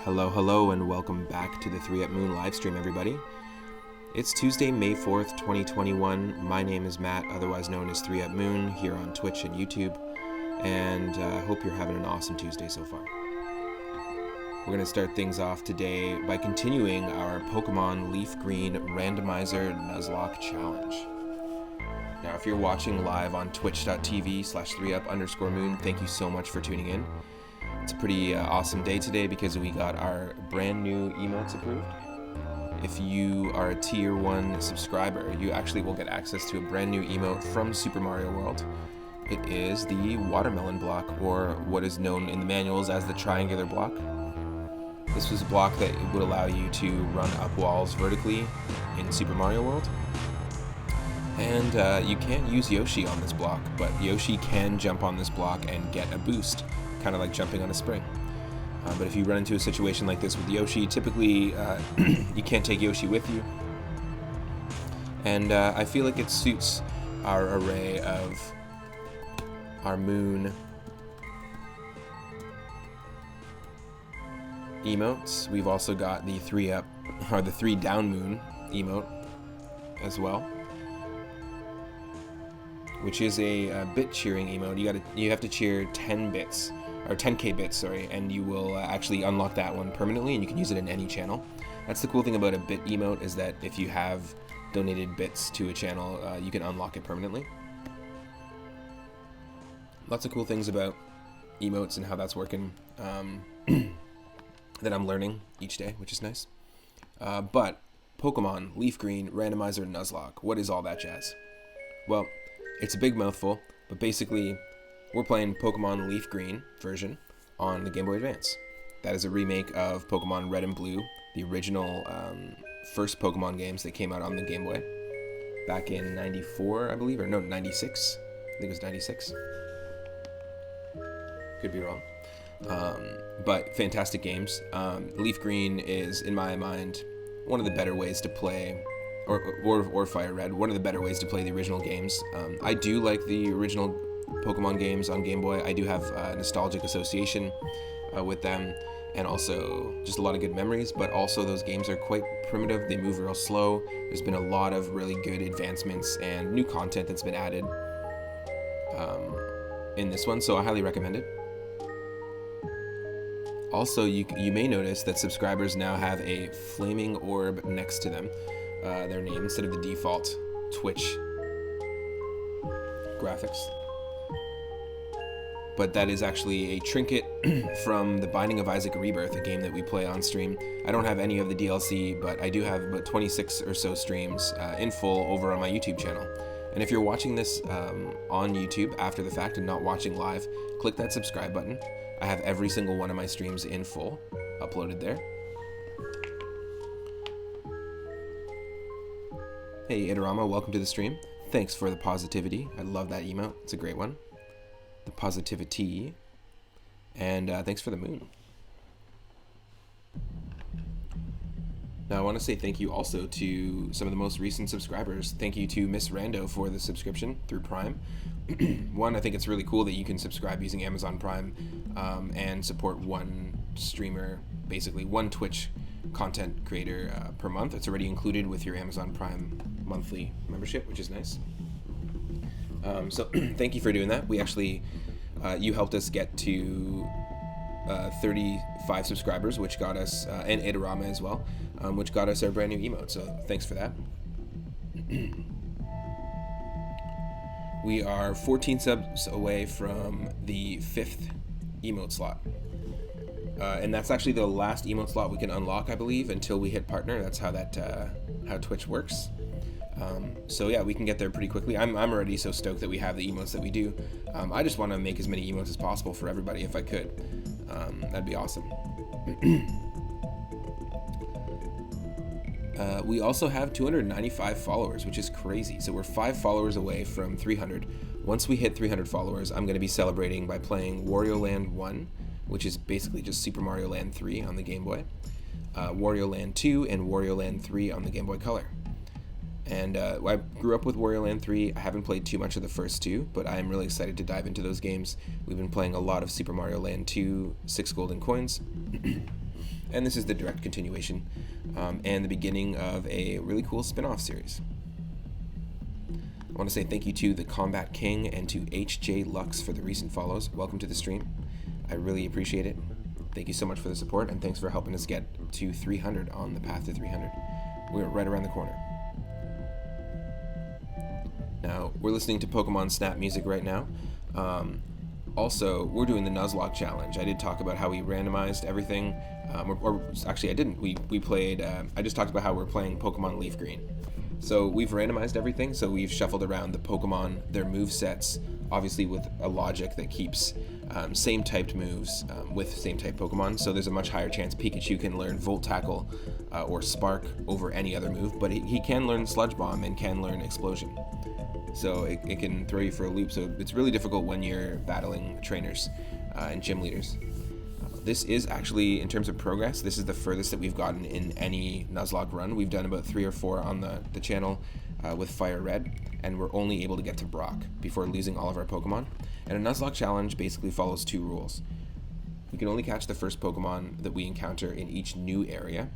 Hello, and welcome back to the 3 Up Moon live stream, everybody. It's Tuesday, May 4th, 2021. My name is Matt, otherwise known as 3 Up Moon, here on Twitch and YouTube, and I hope you're having an awesome Tuesday so far. We're going to start things off today by continuing our Pokemon Leaf Green Randomizer Nuzlocke challenge. Now, if you're watching live on twitch.tv/3up_moon, thank you so much for tuning in. It's a pretty awesome day today because we got our brand new emotes approved. If you are a tier 1 subscriber, you actually will get access to a brand new emote from Super Mario World. It is the watermelon block, or what is known in the manuals as the triangular block. This was a block that would allow you to run up walls vertically in Super Mario World. And you can't use Yoshi on this block, but Yoshi can jump on this block and get a boost, kind of like jumping on a spring. But if you run into a situation like this with Yoshi, typically you can't take Yoshi with you. And I feel like it suits our array of our moon emotes. We've also got the 3 down moon emote as well, which is a bit cheering emote. You have to cheer 10 bits, or 10k bits, sorry, and you will actually unlock that one permanently, and you can use it in any channel. That's the cool thing about a bit emote, is that if you have donated bits to a channel, you can unlock it permanently. Lots of cool things about emotes and how that's working that I'm learning each day, which is nice. But Pokemon Leaf Green Randomizer Nuzlocke, what is all that jazz? Well, it's a big mouthful, but basically, we're playing Pokemon Leaf Green version on the Game Boy Advance. That is a remake of Pokemon Red and Blue, the original first Pokemon games that came out on the Game Boy back in 94, I believe, or no, 96. I think it was 96. Could be wrong. But fantastic games. Leaf Green is, in my mind, one of the better ways to play, or Fire Red, one of the better ways to play the original games. I do like the original Pokemon games on Game Boy. I do have a nostalgic association with them, and also just a lot of good memories, but also those games are quite primitive. They move real slow. There's been a lot of really good advancements and new content that's been added in this one, so I highly recommend it. Also, you may notice that subscribers now have a flaming orb next to them, their name, instead of the default Twitch graphics. But that is actually a trinket from The Binding of Isaac Rebirth, a game that we play on stream. I don't have any of the DLC, but I do have about 26 or so streams in full over on my YouTube channel. And if you're watching this on YouTube after the fact and not watching live, click that subscribe button. I have every single one of my streams in full uploaded there. Hey Idarama, welcome to the stream. Thanks for the positivity. I love that emote. It's a great one. The positivity. And thanks for the moon. Now I want to say thank you also to some of the most recent subscribers. Thank you to Miss Rando for the subscription through Prime. One, I think it's really cool that you can subscribe using Amazon Prime and support one streamer, basically one Twitch content creator per month. It's already included with your Amazon Prime monthly membership, which is nice. So thank you for doing that. We actually, you helped us get to 35 subscribers, which got us, and Idarama as well, which got us our brand new emote, so thanks for that. We are 14 subs away from the 5th emote slot. And that's actually the last emote slot we can unlock, I believe, until we hit partner. That's how how Twitch works. So yeah, we can get there pretty quickly. I'm already so stoked that we have the emotes that we do. I just want to make as many emotes as possible for everybody if I could. That'd be awesome. We also have 295 followers, which is crazy. So we're 5 followers away from 300. Once we hit 300 followers, I'm going to be celebrating by playing Wario Land 1, which is basically just Super Mario Land 3 on the Game Boy, Wario Land 2, and Wario Land 3 on the Game Boy Color. And I grew up with Wario Land 3. I haven't played too much of the first two, but I'm really excited to dive into those games. We've been playing a lot of Super Mario Land 2, 6 golden coins. And this is the direct continuation and the beginning of a really cool spin-off series. I want to say thank you to the Combat King and to HJ Lux for the recent follows. Welcome to the stream. I really appreciate it. Thank you so much for the support, and thanks for helping us get to 300 on the path to 300. We're right around the corner. Now, we're listening to Pokemon Snap music right now. Also, we're doing the Nuzlocke challenge. I did talk about how we randomized everything, or actually I didn't. We played, I just talked about how we're playing Pokemon Leaf Green. So we've randomized everything, so we've shuffled around the Pokemon, their move sets, obviously with a logic that keeps same typed moves with same type Pokemon, so there's a much higher chance Pikachu can learn Volt Tackle or Spark over any other move, but he can learn Sludge Bomb and can learn Explosion. So it can throw you for a loop, so it's really difficult when you're battling trainers and gym leaders. This is actually, in terms of progress, this is the furthest that we've gotten in any Nuzlocke run. We've done about 3 or 4 on the channel with Fire Red, and we're only able to get to Brock before losing all of our Pokemon. And a Nuzlocke challenge basically follows 2 rules. We can only catch the first Pokemon that we encounter in each new area,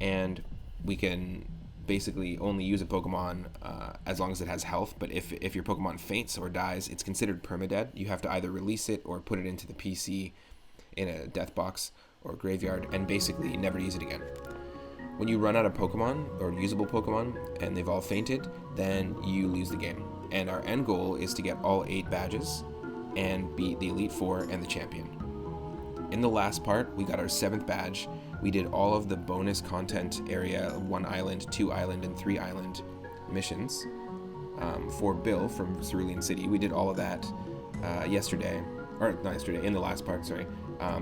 and we can basically only use a Pokemon as long as it has health, but if your Pokemon faints or dies, it's considered permadead. You have to either release it or put it into the PC in a death box or graveyard and basically never use it again. When you run out of Pokemon or usable Pokemon and they've all fainted, then you lose the game. And our end goal is to get all 8 badges and beat the Elite Four and the champion. In the last part, we got our 7th badge. We did all of the bonus content area, 1 island, 2 island, and 3 island missions for Bill from Cerulean City. We did all of that yesterday, or not yesterday, in the last part, sorry.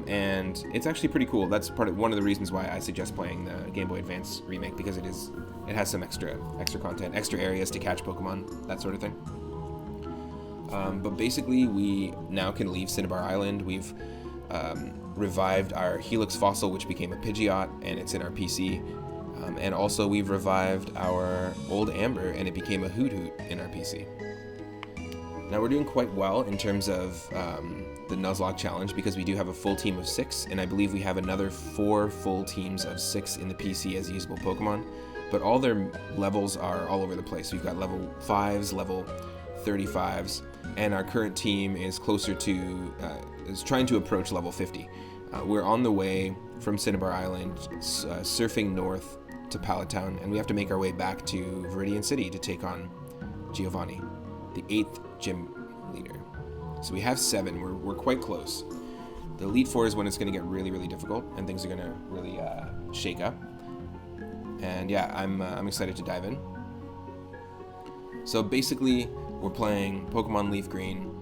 And it's actually pretty cool. That's one of the reasons why I suggest playing the Game Boy Advance remake, because it has some extra content, extra areas to catch Pokemon, that sort of thing. But basically, we now can leave Cinnabar Island. We've revived our Helix fossil, which became a Pidgeot, and it's in our PC. And also, we've revived our old Amber, and it became a Hoot Hoot in our PC. Now, we're doing quite well in terms of the Nuzlocke challenge, because we do have a full team of 6, and I believe we have another 4 full teams of 6 in the PC as usable Pokemon, but all their levels are all over the place. We've got level 5s, level 35s, and our current team is closer to, is trying to approach level 50. We're on the way from Cinnabar Island, surfing north to Pallet Town, and we have to make our way back to Viridian City to take on Giovanni, the 8th gym leader. So we have 7. We're quite close. The Elite Four is when it's going to get really, really difficult, and things are going to really shake up. And yeah, I'm excited to dive in. So basically, we're playing Pokemon Leaf Green.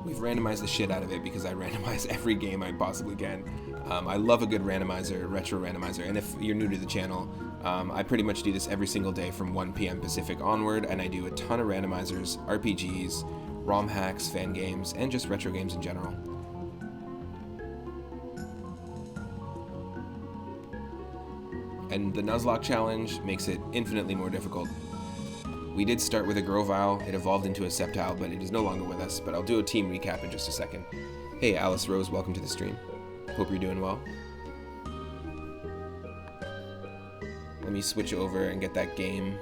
We've randomized the shit out of it because I randomize every game I possibly can. I love a good randomizer, retro randomizer, and if you're new to the channel, I pretty much do this every single day from 1 p.m. Pacific onward, and I do a ton of randomizers, RPGs, ROM hacks, fan games, and just retro games in general. And the Nuzlocke challenge makes it infinitely more difficult. We did start with a Grovyle, it evolved into a Sceptile, but it is no longer with us, but I'll do a team recap in just a second. Hey Alice Rose, welcome to the stream. Hope you're doing well. Let me switch over and get that game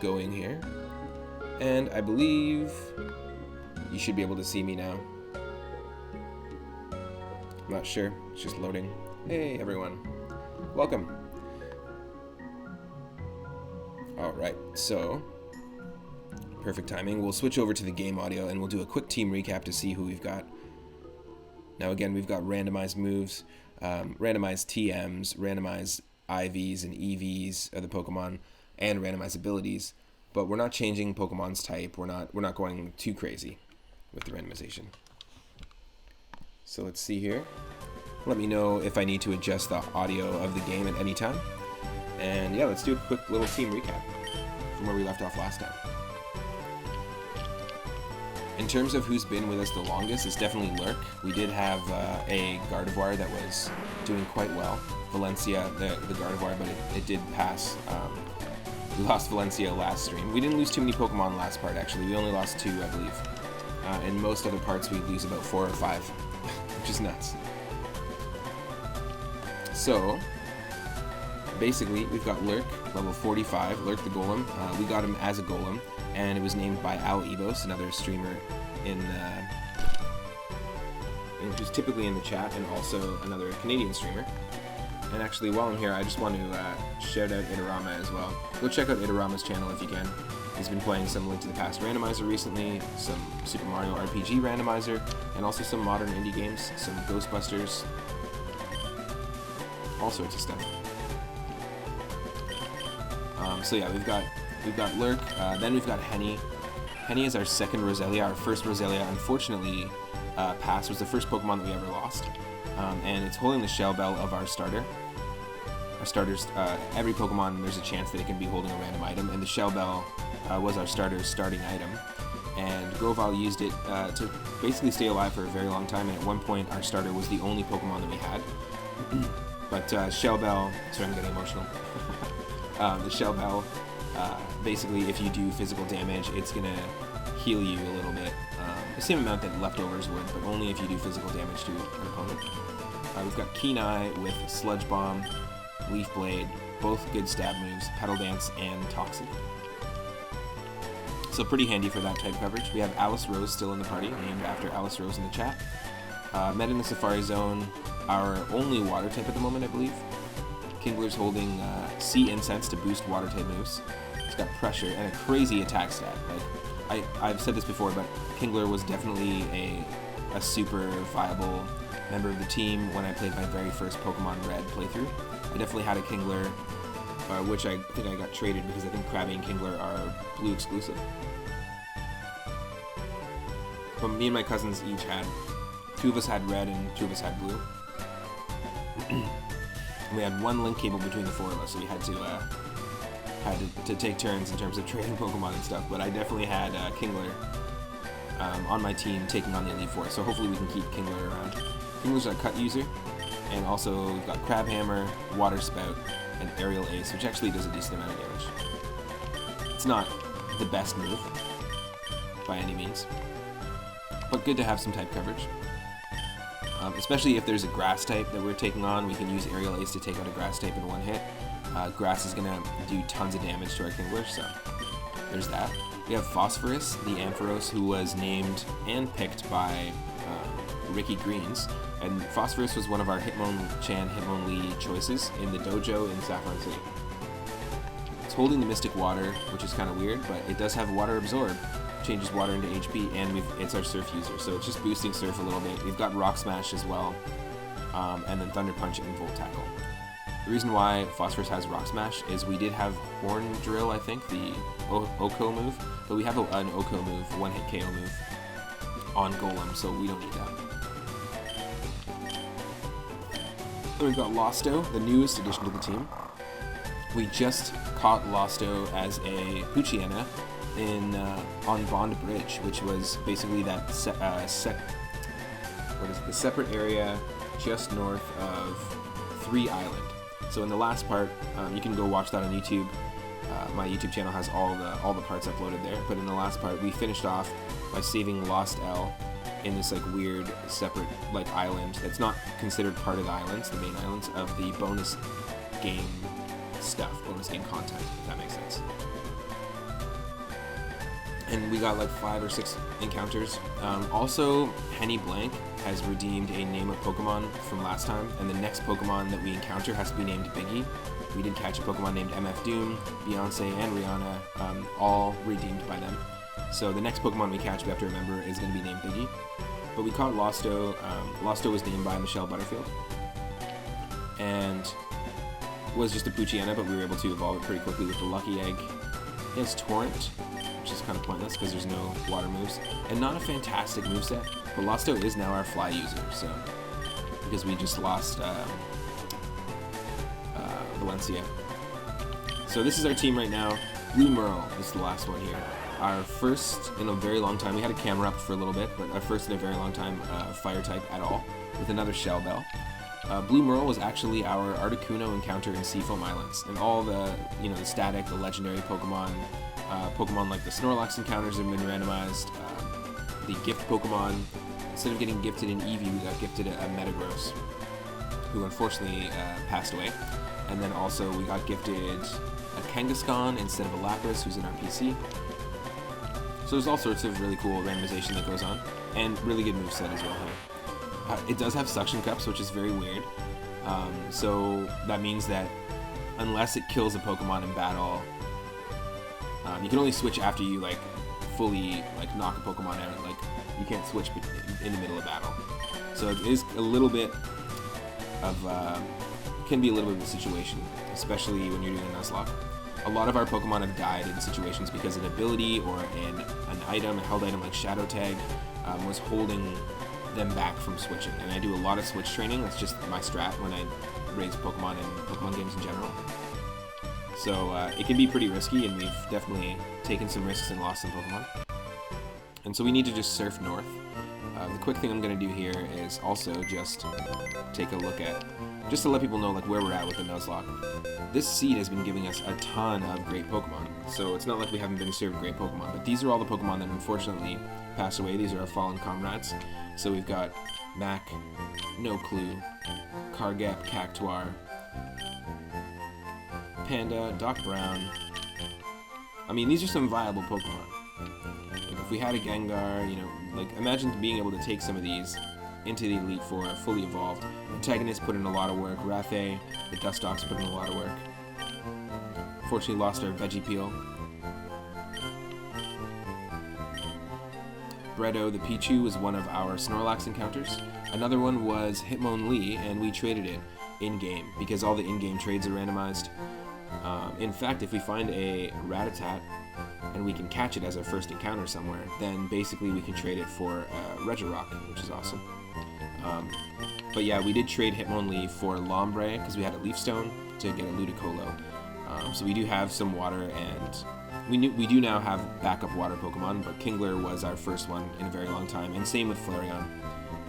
going here. And I believe you should be able to see me now. I'm not sure, it's just loading. Hey everyone, welcome. Alright, so, perfect timing. We'll switch over to the game audio and we'll do a quick team recap to see who we've got. Now again, we've got randomized moves, randomized TMs, randomized IVs and EVs of the Pokemon, and randomized abilities, but we're not changing Pokemon's type. We're not going too crazy with the randomization. So let's see here. Let me know if I need to adjust the audio of the game at any time. And yeah, let's do a quick little team recap from where we left off last time. In terms of who's been with us the longest, it's definitely Lurk. We did have a Gardevoir that was doing quite well. Valencia, the Gardevoir, but it did pass. We lost Valencia last stream. We didn't lose too many Pokemon last part, actually. We only lost 2, I believe. In most other parts, we lose about 4 or 5, which is nuts. So, basically, we've got Lurk, level 45, Lurk the Golem. We got him as a Golem, and it was named by Al Evos, another streamer who's typically in the chat, and also another Canadian streamer. And actually, while I'm here, I just want to shout out Itarama as well. Go check out Itarama's channel if you can. He's been playing some Link to the Past randomizer recently, some Super Mario RPG randomizer, and also some modern indie games, some Ghostbusters, all sorts of stuff. So yeah, we've got Lurk, then we've got Henny. Henny is our second Roselia. Our first Roselia, unfortunately, passed, was the first Pokemon that we ever lost. And it's holding the shell bell of our starter. Our starters, every Pokemon, there's a chance that it can be holding a random item, and the shell bell was our starter's starting item. And Grovyle used it to basically stay alive for a very long time, and at one point our starter was the only Pokemon that we had. But shell bell, sorry, I'm getting emotional. The shell bell, basically if you do physical damage, it's gonna heal you a little bit. The same amount that leftovers would, but only if you do physical damage to an opponent. We've got Keen-Eye with Sludge Bomb, Leaf Blade, both good stab moves, Petal Dance, and Toxic. So pretty handy for that type coverage. We have Alice Rose still in the party, named after Alice Rose in the chat. Met in the Safari Zone, our only water type at the moment, I believe. Kingler's holding Sea Incense to boost water type moves. It's got Pressure and a crazy attack stat. Like I've said this before, but Kingler was definitely a super viable member of the team when I played my very first Pokemon Red playthrough. I definitely had a Kingler, which I think I got traded because I think Krabby and Kingler are blue exclusive. But me and my cousins each had, two of us had red and two of us had blue. And we had one link cable between the four of us, so we had to take turns in terms of trading Pokemon and stuff. But I definitely had Kingler on my team taking on the Elite Four, so hopefully we can keep Kingler around. Kingler's our cut user, and also we've got Crabhammer, Water Spout, and Aerial Ace, which actually does a decent amount of damage. It's not the best move by any means, but good to have some type coverage. Especially if there's a grass type that we're taking on, we can use Aerial Ace to take out a grass type in one hit. Grass is going to do tons of damage to our Kingler, so there's that. We have Phosphorus, the Ampharos, who was named and picked by Ricky Greens, and Phosphorus was one of our Hitmonchan, Hitmonlee choices in the dojo in Saffron City. It's holding the Mystic Water, which is kind of weird, but it does have Water Absorb. Changes water into HP, and it's our Surf user, so it's just boosting Surf a little bit. We've got Rock Smash as well, and then Thunder Punch and Volt Tackle. The reason why Phosphorus has Rock Smash is we did have Horn Drill, I think, the Oko move, but we have an Oko move, one-hit KO move, on Golem, so we don't need that. Then we've got Losto, the newest addition to the team. We just caught Losto as a Poochyena on Bond Bridge, which was basically that the separate area just north of 3 Island. So in the last part, you can go watch that on YouTube. My YouTube channel has all the parts uploaded there. But in the last part, we finished off by saving Lost L in this like weird separate like island that's not considered part of the islands, the main islands of the bonus game stuff, bonus game content, if that makes sense. And we got like 5 or 6 encounters. Also, Henny Blank has redeemed a name of Pokemon from last time, and the next Pokemon that we encounter has to be named Biggie. We did catch a Pokemon named MF Doom, Beyonce, and Rihanna, all redeemed by them. So the next Pokemon we catch, we have to remember, is going to be named Biggie. But we caught Losto. Losto was named by Michelle Butterfield, and was just a Poochyena, but we were able to evolve it pretty quickly with the Lucky Egg. He has Torrent, which is kind of pointless because there's no water moves, and not a fantastic moveset, but Losto is now our fly user, so, because we just lost Valencia. So this is our team right now. Blue Merle is the last one here. Our first in a very long time, we had a camera up for a little bit, but our first in a very long time fire type at all, with another Shell Bell. Blue Merle was actually our Articuno encounter in Seafoam Islands, and all the, the static, the legendary Pokemon, Pokemon like the Snorlax encounters have been randomized. The gift Pokemon, instead of getting gifted an Eevee, we got gifted a Metagross. who unfortunately passed away. And then also we got gifted a Kangaskhan instead of a Lapras, who's in our PC. So there's all sorts of really cool randomization that goes on, and really good moveset as well here. It does have suction cups, which is very weird. So that means that unless it kills a Pokemon in battle, you can only switch after you like fully like knock a Pokemon out. Like you can't switch in the middle of battle. So it is a little bit of can be a little bit of a situation, especially when you're doing a Nuzlocke. A lot of our Pokemon have died in situations because an ability or an item, a held item like Shadow Tag, was holding them back from switching. And I do a lot of switch training. That's just my strat when I raise Pokemon and Pokemon games in general. So it can be pretty risky, and we've definitely taken some risks and lost some Pokemon. And so we need to just surf north. The quick thing I'm going to do here is also just take a look at, just to let people know like where we're at with the Nuzlocke. This seed has been giving us a ton of great Pokemon, so it's not like we haven't been served great Pokemon, but these are all the Pokemon that unfortunately passed away. These are our fallen comrades. So we've got Mac, No Clue, Kargap, Cactuar, Panda, Doc Brown. I mean, these are some viable Pokemon. Like if we had a Gengar, you know, like imagine being able to take some of these into the Elite Four, fully evolved. Antagonist put in a lot of work. Rathe, the Dustox put in a lot of work. Fortunately lost our Veggiepeel. Breddo, the Pichu, was one of our Snorlax encounters. Another one was Hitmonlee, and we traded it in-game because all the in-game trades are randomized. In fact, if we find a Rattata and we can catch it as our first encounter somewhere, then basically we can trade it for Regirock, which is awesome. But yeah, we did trade Hitmonlee for Lombre because we had a Leaf Stone to get a Ludicolo. So we do have some water, and we do now have backup water Pokemon, but Kingler was our first one in a very long time, and same with Flareon.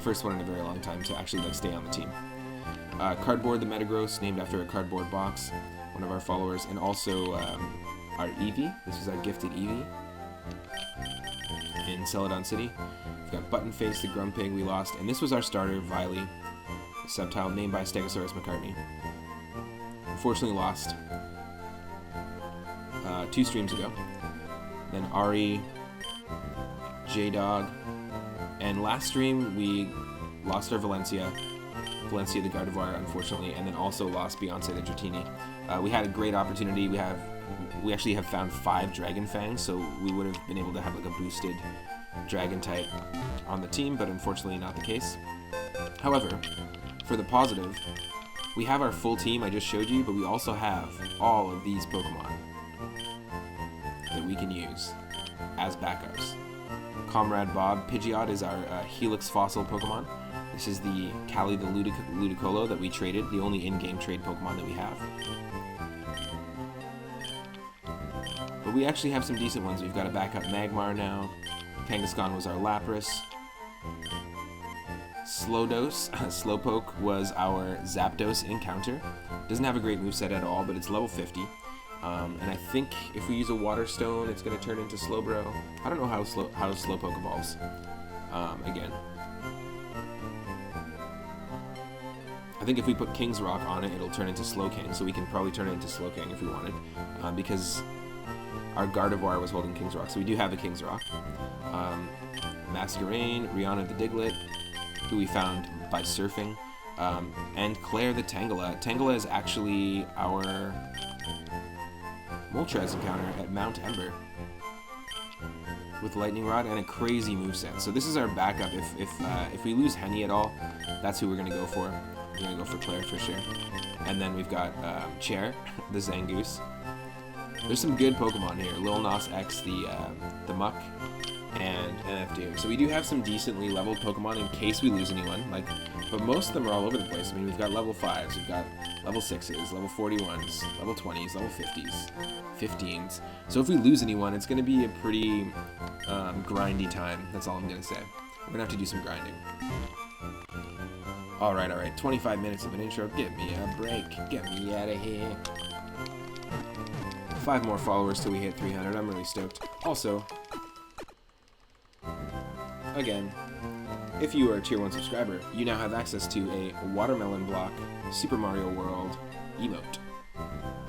First one in a very long time to actually like stay on the team. Cardboard the Metagross, named after a cardboard box, one of our followers, and also our Eevee. This was our gifted Eevee in Celadon City. We've got Buttonface the Grumpig we lost, and this was our starter, Viley, a Sceptile named by Stegosaurus McCartney. Unfortunately lost 2 streams ago. Then Ari, J-Dog, and last stream we lost our Valencia the Gardevoir, unfortunately, and then also lost Beyonce the Dratini. We had a great opportunity. We actually have found 5 Dragon Fangs, so we would have been able to have like a boosted Dragon type on the team, but unfortunately not the case. However, for the positive, we have our full team I just showed you, but we also have all of these Pokemon that we can use as backups. Comrade Bob, Pidgeot is our Helix Fossil Pokemon. This is the Cali the Ludicolo that we traded, the only in-game trade Pokemon that we have. But we actually have some decent ones. We've got a backup Magmar now. Kangaskhan was our Lapras. Slowpoke was our Zapdos encounter. Doesn't have a great moveset at all, but it's level 50. And I think if we use a Water Stone, it's going to turn into Slowbro. I don't know how Slowpoke evolves. Again. I think if we put King's Rock on it, it'll turn into Slowking, so we can probably turn it into Slowking if we wanted, because our Gardevoir was holding King's Rock, so we do have a King's Rock. Masquerain, Rihanna the Diglett, who we found by surfing, and Claire the Tangela. Tangela is actually our Moltres encounter at Mount Ember with Lightning Rod and a crazy moveset. So this is our backup. If we lose Henny at all, that's who we're going to go for. We're going to go for Claire for sure. And then we've got Chair, the Zangoose. There's some good Pokemon here. Lil Nas X, the Muck, and NF Doom. So we do have some decently leveled Pokemon in case we lose anyone. But most of them are all over the place. I mean, we've got level 5s, we've got level 6s, level 41s, level 20s, level 50s, 15s. So if we lose anyone, it's going to be a pretty grindy time. That's all I'm going to say. We're going to have to do some grinding. Alright. 25 minutes of an intro. Give me a break. Get me out of here. 5 more followers till we hit 300. I'm really stoked. Also, again, if you are a Tier 1 subscriber, you now have access to a watermelon block Super Mario World emote.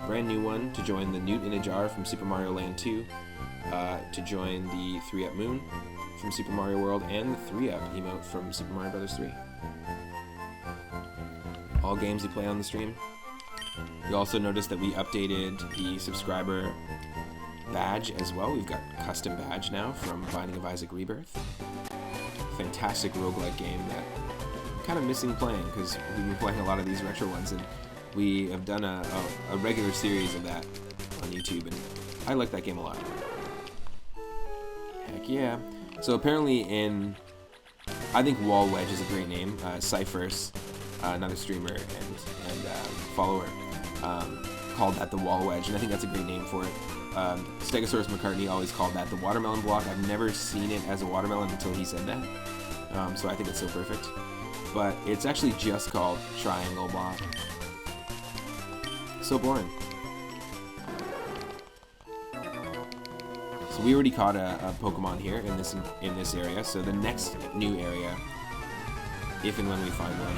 Brand new one to join the Newt in a Jar from Super Mario Land 2, to join the 3-Up Moon from Super Mario World, and the 3-Up emote from Super Mario Bros. 3. All games you play on the stream. You also notice that we updated the subscriber badge as well. We've got custom badge now from Binding of Isaac Rebirth. Fantastic roguelike game that I'm kind of missing playing because we've been playing a lot of these retro ones, and we have done a regular series of that on YouTube, and I like that game a lot. Heck yeah. So apparently I think Wall Wedge is a great name. Cyphers, another streamer and follower, called that the Wall Wedge, and I think that's a great name for it. Stegosaurus McCartney always called that the watermelon block. I've never seen it as a watermelon until he said that, so I think it's so perfect. But it's actually just called triangle block. So boring. So we already caught a Pokemon here in this area. So the next new area, if and when we find one,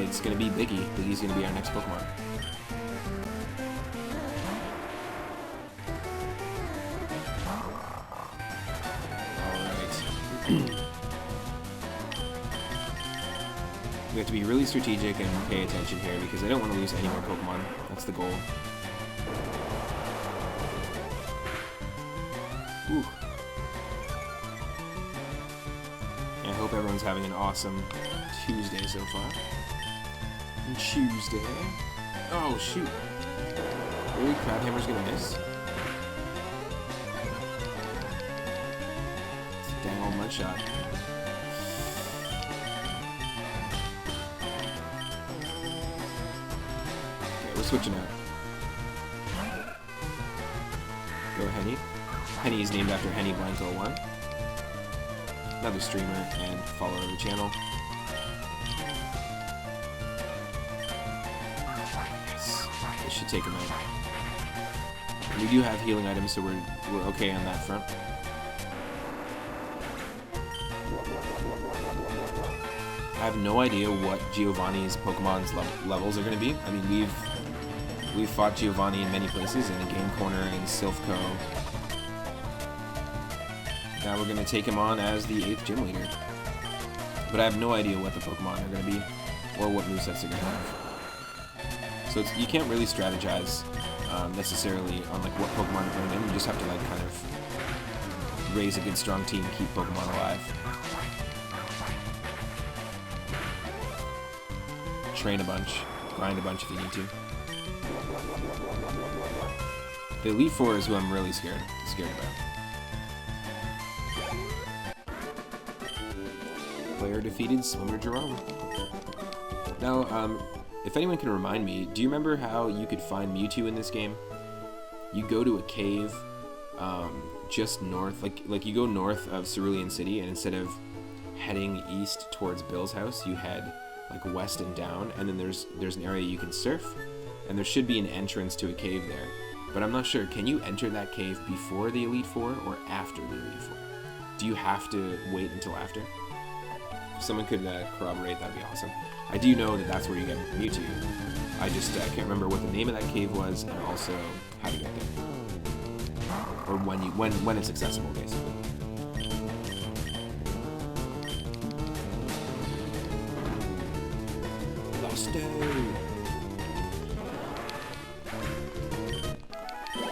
it's gonna be Biggie. Biggie's gonna be our next Pokemon. We have to be really strategic and pay attention here because I don't want to lose any more Pokemon. That's the goal. Ooh. I hope everyone's having an awesome Tuesday so far. Tuesday. Oh, shoot. Really? Crabhammer's gonna miss? It's a dang old mudshot. Switching out. Go Henny. Henny is named after Henny Blanco 1. Another streamer and follower of the channel. Yes. This should take him out. And we do have healing items, so we're okay on that front. I have no idea what Giovanni's Pokemon's levels are going to be. I mean, we've fought Giovanni in many places, in the Game Corner, in Silphco. Now we're going to take him on as the 8th gym leader. But I have no idea what the Pokemon are going to be, or what movesets they're going to have. So you can't really strategize necessarily on like what Pokemon to bring in. You just have to like kind of raise a good strong team, keep Pokemon alive. Train a bunch, grind a bunch if you need to. The Elite Four is who I'm really scared about. Player defeated Swimmer Jerome. Now, if anyone can remind me, do you remember how you could find Mewtwo in this game? You go to a cave just north, like you go north of Cerulean City, and instead of heading east towards Bill's house, you head like west and down, and then there's an area you can surf, and there should be an entrance to a cave there. But I'm not sure, can you enter that cave before the Elite Four or after the Elite Four? Do you have to wait until after? If someone could corroborate, that'd be awesome. I do know that that's where you get Mewtwo. I just can't remember what the name of that cave was, and also how to get there. Or when it's accessible, basically.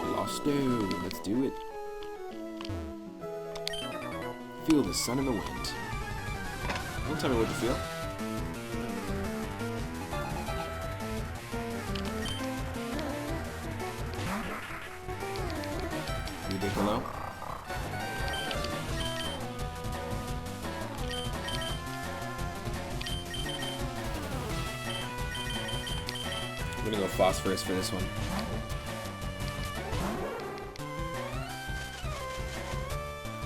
Losto, let's do it. Feel the sun and the wind. Don't tell me what to feel. You dig below? I'm gonna go Phosphorus for this one.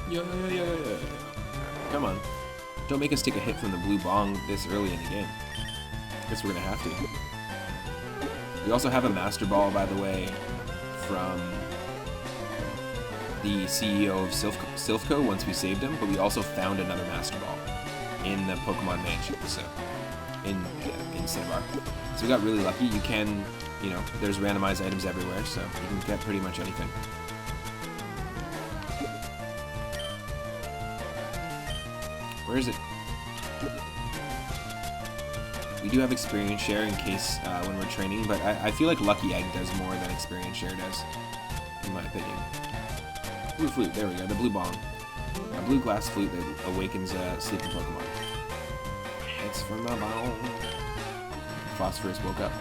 Yeah. Come on. Don't make us take a hit from the blue bong this early in the game. Guess we're gonna have to. We also have a Master Ball, by the way, from the CEO of Silphco once we saved him, but we also found another Master Ball. in the Pokemon Mansion, so in Cinnabar. So we got really lucky. You can, you know, there's randomized items everywhere, so you can get pretty much anything. Where is it? We do have experience share in case when we're training, but I feel like Lucky Egg does more than experience share does, in my opinion. Blue flute, there we go, the blue bong. A blue glass flute that awakens sleeping Pokemon. It's from the bong. Phosphorus woke up.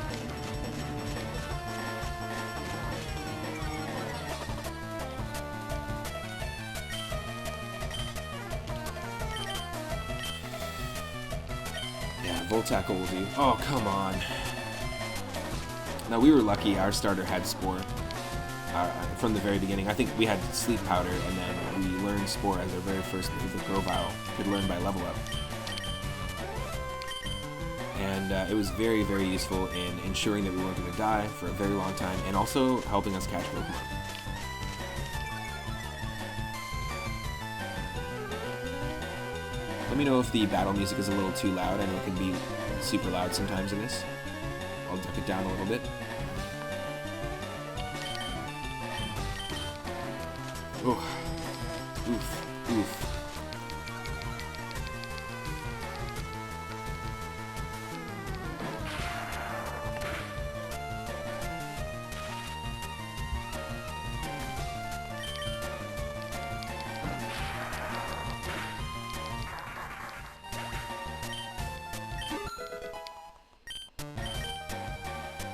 Yeah, Volt Tackle will do. Oh, come on. Now, we were lucky our starter had Spore from the very beginning. I think we had Sleep Powder, and then we learned Spore as our very first move that Grovyle could learn by level up. And it was very, very useful in ensuring that we weren't going to die for a very long time, and also helping us catch Pokemon. Let me know if the battle music is a little too loud. I know it can be super loud sometimes in this. I'll duck it down a little bit. Oh. Oof. Oof.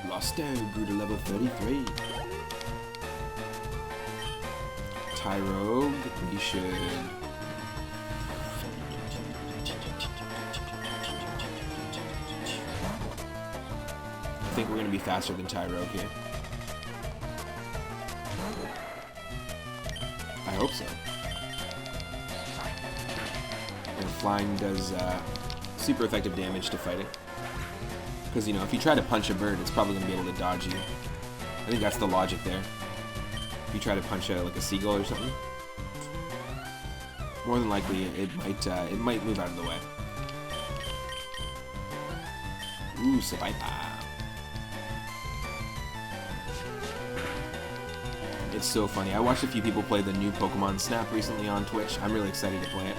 Losto grew to level 33. Tyrogue, we should... I think we're going to be faster than Tyrogue here. I hope so. And flying does super effective damage to fighting. Because, you know, if you try to punch a bird, it's probably going to be able to dodge you. I think that's the logic there. If you try to punch like a seagull or something, more than likely it might move out of the way. Ooh, Sabaipa. It's so funny. I watched a few people play the new Pokemon Snap recently on Twitch. I'm really excited to play it.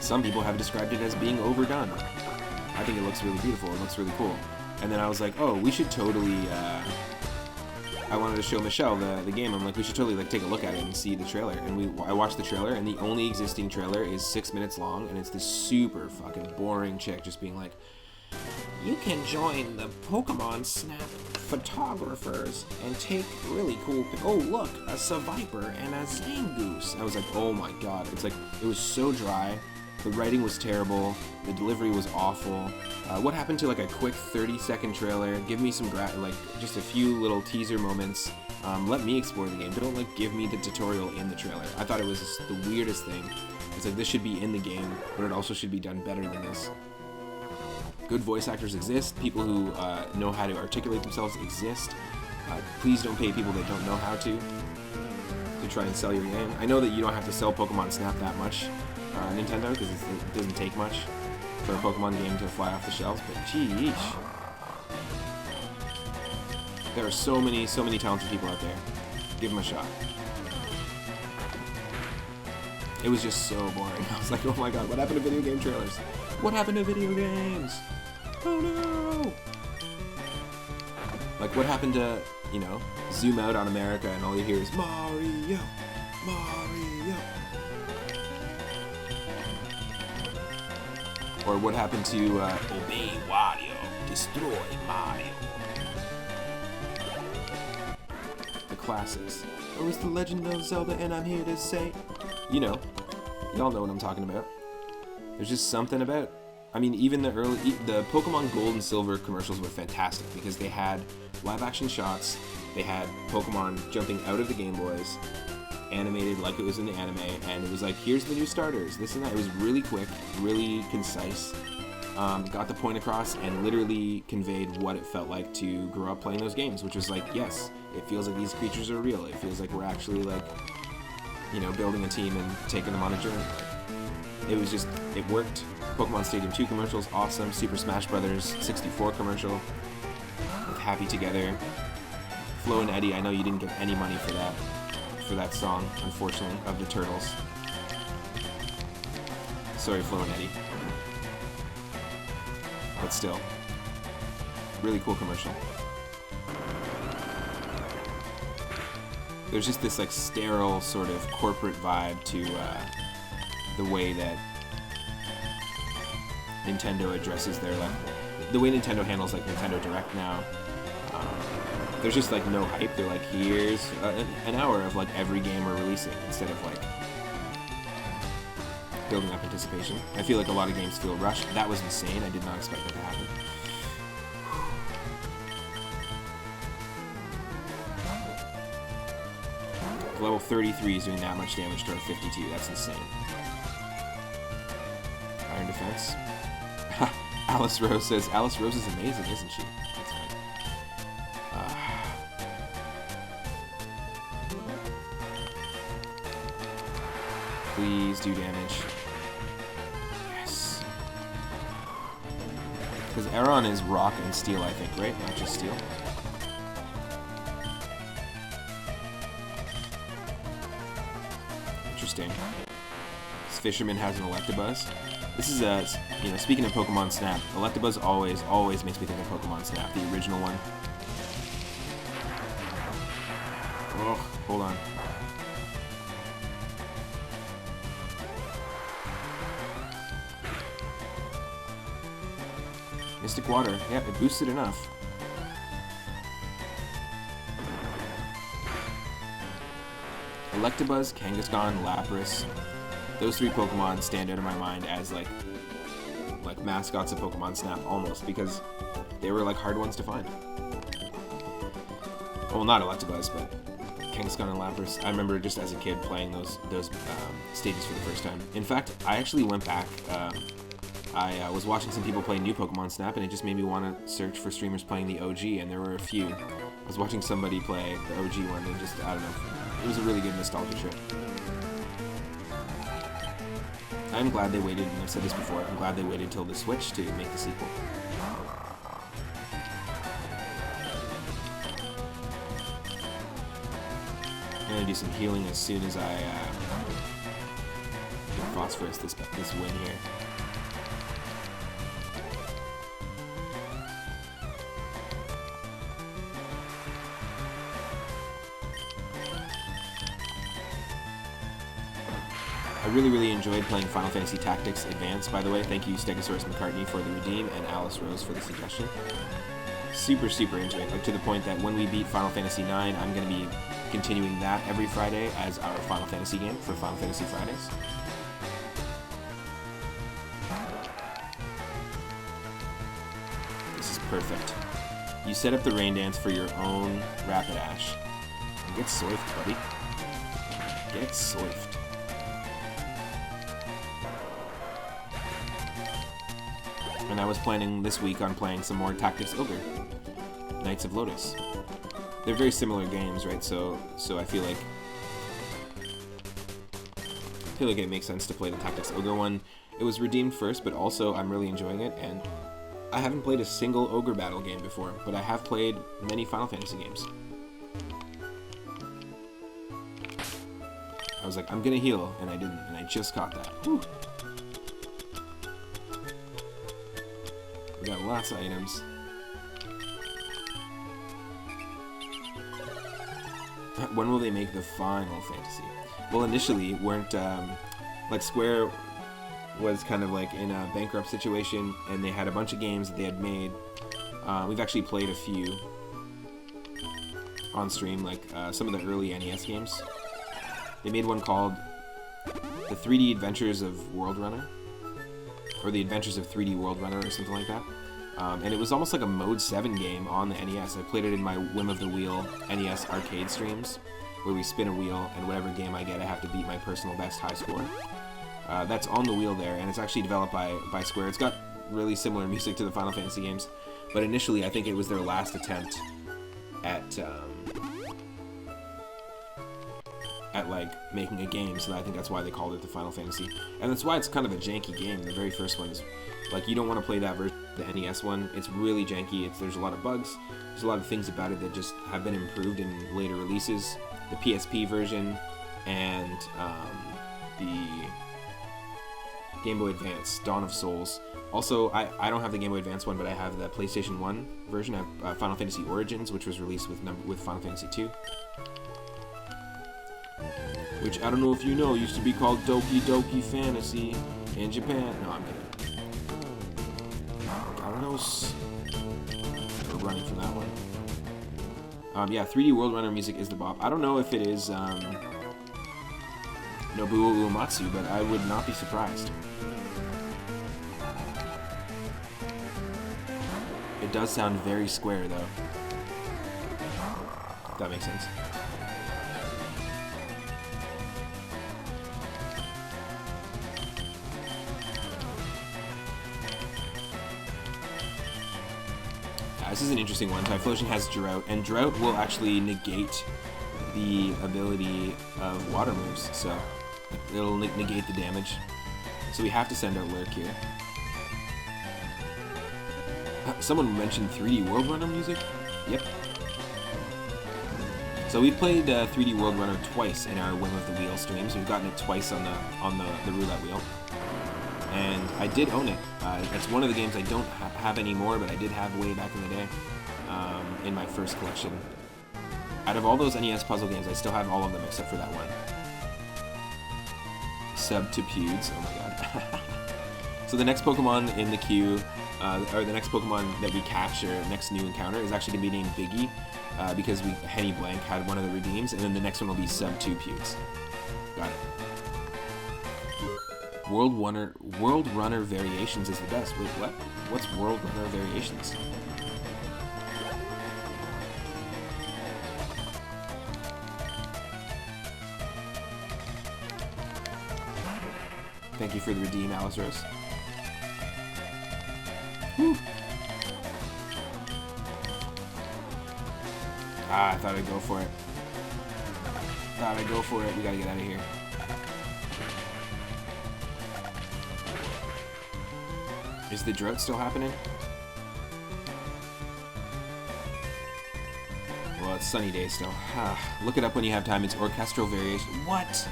Some people have described it as being overdone. I think it looks really beautiful. It looks really cool. And then I was like, oh, we should totally... I wanted to show Michelle the game. I'm like, we should totally like take a look at it and see the trailer. And I watched the trailer, and the only existing trailer is 6 minutes long, and it's this super fucking boring chick just being like, you can join the Pokemon Snap photographers and take really cool oh look, a Seviper and a Zangoose. I was like, oh my god. It's like, it was so dry. The writing was terrible. The delivery was awful. What happened to like a quick 30-second trailer? Give me some like just a few little teaser moments. Let me explore the game. Don't like give me the tutorial in the trailer. I thought it was just the weirdest thing. It's like this should be in the game, but it also should be done better than this. Good voice actors exist. People who know how to articulate themselves exist. Please don't pay people that don't know how to try and sell your game. I know that you don't have to sell Pokemon Snap that much. Nintendo, because it doesn't take much for a Pokemon game to fly off the shelves, but geesh. There are so many talented people out there. Give them a shot. It was just so boring. I was like, oh my god, what happened to video game trailers? What happened to video games? Oh no! Like, what happened to, you know, zoom out on America and all you hear is Mario, Mario. Or what happened to Obey Wario, Destroy Mario. The classics. Oh, it's the Legend of Zelda, and I'm here to say, you know, y'all know what I'm talking about. There's just something about. I mean, even the Pokemon Gold and Silver commercials were fantastic because they had live-action shots. They had Pokemon jumping out of the Game Boys, animated like it was in the anime, and it was like, here's the new starters, this and that. It was really quick, really concise, got the point across, and literally conveyed what it felt like to grow up playing those games, which was like, yes, it feels like these creatures are real. It feels like we're actually like, you know, building a team and taking them on a journey. it worked. Pokemon Stadium 2 commercials, awesome. Super Smash Brothers 64 commercial with Happy Together. Flo and Eddie, I know you didn't get any money for that song, unfortunately, of the Turtles. Sorry, Flo and Eddie. But still, really cool commercial. There's just this like sterile sort of corporate vibe to the way that Nintendo addresses their the way Nintendo handles like Nintendo Direct now. There's just like no hype. They're like, here's an hour of like every game we're releasing instead of like building up anticipation. I feel like a lot of games feel rushed. That was insane. I did not expect that to happen. Level 33 is doing that much damage to our 52. That's insane. Iron Defense. Alice Rose says, Alice Rose is amazing, isn't she? That's fine. Please do damage. Yes. Because Aeron is rock and steel, I think, right? Not just steel. Interesting. This Fisherman has an Electabuzz. This is you know, speaking of Pokemon Snap, Electabuzz always makes me think of Pokemon Snap, the original one. Oh, hold on. Mystic Water. Yeah, it boosted enough. Electabuzz, Kangaskhan, Lapras. Those three Pokemon stand out in my mind as like mascots of Pokemon Snap almost, because they were like hard ones to find. Well, not Electabuzz, but Kangaskhan and Lapras. I remember just as a kid playing those stages for the first time. In fact, I actually went back. I was watching some people play new Pokemon Snap, and it just made me want to search for streamers playing the OG, and there were a few. I was watching somebody play the OG one, and just, I don't know, it was a really good nostalgia trip. I'm glad they waited, and I've said this before, I'm glad they waited till the Switch to make the sequel. I'm gonna do some healing as soon as I get Phosphorus this win here. I really enjoyed playing Final Fantasy Tactics Advance, by the way. Thank you, Stegosaurus McCartney, for the redeem, and Alice Rose for the suggestion. Super into it, like to the point that when we beat Final Fantasy IX, I'm going to be continuing that every Friday as our Final Fantasy game for Final Fantasy Fridays. This is perfect. You set up the rain dance for your own Rapidash. Get soifed, buddy. Get soifed. And I was planning this week on playing some more Tactics Ogre, Knights of Lotus. They're very similar games, right? So I feel like it makes sense to play the Tactics Ogre one. It was redeemed first, but also I'm really enjoying it, and I haven't played a single Ogre battle game before, but I have played many Final Fantasy games. I was like, I'm gonna heal, and I didn't, and I just caught that. Whew. We got lots of items. When will they make the Final Fantasy? Well, initially, weren't, like, Square was kind of like in a bankrupt situation, and they had a bunch of games that they had made. We've actually played a few on stream, like some of the early NES games. They made one called The 3D Adventures of World Runner, or The Adventures of 3D World Runner, or something like that. And it was almost like a Mode 7 game on the NES. I played it in my Whim of the Wheel NES arcade streams, where we spin a wheel, and whatever game I get, I have to beat my personal best high score. That's on the wheel there, and it's actually developed by Square. It's got really similar music to the Final Fantasy games, but initially I think it was their last attempt at at like making a game, so I think that's why they called it the Final Fantasy. And that's why it's kind of a janky game. The very first one is like, you don't want to play that version, the NES one. It's really janky. There's a lot of bugs. There's a lot of things about it that just have been improved in later releases. The PSP version and the Game Boy Advance, Dawn of Souls. Also, I don't have the Game Boy Advance one, but I have the PlayStation 1 version. I have Final Fantasy Origins, which was released with Final Fantasy 2. Which, I don't know if you know, used to be called Doki Doki Fantasy in Japan. No, I'm kidding. Galanos. We're running from that one. Yeah, 3D World Runner music is the bop. I don't know if it is Nobuo Uematsu, but I would not be surprised. It does sound very square, though. If that makes sense. This is an interesting one. Typhlosion has Drought, and Drought will actually negate the ability of water moves, so it'll negate the damage. So we have to send out Lurk here. Someone mentioned 3D World Runner music? Yep. So we played 3D World Runner twice in our Whim of the Wheel streams. We've gotten it twice on the roulette wheel. And I did own it. It's one of the games I don't have anymore, but I did have way back in the day in my first collection. Out of all those NES puzzle games, I still have all of them except for that one. Subterfuge. Oh my god. So the next Pokemon in the queue, or the next Pokemon that we catch, or next new encounter, is actually going to be named Biggie, because Henny Blank had one of the redeems, and then the next one will be Subterfuge. Got it. World Runner Variations is the best. Wait, what? What's World Runner Variations? Thank you for the redeem, Alice Rose. Woo. I thought I'd go for it. We gotta get out of here. Is the drought still happening? Well, it's sunny day still. Look it up when you have time. It's orchestral variation. What?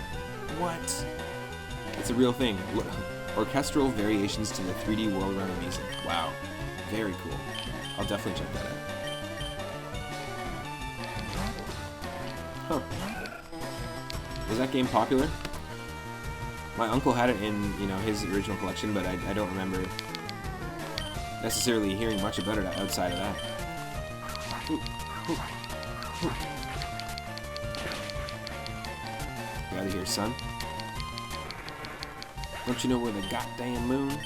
It's a real thing. Orchestral variations to the 3D World Runner music. Wow. Very cool. I'll definitely check that out. Huh. Was that game popular? My uncle had it in, his original collection, but I don't remember necessarily hearing much about it outside of that. Get out of here, son. Don't you know we're the goddamn moon?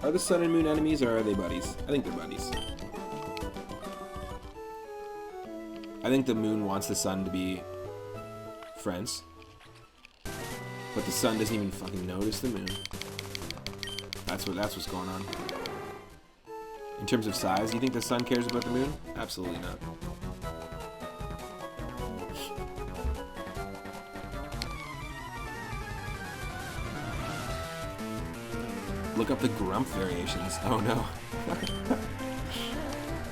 Are the sun and moon enemies, or are they buddies? I think they're buddies. I think the moon wants the sun to be friends, but the sun doesn't even fucking notice the moon. That's what's going on. In terms of size, you think the sun cares about the moon? Absolutely not. Look up the Grump variations. Oh no.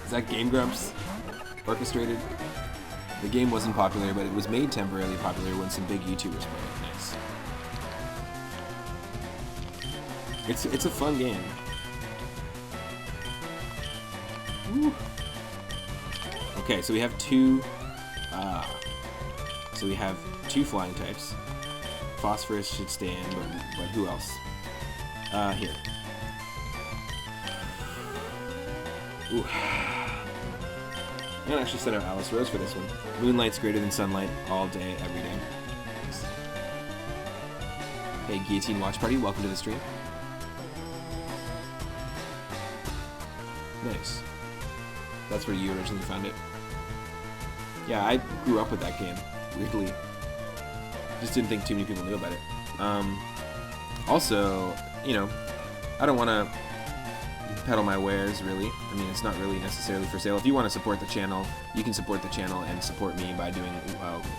Is that Game Grumps orchestrated? The game wasn't popular, but it was made temporarily popular when some big YouTubers played it. Nice. It's a fun game. Woo. Okay, so we have two flying types. Phosphorus should stay in, but who else? Here. Ooh. I'm gonna actually set out Alice Rose for this one. Moonlight's greater than sunlight all day, every day. Nice. Hey, Guillotine Watch Party, welcome to the stream. Nice. That's where you originally found it. Yeah, I grew up with that game, weirdly. Just didn't think too many people knew about it. Also, I don't want to peddle my wares, really. I mean, it's not really necessarily for sale. If you want to support the channel, you can support the channel and support me by doing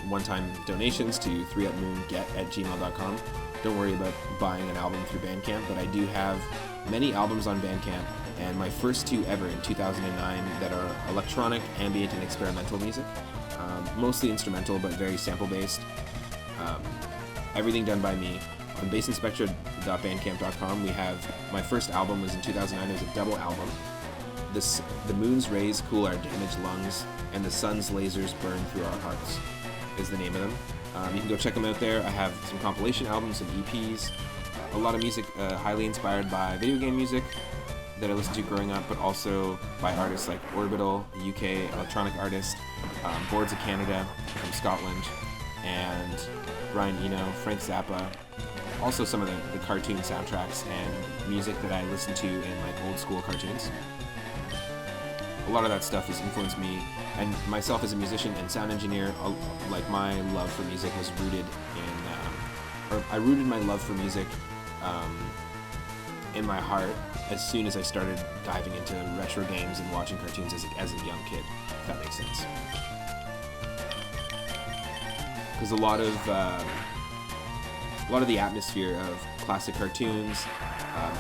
one-time donations to 3upmoonget@gmail.com. Don't worry about buying an album through Bandcamp, but I do have many albums on Bandcamp, and my first 2 ever in 2009 that are electronic, ambient, and experimental music. Mostly instrumental, but very sample-based. Everything done by me. On bassinspectra.bandcamp.com, we have my first album was in 2009. It was a double album. The moon's rays cool our damaged lungs, and the sun's lasers burn through our hearts is the name of them. You can go check them out there. I have some compilation albums, some EPs, a lot of music highly inspired by video game music that I listened to growing up, but also by artists like Orbital, a UK electronic artist, Boards of Canada from Scotland, and Brian Eno, Frank Zappa. Also some of the cartoon soundtracks and music that I listened to in like old school cartoons. A lot of that stuff has influenced me, and myself as a musician and sound engineer, like my love for music was rooted in, or I rooted my love for music in my heart as soon as I started diving into retro games and watching cartoons as a young kid, if that makes sense. Because a lot of the atmosphere of classic cartoons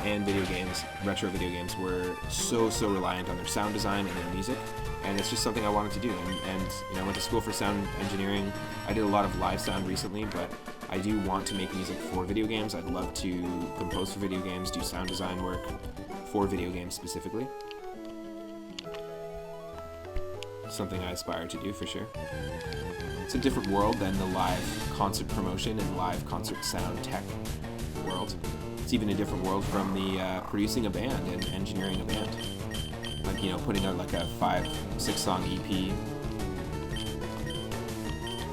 and video games, retro video games, were so reliant on their sound design and their music, and it's just something I wanted to do. And you know, I went to school for sound engineering. I did a lot of live sound recently, but I do want to make music for video games. I'd love to compose for video games, do sound design work for video games specifically. Something I aspire to do for sure. It's a different world than the live concert promotion and live concert sound tech world. It's even a different world from the producing a band and engineering a band. Like, you know, putting out like a 5-6 song EP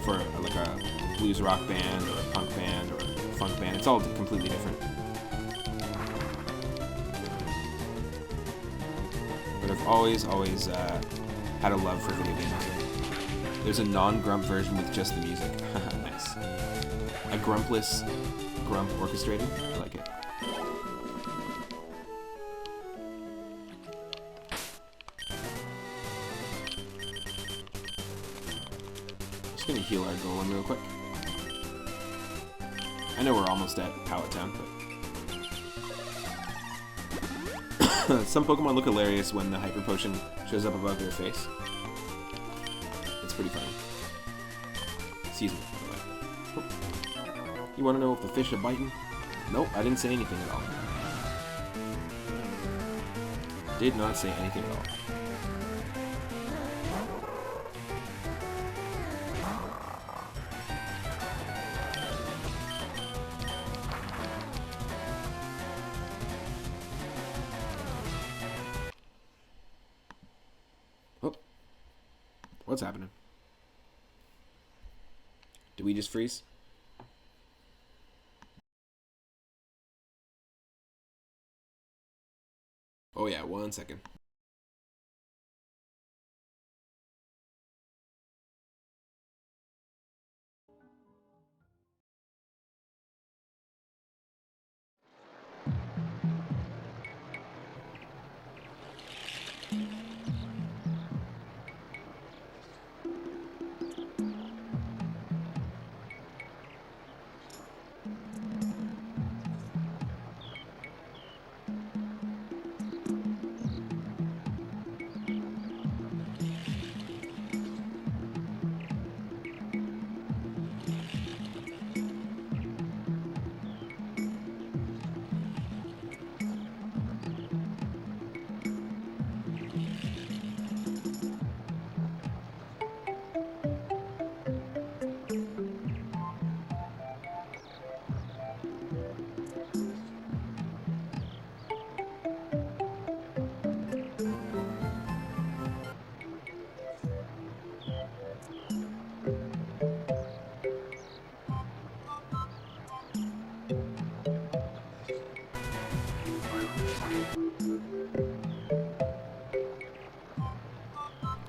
for like a blues rock band or a punk band or a funk band. It's all completely different. But I've always had a love for video game music. There's a non-grump version with just the music. Nice. A grumpless grump orchestrated. I like it. Just gonna heal our golem real quick. I know we're almost at Pallet Town, but some Pokemon look hilarious when the Hyper Potion shows up above their face. It's pretty funny. Season, by the way. You want to know if the fish are biting? Nope, I didn't say anything at all. Did not say anything at all. What's happening? Did we just freeze? Oh yeah, 1 second.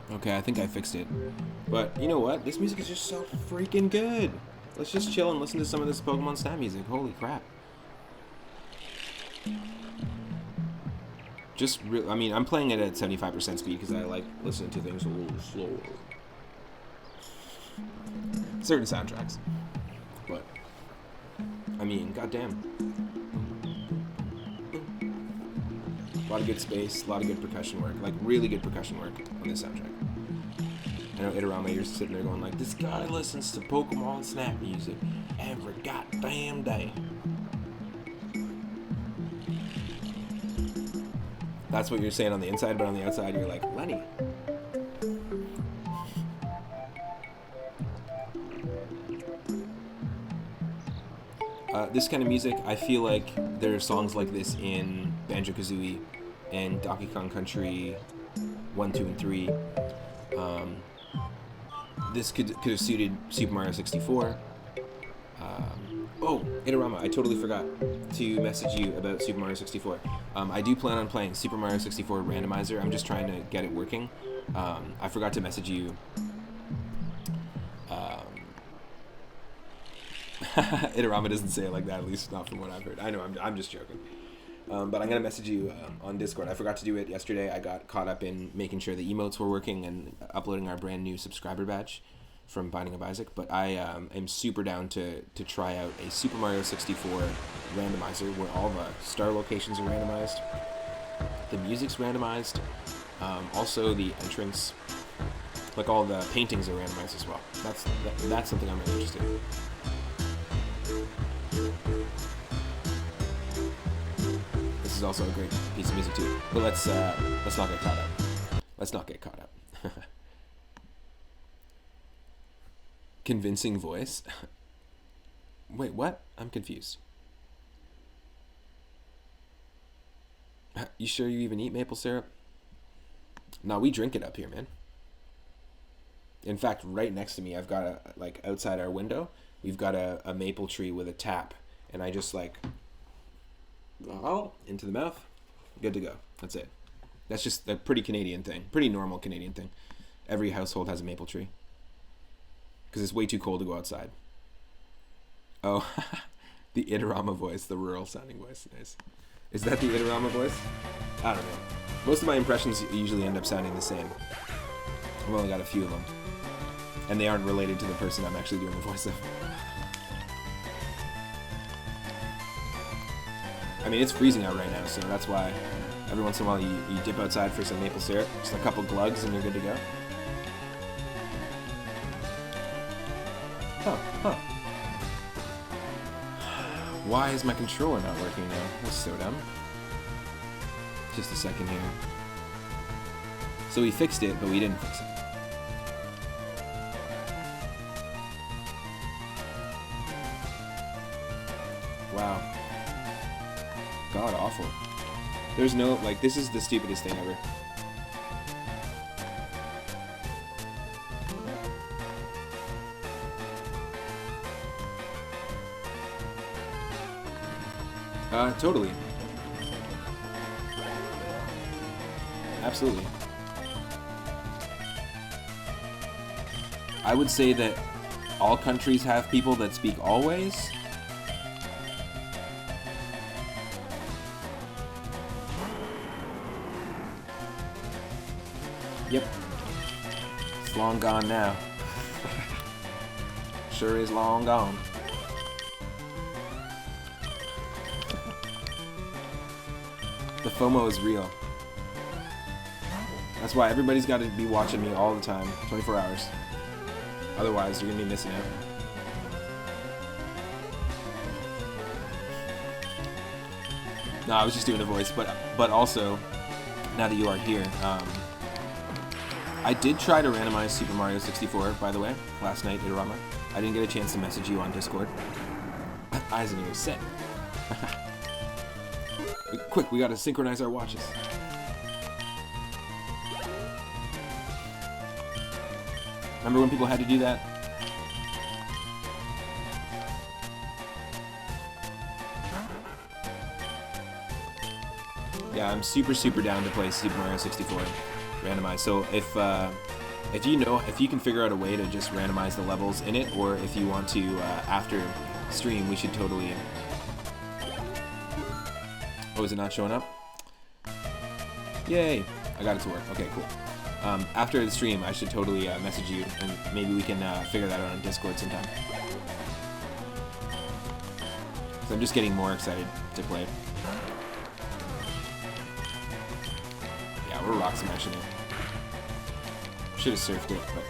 Okay, I think I fixed it. But you know what? This music is just so freaking good. Let's just chill and listen to some of this Pokemon Snap music. Holy crap. Just, I mean, I'm playing it at 75% speed because I like listening to things a little slower. Certain soundtracks. But, I mean, goddamn. A lot of good space, a lot of good percussion work. Like, really good percussion work on this soundtrack. I know Itarama, you're sitting there going like, this guy listens to Pokemon Snap music every goddamn day. That's what you're saying on the inside, but on the outside you're like, Lenny. This kind of music, I feel like there are songs like this in Banjo-Kazooie and Donkey Kong Country 1, 2, and 3. This could have suited Super Mario 64. Oh, Itarama, I totally forgot to message you about Super Mario 64. I do plan on playing Super Mario 64 Randomizer. I'm just trying to get it working. I forgot to message you. Itarama doesn't say it like that, at least not from what I've heard. I know, I'm just joking. But I'm going to message you on Discord. I forgot to do it yesterday. I got caught up in making sure the emotes were working and uploading our brand new subscriber badge from Binding of Isaac. But I am super down to try out a Super Mario 64 randomizer where all the star locations are randomized. The music's randomized. Also the entrance, like all the paintings are randomized as well. That's something I'm really interested in. This is also a great piece of music too. But let's not get caught up. Let's not get caught up. Convincing voice? Wait, what? I'm confused. You sure you even eat maple syrup? No, we drink it up here, man. In fact, right next to me, I've got like outside our window, we've got a maple tree with a tap, and I just like, oh, into the mouth, good to go. That's it. That's just a pretty Canadian thing, pretty normal Canadian thing. Every household has a maple tree. Because it's way too cold to go outside. Oh, the Itarama voice, the rural sounding voice. Nice. Is that the Itarama voice? I don't know. Most of my impressions usually end up sounding the same. I've only got a few of them. And they aren't related to the person I'm actually doing the voice of. I mean, it's freezing out right now, so that's why every once in a while you dip outside for some maple syrup. Just a couple glugs and you're good to go. Huh. Why is my controller not working now? That's so dumb. Just a second here. So we fixed it, but we didn't fix it. Wow. God awful. There's no, like, this is the stupidest thing ever. Totally. Absolutely. I would say that all countries have people that speak always. Yep. It's long gone now. Sure is long gone. The FOMO is real. That's why everybody's got to be watching me all the time, 24 hours. Otherwise, you're going to be missing out. No, I was just doing a voice, but also, now that you are here, I did try to randomize Super Mario 64, by the way, last night, Itarama. I didn't get a chance to message you on Discord. Eyes and ears set. Quick, we gotta synchronize our watches. Remember when people had to do that? Yeah, I'm super down to play Super Mario 64 randomized. So if you can figure out a way to just randomize the levels in it, or if you want to after stream, we should totally. Oh, is it not showing up? Yay! I got it to work. Okay, cool. After the stream, I should totally message you, and maybe we can figure that out on Discord sometime. So I'm just getting more excited to play. Yeah, we're rock smashing it. Should have surfed it, but...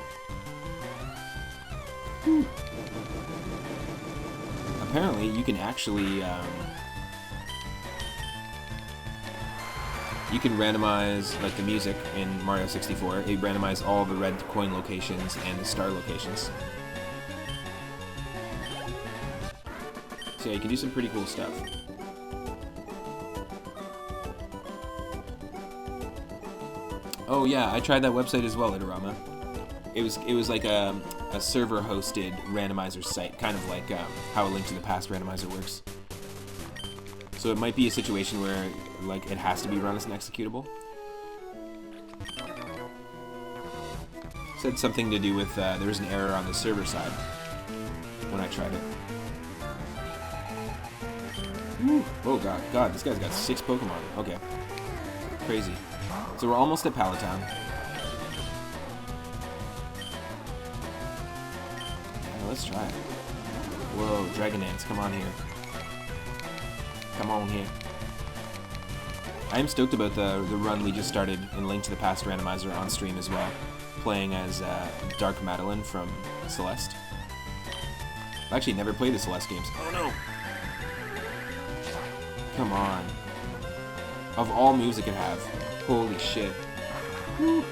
Apparently, you can actually... you can randomize, like, the music in Mario 64. It randomizes all the red coin locations and the star locations. So yeah, you can do some pretty cool stuff. Oh yeah, I tried that website as well, Itorama. It was like a server-hosted randomizer site, kind of like how a Link to the Past randomizer works. So it might be a situation where like it has to be run as an executable. Said something to do with there was an error on the server side when I tried it. Woo. Oh god, this guy's got 6 Pokemon. Okay, crazy. So we're almost at Palatown. Yeah, let's try it. Whoa, Dragonance, come on here. Come on here. I am stoked about the run we just started in Link to the Past randomizer on stream as well, playing as Dark Madeline from Celeste. I've actually never played the Celeste games. Oh no! Come on. Of all moves it could have. Holy shit. Woo.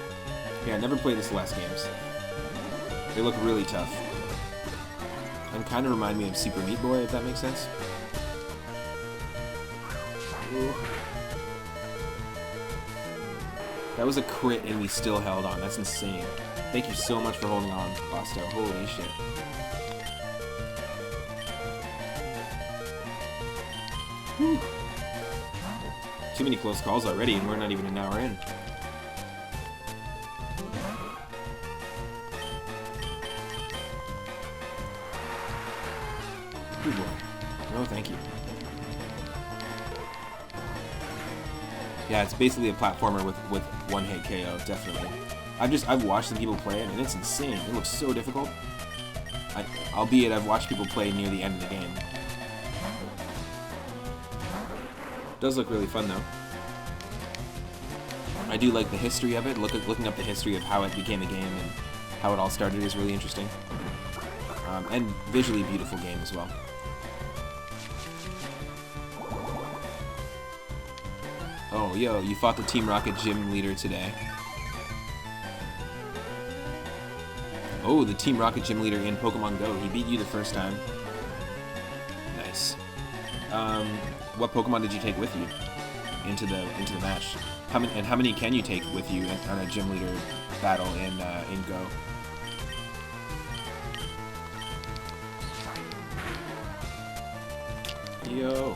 Yeah, I never played the Celeste games. They look really tough. And kind of remind me of Super Meat Boy, if that makes sense. Ooh. That was a crit and we still held on. That's insane. Thank you so much for holding on, Bosto. Holy shit. Whew. Too many close calls already, and we're not even an hour in. Good boy. No, thank you. Yeah, it's basically a platformer with one-hit KO, definitely. I've watched some people play it, and it's insane. It looks so difficult. Albeit I've watched people play near the end of the game. Does look really fun though. I do like the history of it. Looking up the history of how it became a game and how it all started is really interesting. And visually beautiful game as well. Oh, yo, you fought the Team Rocket gym leader today. Oh, the Team Rocket gym leader in Pokemon Go. He beat you the first time. Nice. What Pokemon did you take with you into the match? How many can you take with you on a gym leader battle in Go? Yo.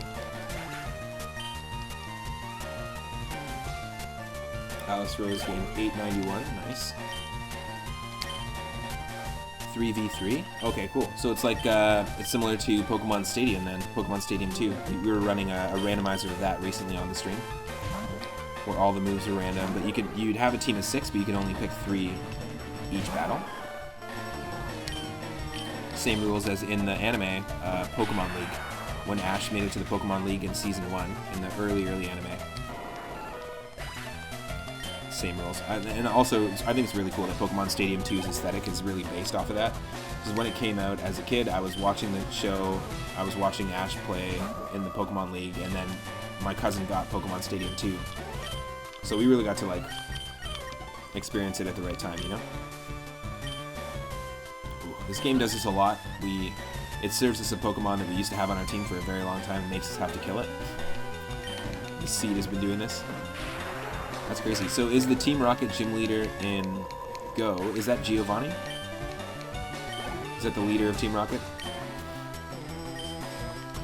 Alice Rose getting 891. Nice. 3v3? Okay, cool. So it's like, it's similar to Pokemon Stadium then, Pokemon Stadium 2. We were running a randomizer of that recently on the stream, where all the moves are random, but you'd have a team of 6, but you can only pick 3 each battle. Same rules as in the anime, Pokemon League, when Ash made it to the Pokemon League in Season 1, in the early anime. Same rules. And also, I think it's really cool that Pokemon Stadium 2's aesthetic is really based off of that. Because when it came out as a kid, I was watching the show, I was watching Ash play in the Pokemon League, and then my cousin got Pokemon Stadium 2. So we really got to, like, experience it at the right time, you know? Ooh, this game does this a lot. It serves as a Pokemon that we used to have on our team for a very long time and makes us have to kill it. The Seed has been doing this. That's crazy. So is the Team Rocket gym leader in Go, is that Giovanni? Is that the leader of Team Rocket?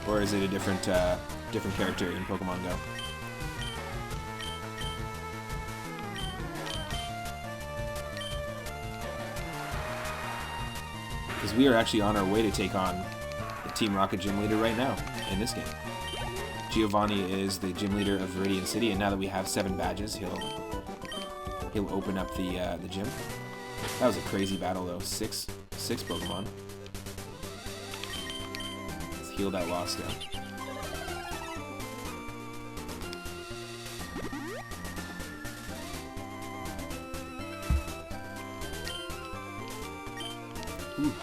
Or is it a different character in Pokemon Go? Because we are actually on our way to take on the Team Rocket gym leader right now in this game. Giovanni is the gym leader of Viridian City, and now that we have 7 badges, he'll open up the gym. That was a crazy battle though. Six Pokemon. Let's heal that loss down. Ooh.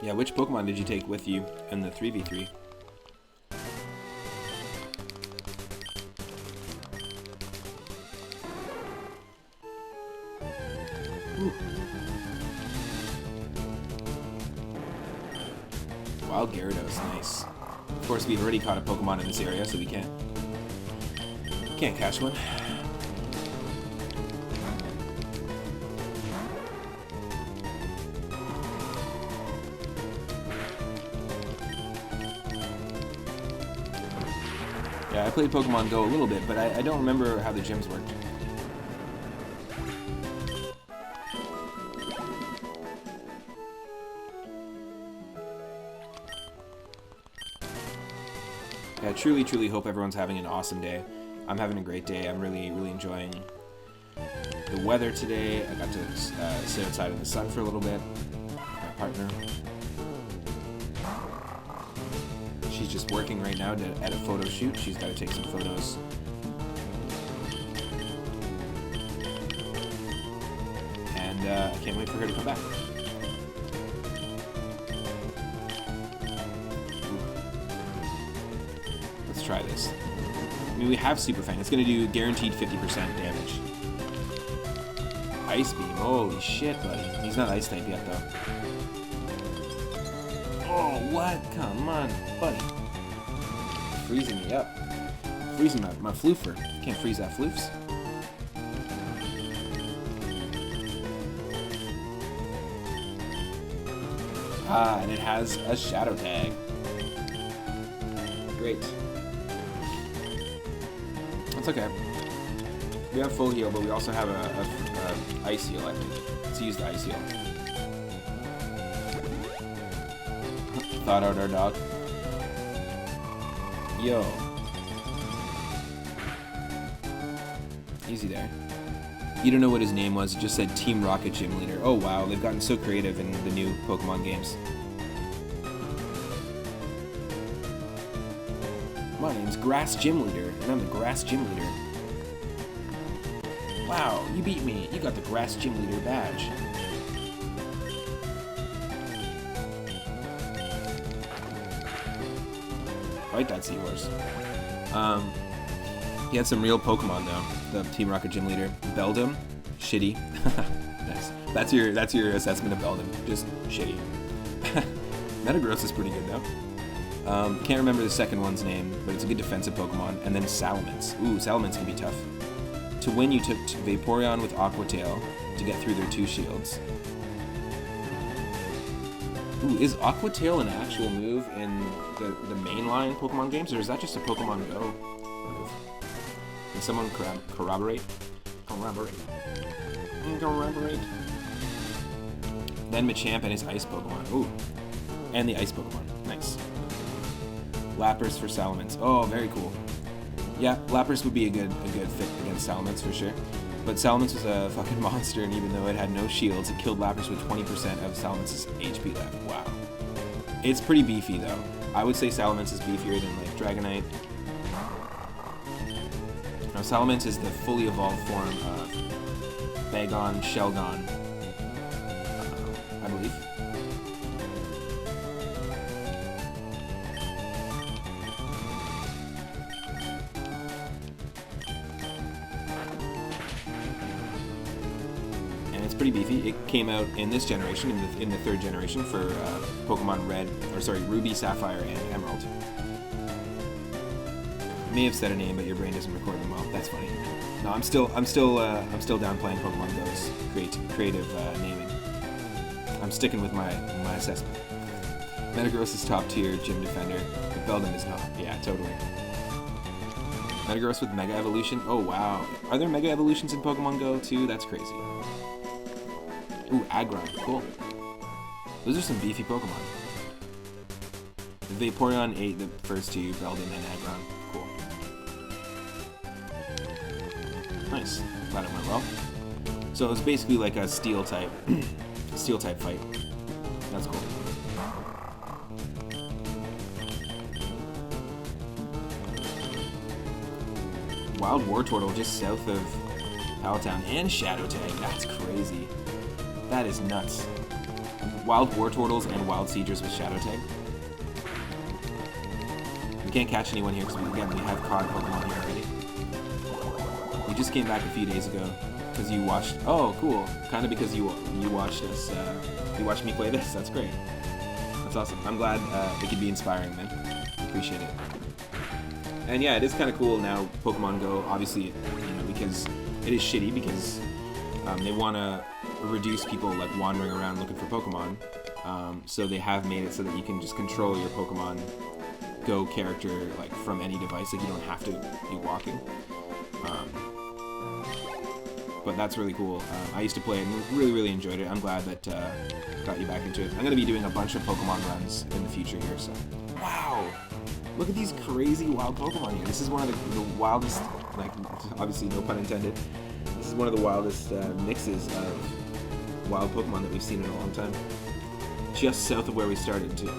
Yeah, which Pokemon did you take with you in the 3v3? Ooh. Wild Gyarados, nice. Of course, we've already caught a Pokemon in this area, so we can't catch one. Yeah, I played Pokemon Go a little bit, but I don't remember how the gyms worked. Yeah, I truly hope everyone's having an awesome day. I'm having a great day. I'm really enjoying the weather today. I got to sit outside in the sun for a little bit with my partner. She's just working right now at a photo shoot. She's got to take some photos. And I can't wait for her to come back. Let's try this. I mean, we have Super Fang. It's going to do guaranteed 50% damage. Ice Beam. Holy shit, buddy. He's not Ice type yet, though. Oh, what? Come on, buddy. Freezing me up. Freezing my floofer. Can't freeze that floofs. Ah, and it has a Shadow Tag. Great. That's okay. We have full heal, but we also have a Ice Heal, I think. Let's use the Ice Heal. Thought out our dog. Yo. Easy there. You don't know what his name was, it just said Team Rocket Gym Leader. Oh wow, they've gotten so creative in the new Pokemon games. My name's Grass Gym Leader, and I'm the Grass Gym Leader. Wow, you beat me. You got the Grass Gym Leader badge. Fight that Seahorse. He had some real Pokemon though. The Team Rocket Gym Leader. Beldum, shitty. Nice. That's your assessment of Beldum. Just shitty. Metagross is pretty good though. Can't remember the second one's name, but it's a good defensive Pokemon. And then Salamence. Ooh, Salamence can be tough. To win, you took Vaporeon with Aqua Tail to get through their 2 shields. Ooh, is Aqua Tail an actual move in the mainline Pokemon games, or is that just a Pokemon Go move? Can someone corroborate? Corroborate. Then Machamp and his Ice Pokemon. Ooh. And the Ice Pokemon. Nice. Lapras for Salamence. Oh, very cool. Yeah, Lapras would be a good fit against Salamence for sure. But Salamence was a fucking monster, and even though it had no shields, it killed Lapras with 20% of Salamence's HP left. Wow. It's pretty beefy, though. I would say Salamence is beefier than, like, Dragonite. Now, Salamence is the fully evolved form of Bagon, Shelgon, I believe. Pretty beefy. It came out in this generation, in the 3rd generation for Pokemon Ruby, Sapphire, and Emerald. May have said a name, but your brain doesn't record them well. That's funny. No, I'm still down playing Pokemon Go's creative naming. I'm sticking with my assessment. Metagross is top tier gym defender, but Beldum is not. Yeah, totally. Metagross with Mega Evolution. Oh wow, are there Mega Evolutions in Pokemon Go too? That's crazy. Ooh, Aggron, cool. Those are some beefy Pokemon. Vaporeon ate the first two, Beldum and Aggron. Cool. Nice. Glad it went well. So it was basically like a steel type fight. That's cool. Wild Wartortle just south of Palatown and Shadow Tag. That's crazy. That is nuts. Wild Wartortles and Wild Siegers with Shadow Tag. We can't catch anyone here because again we have caught Pokemon here already. We just came back a few days ago because you watched. Oh, cool! Kind of because you watched us. You watched me play this. That's great. That's awesome. I'm glad it could be inspiring, man. Appreciate it. And yeah, it is kind of cool now. Pokemon Go, obviously, because it is shitty because they want to reduce people like wandering around looking for Pokemon. So they have made it so that you can just control your Pokemon Go character like from any device. Like you don't have to be walking. But that's really cool. I used to play it and really enjoyed it. I'm glad that got you back into it. I'm going to be doing a bunch of Pokemon runs in the future here. So, wow. Look at these crazy wild Pokemon here. This is one of the wildest, like, obviously no pun intended. This is one of the wildest mixes of wild Pokemon that we've seen in a long time. Just south of where we started, too.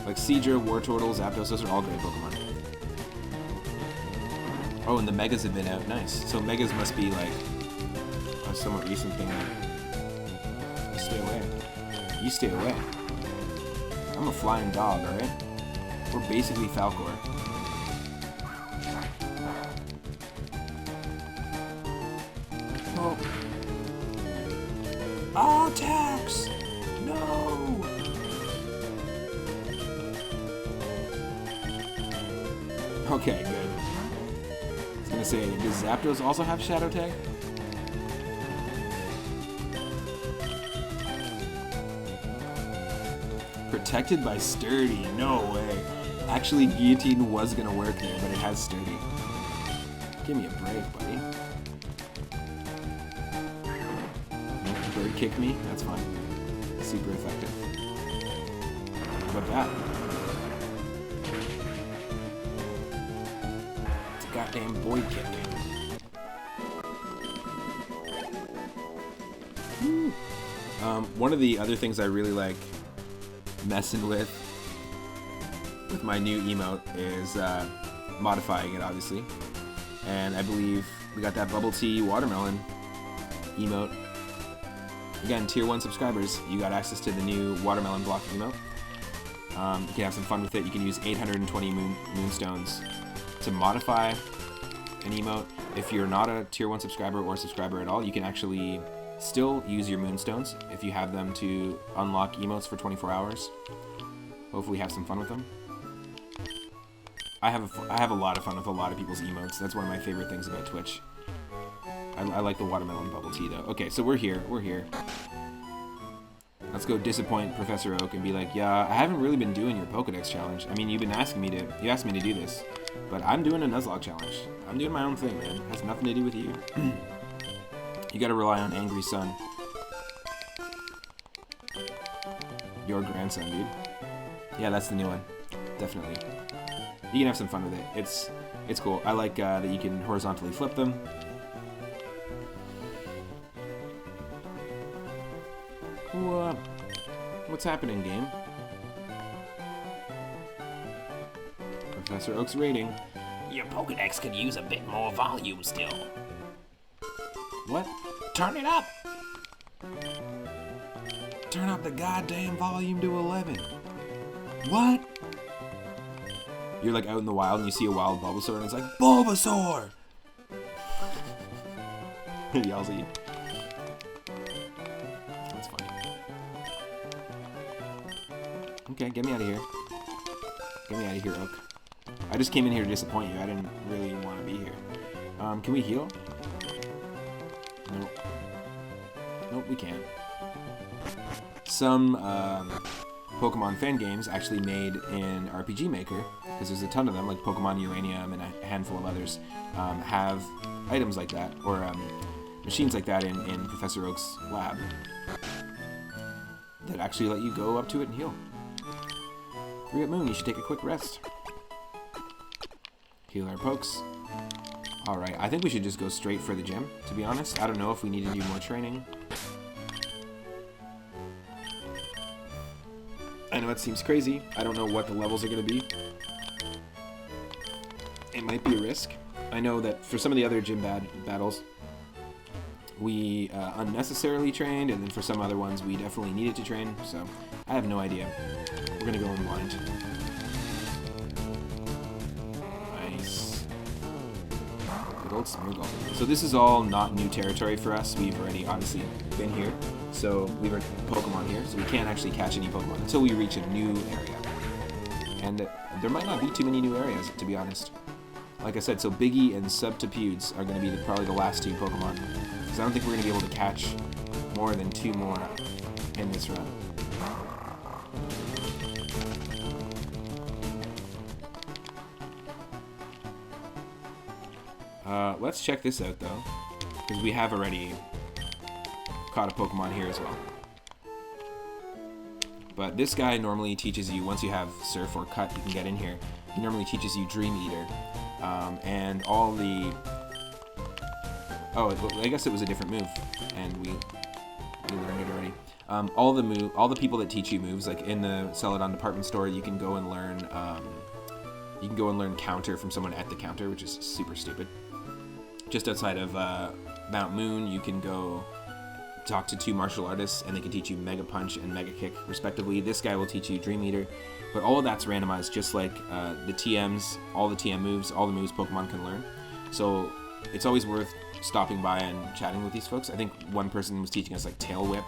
Like Seadra, Wartortle, Zapdos, those are all great Pokemon. Oh, and the Megas have been out. Nice. So Megas must be, like, a somewhat recent thing. You stay away. You stay away. I'm a flying dog, alright? We're basically Falcor. Oh. Oh, Tax! No! Okay, good. I was gonna say, does Zapdos also have Shadow Tag? Protected by Sturdy. No way. Actually, Guillotine was gonna work there, but it has Sturdy. Give me a break, buddy. Bird kick me? That's fine. Super effective. How about that? It's a goddamn Void kick. One of the other things I really like messing with my new emote is modifying it, obviously. And I believe we got that Bubble Tea Watermelon emote. Again, tier 1 subscribers, you got access to the new Watermelon block emote. You can have some fun with it. You can use 820 Moonstones to modify an emote. If you're not a tier 1 subscriber or subscriber at all, you can actually still use your Moonstones if you have them to unlock emotes for 24 hours. Hopefully have some fun with them. I have a lot of fun with a lot of people's emotes. That's one of my favorite things about Twitch. I like the Watermelon Bubble Tea though. Okay, so we're here. Let's go disappoint Professor Oak and be like, yeah, I haven't really been doing your Pokedex challenge. I mean, you asked me to do this, but I'm doing a Nuzlocke challenge. I'm doing my own thing, man. It has nothing to do with you. You gotta rely on Angry Son. Your grandson, dude. Yeah, that's the new one. Definitely. You can have some fun with it. It's cool. I like that you can horizontally flip them. What's happening, game? Professor Oak's rating. Your Pokedex could use a bit more volume still. What? Turn it up! Turn up the goddamn volume to 11. What? You're like out in the wild and you see a wild Bulbasaur and it's like, Bulbasaur! He yells at you. That's funny. Okay, get me out of here. Get me out of here, Oak. I just came in here to disappoint you. I didn't really want to be here. Can we heal? Nope. Nope, we can't. Some Pokemon fan games actually made in RPG Maker, because there's a ton of them, like Pokemon Uranium and a handful of others, have items like that, or machines like that in Professor Oak's lab that actually let you go up to it and heal. Hurry up, Moon, you should take a quick rest. Heal our pokes. Alright, I think we should just go straight for the gym, to be honest. I don't know if we need to do more training. I know it seems crazy. I don't know what the levels are going to be. It might be a risk. I know that for some of the other gym battles, we unnecessarily trained, and then for some other ones, we definitely needed to train, so I have no idea. We're going to go in blind. Nice. Good old Smeargle. So this is all not new territory for us. We've already obviously been here. So we were Pokemon here, so we can't actually catch any Pokemon until we reach a new area. And there might not be too many new areas, to be honest. Like I said, so Biggie and Subterfuge are going to be probably the last two Pokemon. Because I don't think we're going to be able to catch more than 2 more in this run. Let's check this out, though. Because we have already caught a Pokemon here as well. But this guy normally teaches you, once you have Surf or Cut, you can get in here. He normally teaches you Dream Eater. And all the... Oh, I guess it was a different move. And we learned it already. All the people that teach you moves, like in the Celadon department store, you can go and learn... you can go and learn Counter from someone at the counter, which is super stupid. Just outside of Mount Moon, you can go talk to 2 martial artists, and they can teach you Mega Punch and Mega Kick, respectively. This guy will teach you Dream Eater, but all of that's randomized, just like the TMs, all the TM moves, all the moves Pokemon can learn. So it's always worth stopping by and chatting with these folks. I think one person was teaching us like Tail Whip,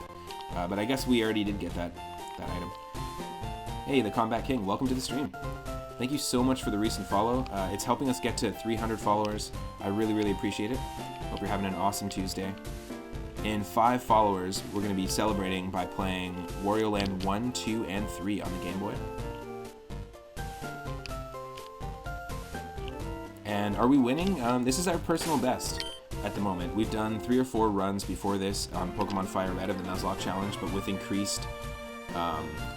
but I guess we already did get that item. Hey, the Combat King, welcome to the stream. Thank you so much for the recent follow. It's helping us get to 300 followers. I really, really appreciate it. Hope you're having an awesome Tuesday. In 5 followers, we're going to be celebrating by playing Wario Land 1, 2, and 3 on the Game Boy. And are we winning? This is our personal best at the moment. We've done 3 or 4 runs before this on Pokemon Fire Red of the Nuzlocke Challenge, but with increased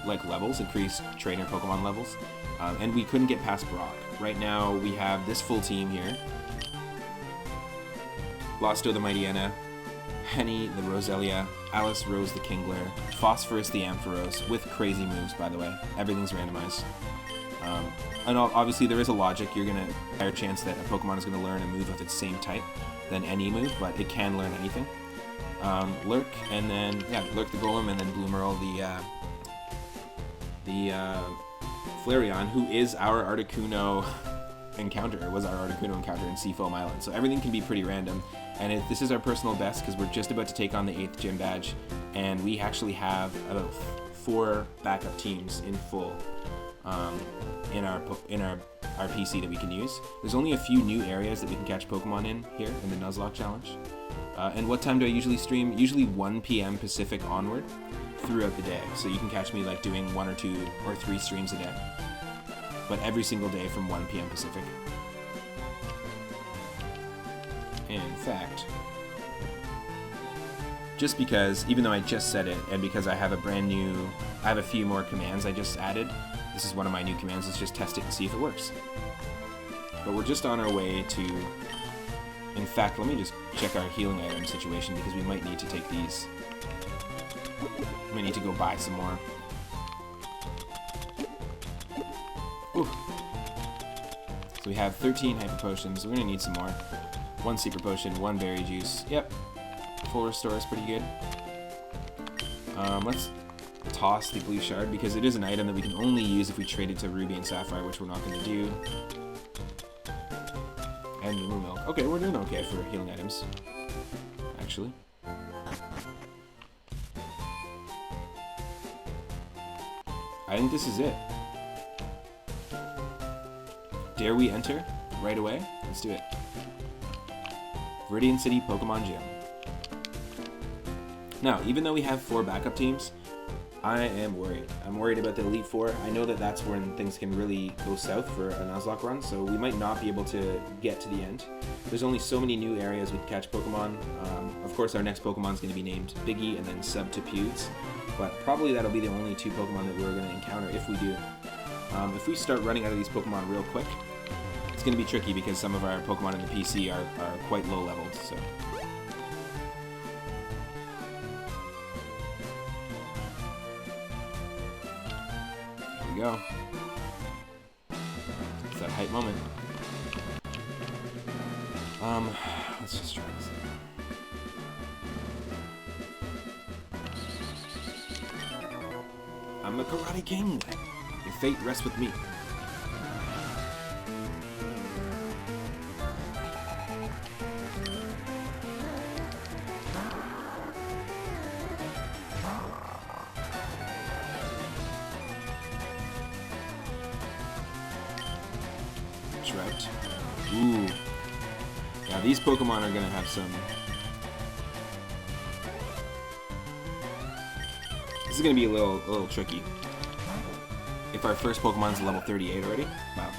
levels, increased trainer Pokemon levels. And we couldn't get past Brock. Right now, we have this full team here. Blasto the Mightyena, Henny the Roselia, Alice Rose the Kingler, Phosphorus the Ampharos, with crazy moves, by the way. Everything's randomized. And obviously there is a logic. You're going to have a higher chance that a Pokemon is going to learn a move of its same type than any move, but it can learn anything. Lurk, and then, Lurk the Golem, and then Bloomerl the Flareon, who is our Articuno encounter. It was our Articuno encounter in Seafoam Island. So everything can be pretty random. And this is our personal best because we're just about to take on the 8th gym badge. And we actually have about 4 backup teams in full in our PC that we can use. There's only a few new areas that we can catch Pokemon in here in the Nuzlocke Challenge. And what time do I usually stream? Usually 1 p.m. Pacific onward throughout the day. So you can catch me like doing 1 or 2 or 3 streams a day. But every single day from 1 p.m. Pacific. In fact, just because, even though I just said it, and because I have a few more commands I just added, this is one of my new commands. Let's just test it and see if it works. But we're just on our way to... In fact, let me just check our healing item situation because we might need to take these. We might need to go buy some more. Ooh. So we have 13 Hyper Potions. We're going to need some more. 1 Secret Potion, 1 Berry Juice. Yep. Full Restore is pretty good. Let's toss the Blue Shard because it is an item that we can only use if we trade it to Ruby and Sapphire, which we're not going to do. And Moo Milk. Okay, we're doing okay for healing items. Actually. I think this is it. Dare we enter right away? Let's do it. Viridian City Pokemon Gym. Now, even though we have 4 backup teams, I am worried. I'm worried about the Elite Four. I know that that's when things can really go south for a Nuzlocke run, so we might not be able to get to the end. There's only so many new areas we can catch Pokemon. Of course, our next Pokemon is going to be named Biggie and then Subterfuge, but probably that'll be the only two Pokemon that we're going to encounter if we do. If we start running out of these Pokemon real quick, it's going to be tricky because some of our Pokemon in the PC are quite low leveled. So. Here we go. It's that hype moment. Let's just try this again. I'm the Karate King. Your fate rests with me. Trout. Ooh. Yeah, these Pokemon are gonna have some. This is gonna be a little tricky. If our first Pokemon's level 38 already, wow.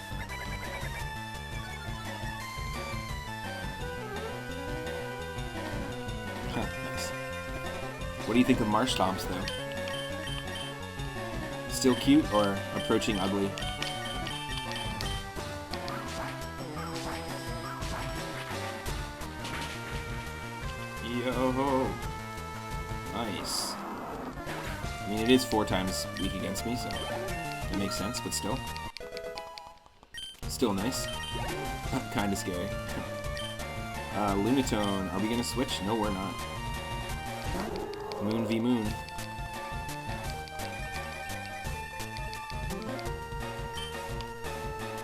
Nice. What do you think of Marshtomps, though? Still cute or approaching ugly? Yo, nice. I mean, it is 4 times weak against me, so that makes sense, but still. Still nice. Kinda scary. Lunatone, are we gonna switch? No, we're not. Moon v Moon.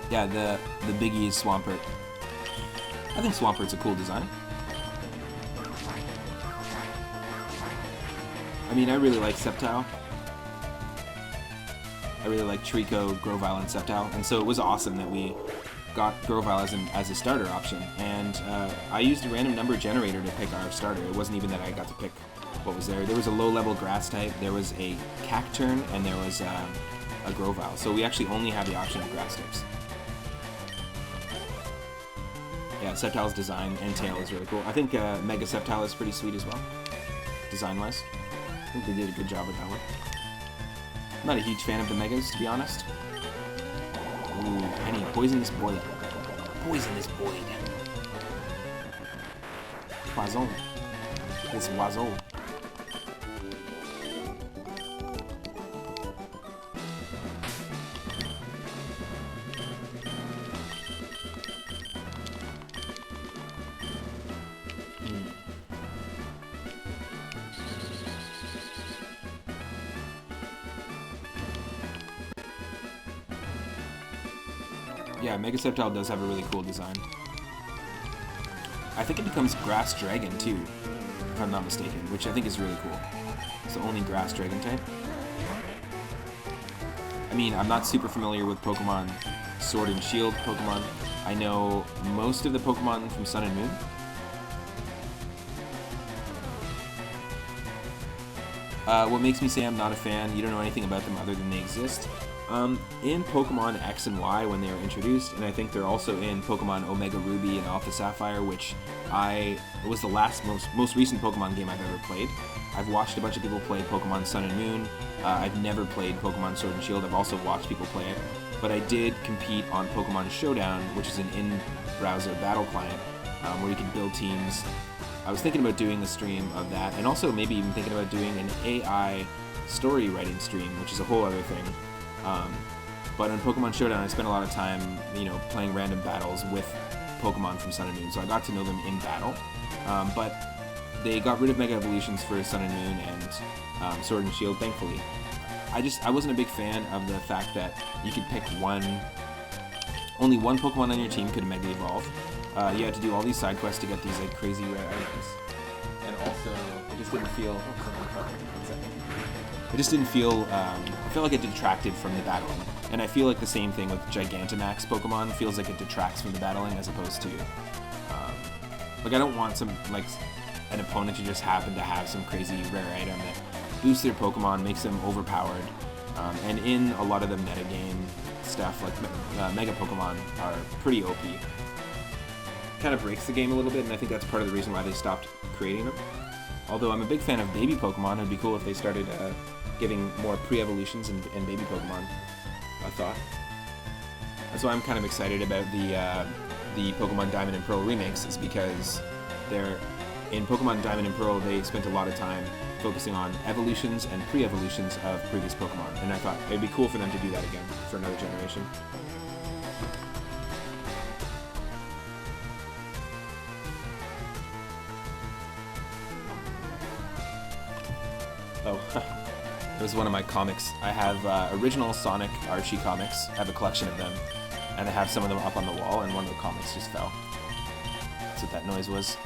Yeah, the Biggie is Swampert. I think Swampert's a cool design. I mean, I really like Sceptile. I really like Trico, Grovyle, and Sceptile, and so it was awesome that we got Grovyle as a starter option. And I used a random number generator to pick our starter. It wasn't even that I got to pick what was there. There was a low-level Grass type, there was a Cacturn, and there was a Grovyle. So we actually only have the option of Grass types. Yeah, Sceptile's design and tail is really cool. I think Mega Sceptile is pretty sweet as well, design-wise. I think they did a good job with that one. I'm not a huge fan of the Megas, to be honest. Ooh, I need Poisonous Boyd. Poisonous Boyd. Poison. This oiseau. Yeah, Mega Sceptile does have a really cool design. I think it becomes Grass Dragon too, if I'm not mistaken, which I think is really cool. It's the only Grass Dragon type. I mean, I'm not super familiar with Pokemon Sword and Shield Pokemon. I know most of the Pokemon from Sun and Moon. What makes me say I'm not a fan, you don't know anything about them other than they exist. In Pokemon X and Y when they were introduced, and I think they're also in Pokemon Omega Ruby and Alpha Sapphire, which it was the most recent Pokemon game I've ever played. I've watched a bunch of people play Pokemon Sun and Moon. I've never played Pokemon Sword and Shield. I've also watched people play it, but I did compete on Pokemon Showdown, which is an in-browser battle client where you can build teams. I was thinking about doing a stream of that, and also maybe even thinking about doing an AI story writing stream, which is a whole other thing. But in Pokemon Showdown, I spent a lot of time, playing random battles with Pokemon from Sun and Moon, so I got to know them in battle. But they got rid of Mega Evolutions for Sun and Moon and Sword and Shield, thankfully. I wasn't a big fan of the fact that you could pick only one Pokemon on your team could Mega Evolve. You had to do all these side quests to get these crazy rare items. And also, it just didn't feel... I felt like it detracted from the battling. And I feel like the same thing with Gigantamax Pokemon. Feels like it detracts from the battling as opposed to... I don't want an opponent to just happen to have some crazy rare item that boosts their Pokemon, makes them overpowered, and in a lot of the metagame stuff, like Mega Pokemon are pretty OP. Kind of breaks the game a little bit, and I think that's part of the reason why they stopped creating them. Although I'm a big fan of baby Pokemon, it'd be cool if they started giving more pre-evolutions and baby Pokemon a thought. That's why I'm kind of excited about the Pokemon Diamond and Pearl remakes, is because in Pokemon Diamond and Pearl, they spent a lot of time focusing on evolutions and pre-evolutions of previous Pokemon, and I thought it'd be cool for them to do that again for another generation. Oh, it was one of my comics. I have original Sonic Archie comics. I have a collection of them, and I have some of them up on the wall, and one of the comics just fell. That's what that noise was.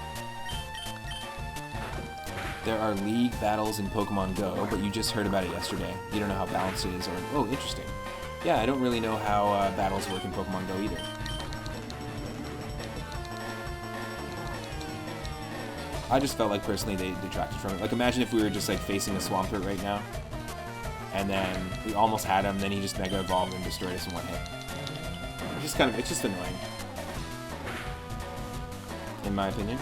There are league battles in Pokemon Go, but you just heard about it yesterday. You don't know how balanced it is, or... Oh, interesting. Yeah, I don't really know how battles work in Pokemon Go either. I just felt like, personally, they detracted from it. Like, imagine if we were just, like, facing a Swampert right now, and then we almost had him, then he just Mega Evolved and destroyed us in one hit. It's just annoying. In my opinion.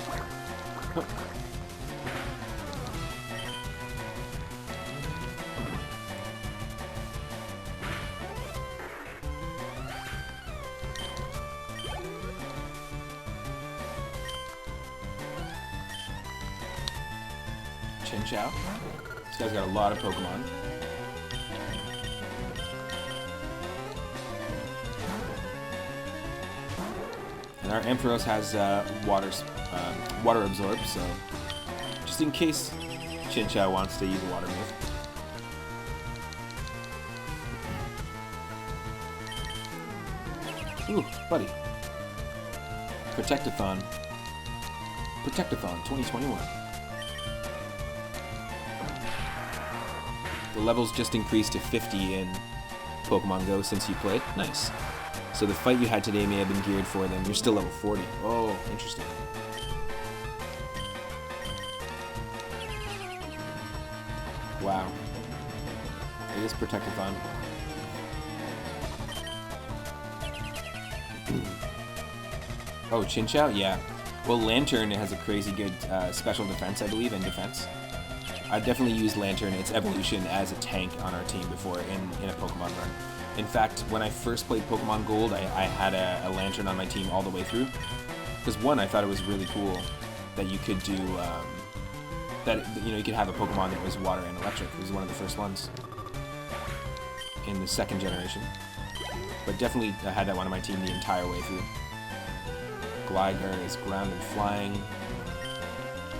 Chinchou. This guy's got a lot of Pokemon. And our Ampharos has water absorb, so just in case Chinchou wants to use a water move. Ooh, buddy. Protectathon. Protectathon 2021. The levels just increased to 50 in Pokemon Go since you played. Nice. So the fight you had today may have been geared for them. You're still level 40. Oh, interesting. Wow. It is Protectathon. Oh, Chinchou? Yeah. Well, Lantern has a crazy good special defense, I believe, and defense. I've definitely used Lantern, its evolution, as a tank on our team before in a Pokemon run. In fact, when I first played Pokemon Gold, I had a Lantern on my team all the way through. Because one, I thought it was really cool that you could do, you could have a Pokemon that was water and electric. It was one of the first ones in the second generation. But definitely I had that one on my team the entire way through. Gligar is ground and flying.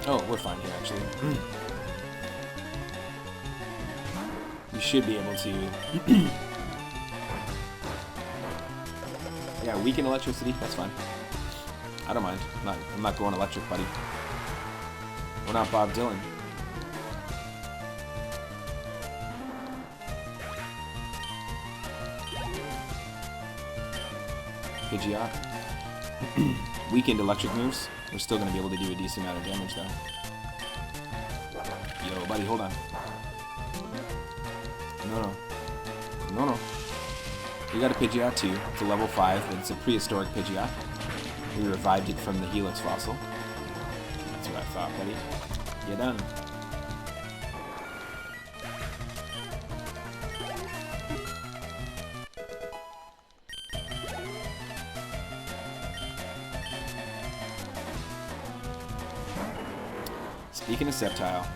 Oh, we're fine here, actually. We should be able to... Yeah, weaken electricity, that's fine. I don't mind. I'm not going electric, buddy. We're not Bob Dylan. Pidgeot. Weakened electric moves. We're still going to be able to do a decent amount of damage, though. Yo, buddy, hold on. No. We got a Pidgeot too. It's a level 5, but it's a prehistoric Pidgeot. We revived it from the Helix fossil. That's what I thought, buddy. You're done. Speaking of Sceptile,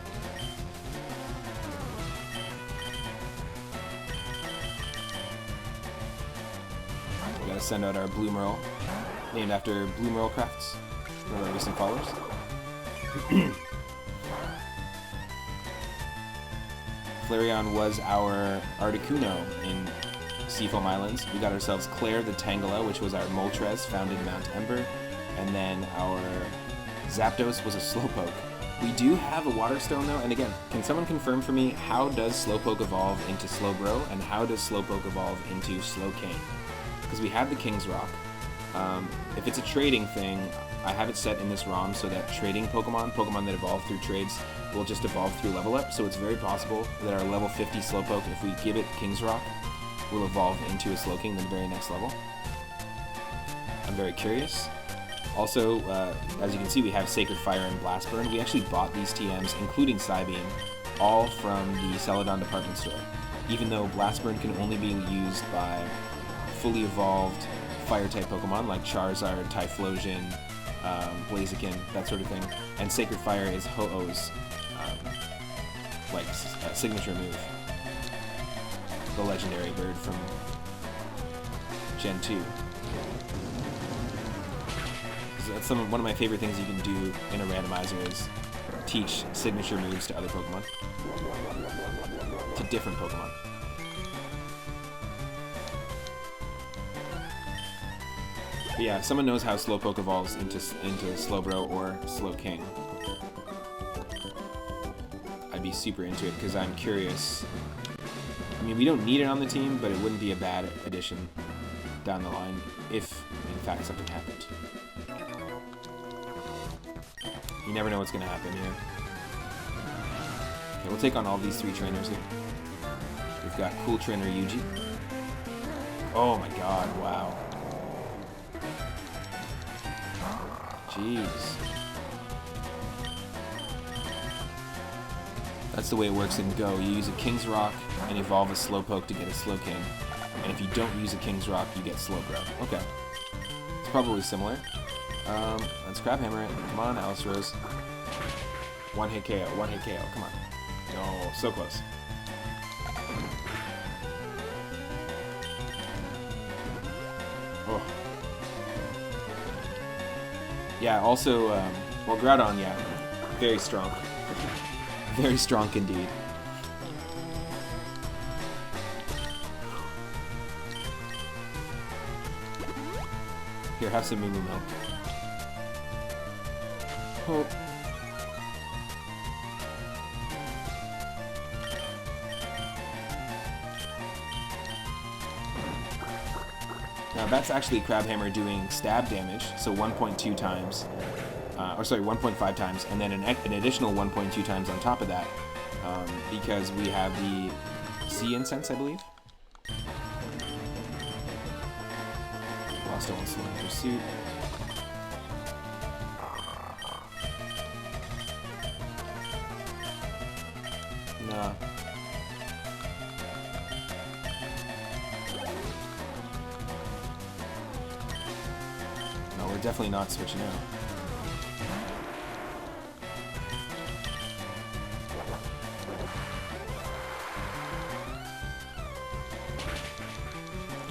we gotta send out our Bloomerl, named after Bloomerl Crafts, one of our recent followers. Flareon was our Articuno in Seafoam Islands. We got ourselves Claire the Tangela, which was our Moltres found in Mount Ember, and then our Zapdos was a Slowpoke. We do have a Water Stone though, and again, can someone confirm for me, how does Slowpoke evolve into Slowbro, and how does Slowpoke evolve into Slowcane? Because we have the King's Rock. If it's a trading thing, I have it set in this ROM so that trading Pokemon that evolve through trades, will just evolve through level up. So it's very possible that our level 50 Slowpoke, if we give it King's Rock, will evolve into a Slowking in the very next level. I'm very curious. Also, as you can see, we have Sacred Fire and Blast Burn. We actually bought these TMs, including Psybeam, all from the Celadon department store. Even though Blast Burn can only be used by fully evolved Fire-type Pokemon like Charizard, Typhlosion, Blaziken, that sort of thing. And Sacred Fire is Ho-Oh's signature move. The legendary bird from Gen 2. So that's one of my favorite things you can do in a randomizer is teach signature moves to other Pokemon. To different Pokemon. But yeah, if someone knows how Slowpoke evolves into Slowbro or Slowking, I'd be super into it because I'm curious. I mean, we don't need it on the team, but it wouldn't be a bad addition down the line if, in fact, something happened. You never know what's going to happen here. Okay, we'll take on all these 3 trainers here. We've got Cool Trainer Yuji. Oh my god, wow. Jeez. That's the way it works in Go. You use a King's Rock and evolve a Slowpoke to get a Slowking. And if you don't use a King's Rock, you get Slowbro. Okay. It's probably similar. Let's Crabhammer it. Come on, Alice Rose. One hit KO. One hit KO. Come on. No, so close. Oh. Yeah, also, well, Groudon, yeah, very strong. Very strong indeed. Here, have some Moo Moo Milk. Oh. Now that's actually Crabhammer doing stab damage, so 1.2 times, or sorry, 1.5 times, and then an additional 1.2 times on top of that, because we have the Sea Incense, I believe. Lost on Slow Pursuit. Nah. No, we're definitely not switching out.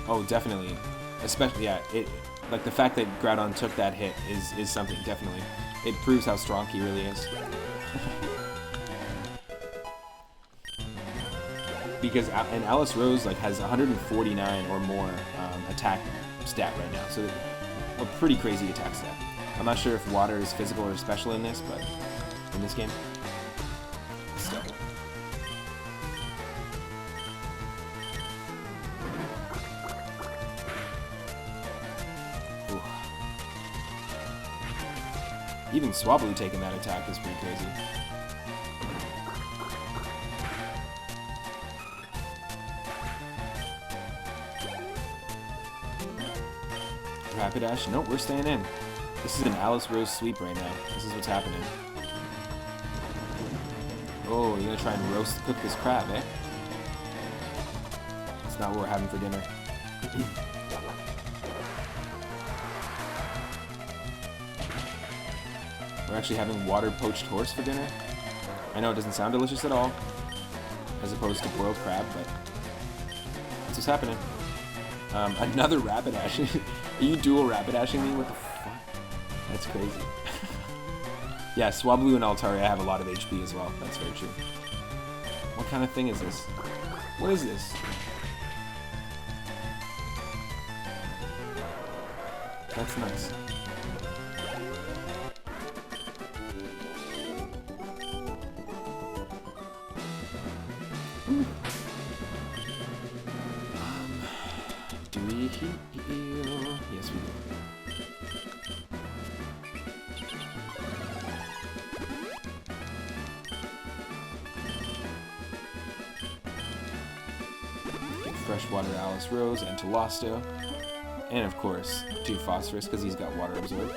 Oh, definitely. Especially, yeah, like the fact that Groudon took that hit is something, definitely. It proves how strong he really is. Because and Alice Rose like has 149 or more attack stat right now, so a pretty crazy attack stat. I'm not sure if water is physical or special in this, but in this game, still. Ooh. Even Swablu taking that attack is pretty crazy. Rapidash? Nope, we're staying in. This is an Alice Rose sweep right now. This is what's happening. Oh, you're gonna try and cook this crab, eh? That's not what we're having for dinner. We're actually having water poached horse for dinner. I know it doesn't sound delicious at all, as opposed to boiled crab, but that's what's happening. Another Rapidash. Are you dual Rapidashing me? What the fuck? That's crazy. Yeah, Swablu and Altaria have a lot of HP as well. That's very true. What kind of thing is this? What is this? That's nice. Do we heal? Yes, we do. Freshwater Alice Rose and Telosto. And of course, 2 Phosphorus because he's got Water Absorb.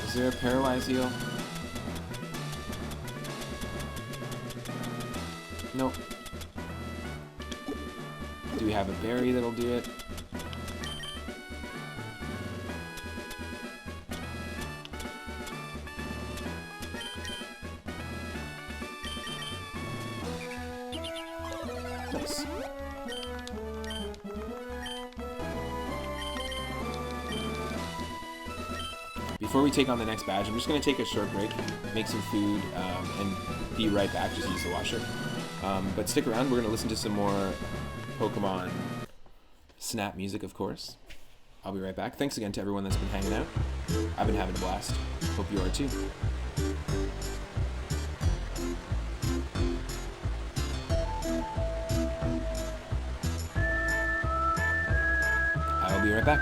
Is there a Paralyze Eel? Nope. Do we have a berry that'll do it? Nice. Before we take on the next badge, I'm just going to take a short break, make some food, and be right back. Just use the washer. But stick around. We're going to listen to some more Pokemon Snap music, of course. I'll be right back. Thanks again to everyone that's been hanging out. I've been having a blast. Hope you are too. I'll be right back.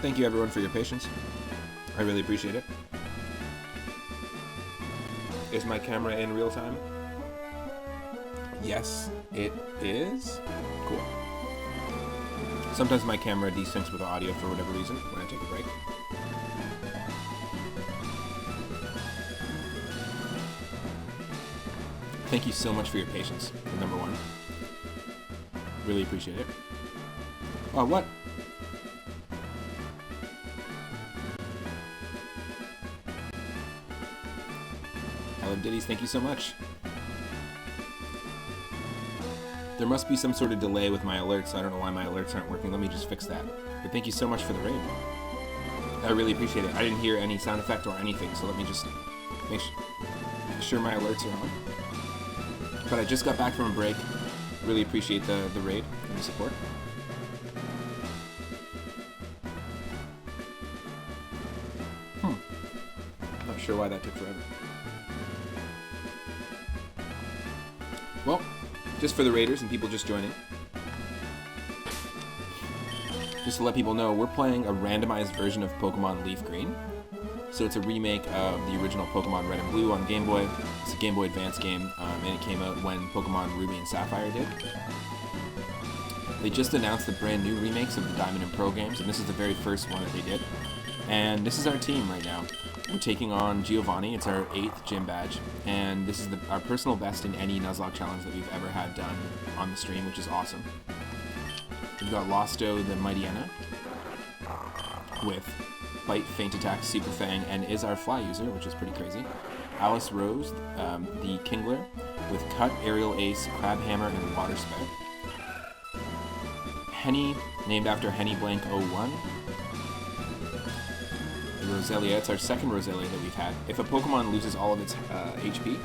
Thank you everyone for your patience. I really appreciate it. Is my camera in real time? Yes, it is. Cool. Sometimes my camera desyncs with audio for whatever reason when I take a break. Thank you so much for your patience, number one. Really appreciate it. Oh, what? I love ditties, thank you so much. There must be some sort of delay with my alerts. I don't know why my alerts aren't working. Let me just fix that. But thank you so much for the raid. I really appreciate it. I didn't hear any sound effect or anything, so let me just make sure my alerts are on. But I just got back from a break. Really appreciate the raid and the support. Not sure why that took forever. Well, just for the raiders and people just joining, just to let people know, we're playing a randomized version of Pokemon Leaf Green. So it's a remake of the original Pokemon Red and Blue on Game Boy. It's a Game Boy Advance game, and it came out when Pokemon Ruby and Sapphire did. They just announced the brand new remakes of the Diamond and Pearl games, and this is the very first one that they did. And this is our team right now. We're taking on Giovanni. It's our 8th gym badge, and this is our personal best in any Nuzlocke challenge that we've ever had done on the stream, which is awesome. We've got Losto the Mightyena with Bite, Feint Attack, Super Fang, and is our fly user, which is pretty crazy. Alice Rose, the Kingler, with Cut, Aerial Ace, Crab Hammer, and Water Spout. Henny, named after Henny Blank 01. The Roselia, it's our second Roselia that we've had. If a Pokemon loses all of its HP,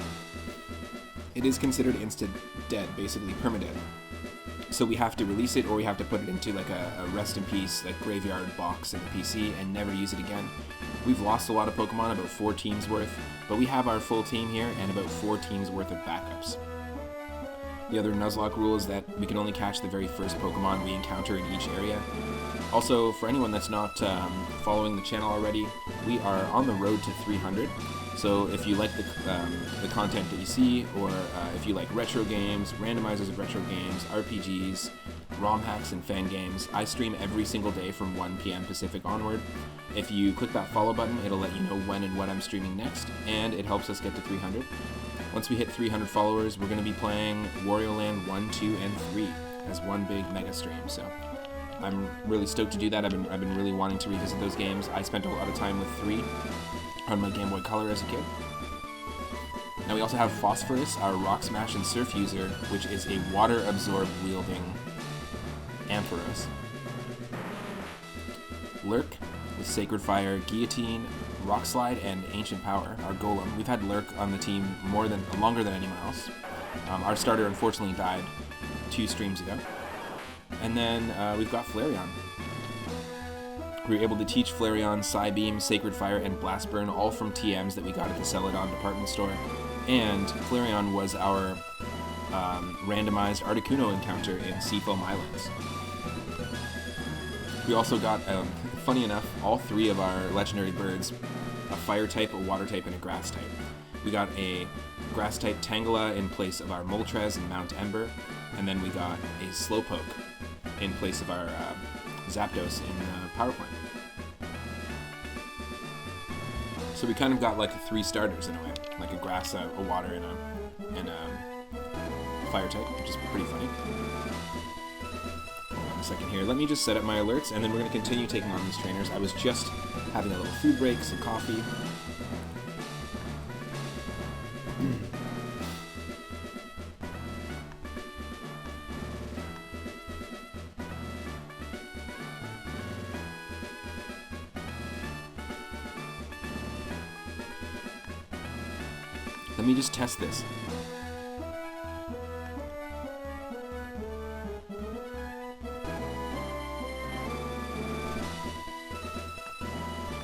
it is considered instant dead, basically permadead. So we have to release it, or we have to put it into like a rest in peace, like graveyard box in the PC and never use it again. We've lost a lot of Pokemon, about 4 teams worth, but we have our full team here and about 4 teams worth of backups. The other Nuzlocke rule is that we can only catch the very first Pokemon we encounter in each area. Also, for anyone that's not following the channel already, we are on the road to 300. So if you like the content that you see, or if you like retro games, randomizers of retro games, RPGs, ROM hacks, and fan games, I stream every single day from 1 p.m. Pacific onward. If you click that follow button, it'll let you know when and what I'm streaming next, and it helps us get to 300. Once we hit 300 followers, we're going to be playing Wario Land 1, 2, and 3 as one big mega stream. So I'm really stoked to do that. I've been really wanting to revisit those games. I spent a lot of time with 3 on my Game Boy Color as a kid. Now we also have Phosphorus, our Rock Smash and Surf user, which is a water-absorb wielding Ampharos. Lurk with Sacred Fire, Guillotine, Rock Slide, and Ancient Power, our Golem. We've had Lurk on the team longer than anyone else. Our starter unfortunately died 2 streams ago. And then we've got Flareon. We were able to teach Flareon Psybeam, Sacred Fire, and Blast Burn, all from TMs that we got at the Celadon department store. And Flareon was our randomized Articuno encounter in Seafoam Islands. We also got, funny enough, all 3 of our legendary birds, a fire type, a water type, and a grass type. We got a grass type Tangela in place of our Moltres and Mount Ember, and then we got a Slowpoke in place of our Zapdos in Power Plant. So we kind of got like 3 starters in a way, like a grass, a water, and a fire type, which is pretty funny. Hold on a second here. Let me just set up my alerts, and then we're going to continue taking on these trainers. I was just having a little food break, some coffee. Let me just test this.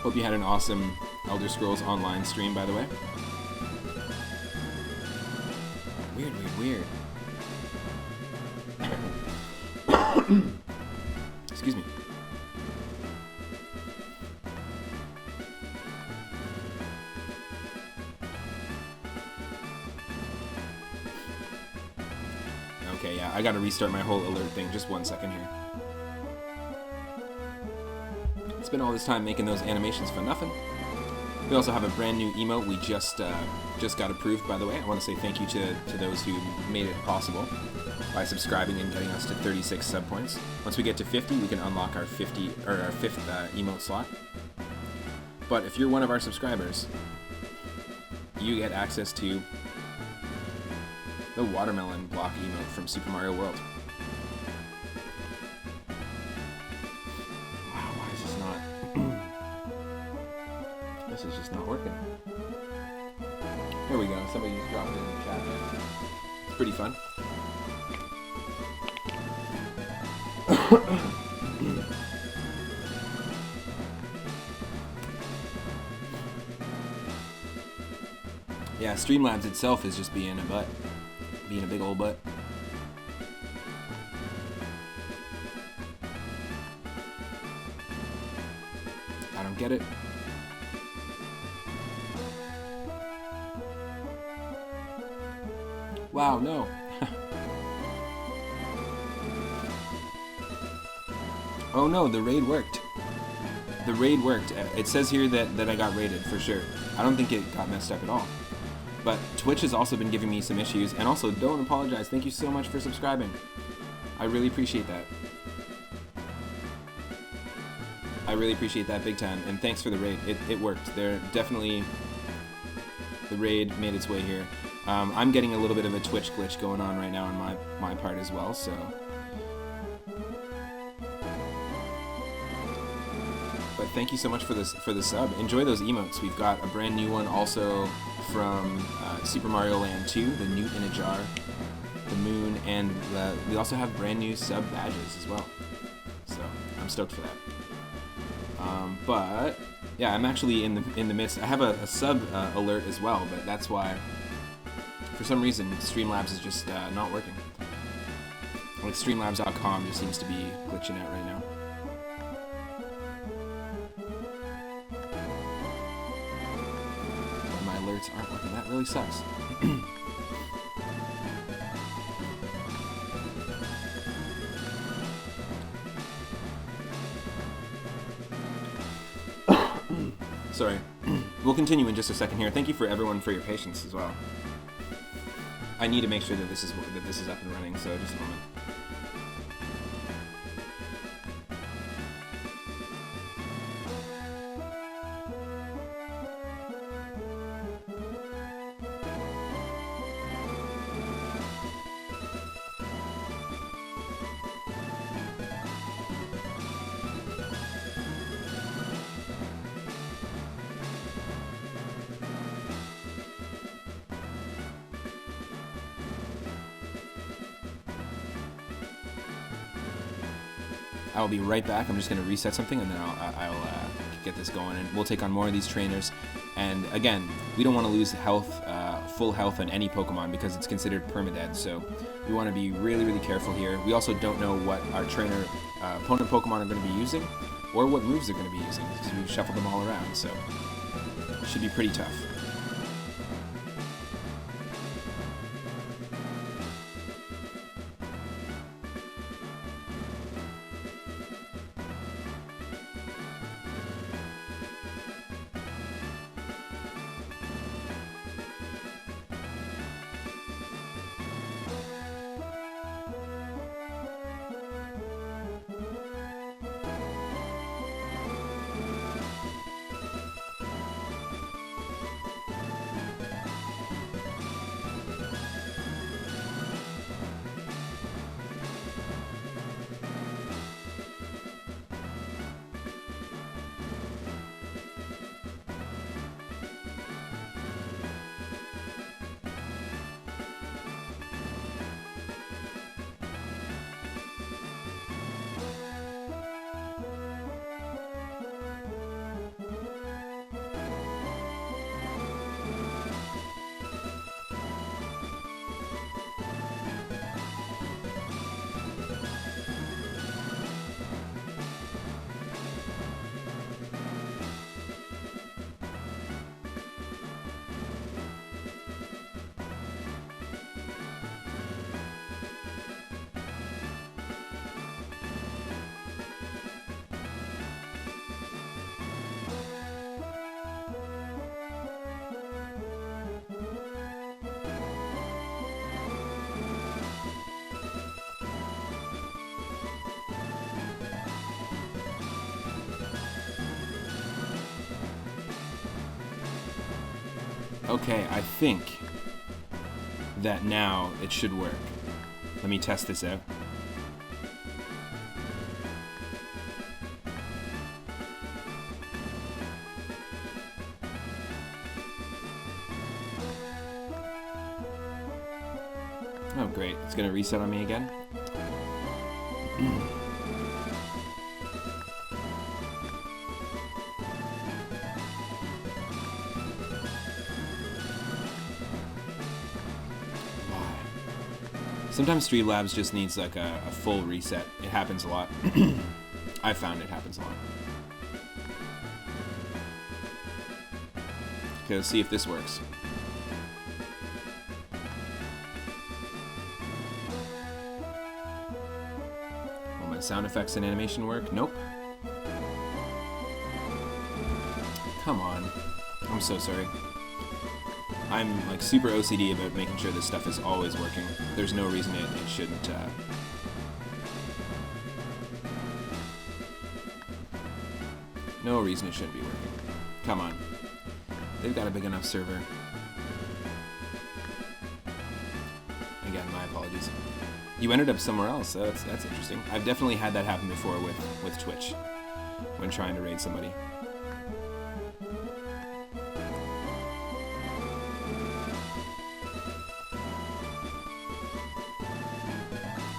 Hope you had an awesome Elder Scrolls Online stream, by the way. Weird. Excuse me. I gotta restart my whole alert thing. Just 1 second here. Spent all this time making those animations for nothing. We also have a brand new emote we just got approved, by the way. I want to say thank you to those who made it possible by subscribing and getting us to 36 sub points. Once we get to 50, we can unlock our 5th emote slot. But if you're one of our subscribers, you get access to the watermelon block emote from Super Mario World. Wow, why is this not? This is just not working. Here we go. Somebody just dropped it in the chat there. It's pretty fun. Yeah, Streamlabs itself is just being a butt. Being a big old butt. I don't get it. Wow, no. Oh no, the raid worked. The raid worked. It says here that I got raided, for sure. I don't think it got messed up at all. But Twitch has also been giving me some issues. And also, don't apologize. Thank you so much for subscribing. I really appreciate that. I really appreciate that big time. And thanks for the raid. It worked. They're definitely... The raid made its way here. I'm getting a little bit of a Twitch glitch going on right now on my part as well, so... But thank you so much for the sub. Enjoy those emotes. We've got a brand new one also from Super Mario Land 2, the Newt in a Jar, the Moon, and we also have brand new sub badges as well. So I'm stoked for that. But yeah, I'm actually in the midst. I have a sub alert as well, but that's why for some reason Streamlabs is just not working. Like Streamlabs.com just seems to be glitching out right now. Alerts aren't working. That really sucks. Sorry. We'll continue in just a second here. Thank you for everyone for your patience as well. I need to make sure that this is up and running, so just a moment. I'll be right back. I'm just going to reset something and then I'll get this going, and we'll take on more of these trainers. And again, we don't want to lose health, full health on any Pokemon because it's considered permadead, so we want to be really, really careful here. We also don't know what our trainer opponent Pokemon are going to be using or what moves they're going to be using because we've shuffled them all around, so it should be pretty tough. Okay, I think that now it should work. Let me test this out. Oh great, it's gonna reset on me again. Sometimes Streamlabs just needs like a full reset. It happens a lot. I've found it happens a lot. Okay, let's see if this works. Will my sound effects and animation work? Nope. Come on. I'm so sorry. I'm like super OCD about making sure this stuff is always working. There's no reason it shouldn't. No reason it shouldn't be working. Come on. They've got a big enough server. Again, my apologies. You ended up somewhere else. That's interesting. I've definitely had that happen before with Twitch when trying to raid somebody.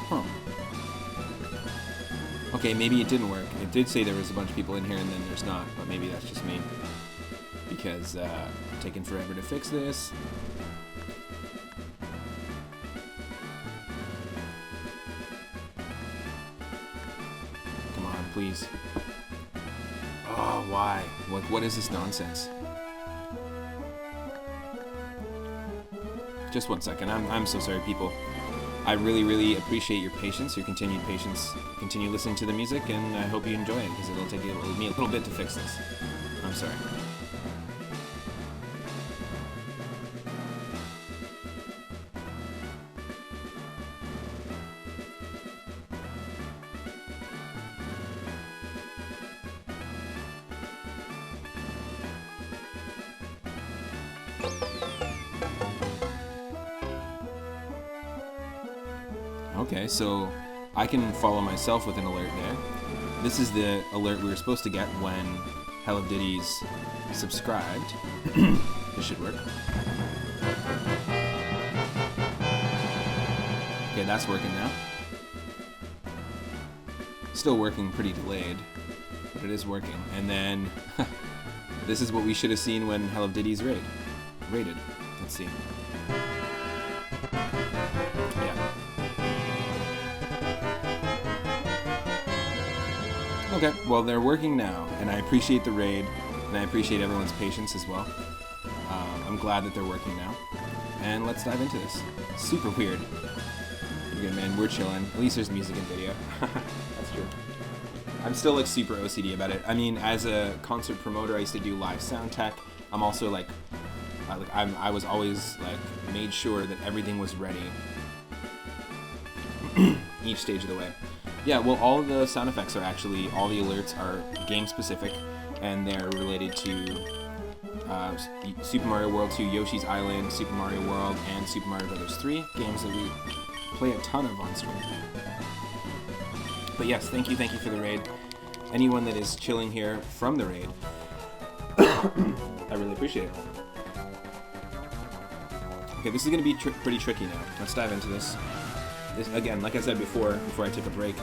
Huh. Okay, maybe it didn't work. It did say there was a bunch of people in here and then there's not, but maybe that's just me. Because it's taking forever to fix this. Come on, please. Oh, why? What is this nonsense? Just 1 second. I'm so sorry, people. I really, really appreciate your patience, your continued patience. Continue listening to the music, and I hope you enjoy it, because it'll take me a little bit to fix this. I'm sorry. Okay, so I can follow myself with an alert there. This is the alert we were supposed to get when Hello Ditties subscribed. This should work. Okay, that's working now. Still working pretty delayed, but it is working. And then this is what we should have seen when Hello Ditties raided. Let's see. Okay, well they're working now, and I appreciate the raid, and I appreciate everyone's patience as well. I'm glad that they're working now, and let's dive into this. Super weird. You're good, man. We're chilling. At least there's music and video. That's true. I'm still like super OCD about it. I mean, as a concert promoter, I used to do live sound tech. I'm also like I was always like made sure that everything was ready each stage of the way. Yeah, well, all the sound effects are actually, all the alerts are game specific, and they're related to Super Mario World 2, Yoshi's Island, Super Mario World, and Super Mario Bros. 3, games that we play a ton of on stream. But yes, thank you for the raid. Anyone that is chilling here from the raid, I really appreciate it. Okay, this is going to be pretty tricky now. Let's dive into this. This, again, like I said before I took a break,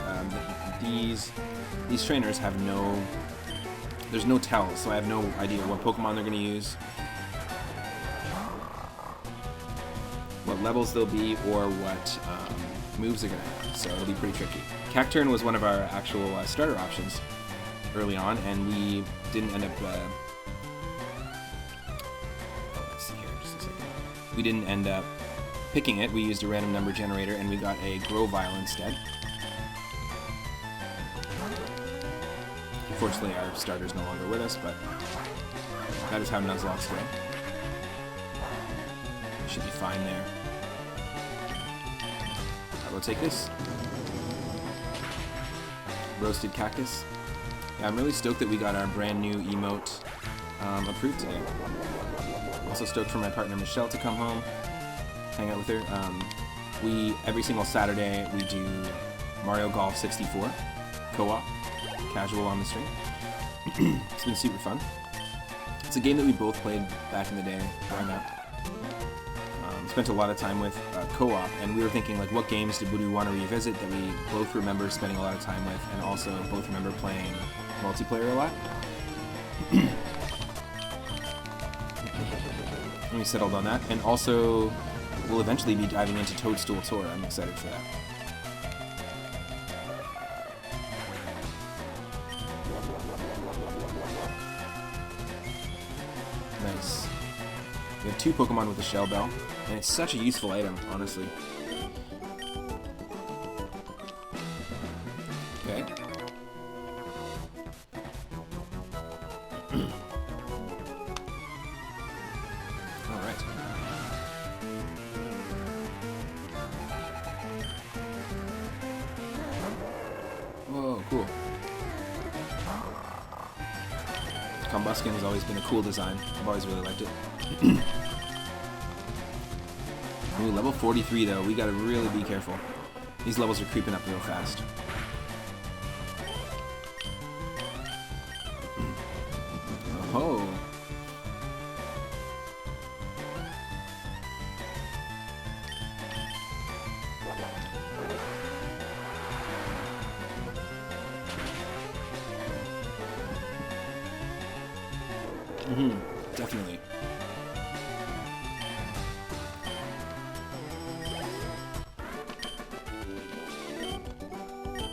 these trainers have there's no tells, so I have no idea what Pokemon they're going to use, what levels they'll be, or what moves they're going to have, so it'll be pretty tricky. Cacturn was one of our actual starter options early on, and we didn't end up, let's see here, just a second. We didn't end up picking it. We used a random number generator, and we got a Grovyle instead. Unfortunately, our starter's no longer with us, but that is how Nuzlocke's go. Should be fine there. I will take this. Roasted Cactus. Yeah, I'm really stoked that we got our brand new emote approved today. Also stoked for my partner Michelle to come home, hang out with her. Every single Saturday we do Mario Golf 64 co-op, casual on the stream. It's been super fun. It's a game that we both played back in the day growing up. Spent a lot of time with co-op, and we were thinking like, what games would we want to revisit that we both remember spending a lot of time with, and also both remember playing multiplayer a lot. And we settled on that, and also we'll eventually be diving into Toadstool Tour. I'm excited for that. Nice. We have 2 Pokemon with the Shell Bell, and it's such a useful item, honestly. Okay. Alright. Whoa, cool. Combuskin has always been a cool design. I've always really liked it. Ooh, level 43 though, we gotta really be careful. These levels are creeping up real fast. Oh. Definitely.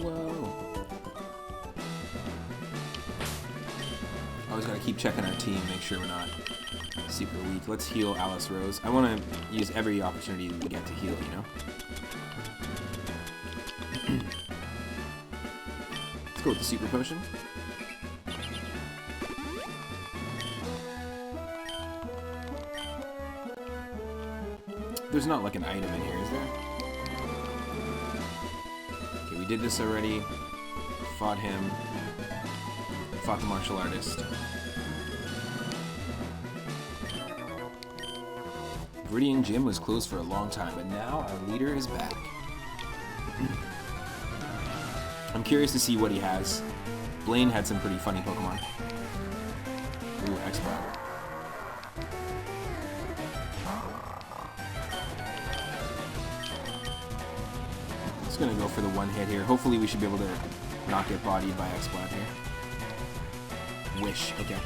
Whoa. Always gotta keep checking our team, make sure we're not super weak. Let's heal Alice Rose. I want to use every opportunity we get to heal, you know? Let's go with the super potion. There's not like an item in here, is there? Okay, we did this already. Fought him. Fought the martial artist. Viridian Gym was closed for a long time, but now our leader is back. I'm curious to see what he has. Blaine had some pretty funny Pokemon. Ooh, X-Bot. Just gonna go for the one hit here. Hopefully we should be able to not get bodied by X-Bot here. Wish, okay.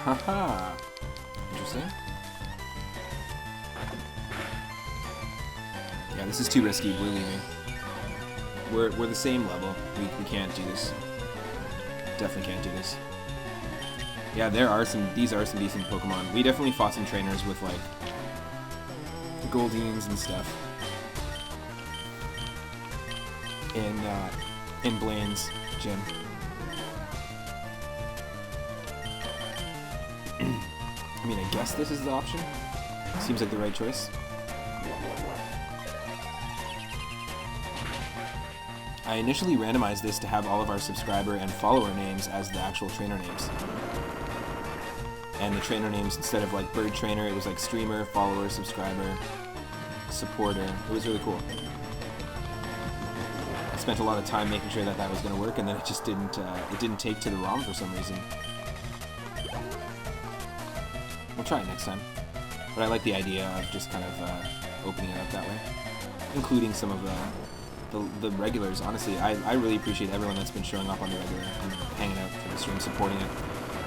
Haha. Interesting. Yeah, this is too risky. We're leaving. We're the same level. We can't do this. Definitely can't do this. Yeah, these are some decent Pokemon. We definitely fought some trainers with like Goldines and stuff. In Blaine's gym. I mean, I guess this is the option. Seems like the right choice. I initially randomized this to have all of our subscriber and follower names as the actual trainer names. And the trainer names, instead of like Bird Trainer, it was like streamer, follower, subscriber, supporter. It was really cool. I spent a lot of time making sure that was going to work, and then it just didn't take to the ROM for some reason. We'll try it next time. But I like the idea of just kind of opening it up that way. Including some of the regulars. Honestly, I really appreciate everyone that's been showing up on the regular and hanging out for the stream, supporting it.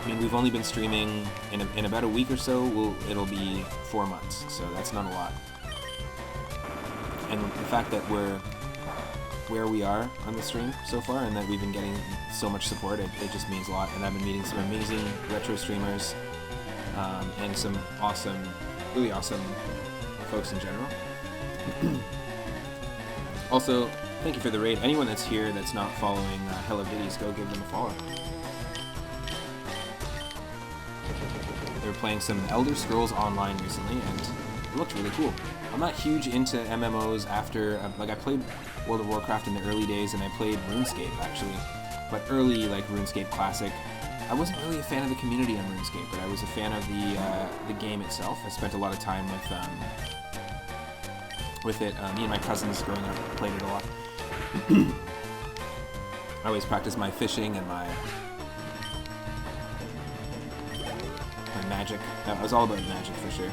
I mean, we've only been streaming in about a week or so. It'll be 4 months, so that's not a lot. And the fact that we're where we are on the stream so far, and that we've been getting so much support, it just means a lot. And I've been meeting some amazing retro streamers, and some awesome, really awesome folks in general. Also, thank you for the raid. Anyone that's here that's not following Hello Ditties, go give them a follow. They were playing some Elder Scrolls Online recently, and It looked really cool. I'm not huge into MMOs after, like I played World of Warcraft in the early days and I played RuneScape actually, but early like RuneScape Classic. I wasn't really a fan of the community on RuneScape, but I was a fan of the game itself. I spent a lot of time with it. Me and my cousins growing up played it a lot. I always practiced my fishing and my magic. I was all about magic for sure.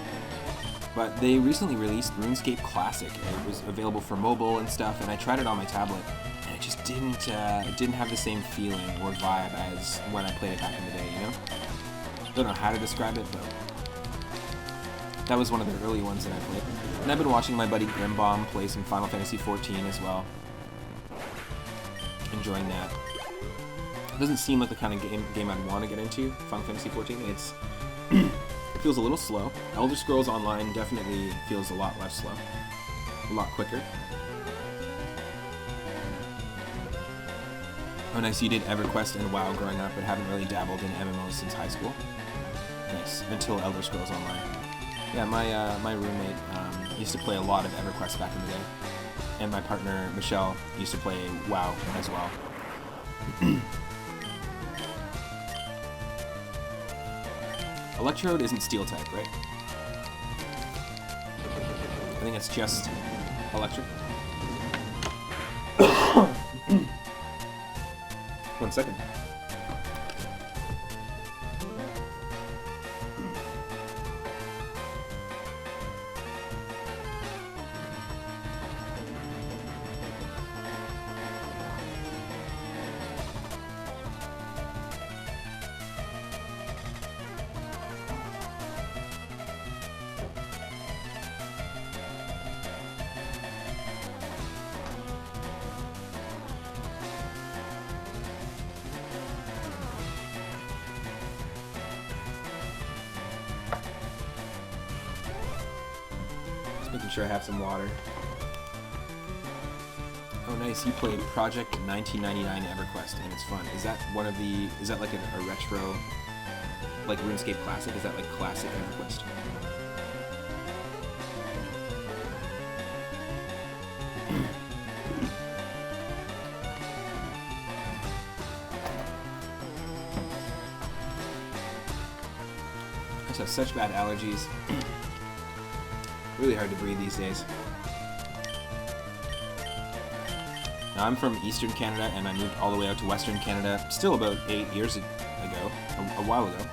But they recently released RuneScape Classic. It was available for mobile and stuff, and I tried it on my tablet, and it just didn't have the same feeling or vibe as when I played it back in the day, you know? Don't know how to describe it, but that was one of the early ones that I played. And I've been watching my buddy Grimbomb play some Final Fantasy XIV as well. Enjoying that. It doesn't seem like the kind of game I'd want to get into, Final Fantasy XIV. It feels a little slow. Elder Scrolls Online definitely feels a lot less slow. A lot quicker. Oh nice, you did EverQuest and WoW growing up, but haven't really dabbled in MMOs since high school. Nice, until Elder Scrolls Online. Yeah, my roommate used to play a lot of EverQuest back in the day. And my partner, Michelle, used to play WoW as well. Electrode isn't steel type, right? I think it's just electric. 1 second. Making sure I have some water. Oh nice, you played Project 1999 EverQuest and it's fun. Is that one of the, is that like a retro, like RuneScape Classic? Is that like classic EverQuest? I just have such bad allergies. Really hard to breathe these days. Now I'm from Eastern Canada and I moved all the way out to Western Canada still about 8 years ago, a while ago.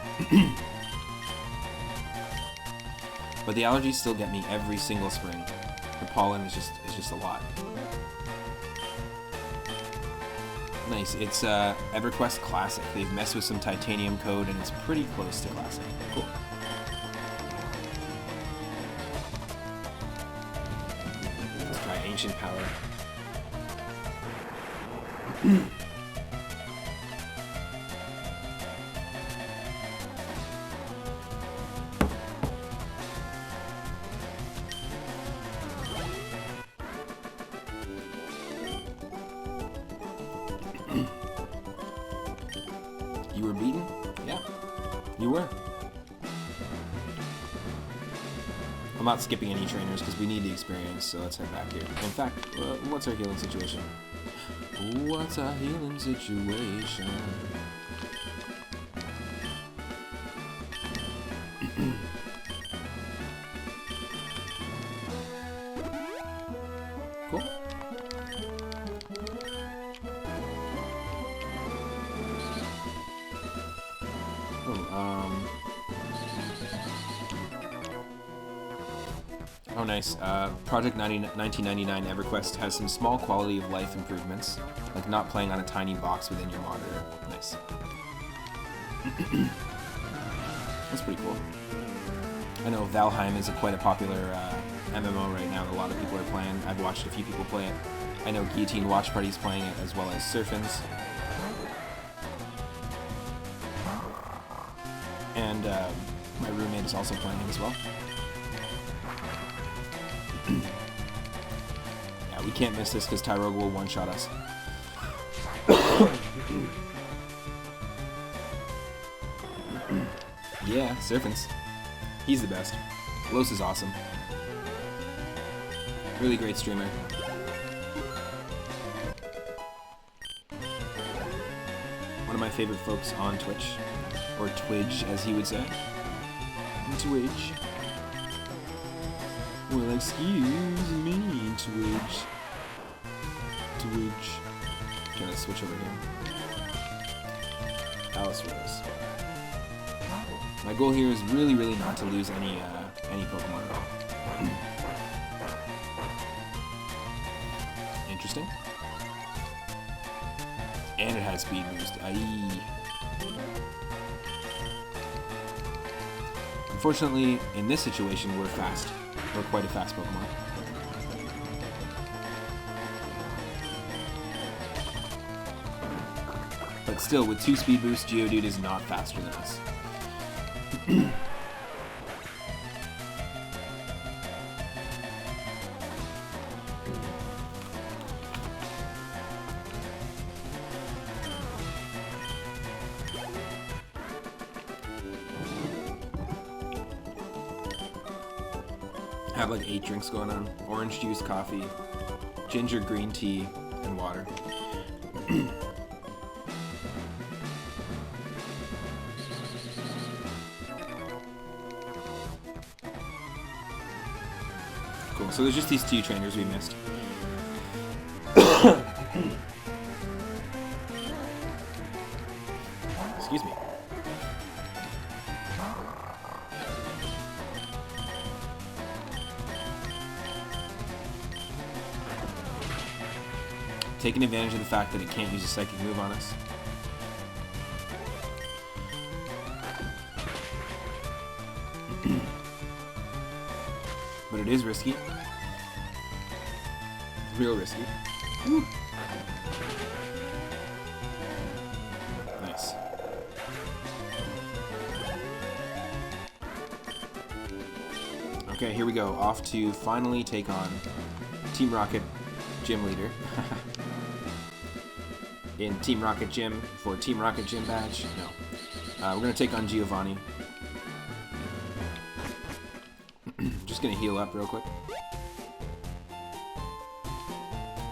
But the allergies still get me every single spring. The pollen is just a lot. Nice, it's EverQuest Classic. They've messed with some titanium code and it's pretty close to Classic. Cool. Ancient power. You were beaten? Yeah, you were. I'm not skipping any trainers because we need the experience, so let's head back here. In fact, what's our healing situation? What's our healing situation? Cool. Oh, nice. Project 1999 EverQuest has some small quality of life improvements, like not playing on a tiny box within your monitor. Nice. That's pretty cool. I know Valheim is quite a popular MMO right now. A lot of people are playing. I've watched a few people play it. I know Guillotine Watch Party's playing it, as well as Surfins. And my roommate is also playing it as well. Yeah, we can't miss this because Tyrogue will one-shot us. Yeah, Surfins. He's the best. Los is awesome. Really great streamer. One of my favorite folks on Twitch. Or Twitch, as he would say. Twitch. Well, excuse me, Twitch. Twitch. Trying to switch over here. Alice Rose. My goal here is really, really not to lose any Pokemon at all. Interesting. And it has speed boost. Aye. Unfortunately, in this situation, we're fast. We're quite a fast Pokemon. But still, with 2 speed boosts, Geodude is not faster than us. I have like 8 drinks going on. Orange juice, coffee, ginger green tea, and water. Cool, so there's just these 2 trainers we missed. Excuse me. Taking advantage of the fact that it can't use a psychic move on us. But it is risky. Real risky. Woo. Nice. Okay, here we go. Off to finally take on Team Rocket Gym Leader. In Team Rocket Gym for Team Rocket Gym badge. No. We're going to take on Giovanni. Just going to heal up real quick.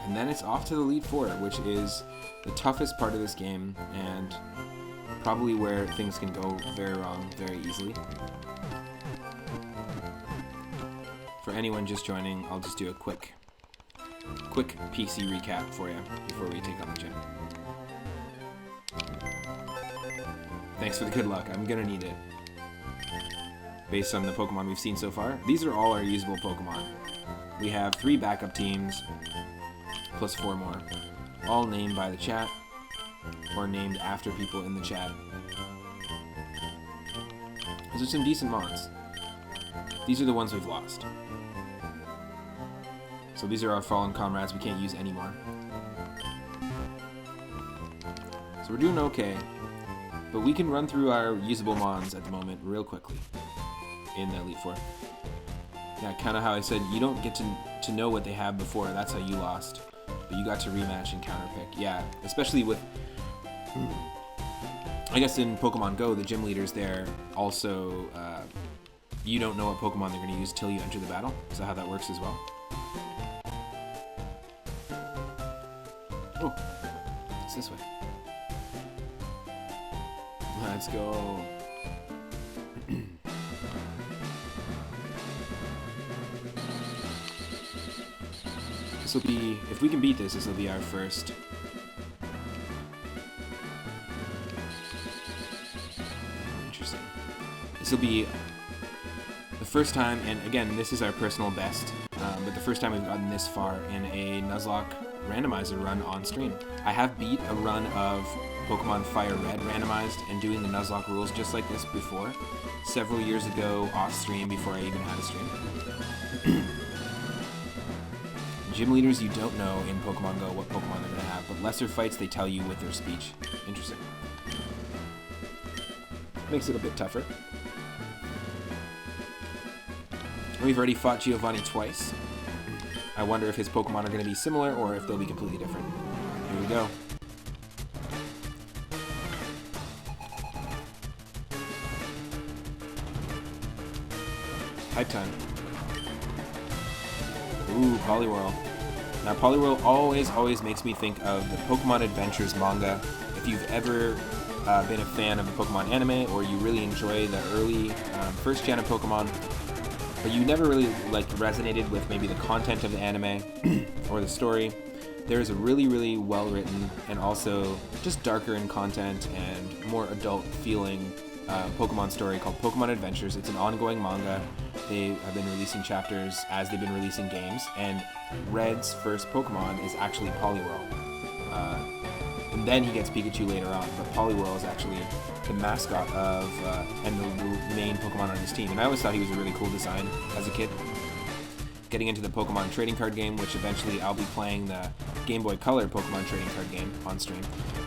And then it's off to the Elite Four, which is the toughest part of this game and probably where things can go very wrong very easily. For anyone just joining, I'll just do a quick PC recap for you before we take on the gym. Thanks for the good luck. I'm gonna need it. Based on the Pokemon we've seen so far. These are all our usable Pokemon. We have 3 backup teams, plus 4 more. All named by the chat, or named after people in the chat. These are some decent mods. These are the ones we've lost. So these are our fallen comrades we can't use anymore. So we're doing okay. But we can run through our usable mons at the moment real quickly in the Elite Four. Yeah, kind of how I said, you don't get to know what they have before. That's how you lost. But you got to rematch and counterpick. Yeah, especially with... I guess in Pokemon Go, the gym leaders there also... you don't know what Pokemon they're going to use till you enter the battle. Is that how that works as well? Oh, it's this way. Let's go. This will be, if we can beat this, this will be our first. Interesting. This will be the first time, and again, this is our personal best, but the first time we've gotten this far in a Nuzlocke randomizer run on stream. I have beat a run of Pokemon Fire Red randomized and doing the Nuzlocke rules just like this before, several years ago off stream before I even had a stream. Gym leaders, you don't know in Pokemon Go what Pokemon they're going to have, but lesser fights they tell you with their speech. Interesting. Makes it a bit tougher. We've already fought Giovanni twice. I wonder if his Pokemon are going to be similar or if they'll be completely different. Here we go. Hype time. Ooh, Poliwhirl. Now, Poliwhirl always makes me think of the Pokemon Adventures manga. If you've ever been a fan of the Pokemon anime, or you really enjoy the early first gen of Pokemon, but you never really like resonated with maybe the content of the anime or the story, there is a really well written and also just darker in content and more adult feeling Pokemon story called Pokemon Adventures. It's an ongoing manga. They have been releasing chapters as they've been releasing games, and Red's first Pokemon is actually Poliwhirl. And then he gets Pikachu later on, but Poliwhirl is actually the mascot of and the main Pokemon on his team. And I always thought he was a really cool design as a kid. Getting into the Pokemon trading card game, which eventually I'll be playing the Game Boy Color Pokemon trading card game on stream.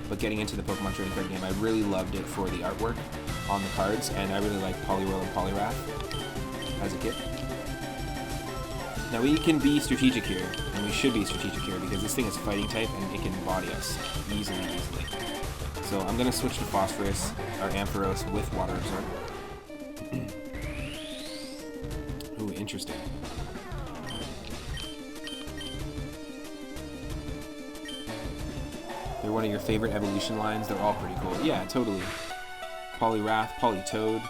But getting into the Pokemon trading card game, I really loved it for the artwork on the cards, and I really liked Poliwhirl and Poliwrath as a kid. Now we can be strategic here, and we should be strategic here, because this thing is fighting type and it can body us easily. So I'm going to switch to Phosphorus, our Ampharos with Water Absorb. Ooh, interesting. They're one of your favorite evolution lines. They're all pretty cool. Yeah, totally. Poliwrath, Politoed.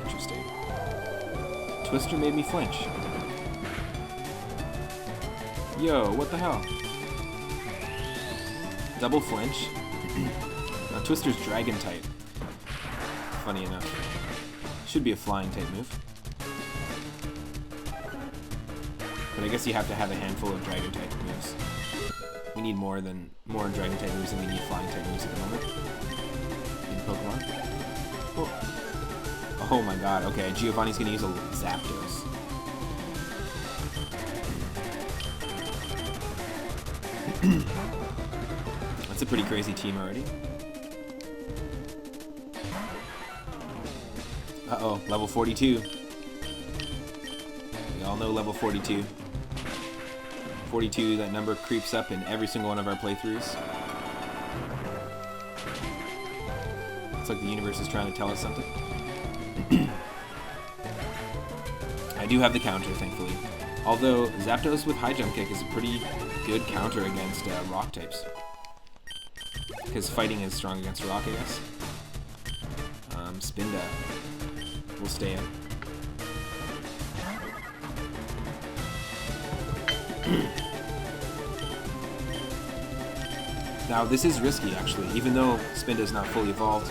Interesting. Twister made me flinch. Yo, what the hell? Double flinch. Now Twister's Dragon type. Funny enough. Should be a flying type move. But I guess you have to have a handful of Dragon type moves. We need more Dragon type moves than we need flying type moves at the moment in Pokemon. Oh my god, okay, Giovanni's gonna use a Zapdos. That's a pretty crazy team already. Uh-oh, level 42. We all know level 42. 42, that number creeps up in every single one of our playthroughs. It's like the universe is trying to tell us something. I do have the counter, thankfully. Although, Zapdos with High Jump Kick is a pretty good counter against rock types. Because fighting is strong against rock, I guess. Spinda will stay in. Now, this is risky, actually, even though Spinda's not fully evolved.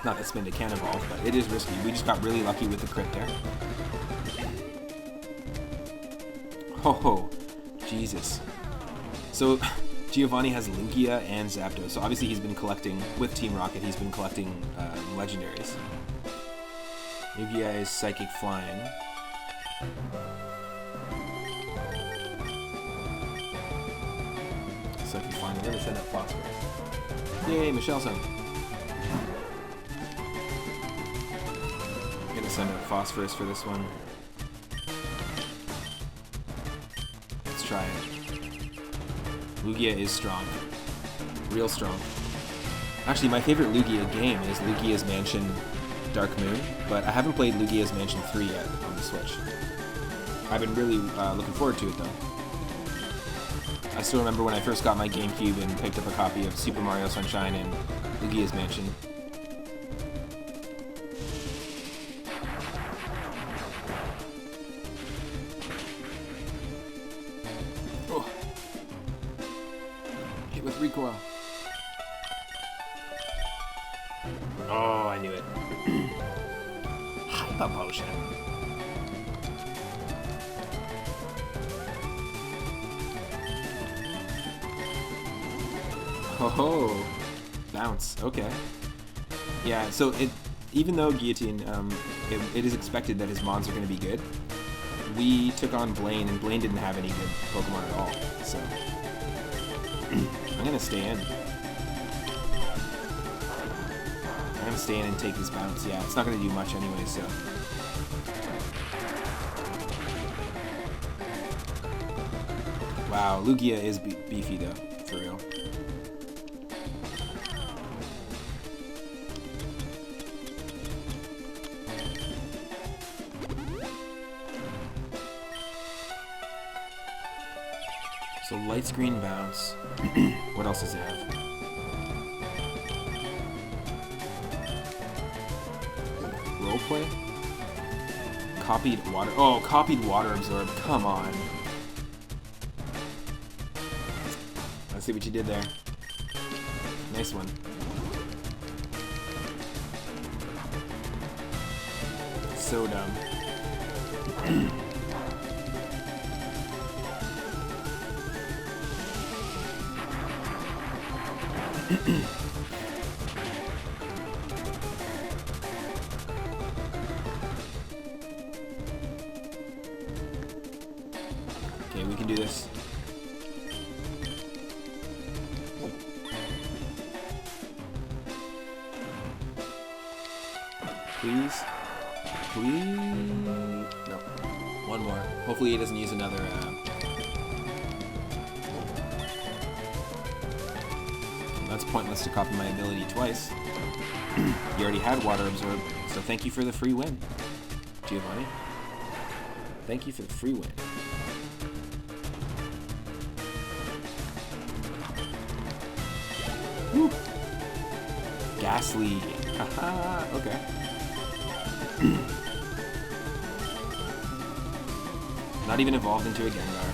Not that Spinda can evolve, but it is risky. We just got really lucky with the crit there. Ho, Jesus. So, Giovanni has Lugia and Zapdos, so obviously he's been collecting, with Team Rocket, he's been collecting legendaries. Lugia is Psychic Flying. Psychic Flying, we're gonna send up Phosphorus. Yay, Michelle's home. I'm gonna send up Phosphorus for this one. Let's try it. Lugia is strong. Real strong. Actually, my favorite Lugia game is Lugia's Mansion Dark Moon, but I haven't played Lugia's Mansion 3 yet on the Switch. I've been really looking forward to it, though. I still remember when I first got my GameCube and picked up a copy of Super Mario Sunshine and Lugia's Mansion. Oh. Hit with recoil. Oh, I knew it. Hyper Potion. Oh, bounce. Okay. Yeah. So even though Guillotine, it is expected that his mons are going to be good. We took on Blaine, and Blaine didn't have any good Pokemon at all. So I'm gonna stay in. I'm gonna stay in and take this bounce. Yeah, it's not gonna do much anyway. So. Wow, Lugia is beefy though, for real. So light screen bounce. What else does it have? Roleplay? Copied water. Oh, copied water absorb. Come on. Let's see what you did there. Nice one. So dumb. Okay, we can do this. Please? Please? No. One more. Hopefully he doesn't use another, That's pointless to copy my ability twice. You already had water absorb, so thank you for the free win, Giovanni. Thank you for the free win. Woo. Ghastly. Haha, okay. Not even evolved into a Gengar.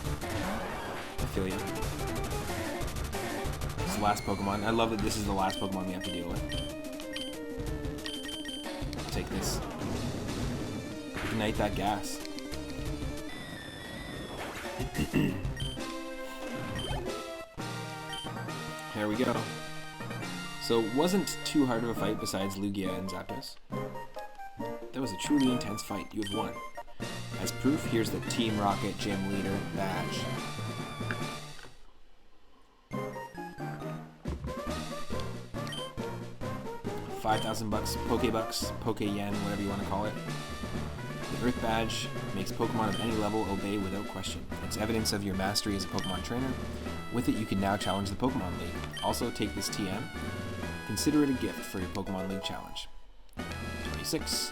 I feel you. This is the last Pokemon. I love that this is the last Pokemon we have to deal with. Take this. Ignite that gas. There we go. So it wasn't too hard of a fight besides Lugia and Zapdos. That was a truly intense fight. You have won. As proof, here's the Team Rocket Gym Leader badge. $5,000 Pokebucks, Poke-Yen, whatever you want to call it. The Earth Badge makes Pokemon of any level obey without question. It's evidence of your mastery as a Pokemon trainer. With it, you can now challenge the Pokemon League. Also, take this TM. Consider it a gift for your Pokemon League challenge. 26.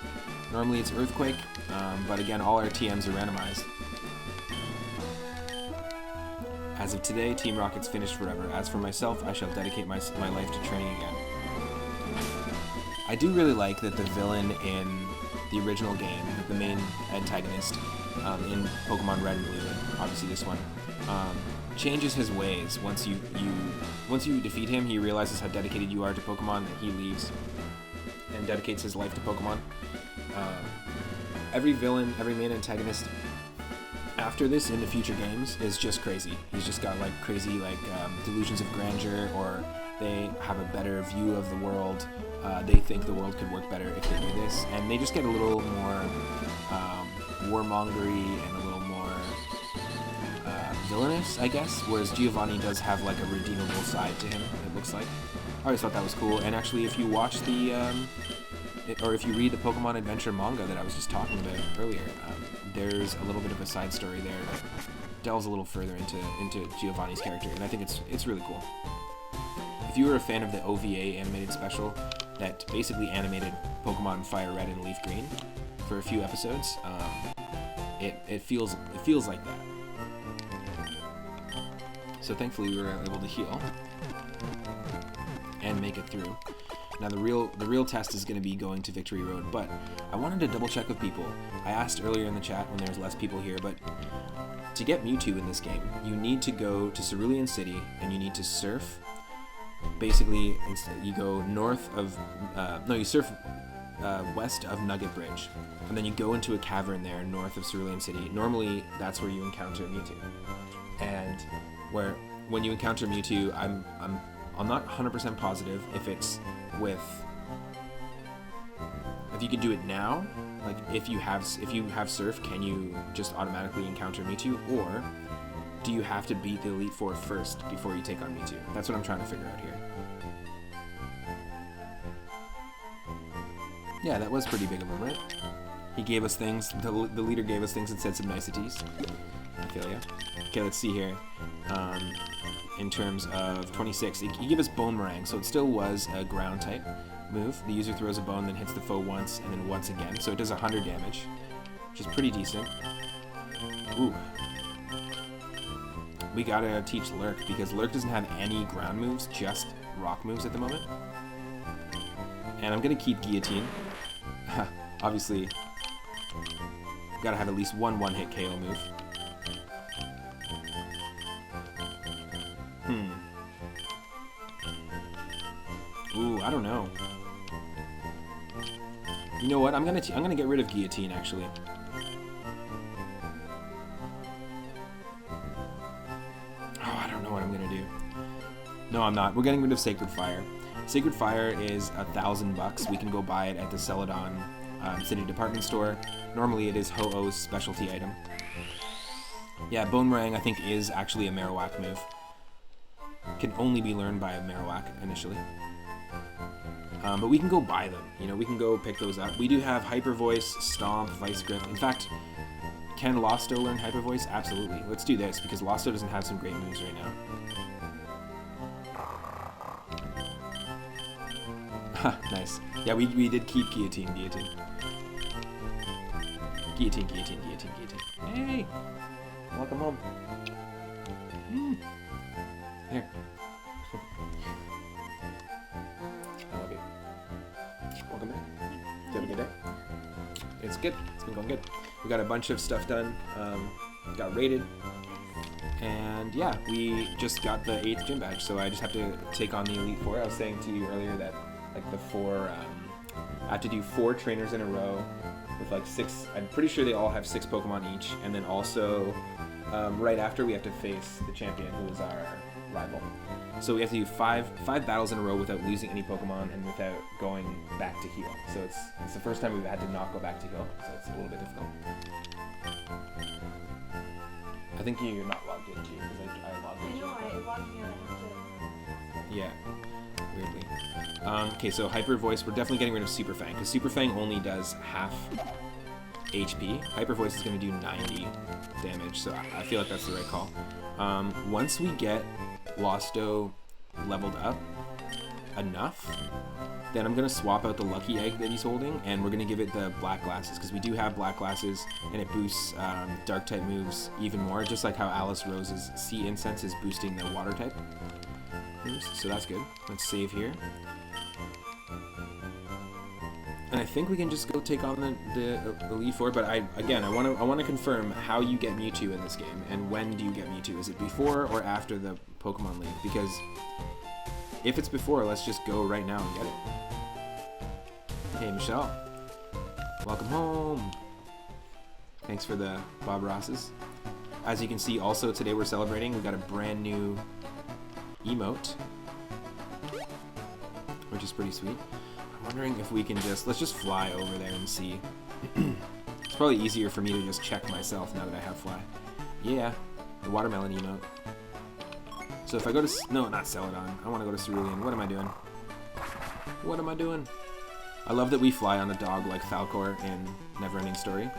Normally it's Earthquake, but again, all our TMs are randomized. As of today, Team Rocket's finished forever. As for myself, I shall dedicate my life to training again. I do really like that the villain in the original game, the main antagonist in Pokemon Red and Blue, and obviously this one, changes his ways. Once you defeat him, he realizes how dedicated you are to Pokemon, and he leaves and dedicates his life to Pokemon. Every villain, every main antagonist after this in the future games is just crazy. He's just got like crazy delusions of grandeur, or they have a better view of the world. They think the world could work better if they do this, and they just get a little more warmongery and a little more villainous, I guess. Whereas Giovanni does have like a redeemable side to him, it looks like. I always thought that was cool. And actually, if you watch the or if you read the Pokemon Adventure manga that I was just talking about earlier, there's a little bit of a side story there that delves a little further into Giovanni's character, and I think it's really cool. If you were a fan of the OVA animated special that basically animated Pokemon Fire Red and Leaf Green for a few episodes, it feels like that. So thankfully we were able to heal and make it through. Now the real test is going to be going to Victory Road, but I wanted to double check with people. I asked earlier in the chat when there was less people here, but to get Mewtwo in this game, you need to go to Cerulean City and you need to surf. Basically, you go north of, you surf west of Nugget Bridge, and then you go into a cavern there north of Cerulean City. Normally, that's where you encounter Mewtwo, and when you encounter Mewtwo, I'm not 100% positive if it's if you could do it now, like if you have Surf, can you just automatically encounter Mewtwo, or do you have to beat the Elite Four first before you take on Mewtwo? That's what I'm trying to figure out here. Yeah, that was pretty big of him, right? He gave us things, the leader gave us things and said some niceties. I feel ya. Okay, let's see here. In terms of 26, he gave us Boomerang, so it still was a ground type move. The user throws a bone, then hits the foe once, and then once again. So it does 100 damage, which is pretty decent. Ooh. we gotta teach Lurk, because Lurk doesn't have any ground moves, just rock moves at the moment. And I'm gonna keep Guillotine. Obviously, gotta have at least one-hit KO move. Ooh, I don't know. You know what? I'm gonna get rid of Guillotine, actually. Oh, I don't know what I'm gonna do. No, I'm not. We're getting rid of Sacred Fire. Sacred Fire is $1,000. We can go buy it at the Celadon City Department Store. Normally, it is Ho-Oh's specialty item. Yeah, Boomerang, I think, is actually a Marowak move. Can only be learned by a Marowak initially. But we can go buy them. You know, we can go pick those up. We do have Hyper Voice, Stomp, Vice Grip. In fact, can Losto learn Hyper Voice? Absolutely. Let's do this, because Losto doesn't have some great moves right now. Nice. Yeah, we did keep Guillotine. Guillotine. Hey! Welcome home. Here. I love you. Welcome back. Did you have a good day? It's good. It's been going good. We got a bunch of stuff done. Got rated. And yeah, we just got the 8th gym badge, so I just have to take on the Elite Four. I was saying to you earlier that like the 4, I have to do 4 trainers in a row with like 6, I'm pretty sure they all have 6 Pokemon each, and then also right after we have to face the champion, who is our rival. So we have to do 5 battles in a row without losing any Pokemon and without going back to heal. So it's the first time we've had to not go back to heal, so it's a little bit difficult. I think you're not logged in too, because I logged in. I know, I logged me on. Yeah, weirdly. Okay, so Hyper Voice, we're definitely getting rid of Super Fang, because Super Fang only does half HP. Hyper Voice is going to do 90 damage, so I feel like that's the right call. Once we get Losto leveled up enough, then I'm going to swap out the Lucky Egg that he's holding, and we're going to give it the Black Glasses, because we do have Black Glasses, and it boosts Dark-type moves even more, just like how Alice Rose's Sea Incense is boosting the Water-type moves, so that's good. Let's save here. And I think we can just go take on the Elite Four, but I want to confirm how you get Mewtwo in this game, and when do you get Mewtwo? Is it before or after the Pokemon League? Because if it's before, let's just go right now and get it. Hey, Michelle. Welcome home. Thanks for the Bob Rosses. As you can see, also today we're celebrating. We've got a brand new emote, which is pretty sweet. I'm wondering if we can let's just fly over there and see. It's probably easier for me to just check myself now that I have fly. Yeah, the watermelon emote. So if I go to, no, not Celadon. I want to go to Cerulean. What am I doing? What am I doing? I love that we fly on a dog like Falcor in Neverending Story.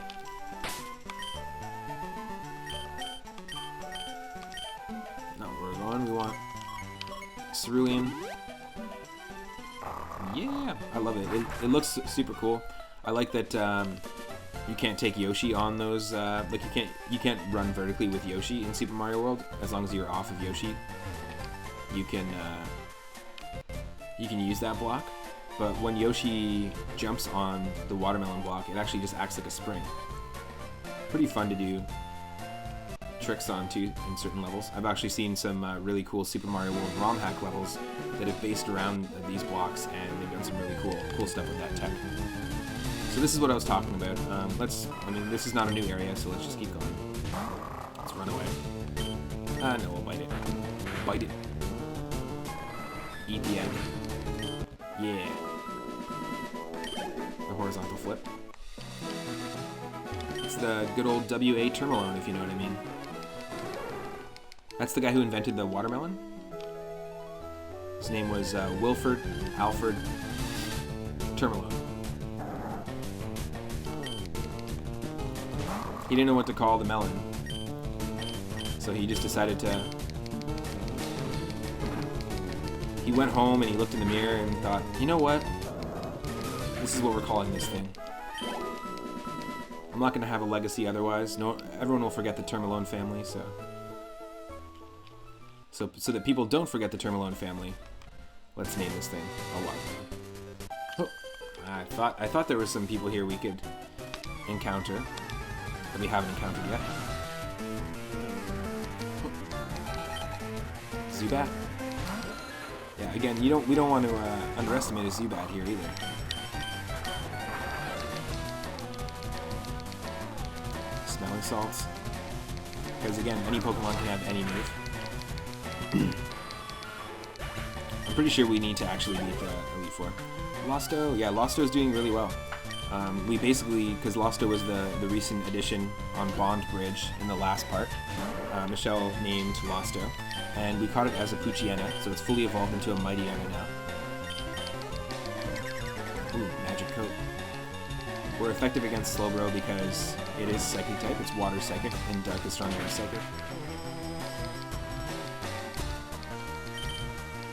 Not where we're going. We want Cerulean. Yeah, I love it. It looks super cool. I like that you can't take Yoshi on those. Like you can't run vertically with Yoshi in Super Mario World as long as you're off of Yoshi. You can use that block, but when Yoshi jumps on the watermelon block, it actually just acts like a spring. Pretty fun to do tricks on too in certain levels. I've actually seen some really cool Super Mario World ROM hack levels that have based around these blocks, and they've done some really cool stuff with that tech. So this is what I was talking about. I mean, this is not a new area, so let's just keep going. Let's run away. No, we'll bite it. Bite it. Eat the egg. Yeah. The horizontal flip. It's the good old W.A. Termalone, if you know what I mean. That's the guy who invented the watermelon. His name was Wilford Alfred Termalone. He didn't know what to call the melon, so he just decided to... He went home and he looked in the mirror and thought, you know what? This is what we're calling this thing. I'm not going to have a legacy otherwise. No, everyone will forget the Termalone family, so... so that people don't forget the Termalone family, let's name this thing a lot. Oh, I thought there were some people here we could encounter that we haven't encountered yet. Zubat. Yeah, again, we don't want to underestimate a Zubat here either. Smelling salts. Because again, any Pokemon can have any move. I'm pretty sure we need to actually beat Elite Four. Losto, yeah, Losto's doing really well. We basically, because Losto was the recent addition on Bond Bridge in the last part, Michelle named Losto, and we caught it as a Poochyena, so it's fully evolved into a Mightyena now. Ooh, Magic Coat. We're effective against Slowbro because it is Psychic type, it's Water Psychic, and Dark is Strong Air Psychic.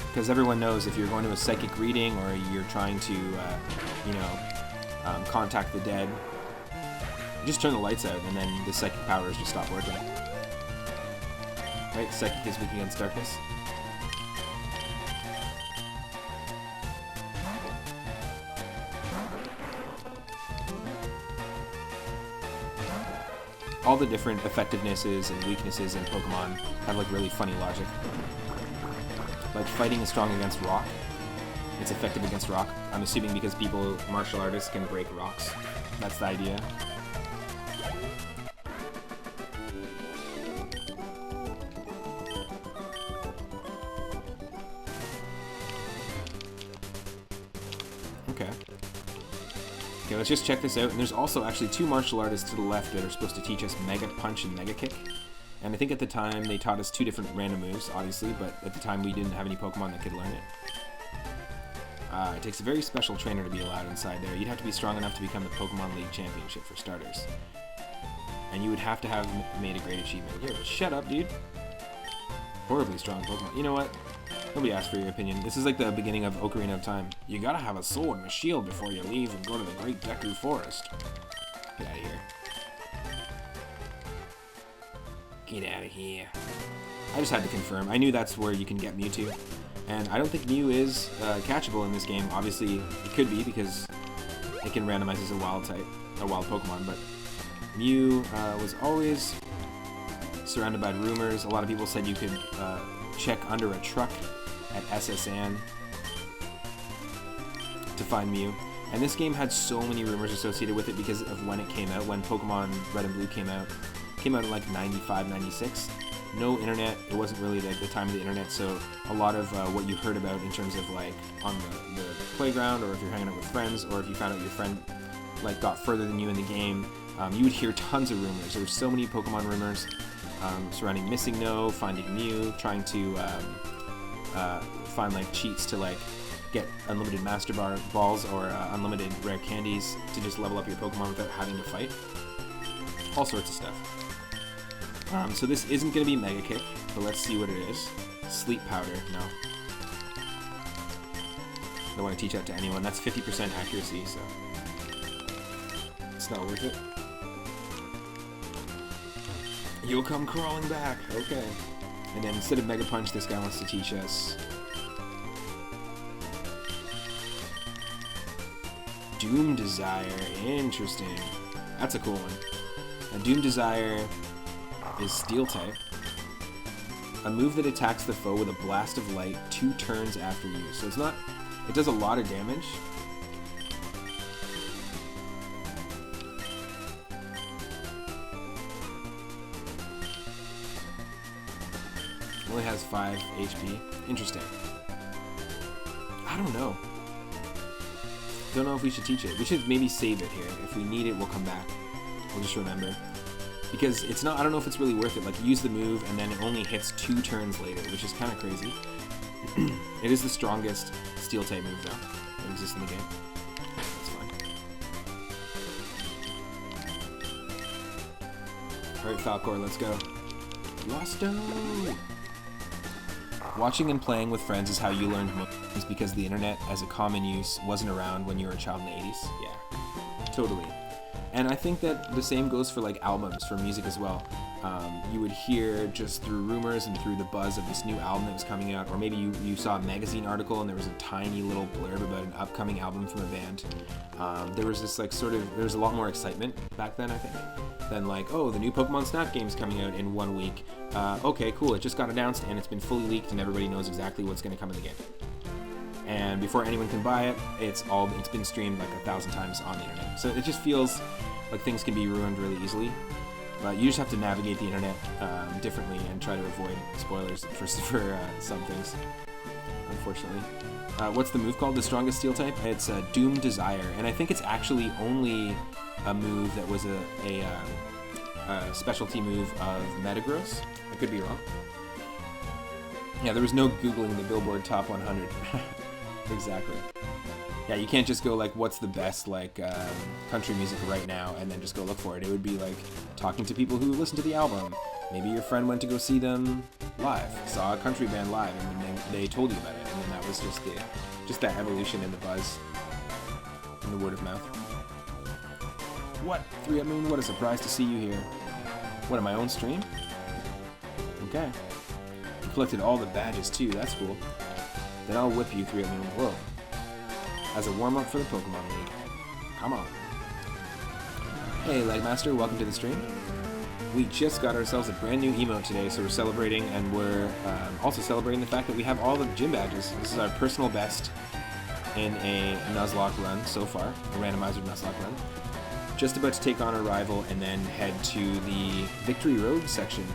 Because everyone knows if you're going to a psychic reading or you're trying to, contact the dead, you just turn the lights out and then the psychic powers just stop working. Right? Psychic is weak against darkness. All the different effectivenesses and weaknesses in Pokemon have like really funny logic. Like fighting is strong against rock. It's effective against rock. I'm assuming because martial artists can break rocks. That's the idea. Okay, let's just check this out. And there's also actually 2 martial artists to the left that are supposed to teach us Mega Punch and Mega Kick. And I think at the time they taught us 2 different random moves, obviously, but at the time we didn't have any Pokemon that could learn it. It takes a very special trainer to be allowed inside there. You'd have to be strong enough to become the Pokemon League Championship for starters. And you would have to have made a great achievement. Here, shut up, dude. Horribly strong Pokemon. You know what? Nobody asked for your opinion. This is like the beginning of Ocarina of Time. You gotta have a sword and a shield before you leave and go to the Great Deku Forest. Get out of here. Get out of here. I just had to confirm. I knew that's where you can get Mewtwo. And I don't think Mew is catchable in this game. Obviously, it could be because it can randomize as a wild Pokemon, but Mew was always surrounded by rumors. A lot of people said you could check under a truck at SSN to find Mew. And this game had so many rumors associated with it because of when it came out, when Pokemon Red and Blue came out. It came out in like 95, 96. No internet, it wasn't really like the time of the internet, so a lot of what you heard about in terms of like on the playground, or if you're hanging out with friends, or if you found out your friend like got further than you in the game, you would hear tons of rumors. There were so many Pokemon rumors surrounding missing No, finding Mew, trying to find like cheats to like get unlimited Master Balls or unlimited rare candies to just level up your Pokemon without having to fight. All sorts of stuff. So this isn't going to be Mega Kick, but let's see what it is. Sleep Powder, no. Don't want to teach that to anyone. That's 50% accuracy, so it's not worth it. You'll come crawling back. Okay. And then instead of Mega Punch, this guy wants to teach us Doom Desire. Interesting. That's a cool one. Now, Doom Desire is Steel type. A move that attacks the foe with a blast of light 2 turns after use. So it's not... It does a lot of damage. Only has 5 HP. Interesting. I don't know. Don't know if we should teach it. We should maybe save it here. If we need it, we'll come back. We'll just remember. Because it's not, I don't know if it's really worth it. Like, use the move and then it only hits 2 turns later, which is kind of crazy. It is the strongest Steel type move, though, that exists in the game. That's fine. Alright, Falcor, let's go. Losto! Watching and playing with friends is how you learned moves because the internet as a common use wasn't around when you were a child in the 80s. Yeah, totally. And I think that the same goes for like albums, for music as well. You would hear just through rumors and through the buzz of this new album that was coming out, or maybe you saw a magazine article and there was a tiny little blurb about an upcoming album from a band. There was this like there was a lot more excitement back then, I think, than like, oh, the new Pokemon Snap game's coming out in 1 week. Okay, cool, it just got announced and it's been fully leaked and everybody knows exactly what's going to come in the game. And before anyone can buy it, it's been streamed like 1,000 times on the internet. So it just feels like things can be ruined really easily. But you just have to navigate the internet differently and try to avoid spoilers for some things, unfortunately. What's the move called? The strongest steel type? It's Doom Desire, and I think it's actually only a move that was a specialty move of Metagross. I could be wrong. Yeah, there was no Googling the Billboard Top 100. Exactly. Yeah, you can't just go like, what's the best like country music right now, and then just go look for it. It would be like talking to people who listen to the album. Maybe your friend went to go see them live, saw a country band live, and then they told you about it, and then that was just that evolution in the buzz, and the word of mouth. What? 3 Up Moon, what a surprise to see you here. What, on my own stream? Okay. You collected all the badges too, that's cool. Then I'll whip you, 3 Up Moon. Whoa. As a warm-up for the Pokemon League. Come on. Hey, Legmaster, welcome to the stream. We just got ourselves a brand new emote today, so we're celebrating, and we're also celebrating the fact that we have all the gym badges. This is our personal best in a Nuzlocke run so far, a Randomizer Nuzlocke run. Just about to take on a rival and then head to the Victory Road section.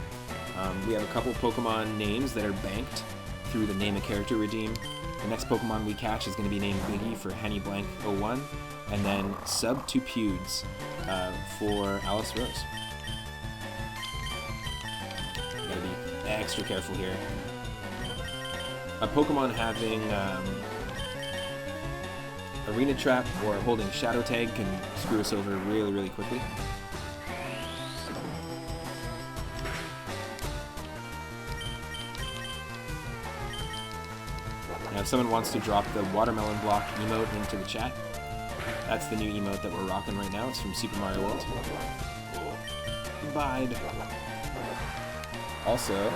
We have a couple Pokemon names that are banked through the Name a Character redeem. The next Pokemon we catch is going to be named Biggie for Henny Blank 01, and then Sub to Pewds for Alice Rose. Gotta be extra careful here. A Pokemon having Arena Trap or holding Shadow Tag can screw us over really, really quickly. Now, if someone wants to drop the watermelon block emote into the chat, that's the new emote that we're rocking right now. It's from Super Mario World. Bide. Also,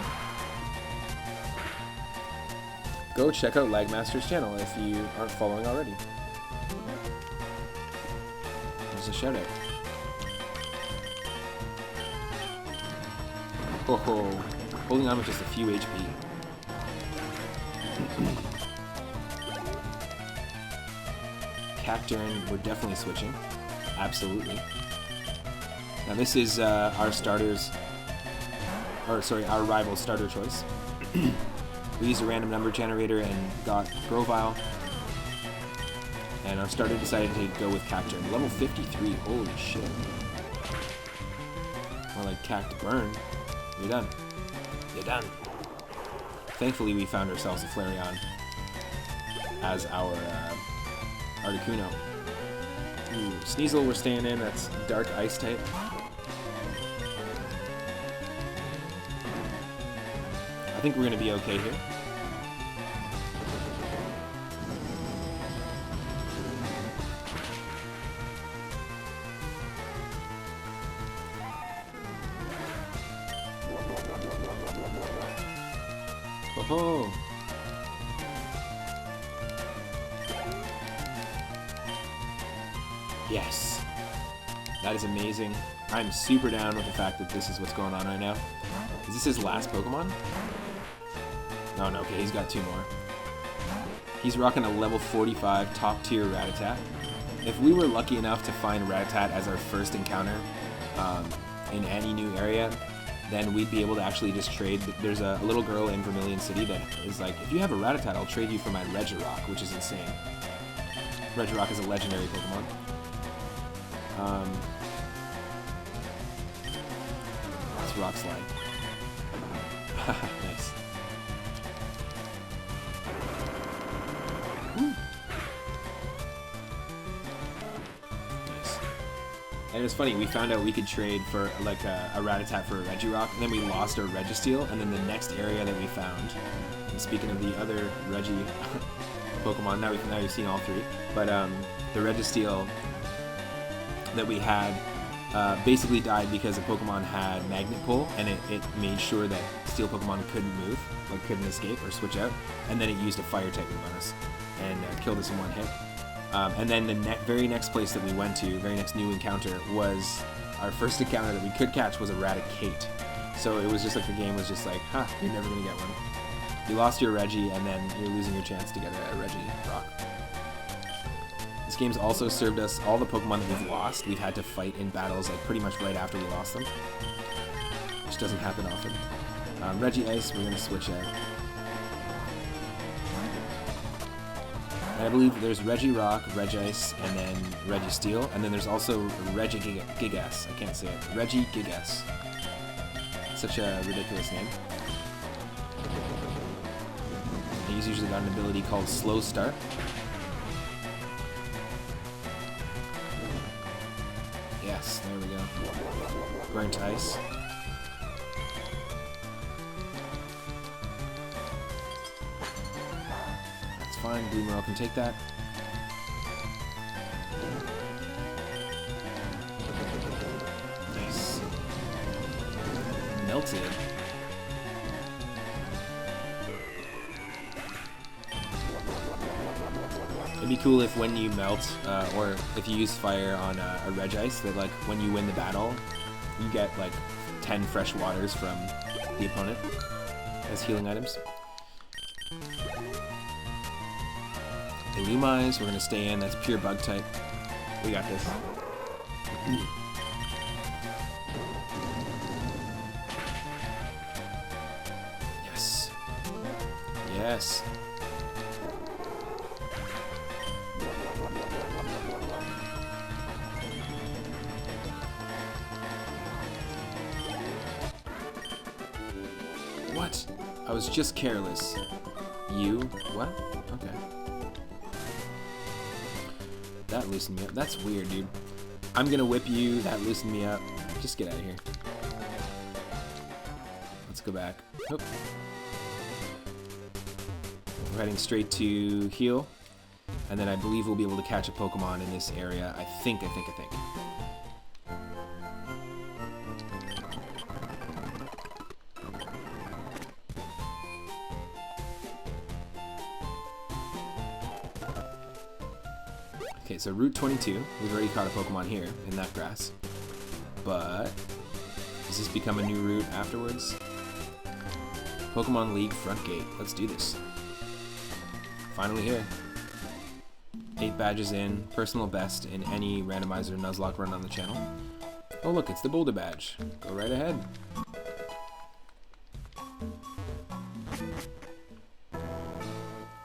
go check out Lagmaster's channel if you aren't following already. There's a shout out. Oh, holding on with just a few HP. Cacturne, we're definitely switching. Absolutely. Now this is our rival starter choice. We used a random number generator and got Grovyle. And our starter decided to go with Cacturne. Level 53, holy shit. More like Cacturne. You're done. You're done. Thankfully we found ourselves a Flareon as our Articuno. Ooh, Sneasel we're staying in, that's Dark Ice type. I think we're going to be okay here. Oh. Yes. That is amazing. I'm super down with the fact that this is what's going on right now. Is this his last Pokemon? Oh no, okay, he's got 2 more. He's rocking a level 45 top tier Rattata. If we were lucky enough to find Rattata as our first encounter in any new area, then we'd be able to actually just trade. There's a little girl in Vermilion City that is like, if you have a Rattata, I'll trade you for my Regirock, which is insane. Regirock is a legendary Pokemon. It's Rock Slide. Nice. Woo. Nice. And it was funny, we found out we could trade for like a Rattata for a Regirock, and then we lost our Registeel, and then the next area that we found, and speaking of the other Regi Pokemon, now we've seen all 3, but the Registeel that we had basically died because a Pokemon had magnet pull, and it made sure that steel Pokemon couldn't move, like couldn't escape or switch out, and then it used a fire type move on us and killed us in one hit. And then the very next place that we went to, very next new encounter, was our first encounter that we could catch was Eradicate. So it was just like the game was just like, you're never gonna get one. You lost your Reggie, and then you're losing your chance to get a Reggie Rock. This game's also served us all the Pokemon that we've lost. We've had to fight in battles like pretty much right after we lost them, which doesn't happen often. Reggie Ice, we're gonna switch out. And I believe there's Reggie Rock, Reggie Ice, and then Reggie Steel, and then there's also Reggie Gigas. I can't say it. Reggie Gigas. Such a ridiculous name. He's usually got an ability called Slow Start. Yes, there we go. Burnt Ice. That's fine, Bloomerell can take that. Nice. Melted. It'd be cool if when you melt, or if you use fire on a Regice, that like when you win the battle, you get like 10 fresh waters from the opponent as healing items. Illumise, we're gonna stay in, that's pure bug type. We got this. Yes. Yes. What? I was just careless. You? What? Okay. That loosened me up. That's weird, dude. I'm gonna whip you. That loosened me up. Just get out of here. Let's go back. Oh. We're heading straight to heal. And then I believe we'll be able to catch a Pokemon in this area. I think. Okay, so Route 22, we've already caught a Pokemon here in that grass, but does this become a new route afterwards? Pokemon League front gate, let's do this. Finally here. 8 badges in, personal best in any Randomizer Nuzlocke run on the channel. Oh look, it's the Boulder badge. Go right ahead.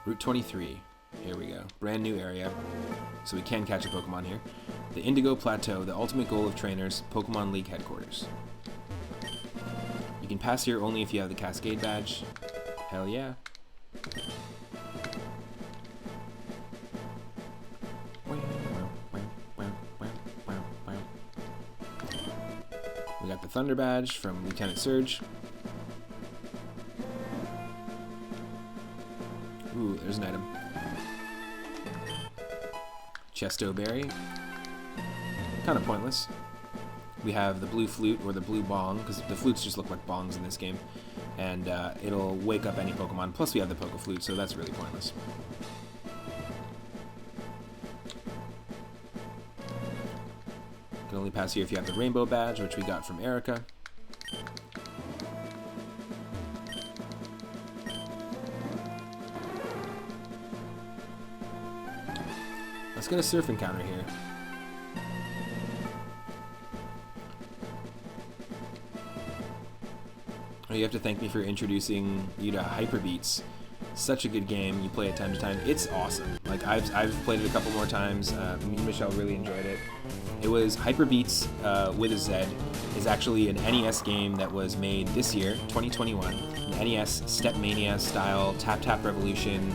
Route 23. Here we go. Brand new area. So we can catch a Pokemon here. The Indigo Plateau, the ultimate goal of trainers, Pokemon League headquarters. You can pass here only if you have the Cascade badge. Hell yeah. We got the Thunder badge from Lieutenant Surge. Ooh, there's an item. Chesto Berry. Kind of pointless. We have the blue flute or the blue bong, because the flutes just look like bongs in this game, and it'll wake up any Pokemon. Plus we have the Poke Flute, so that's really pointless. You can only pass here if you have the Rainbow badge, which we got from Erica. Let's get a surf encounter here. Oh, you have to thank me for introducing you to Hyper Beats. Such a good game. You play it time to time. It's awesome. Like I've played it a couple more times. Me and Michelle really enjoyed it. It was Hyper Beats with a Z. Is actually an NES game that was made this year, 2021. An NES Stepmania style tap revolution,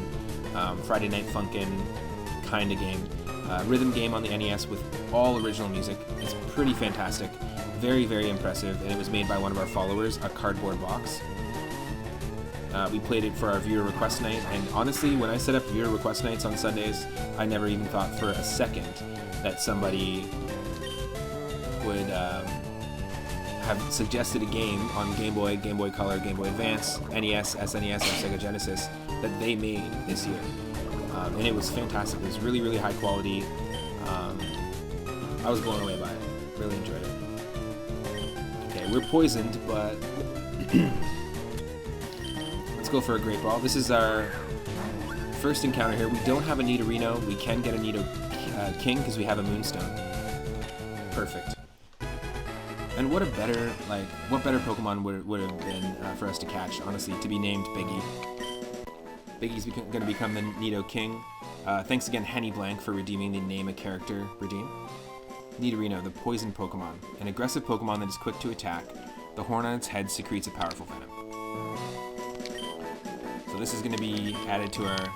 Friday Night Funkin' kind of game. Rhythm game on the NES with all original music. It's pretty fantastic. Very, very impressive. And it was made by one of our followers, a cardboard box. We played it for our viewer request night, and honestly, when I set up viewer request nights on Sundays, I never even thought for a second that somebody would have suggested a game on Game Boy, Game Boy Color, Game Boy Advance, NES, SNES, and Sega Genesis that they made this year. And it was fantastic. It was really, really high quality. I was blown away by it. Really enjoyed it. Okay, we're poisoned, but let's go for a Great Ball. This is our first encounter here. We don't have a Nidorino. We can get a Nido King because we have a Moonstone. Perfect. And what better Pokemon would have been for us to catch, honestly, to be named Biggie. Biggie's going to become the Nido King. Thanks again, Henny Blank, for redeeming the name a character redeem. Nidorino, the poison Pokemon. An aggressive Pokemon that is quick to attack. The horn on its head secretes a powerful venom. So this is going to be added to our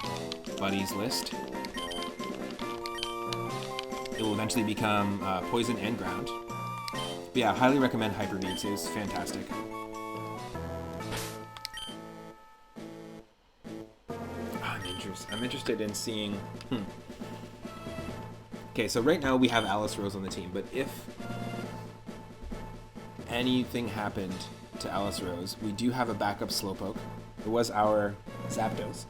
buddies list. It will eventually become poison and ground. But yeah, highly recommend Hyper V. It's fantastic. I'm interested in seeing... Okay, so right now we have Alice Rose on the team, but if anything happened to Alice Rose, we do have a backup Slowpoke. It was our Zapdos.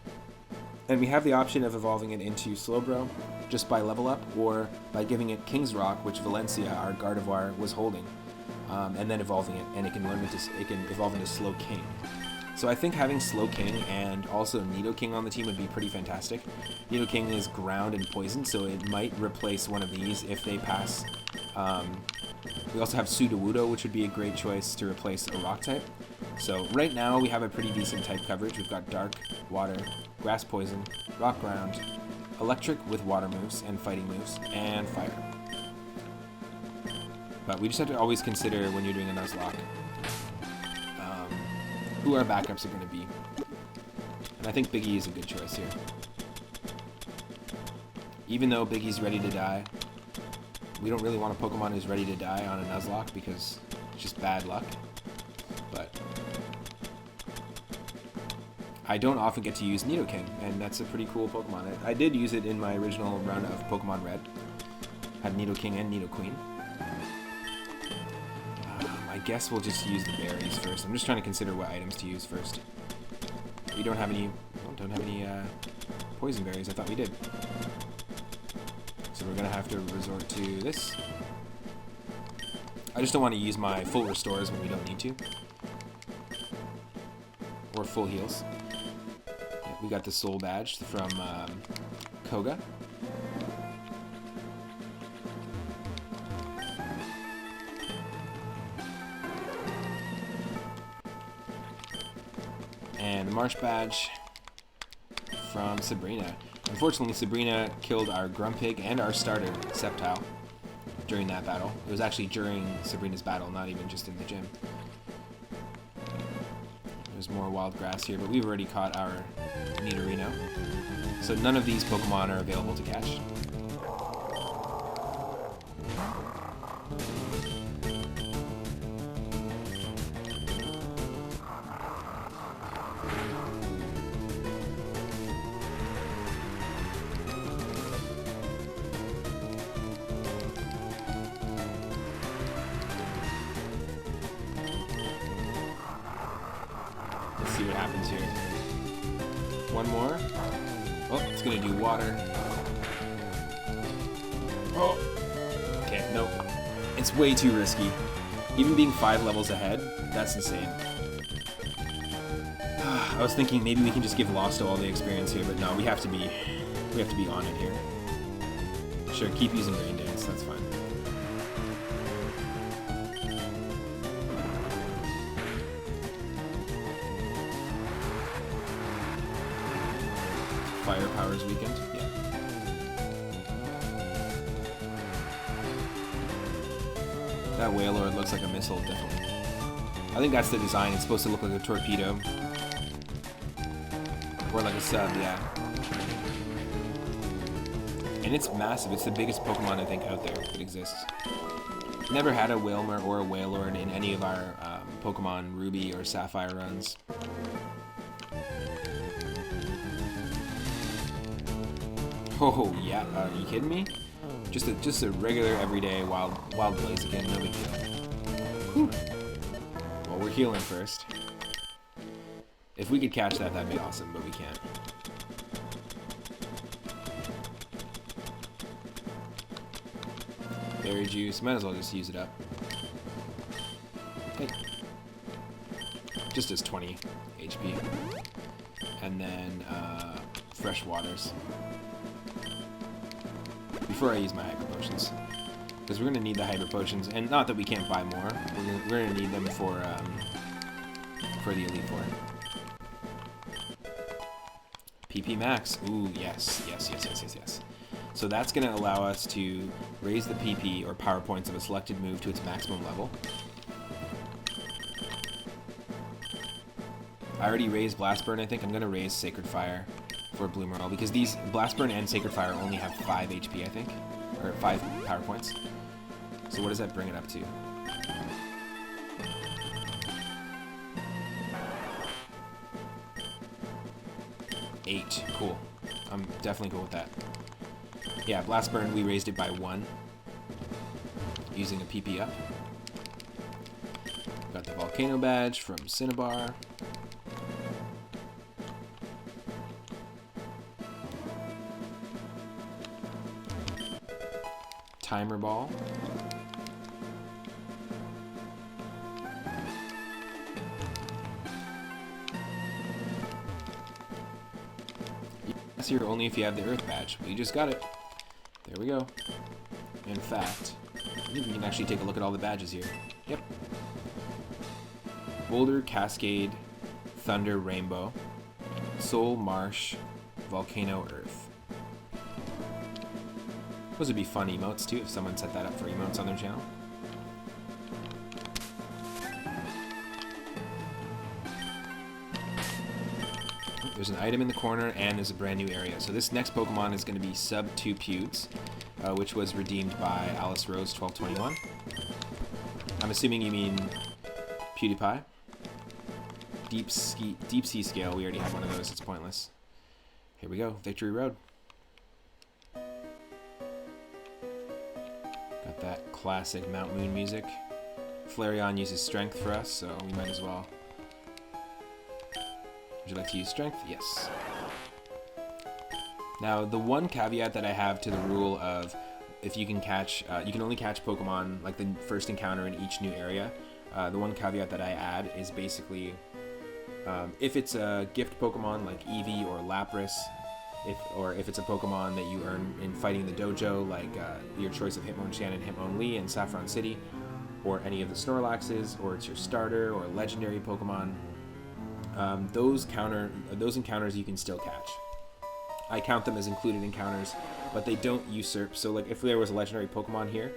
And we have the option of evolving it into Slowbro just by level up, or by giving it King's Rock, which Valencia, our Gardevoir, was holding, and then evolving it, and it can evolve into Slow King. So I think having Slow King and also Nido King on the team would be pretty fantastic. Nido King is ground and poison, so it might replace one of these if they pass. We also have Sudowoodo, which would be a great choice to replace a rock type. So right now we have a pretty decent type coverage. We've got Dark, Water, Grass Poison, Rock Ground, Electric with Water moves and Fighting moves, and Fire. But we just have to always consider when you're doing a Nuzlocke who our backups are going to be. And I think Biggie is a good choice here. Even though Biggie's ready to die, we don't really want a Pokemon who's ready to die on a Nuzlocke because it's just bad luck. But I don't often get to use Nidoking, and that's a pretty cool Pokemon. I did use it in my original run of Pokemon Red. Had Nidoking and Nidoqueen. I guess we'll just use the berries first. I'm just trying to consider what items to use first. We don't have any poison berries. I thought we did. So we're gonna have to resort to this. I just don't want to use my full restores when we don't need to, or full heals. Yeah, we got the soul badge from Koga. And the Marsh Badge from Sabrina. Unfortunately, Sabrina killed our Grumpig and our starter, Sceptile, during that battle. It was actually during Sabrina's battle, not even just in the gym. There's more wild grass here, but we've already caught our Nidorino. So none of these Pokemon are available to catch. Let's see what happens here. One more. Oh, it's gonna do water. Oh! Okay, nope. It's way too risky. Even being 5 levels ahead, that's insane. I was thinking maybe we can just give Losto all the experience here, but no, we have to be on it here. Sure, keep using Rain Dance, that's fine. Fire Powers Weekend? Yeah. That Wailord looks like a missile, definitely. I think that's the design. It's supposed to look like a torpedo. Or like a sub, yeah. And it's massive. It's the biggest Pokemon, I think, out there that exists. Never had a Wailmer or a Wailord in any of our Pokemon Ruby or Sapphire runs. Oh, yeah. Are you kidding me? Just a regular, everyday wild Blaziken, no big deal. Well, we're healing first. If we could catch that, that'd be awesome, but we can't. Berry juice, might as well just use it up. Hey. Just as 20 HP. And then, fresh waters. Before I use my hyper potions. Because we're going to need the hyper potions, and not that we can't buy more. We're going to need them for the Elite Four. PP Max. Ooh, yes. So that's going to allow us to raise the PP, or power points, of a selected move to its maximum level. I already raised Blast Burn, I think. I'm going to raise Sacred Fire for Bloomerall, because these Blast Burn and Sacred Fire only have 5 HP, I think. Or 5 power points. So what does that bring it up to? 8. Cool. I'm definitely cool with that. Yeah, Blast Burn, we raised it by 1. Using a PP up. Got the Volcano Badge from Cinnabar. Timer Ball. Yes, here only if you have the Earth Badge. We just got it. There we go. In fact, I think we can actually take a look at all the badges here. Yep. Boulder, Cascade, Thunder, Rainbow, Soul, Marsh, Volcano, Earth. Those would be fun emotes too if someone set that up for emotes on their channel. There's an item in the corner and there's a brand new area. So this next Pokemon is going to be Sub 2 Pewds, which was redeemed by Alice Rose 1221. I'm assuming you mean PewDiePie. Deep Sea Scale, we already have one of those, it's pointless. Here we go, Victory Road. Got that classic Mount Moon music. Flareon uses Strength for us, so we might as well. Would you like to use Strength? Yes. Now, the one caveat that I have to the rule of if you can catch, you can only catch Pokemon like the first encounter in each new area. The one caveat that I add is basically if it's a gift Pokemon like Eevee or Lapras, if it's a Pokemon that you earn in fighting the dojo, like your choice of Hitmonchan and Hitmonlee in Saffron City, or any of the Snorlaxes, or it's your starter or legendary Pokemon, those encounters you can still catch. I count them as included encounters, but they don't usurp. So like if there was a legendary Pokemon here,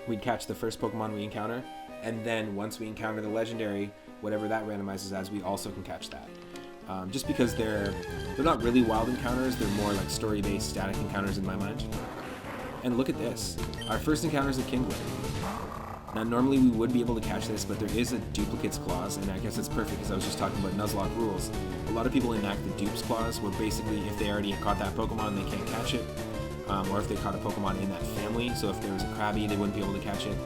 we'd catch the first Pokemon we encounter, and then once we encounter the legendary, whatever that randomizes as, we also can catch that. Just because they're not really wild encounters, they're more like story-based static encounters in my mind. And look at this. Our first encounter is a Kingler. Now normally we would be able to catch this, but there is a duplicates clause, and I guess it's perfect because I was just talking about Nuzlocke rules. A lot of people enact the dupes clause, where basically if they already caught that Pokemon, they can't catch it. Or if they caught a Pokemon in that family, so if there was a Krabby, they wouldn't be able to catch it.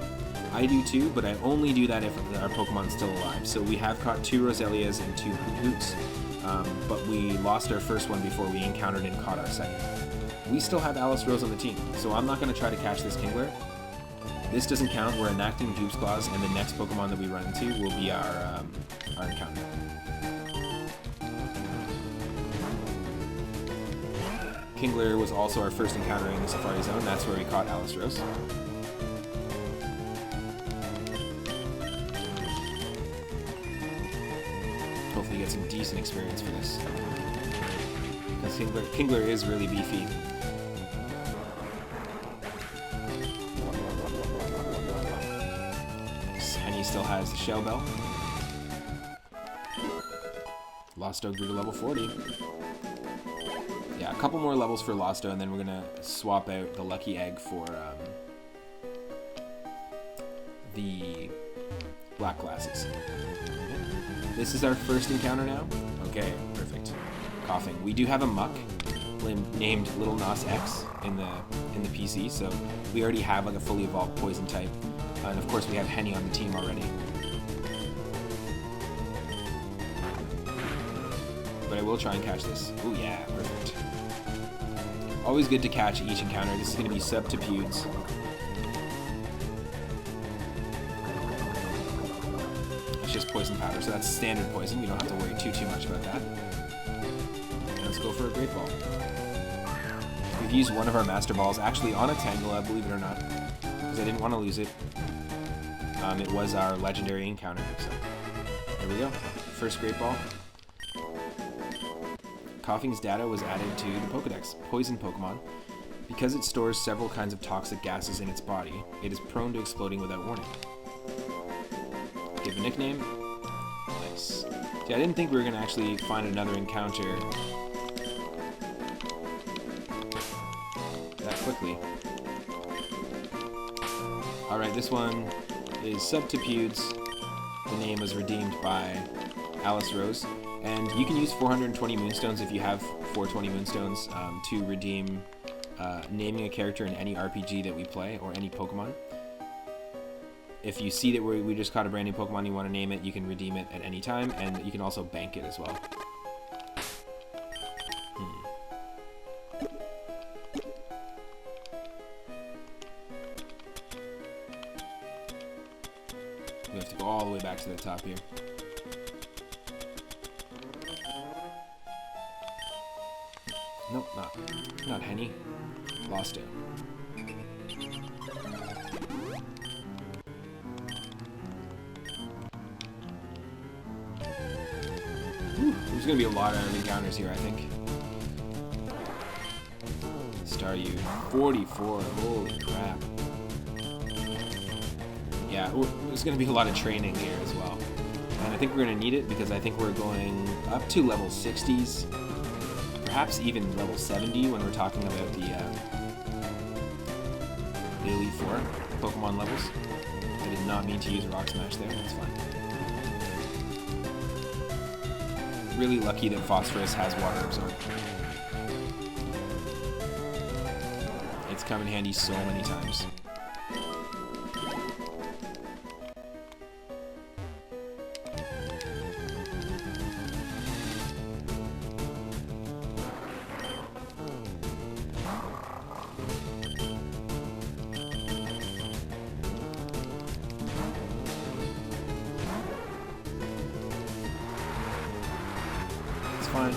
I do too, but I only do that if our Pokemon's still alive. So we have caught 2 Roselias and 2 Hoots, but we lost our first one before we encountered and caught our second. We still have Alice Rose on the team, so I'm not going to try to catch this Kingler. This doesn't count. We're enacting dupes clause, and the next Pokemon that we run into will be our encounter. Kingler was also our first encounter in the Safari Zone. That's where we caught Alice Rose. Hopefully you get some decent experience for this. Because Kingler is really beefy. And he still has the Shell Bell. Losto grew to level 40. Yeah, a couple more levels for Losto, and then we're gonna swap out the Lucky Egg for the Black Glasses. This is our first encounter now. Okay, perfect. Coughing. We do have a Muck, named Little Nas X in the PC, so we already have like a fully evolved poison type, and of course we have Henny on the team already. But I will try and catch this. Oh yeah, perfect. Always good to catch each encounter. This is going to be Subterfuge. It's just poison powder, so that's standard poison. We don't have to worry too much about that. And let's go for a Great Ball. We've used one of our Master Balls actually on a Tangela, believe it or not, because I didn't want to lose it. It was our legendary encounter, so there we go. First Great Ball. Coughing's data was added to the Pokedex, Poison Pokemon. Because it stores several kinds of toxic gases in its body, it is prone to exploding without warning. Give a nickname. Nice. See, I didn't think we were going to actually find another encounter that quickly. Alright, this one is Subterfuge. The name was redeemed by Alice Rose. And you can use 420 Moonstones if you have 420 Moonstones to redeem naming a character in any RPG that we play, or any Pokemon. If you see that we just caught a brand new Pokemon and you want to name it, you can redeem it at any time, and you can also bank it as well. We have to go all the way back to the top here. Nope, not Henny. Lost it. Whew, there's gonna be a lot of encounters here, I think. Staryu, 44, holy crap. Yeah, there's gonna be a lot of training here as well. And I think we're gonna need it because I think we're going up to level 60s. Perhaps even level 70 when we're talking about the Elite Four Pokemon levels. I did not mean to use Rock Smash there, that's fine. Really lucky that Phosphorus has Water Absorb. It's come in handy so many times. Fine.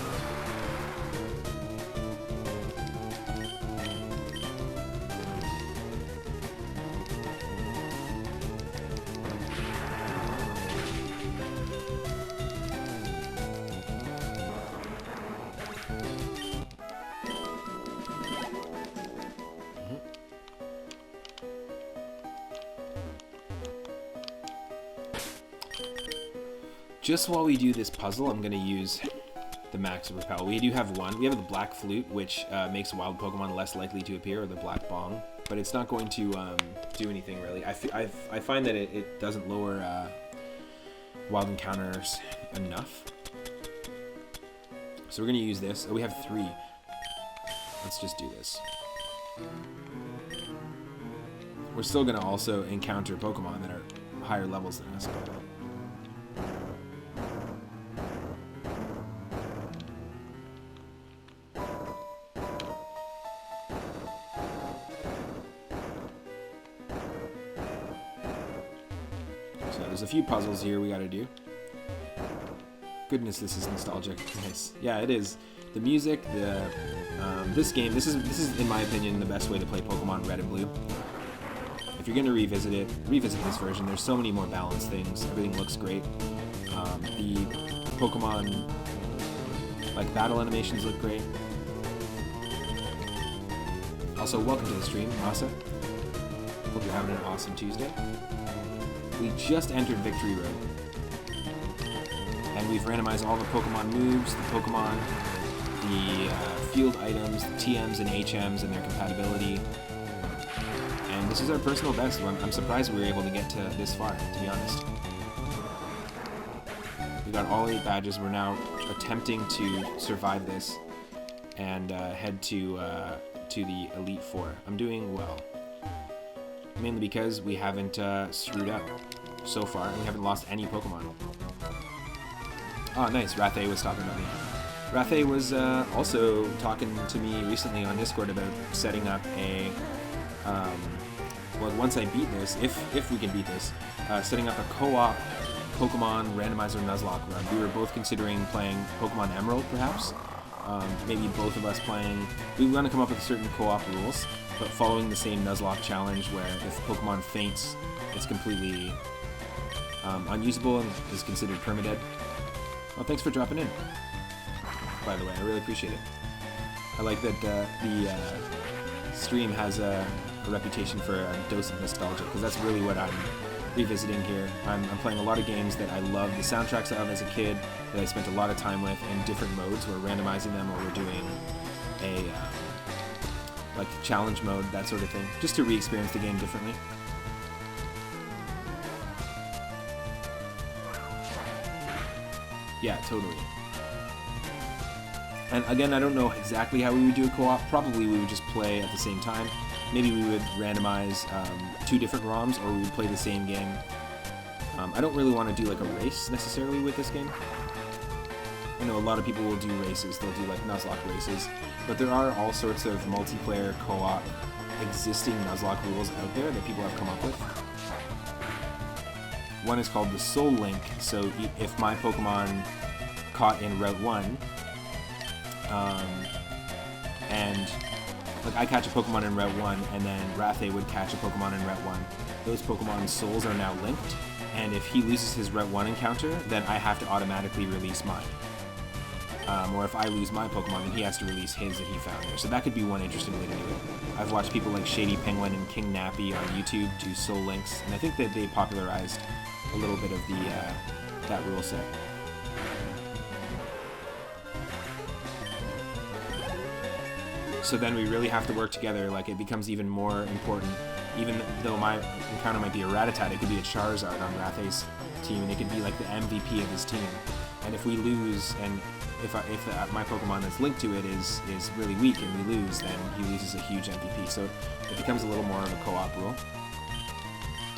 Just while we do this puzzle, I'm going to use the Max Repel. We do have one. We have the Black Flute, which makes wild Pokemon less likely to appear, or the Black Bong, but it's not going to do anything really. I find that it doesn't lower wild encounters enough. So we're going to use this. Oh, we have 3. Let's just do this. We're still going to also encounter Pokemon that are higher levels than us, but there's a few puzzles here we gotta do. Goodness, this is nostalgic. Nice. Yeah, it is. The music, this game, this is in my opinion the best way to play Pokemon Red and Blue. If you're gonna revisit this version. There's so many more balanced things. Everything looks great. The Pokemon like battle animations look great. Also, welcome to the stream, Masa. Hope you're having an awesome Tuesday. We just entered Victory Road, and we've randomized all the Pokemon moves, the Pokemon, the field items, the TMs and HMs and their compatibility, and this is our personal best. I'm surprised we were able to get to this far, to be honest. We got all 8 badges. We're now attempting to survive this and head to the Elite Four. I'm doing well, mainly because we haven't screwed up so far, and we haven't lost any Pokemon. Oh, nice. Rathe was talking about me. Rathe was also talking to me recently on Discord about setting up a, well, once I beat this, if we can beat this, setting up a co-op Pokemon Randomizer Nuzlocke run. We were both considering playing Pokemon Emerald, perhaps. Maybe both of us playing. We want to come up with certain co-op rules, but following the same Nuzlocke challenge where if Pokemon faints, it's completely unusable and is considered permadead. Well, thanks for dropping in, by the way. I really appreciate it. I like that the stream has a reputation for a dose of nostalgia, because that's really what I'm revisiting here. I'm playing a lot of games that I love the soundtracks of as a kid, that I spent a lot of time with in different modes. We're randomizing them, or we're doing a like challenge mode, that sort of thing, just to re-experience the game differently. Yeah, totally. And again, I don't know exactly how we would do a co-op. Probably we would just play at the same time. Maybe we would randomize 2 different ROMs, or we would play the same game. I don't really want to do like a race necessarily with this game. I know a lot of people will do races. They'll do like Nuzlocke races. But there are all sorts of multiplayer co-op existing Nuzlocke rules out there that people have come up with. One is called the Soul Link. So if my Pokemon caught in Route 1, and like I catch a Pokemon in Route 1, and then Rathe would catch a Pokemon in Route 1, those Pokemon's souls are now linked, and if he loses his Route 1 encounter, then I have to automatically release mine. Or if I lose my Pokemon, then he has to release his that he found there. So that could be one interesting way to do it. I've watched people like Shady Penguin and King Nappy on YouTube do soul links, and I think that they popularized a little bit of the that rule set. So then we really have to work together. Like, it becomes even more important. Even though my encounter might be a Rattata, it could be a Charizard on Rathe's team, and it could be like the MVP of his team. And if we lose, and if my Pokemon that's linked to it is really weak, and we lose, then he loses a huge MVP. So it becomes a little more of a co-op rule.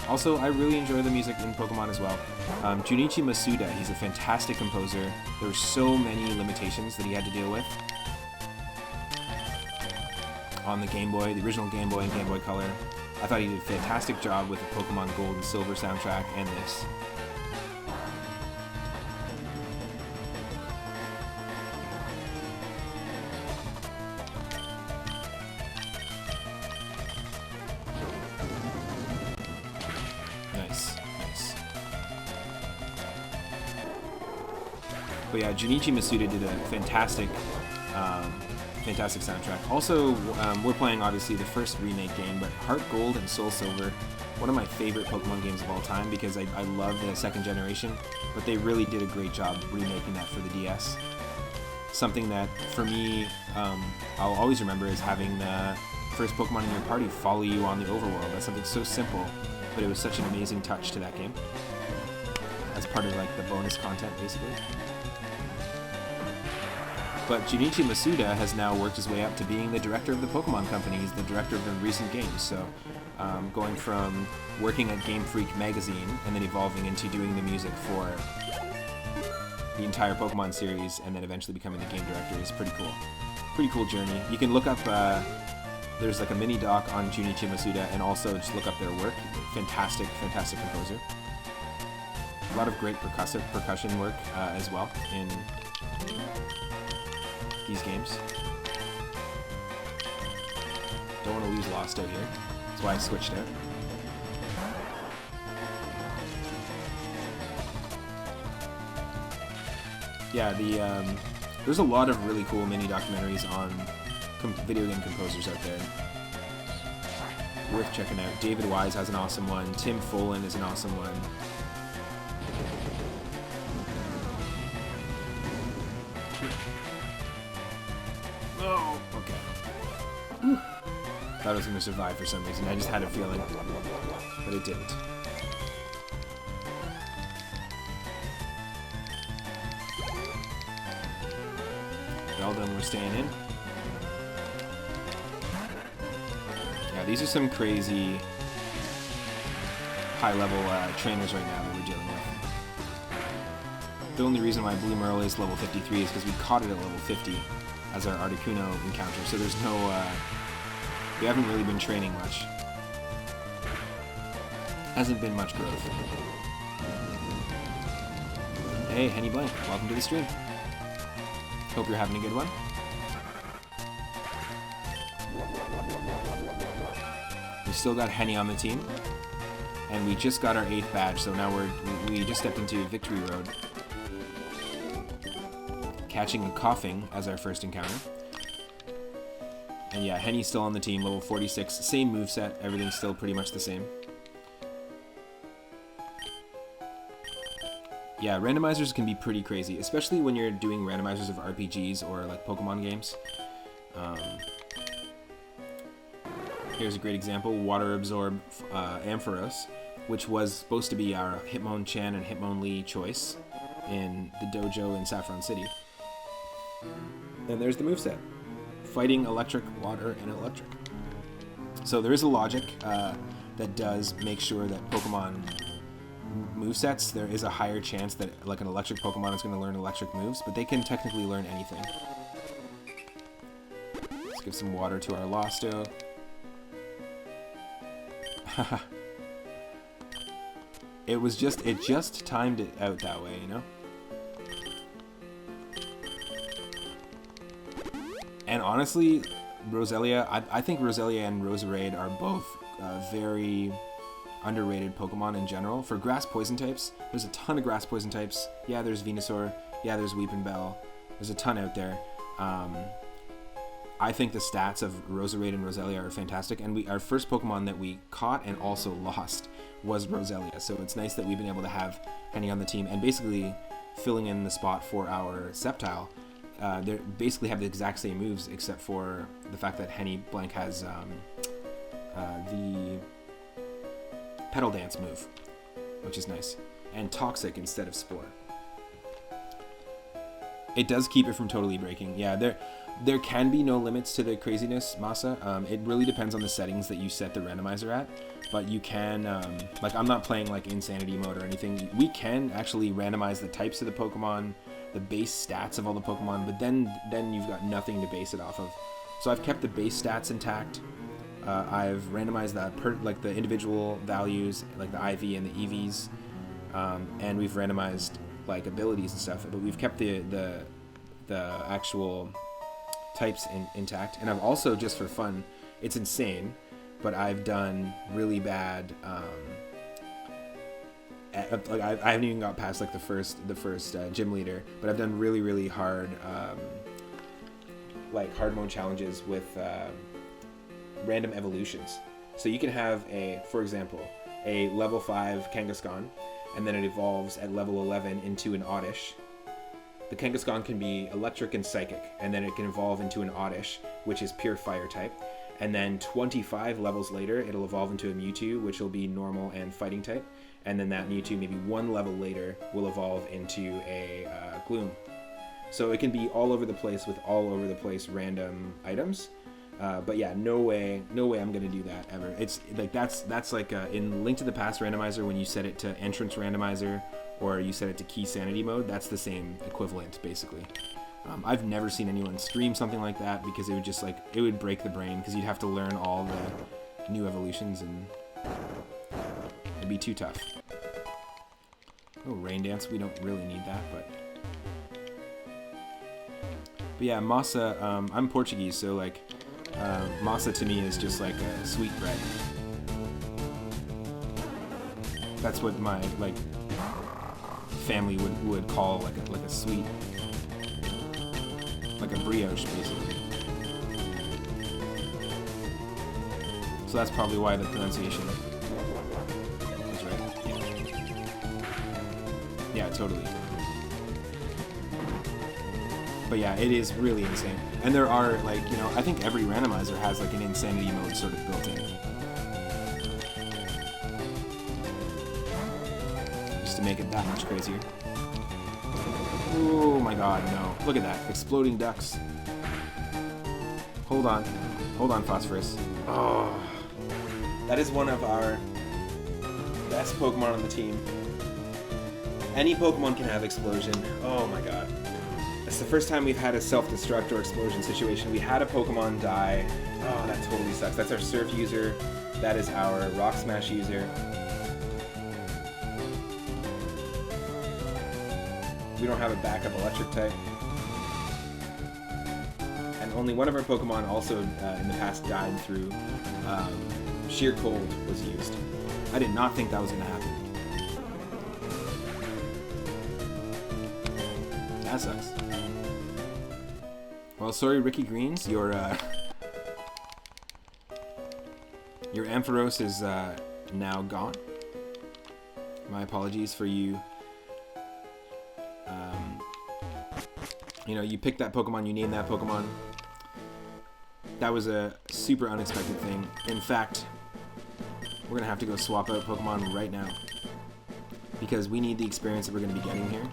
Also, I really enjoy the music in Pokemon as well. Junichi Masuda, he's a fantastic composer. There were so many limitations that he had to deal with on the Game Boy, the original Game Boy and Game Boy Color. I thought he did a fantastic job with the Pokemon Gold and Silver soundtrack and this. Nice, nice. But yeah, Junichi Masuda did a fantastic fantastic soundtrack. Also, we're playing obviously the first remake game, but Heart Gold and Soul Silver, one of my favorite Pokemon games of all time, because I love the second generation, but they really did a great job remaking that for the DS. Something that, for me, I'll always remember is having the first Pokemon in your party follow you on the overworld. That's something so simple, but it was such an amazing touch to that game. As part of like the bonus content, basically. But Junichi Masuda has now worked his way up to being the director of the Pokemon Company. He's the director of the recent games. So going from working at Game Freak magazine and then evolving into doing the music for the entire Pokemon series and then eventually becoming the game director is pretty cool. Pretty cool journey. You can look up, there's like a mini doc on Junichi Masuda, and also just look up their work. Fantastic, fantastic composer. A lot of great percussion work as well in these games. Don't want to lose Lost out here. That's why I switched out. Yeah, there's a lot of really cool mini documentaries on video game composers out there. Worth checking out. David Wise has an awesome one. Tim Follin is an awesome one. Oh, okay. Thought I was going to survive for some reason. I just had a feeling, but it didn't. Well done, we're staying in. these are some crazy high-level trainers right now that we're dealing with. The only reason why Bloomerl is level 53 is because we caught it at level 50 as our Articuno encounter, so there's no, we haven't really been training much. Hasn't been much growth. Hey, Henny Blank, welcome to the stream. Hope you're having a good one. We still got Henny on the team, and we just got our 8th badge, so now we just stepped into Victory Road. Catching and Coughing as our first encounter. And yeah, Henny's still on the team, level 46, same moveset, everything's still pretty much the same. Yeah, randomizers can be pretty crazy, especially when you're doing randomizers of RPGs or like Pokemon games. Here's a great example, Water Absorb Ampharos, which was supposed to be our Hitmonchan and Hitmonlee choice in the dojo in Saffron City. And there's the moveset. Fighting, electric, water, and electric. So there is a logic that does make sure that Pokemon movesets, there is a higher chance that like an electric Pokemon is going to learn electric moves, but they can technically learn anything. Let's give some water to our Losto. It just timed it out that way, you know? And honestly, Roselia, I think Roselia and Roserade are both very underrated Pokemon in general. For grass poison types, there's a ton of grass poison types. Yeah, there's Venusaur. Yeah, there's Weepinbell. There's a ton out there. I think the stats of Roserade and Roselia are fantastic, and our first Pokemon that we caught and also lost was Roselia, so it's nice that we've been able to have Henny on the team and basically filling in the spot for our Sceptile. They basically have the exact same moves except for the fact that Henny Blank has the Petal Dance move, which is nice, and Toxic instead of Spore. It does keep it from totally breaking. Yeah, there can be no limits to the craziness, Masa. It really depends on the settings that you set the randomizer at, but you can, like I'm not playing like Insanity mode or anything. We can actually randomize the types of the Pokemon, the base stats of all the Pokemon, but then you've got nothing to base it off of. So I've kept the base stats intact. I've randomized the individual values, like the IV and the EVs, and we've randomized like abilities and stuff, but we've kept the actual types intact. And I've also, just for fun, it's insane, but I've done really bad. Like I haven't even got past like the first gym leader, but I've done really hard like hard mode challenges with random evolutions. So you can have for example, a level 5 Kangaskhan, and then it evolves at level 11 into an Oddish. The Kangaskhan can be electric and psychic, and then it can evolve into an Oddish, which is pure fire type. And then 25 levels later, it'll evolve into a Mewtwo, which will be normal and fighting type. And then that Mewtwo, maybe one level later, will evolve into a Gloom. So it can be all over the place with all over the place random items. But yeah, no way I'm gonna do that ever. It's like that's like in Link to the Past randomizer, when you set it to entrance randomizer or you set it to key sanity mode, that's the same equivalent basically. I've never seen anyone stream something like that because it would just like, it would break the brain because you'd have to learn all the new evolutions and it'd be too tough. Oh, Rain Dance, we don't really need that, but yeah, massa, I'm Portuguese, so like massa to me is just like a sweet bread. That's what my like family would call like a sweet, like a brioche basically. So that's probably why the pronunciation is right. Yeah, totally. But yeah, it is really insane. And there are like, you know, I think every randomizer has like an insanity mode sort of built in. Just to make it that much crazier. Oh my god, no. Look at that. Exploding ducks. Hold on. Hold on, Phosphorus. Oh. That is one of our best Pokemon on the team. Any Pokemon can have Explosion. Oh my god. It's the first time we've had a self-destruct or explosion situation. We had a Pokemon die. Oh, that totally sucks. That's our Surf user. That is our Rock Smash user. We don't have a backup Electric type. And only one of our Pokemon also in the past died through Sheer Cold was used. I did not think that was going to happen. That sucks. Well, sorry, Ricky Greens, your Ampharos is now gone. My apologies for you. You know, you picked that Pokemon, you named that Pokemon. That was a super unexpected thing. In fact, we're gonna have to go swap out Pokemon right now because we need the experience that we're gonna be getting here.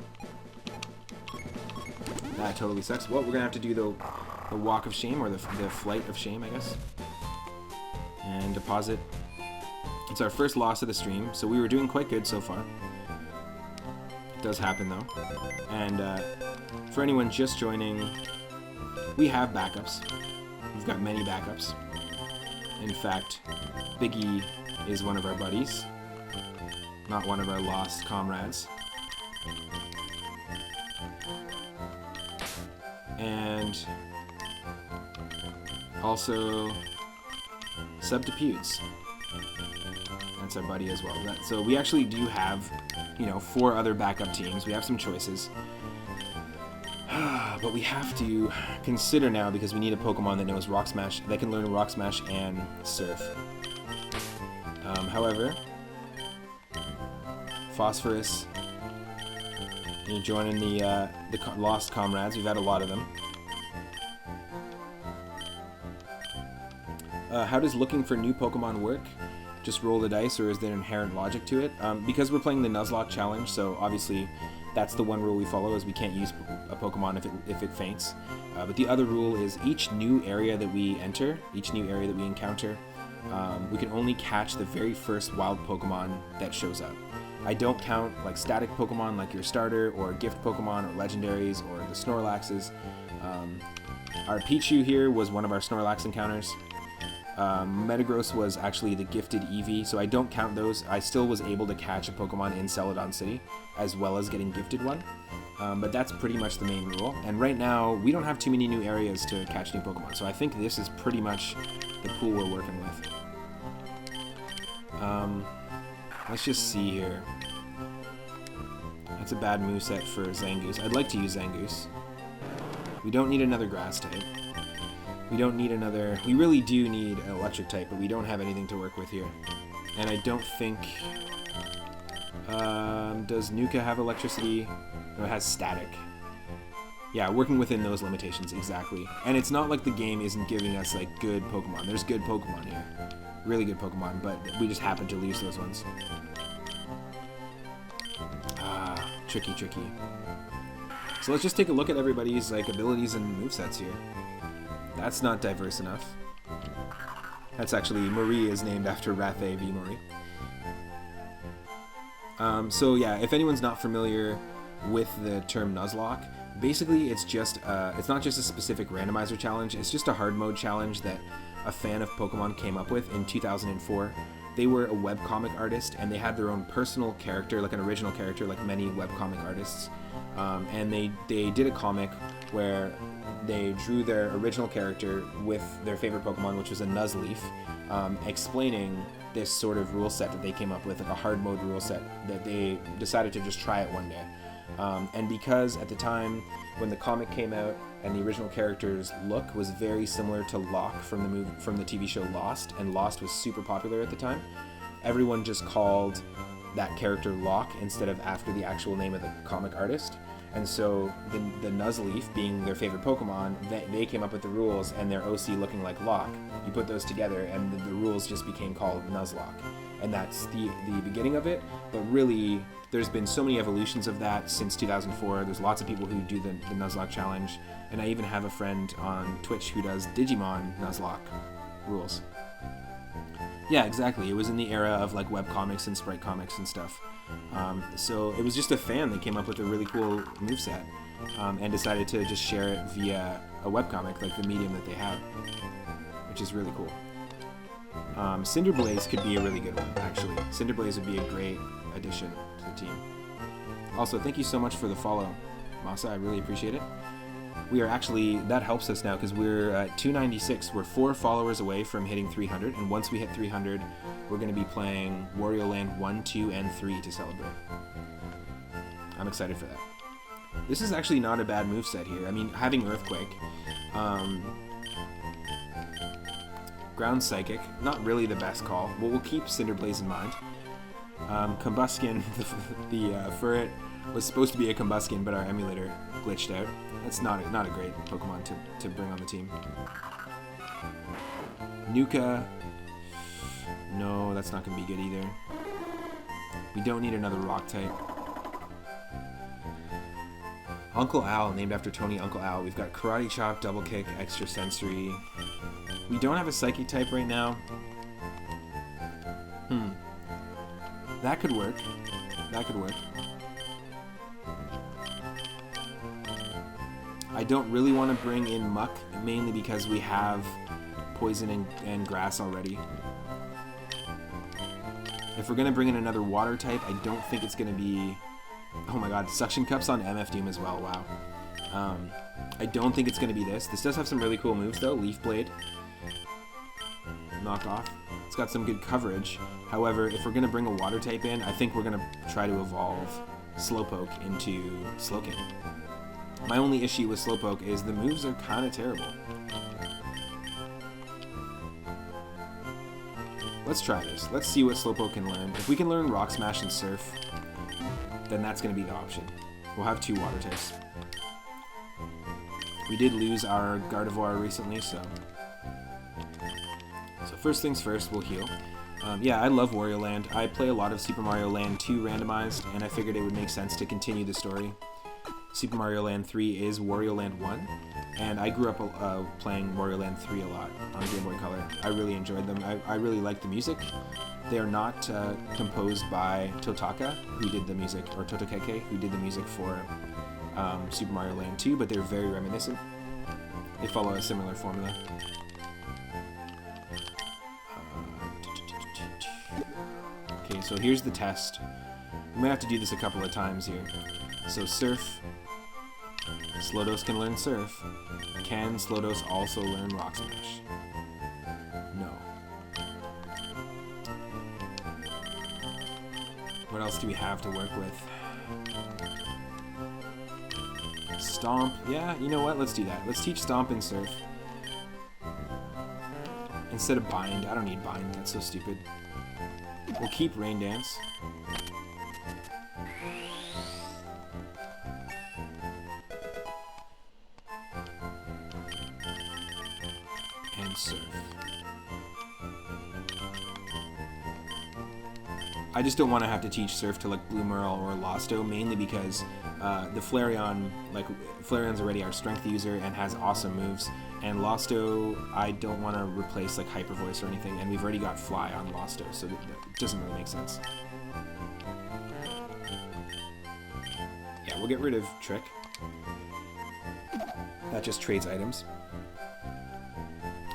That totally sucks. Well, we're gonna have to do the Walk of Shame, or the Flight of Shame, I guess. And deposit. It's our first loss of the stream, so we were doing quite good so far. It does happen though. And for anyone just joining, we have backups. We've got many backups. In fact, Biggie is one of our buddies, not one of our lost comrades. And also Subtiputes. That's our buddy as well. So we actually do have, you know, 4 other backup teams. We have some choices. But we have to consider now, because we need a Pokemon that knows Rock Smash, that can learn Rock Smash and Surf. However, Phosphorus, you're joining the lost comrades. We've had a lot of them. How does looking for new Pokemon work? Just roll the dice, or is there inherent logic to it? Because we're playing the Nuzlocke challenge, so obviously that's the one rule we follow, is we can't use a Pokemon if it faints. But the other rule is each new area that we enter, each new area that we encounter, we can only catch the very first wild Pokemon that shows up. I don't count like static Pokemon like your starter, or gift Pokemon, or legendaries, or the Snorlaxes. Our Pichu here was one of our Snorlax encounters. Metagross was actually the gifted Eevee, so I don't count those. I still was able to catch a Pokemon in Celadon City, as well as getting gifted one. But that's pretty much the main rule. And right now, we don't have too many new areas to catch new Pokemon, so I think this is pretty much the pool we're working with. Let's just see here. That's a bad moveset for Zangoose. I'd like to use Zangoose. We don't need another grass type. We don't need another... We really do need an electric type, but we don't have anything to work with here. And I don't think... does Nuka have electricity? No, it has static. Yeah, working within those limitations, exactly. And it's not like the game isn't giving us, like, good Pokemon. There's good Pokemon here. Really good Pokemon, but we just happen to lose those ones. Ah, tricky. So let's just take a look at everybody's, like, abilities and movesets here. That's not diverse enough. That's actually, Marie is named after Rathe v. Marie. So yeah, if anyone's not familiar with the term Nuzlocke, basically it's just, it's not just a specific randomizer challenge, it's just a hard mode challenge that a fan of Pokemon came up with in 2004. They were a webcomic artist, and they had their own personal character, like an original character, like many webcomic artists. And they did a comic where they drew their original character with their favorite Pokemon, which was a Nuzleaf, explaining this sort of rule set that they came up with, like a hard mode rule set that they decided to just try it one day. And because at the time when the comic came out and the original character's look was very similar to Locke from the TV show Lost, and Lost was super popular at the time, everyone just called that character Locke instead of after the actual name of the comic artist. And so the Nuzleaf, being their favorite Pokemon, they came up with the rules, and their OC looking like Locke. You put those together, and the rules just became called Nuzlocke. And that's the beginning of it. But really, there's been so many evolutions of that since 2004. There's lots of people who do the Nuzlocke challenge. And I even have a friend on Twitch who does Digimon Nuzlocke rules. Yeah, exactly. It was in the era of like webcomics and sprite comics and stuff. So it was just a fan that came up with a really cool moveset and decided to just share it via a webcomic, like the medium that they have, which is really cool. Cinderblaze could be a really good one, actually. Cinderblaze would be a great addition to the team. Also, thank you so much for the follow, Masa. I really appreciate it. We are actually, that helps us now because we're at 296. We're 4 followers away from hitting 300, and once we hit 300, we're going to be playing Wario Land 1, 2, and 3 to celebrate. I'm excited for that. This is actually not a bad moveset here. I mean, having Earthquake, Ground Psychic, not really the best call. Well, we'll keep Cinderblaze in mind. Combuskin, the Furret was supposed to be a Combuskin, but our emulator glitched out. That's not a great Pokemon to bring on the team. Nuka, no, that's not going to be good either. We don't need another Rock type. Uncle Al, named after Tony Uncle Al. We've got Karate Chop, Double Kick, Extra Sensory. We don't have a Psychic type right now. That could work. That could work. I don't really want to bring in Muck, mainly because we have Poison and Grass already. If we're going to bring in another Water type, I don't think it's going to be... Oh my god, Suction Cups on MF Doom as well, wow. I don't think it's going to be this. This does have some really cool moves though, Leaf Blade. Knock off. It's got some good coverage. However, if we're going to bring a Water type in, I think we're going to try to evolve Slowpoke into Slowking. My only issue with Slowpoke is the moves are kind of terrible. Let's try this. Let's see what Slowpoke can learn. If we can learn Rock Smash and Surf, then that's going to be the option. We'll have 2 Water types. We did lose our Gardevoir recently, so first things first, we'll heal. Yeah, I love Wario Land. I play a lot of Super Mario Land 2 randomized, and I figured it would make sense to continue the story. Super Mario Land 3 is Wario Land 1, and I grew up playing Wario Land 3 a lot on Game Boy Color. I really enjoyed them. I really like the music. They are not composed by Totaka, who did the music, or Totokeke, who did the music for Super Mario Land 2, but they're very reminiscent. They follow a similar formula. Okay, so here's the test. We might have to do this a couple of times here. So Surf. Slowdos can learn Surf. Can Slowdos also learn Rock Smash? No. What else do we have to work with? Stomp. Yeah, you know what? Let's do that. Let's teach Stomp and Surf. Instead of Bind. I don't need Bind. That's so stupid. We'll keep Rain Dance. And Surf. I just don't want to have to teach Surf to like Blue Merle or Losto, mainly because the Flareon, like Flareon's already our strength user and has awesome moves, and Losto I don't want to replace like Hyper Voice or anything, and we've already got Fly on Losto, so that doesn't really make sense. Yeah, we'll get rid of Trick. That just trades items.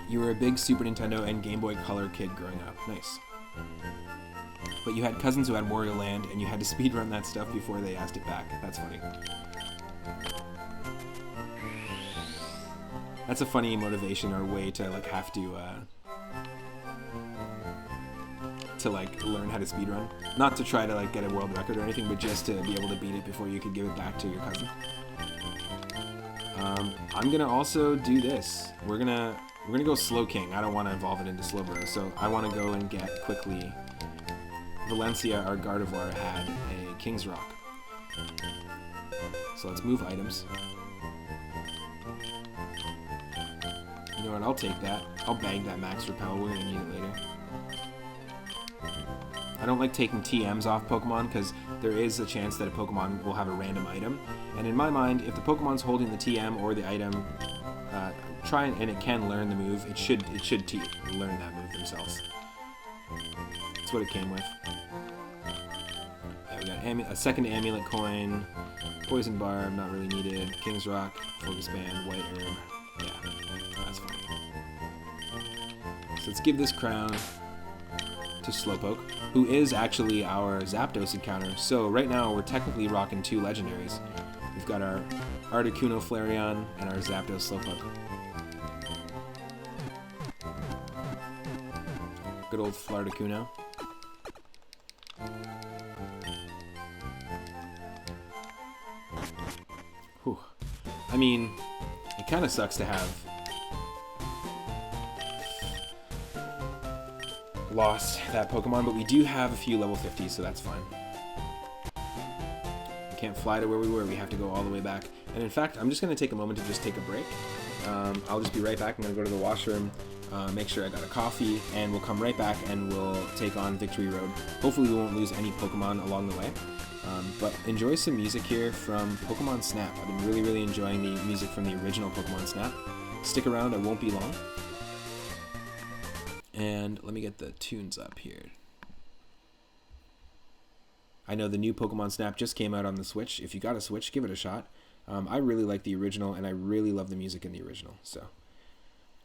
You were a big Super Nintendo and Game Boy Color kid growing up. Nice. But you had cousins who had Wario Land, and you had to speedrun that stuff before they asked it back. That's funny. That's a funny motivation or way to like have to like learn how to speedrun. Not to try to like get a world record or anything, but just to be able to beat it before you could give it back to your cousin. I'm gonna also do this. We're gonna go Slow King. I don't want to evolve it into Slowbro, so I want to go and get quickly. Valencia, our Gardevoir, had a King's Rock. So let's move items. You know what, I'll take that. I'll bag that Max Repel, we're gonna need it later. I don't like taking TMs off Pokemon because there is a chance that a Pokemon will have a random item. And in my mind, if the Pokemon's holding the TM or the item, and it can learn the move, it should learn that move themselves. That's what it came with. Yeah, we got a second amulet coin, poison barb, not really needed, King's Rock, focus band, white herb. Yeah, that's fine. So let's give this crown to Slowpoke, who is actually our Zapdos encounter. So right now we're technically rocking 2 legendaries. We've got our Articuno Flareon and our Zapdos Slowpoke. Good old Flarticuno. Whew. I mean, it kind of sucks to have lost that Pokemon, but we do have a few level 50s, so that's fine. We can't fly to where we were, we have to go all the way back. And in fact, I'm just going to take a moment to just take a break. I'll just be right back. I'm going to go to the washroom, make sure I got a coffee, and we'll come right back and we'll take on Victory Road. Hopefully we won't lose any Pokemon along the way. But enjoy some music here from Pokemon Snap. I've been really enjoying the music from the original Pokemon Snap. Stick around, I won't be long. And let me get the tunes up here. I know the new Pokemon Snap just came out on the Switch. If you got a Switch, give it a shot. I really like the original, and I really love the music in the original. So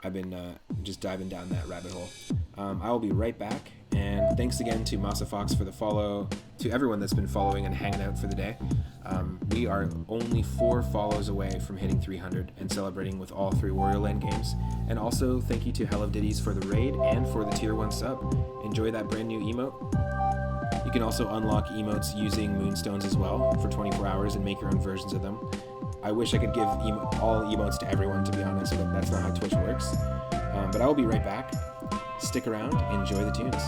I've been just diving down that rabbit hole. I will be right back. And thanks again to Masa Fox for the follow, to everyone that's been following and hanging out for the day. We are only 4 follows away from hitting 300 and celebrating with all 3 Wario Land games. And also thank you to Hell of Ditties for the raid and for the tier 1 sub. Enjoy that brand new emote. You can also unlock emotes using Moonstones as well for 24 hours and make your own versions of them. I wish I could give all emotes to everyone, to be honest, but that's not how Twitch works. But I will be right back. Stick around, enjoy the tunes.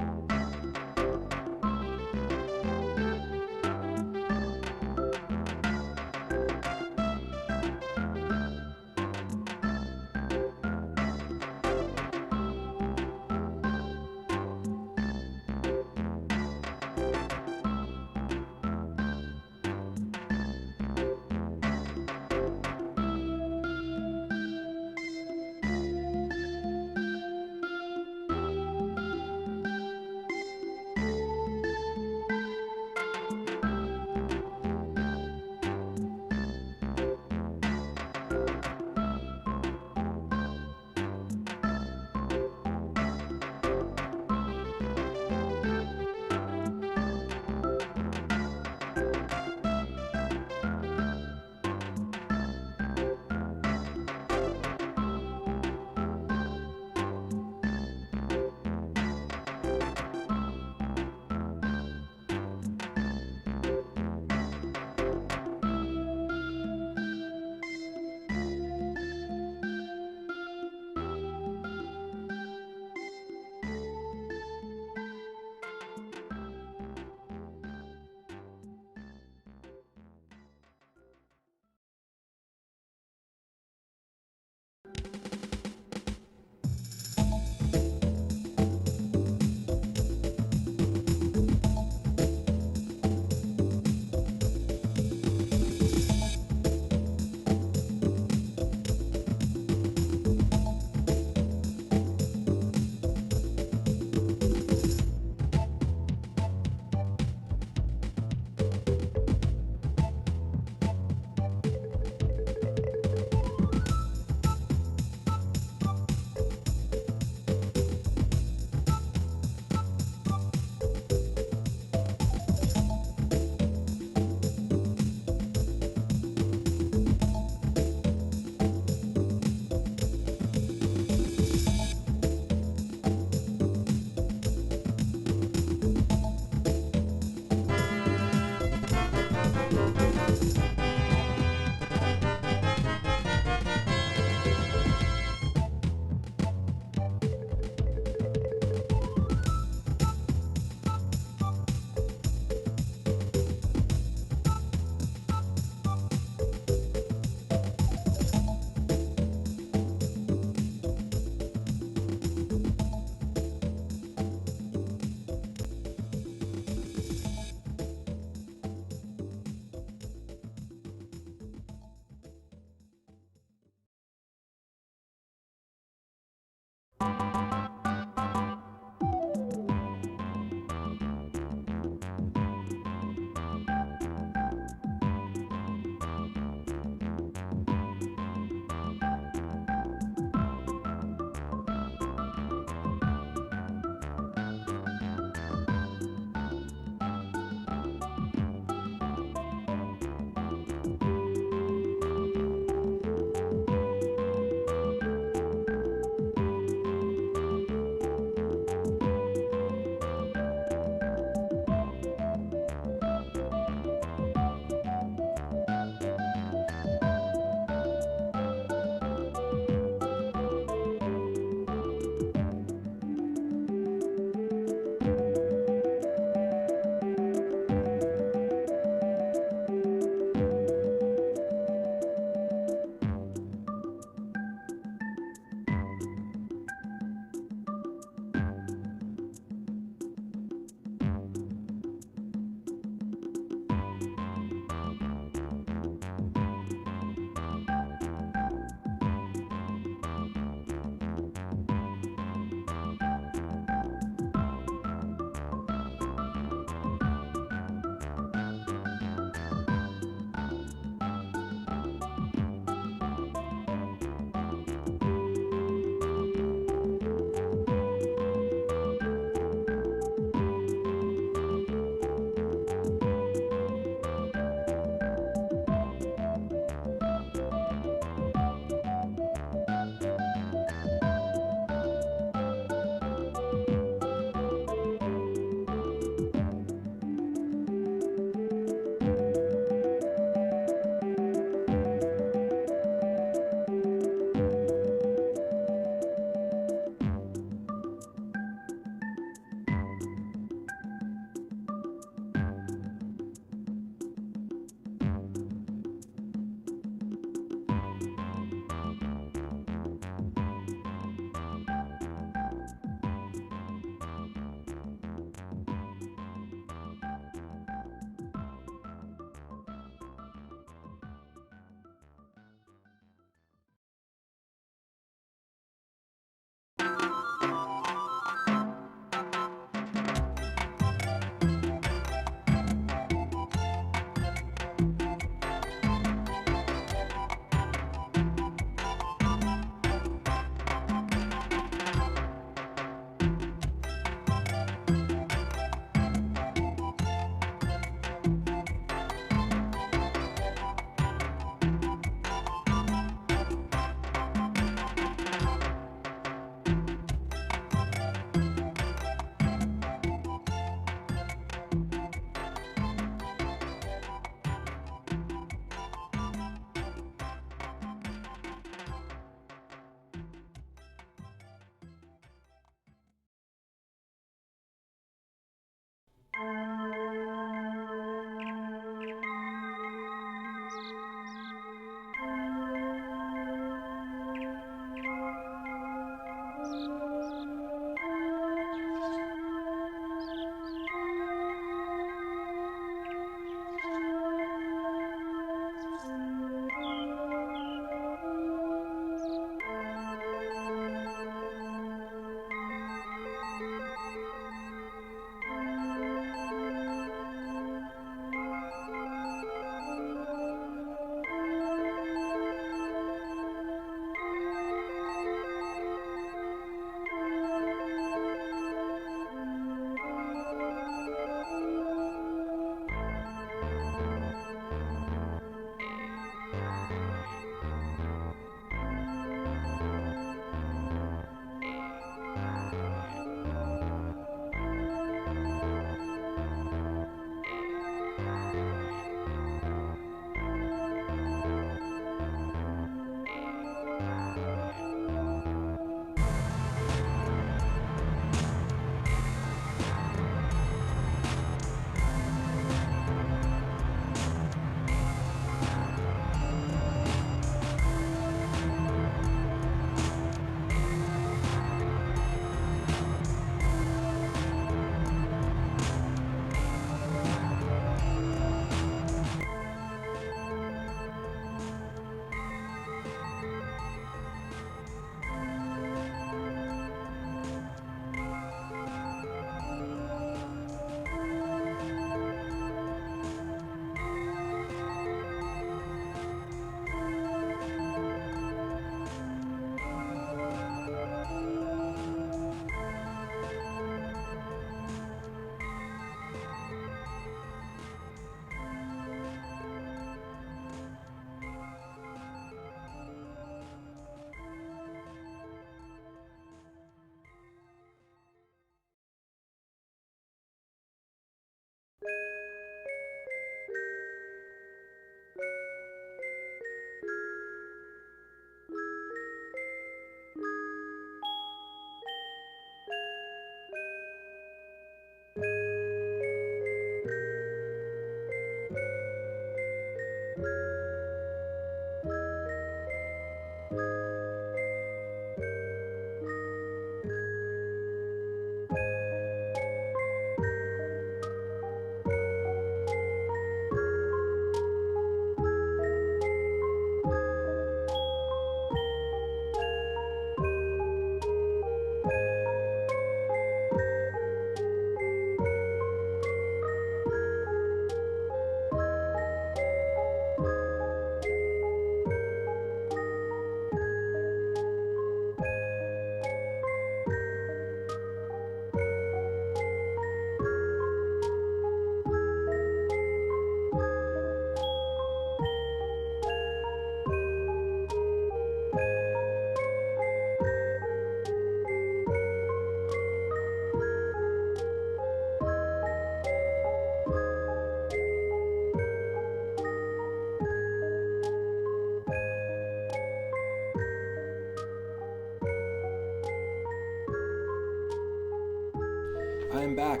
back.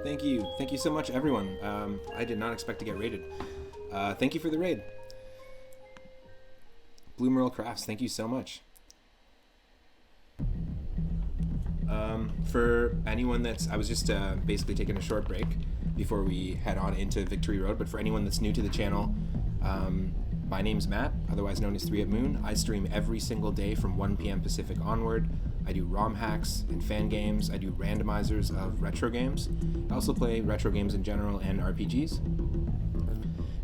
Thank you. Thank you so much, everyone. I did not expect to get raided. Thank you for the raid. Blue Merle Crafts, thank you so much. For anyone I was just basically taking a short break before we head on into Victory Road, but for anyone that's new to the channel, my name's Matt, otherwise known as 3 at Moon. I stream every single day from 1 p.m. Pacific onward. I do ROM hacks and fan games. I do randomizers of retro games. I also play retro games in general and RPGs.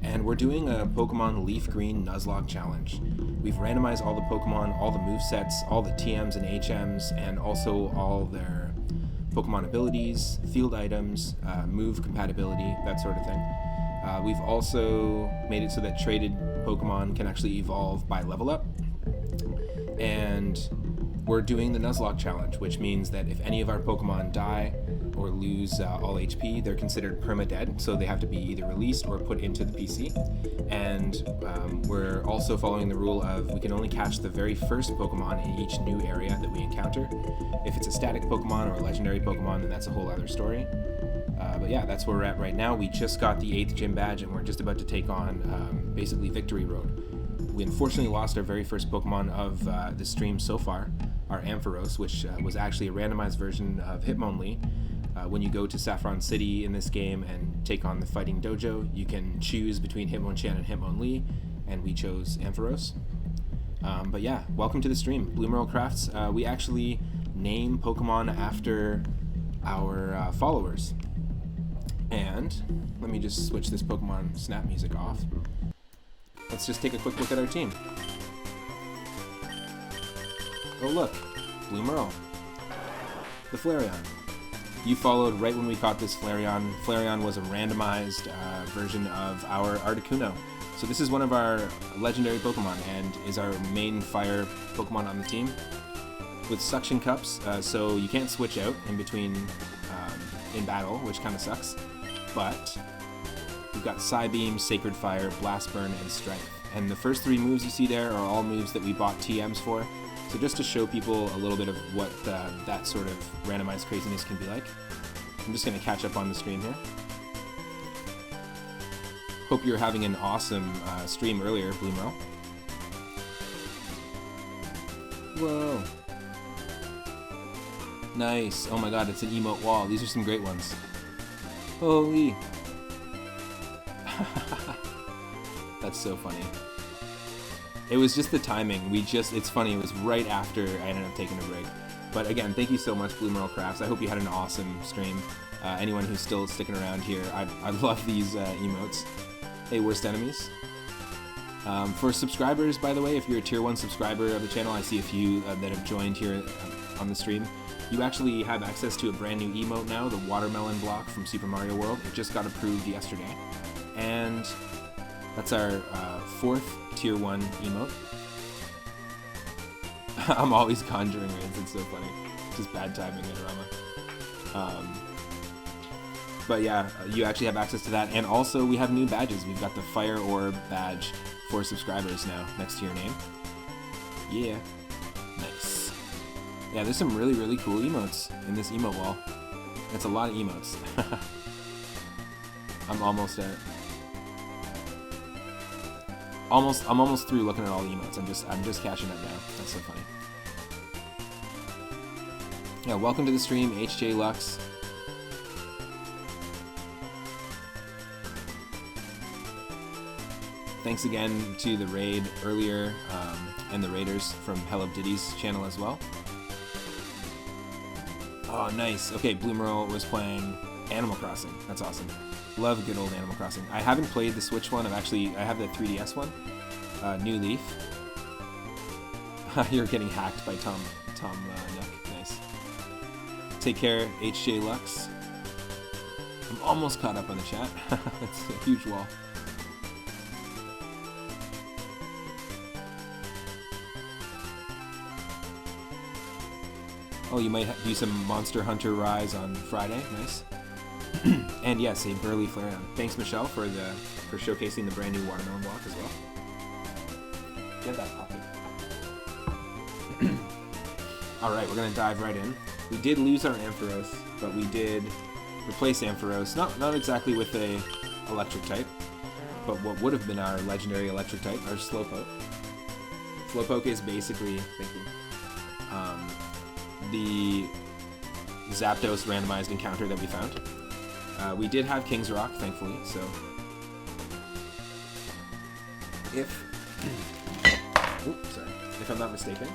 And we're doing a Pokemon Leaf Green Nuzlocke challenge. We've randomized all the Pokemon, all the movesets, all the TMs and HMs, and also all their Pokemon abilities, field items, move compatibility, that sort of thing. We've also made it so that traded Pokemon can actually evolve by level up. And we're doing the Nuzlocke challenge, which means that if any of our Pokemon die or lose all HP, they're considered perma-dead, so they have to be either released or put into the PC. And we're also following the rule of we can only catch the very first Pokemon in each new area that we encounter. If it's a static Pokemon or a legendary Pokemon, then that's a whole other story. But yeah, that's where we're at right now. We just got the 8th gym badge, and we're just about to take on basically Victory Road. We unfortunately lost our very first Pokemon of the stream so far, our Ampharos, which was actually a randomized version of Hitmonlee. When you go to Saffron City in this game and take on the Fighting Dojo, you can choose between Hitmonchan and Hitmonlee, and we chose Ampharos. But yeah, welcome to the stream, Blue Merle Crafts. We actually name Pokemon after our followers. And let me just switch this Pokemon Snap music off. Let's just take a quick look at our team. Oh look, Blue Merle. The Flareon. You followed right when we caught this Flareon. Flareon was a randomized version of our Articuno. So this is one of our legendary Pokemon and is our main fire Pokemon on the team. With suction cups, so you can't switch out in between in battle, which kind of sucks. But we've got Psybeam, Sacred Fire, Blast Burn, and Strength. And the first 3 moves you see there are all moves that we bought TMs for. So just to show people a little bit of what that sort of randomized craziness can be like. I'm just going to catch up on the screen here. Hope you're having an awesome stream earlier, Blue Merle. Whoa. Nice. Oh my god, it's an emote wall. These are some great ones. Holy. That's so funny. It was just the timing. It's funny, it was right after I ended up taking a break. But again, thank you so much, Blue Merle Crafts. I hope you had an awesome stream. Anyone who's still sticking around here, I love these emotes. Hey, worst enemies. For subscribers, by the way, if you're a tier 1 subscriber of the channel, I see a few that have joined here on the stream. You actually have access to a brand new emote now, the watermelon block from Super Mario World. It just got approved yesterday. And that's our 4th tier 1 emote. I'm always conjuring raids, it's so funny. Just bad timing at Rama. But yeah, you actually have access to that. And also we have new badges. We've got the Fire Orb badge for subscribers now, next to your name. Yeah. Nice. Yeah, there's some really, really cool emotes in this emote wall. That's a lot of emotes. I'm almost at... I'm almost through looking at all the emotes. I'm just catching up now. That's so funny. Yeah, welcome to the stream, HJ Lux. Thanks again to the raid earlier and the raiders from Hell of Diddy's channel as well. Oh, nice. Okay, Blue Merle was playing Animal Crossing. That's awesome. Love good old Animal Crossing. I haven't played the Switch one. I have the 3DS one. New Leaf. You're getting hacked by Tom Nook. Nice. Take care, HJ Lux. I'm almost caught up on the chat. It's a huge wall. Oh, you might do some Monster Hunter Rise on Friday. Nice. And yes, a Burly Flareon. Thanks, Michelle, for showcasing the brand new watermelon block as well. Get that pocket. Alright, we're gonna dive right in. We did lose our Ampharos, but we did replace Ampharos, not exactly with a electric type, but what would have been our legendary electric type, our Slowpoke. Slowpoke is basically, thank you, the Zapdos randomized encounter that we found. We did have King's Rock, thankfully, so if I'm not mistaken,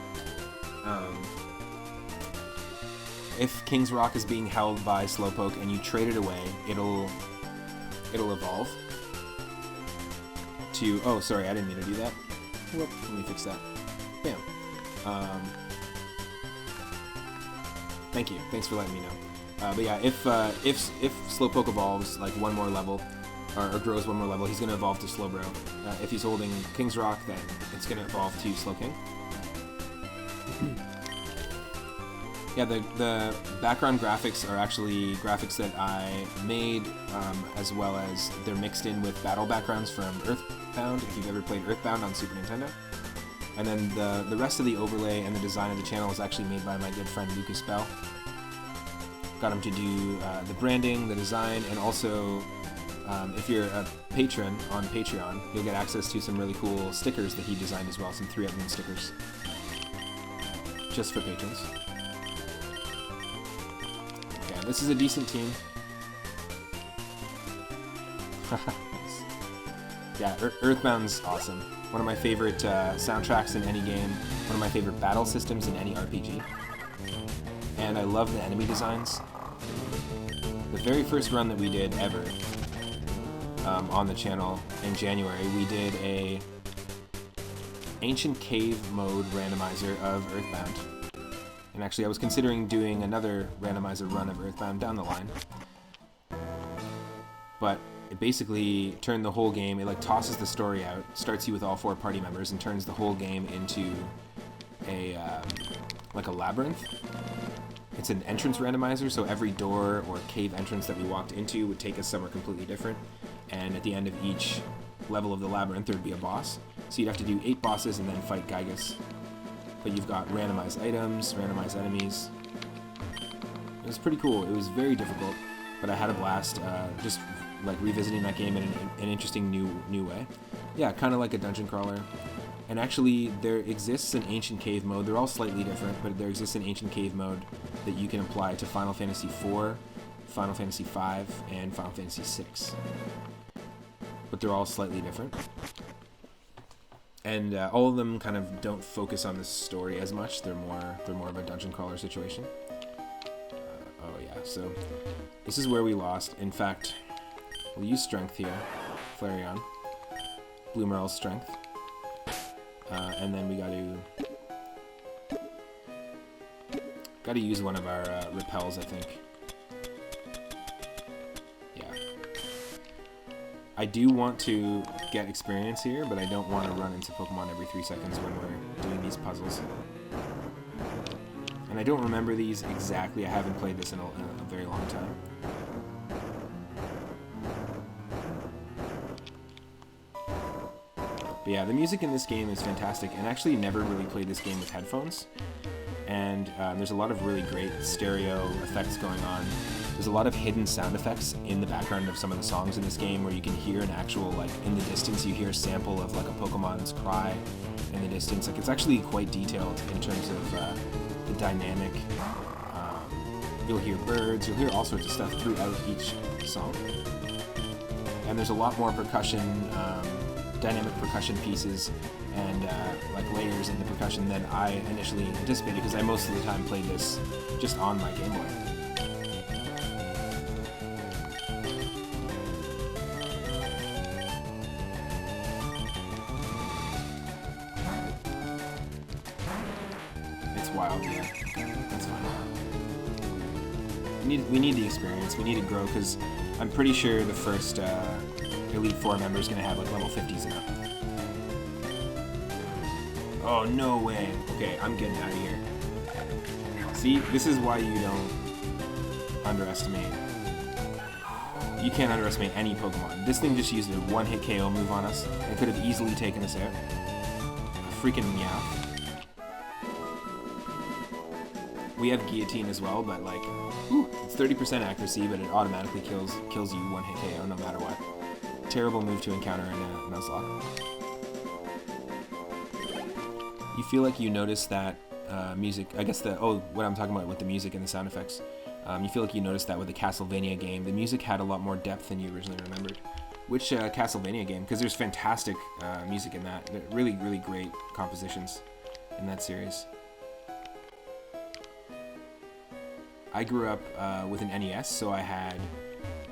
if King's Rock is being held by Slowpoke and you trade it away, it'll evolve to... Oh, sorry, I didn't mean to do that. Whoop, let me fix that. Bam. Thank you. Thanks for letting me know. But yeah, if Slowpoke evolves like one more level, or grows one more level, he's going to evolve to Slowbro. If he's holding King's Rock, then it's going to evolve to Slowking. Yeah, the background graphics are actually graphics that I made, as well as they're mixed in with battle backgrounds from Earthbound, if you've ever played Earthbound on Super Nintendo. And then the rest of the overlay and the design of the channel is actually made by my good friend Lucas Bell. Got him to do the branding, the design, and also if you're a patron on Patreon, you'll get access to some really cool stickers that he designed as well, some 3-up-1 stickers. Just for patrons. Okay, this is a decent team. Nice. Yeah, Earthbound's awesome. One of my favorite soundtracks in any game, one of my favorite battle systems in any RPG. And I love the enemy designs. The very first run that we did ever on the channel in January, we did a Ancient Cave mode randomizer of Earthbound. And actually I was considering doing another randomizer run of Earthbound down the line. But it basically turned the whole game, it like tosses the story out, starts you with all 4 party members, and turns the whole game into a like a labyrinth. It's an entrance randomizer, so every door or cave entrance that we walked into would take us somewhere completely different. And at the end of each level of the labyrinth, there would be a boss. So you'd have to do 8 bosses and then fight Gygus. But you've got randomized items, randomized enemies. It was pretty cool. It was very difficult, but I had a blast just like revisiting that game in an interesting new way. Yeah, kind of like a dungeon crawler. And actually, there exists an Ancient Cave mode. They're all slightly different, but there exists an Ancient Cave mode that you can apply to Final Fantasy IV, Final Fantasy V, and Final Fantasy VI. But they're all slightly different. And all of them kind of don't focus on the story as much. They're more of a dungeon crawler situation. Oh yeah, so this is where we lost. In fact, we'll use Strength here. Flareon. Bloomerell's Strength. And then we gotta use one of our repels, I think. Yeah. I do want to get experience here, but I don't want to run into Pokemon every 3 seconds when we're doing these puzzles. And I don't remember these exactly. I haven't played this in a very long time. But yeah, the music in this game is fantastic, and actually never really played this game with headphones. And there's a lot of really great stereo effects going on. There's a lot of hidden sound effects in the background of some of the songs in this game where you can hear an actual, like, in the distance you hear a sample of, like, a Pokemon's cry in the distance. Like, it's actually quite detailed in terms of the dynamic. You'll hear birds, you'll hear all sorts of stuff throughout each song. And there's a lot more percussion, dynamic percussion pieces and like layers in the percussion than I initially anticipated, because I most of the time played this just on my Game Boy. It's wild, yeah. That's fine. We need the experience. We need to grow, because I'm pretty sure the first Elite Four member is going to have like level 50s and up. Oh, no way. Okay, I'm getting out of here. See, this is why you don't underestimate. You can't underestimate any Pokemon. This thing just used a one-hit KO move on us. It could have easily taken us out. Freaking Meowth. We have Guillotine as well, but like, it's 30% accuracy, but it automatically kills you one hit KO no matter what. Terrible move to encounter in a Nuzlocke. You feel like you notice that music, I guess what I'm talking about with the music and the sound effects. You feel like you noticed that with the Castlevania game. The music had a lot more depth than you originally remembered. Which Castlevania game? Because there's fantastic music in that. Really, really great compositions in that series. I grew up with an NES, so I had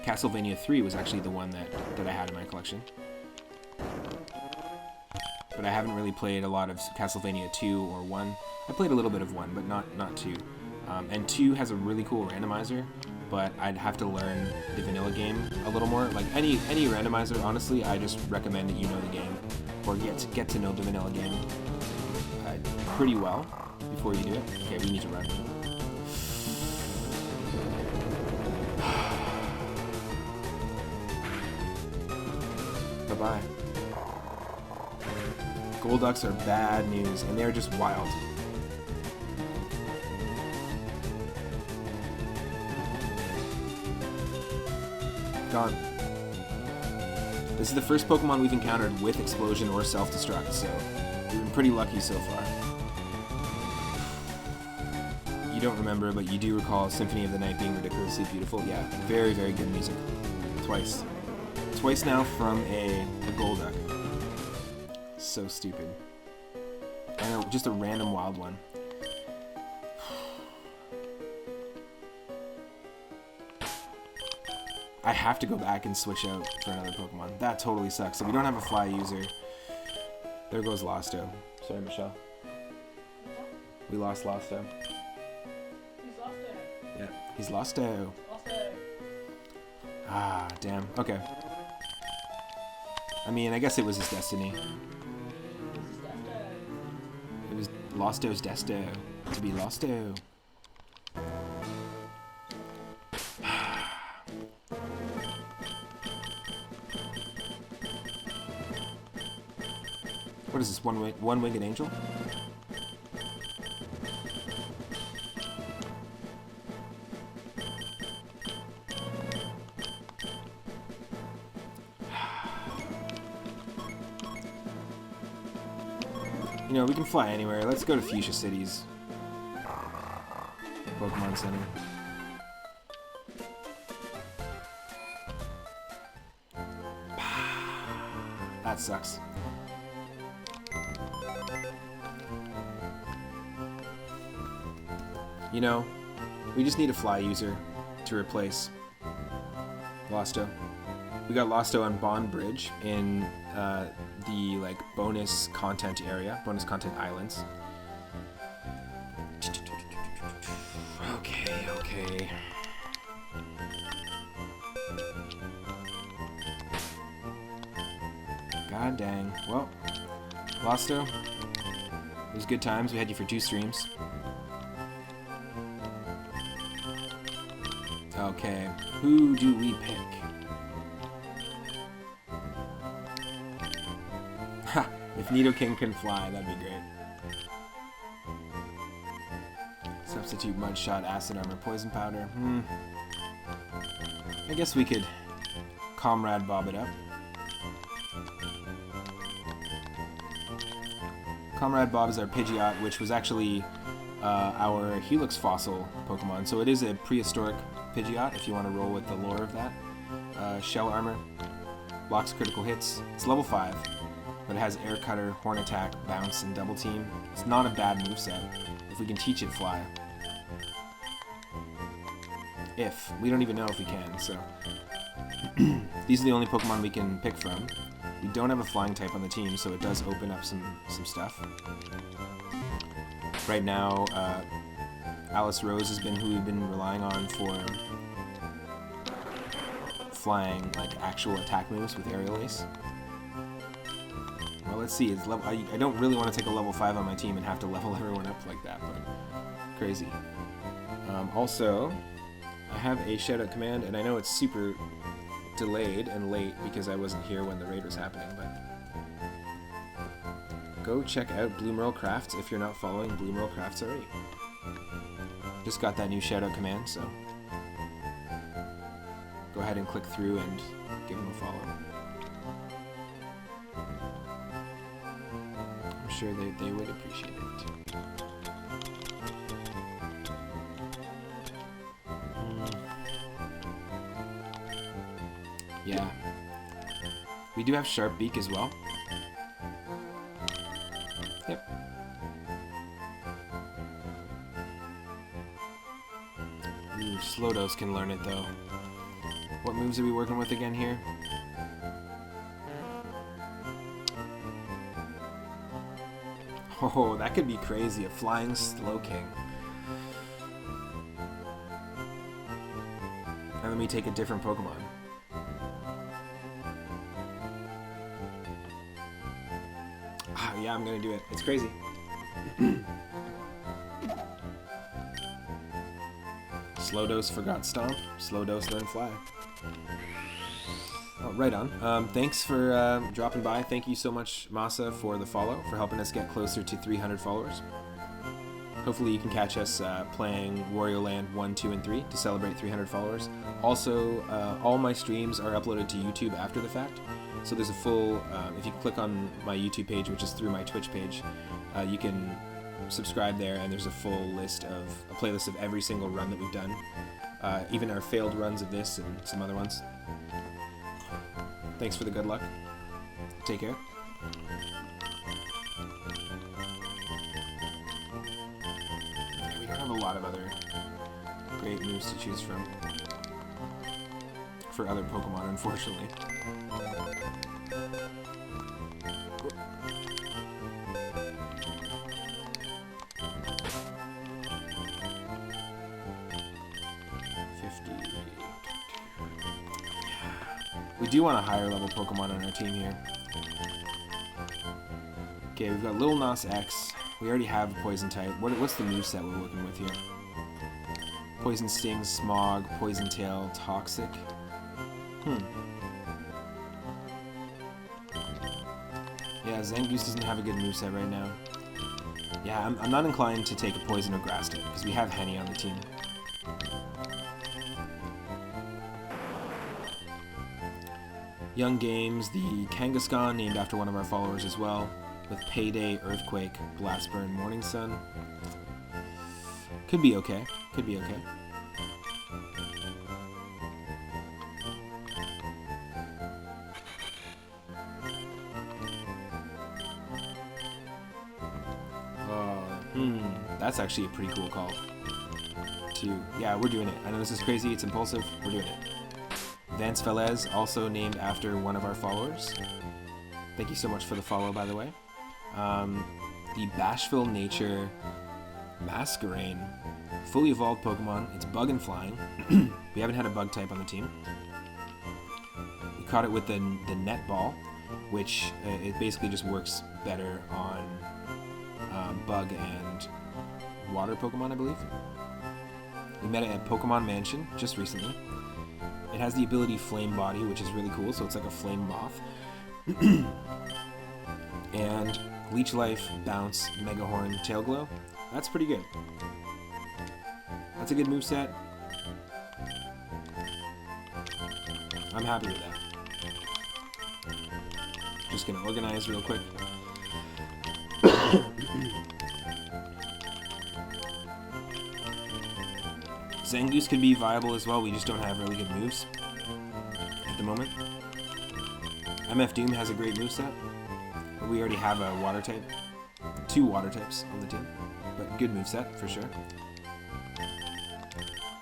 Castlevania 3 was actually the one that I had in my collection. But I haven't really played a lot of Castlevania 2 or 1. I played a little bit of 1, but not 2. And 2 has a really cool randomizer, but I'd have to learn the vanilla game a little more. Like any randomizer, honestly, I just recommend that you know the game or get to know the vanilla game pretty well before you do it. Okay, we need to run. Bye-bye. Golducks are bad news, and they're just wild. Gone. This is the first Pokemon we've encountered with Explosion or Self-Destruct, so we've been pretty lucky so far. You don't remember, but you do recall Symphony of the Night being ridiculously beautiful. Yeah, very, very good music. Twice. Twice now from a Golduck. So stupid. I know, just a random wild one. I have to go back and switch out for another Pokemon. That totally sucks. So we don't have a fly user. There goes Losto. Sorry, Michelle. We lost Losto. He's lost it. Yeah, he's Losto. Lost it. Ah, damn. Okay. I mean, I guess it was his destiny. It was Losto's desto to be Losto. What is this? One-winged angel? You know, we can fly anywhere. Let's go to Fuchsia City's Pokemon Center. That sucks. You know, we just need a fly user to replace Losto. We got Losto on Bond Bridge in the like bonus content area, bonus content islands. Okay. God dang. Well, Losto, it was good times. We had you for 2 streams. Okay, who do we pick? Ha! If Nidoking can fly, that'd be great. Substitute Mudshot, Acid Armor, Poison Powder. I guess we could Comrade Bob it up. Comrade Bob is our Pidgeot, which was actually our Helix Fossil Pokemon. So it is a prehistoric Pidgeot, if you want to roll with the lore of that. Shell Armor, blocks critical hits. It's level 5, but it has Air Cutter, Horn Attack, Bounce, and Double Team. It's not a bad moveset, if we can teach it Fly. If. We don't even know if we can, so... These are the only Pokemon we can pick from. We don't have a flying type on the team, so it does open up some stuff. Right now, Alice Rose has been who we've been relying on for flying, like, actual attack moves with Aerial Ace. Well, let's see. It's level. I don't really want to take a level 5 on my team and have to level everyone up like that, but crazy. Also, I have a shout-out command, and I know it's super delayed and late because I wasn't here when the raid was happening, but go check out Blue Merle Crafts if you're not following Blue Merle Crafts already. Just got that new shoutout command, so go ahead and click through and give them a follow. I'm sure they would appreciate it. Yeah. We do have Sharp Beak as well. Yep. Ooh, Slowdos can learn it though. What moves are we working with again here? Oh, that could be crazy. A flying Slowking. And let me take a different Pokemon. Ah, yeah, I'm gonna do it. It's crazy. Slowdos forgot Stomp. Slowdos learn Fly. Oh, right on. Thanks for dropping by. Thank you so much, Masa, for the follow, for helping us get closer to 300 followers. Hopefully you can catch us playing Wario Land 1, 2, and 3 to celebrate 300 followers. Also, all my streams are uploaded to YouTube after the fact. So there's a full, if you click on my YouTube page, which is through my Twitch page, you can subscribe there, and there's a full list of, a playlist of every single run that we've done. Even our failed runs of this and some other ones. Thanks for the good luck. Take care. Yeah, we don't have a lot of other great moves to choose from for other Pokemon, unfortunately. We do want a higher level Pokemon on our team here. Okay, we've got Lil Nas X. We already have Poison type. What's the moveset we're working with here? Poison Sting, Smog, Poison Tail, Toxic. Yeah, Zangoose doesn't have a good moveset right now. Yeah, I'm not inclined to take a Poison or Grass type, because we have Henny on the team. Young Games, the Kangaskhan, named after one of our followers as well, with Payday, Earthquake, Blastburn, Morning Sun. Could be okay. Could be okay. That's actually a pretty cool call. Yeah, we're doing it. I know this is crazy, it's impulsive, we're doing it. Vance Velez, also named after one of our followers. Thank you so much for the follow, by the way. The Bashful Nature Masquerain, fully evolved Pokemon. It's Bug and Flying. We haven't had a Bug type on the team. We caught it with the Net Ball, which it basically just works better on Bug and Water Pokemon, I believe. We met it at Pokemon Mansion just recently. It has the ability Flame Body, which is really cool, so it's like a flame moth. And Leech Life, Bounce, Mega Horn, Tail Glow. That's pretty good. That's a good moveset. I'm happy with that. Just gonna organize real quick. Zangoose could be viable as well, we just don't have really good moves at the moment. MF Doom has a great moveset. We already have a water type. 2 water types on the team. But good moveset, for sure.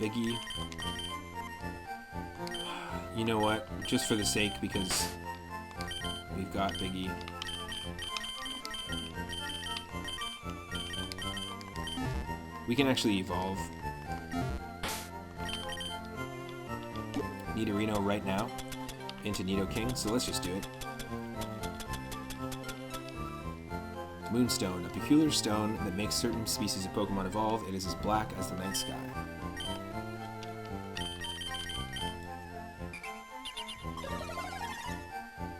Biggie. You know what? Just for the sake, because we've got Biggie. We can actually evolve Nidorino right now into Nidoking, so let's just do it. Moonstone, a peculiar stone that makes certain species of Pokemon evolve. It is as black as the night sky.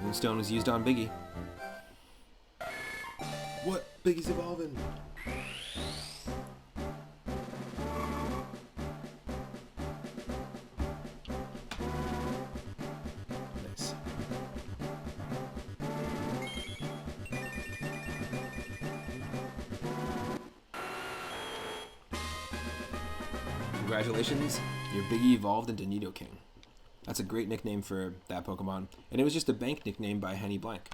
Moonstone was used on Biggie. What? Biggie's evolving! Congratulations, your Biggie evolved into Nidoking. That's a great nickname for that Pokemon. And it was just a bank nickname by Henny Blank.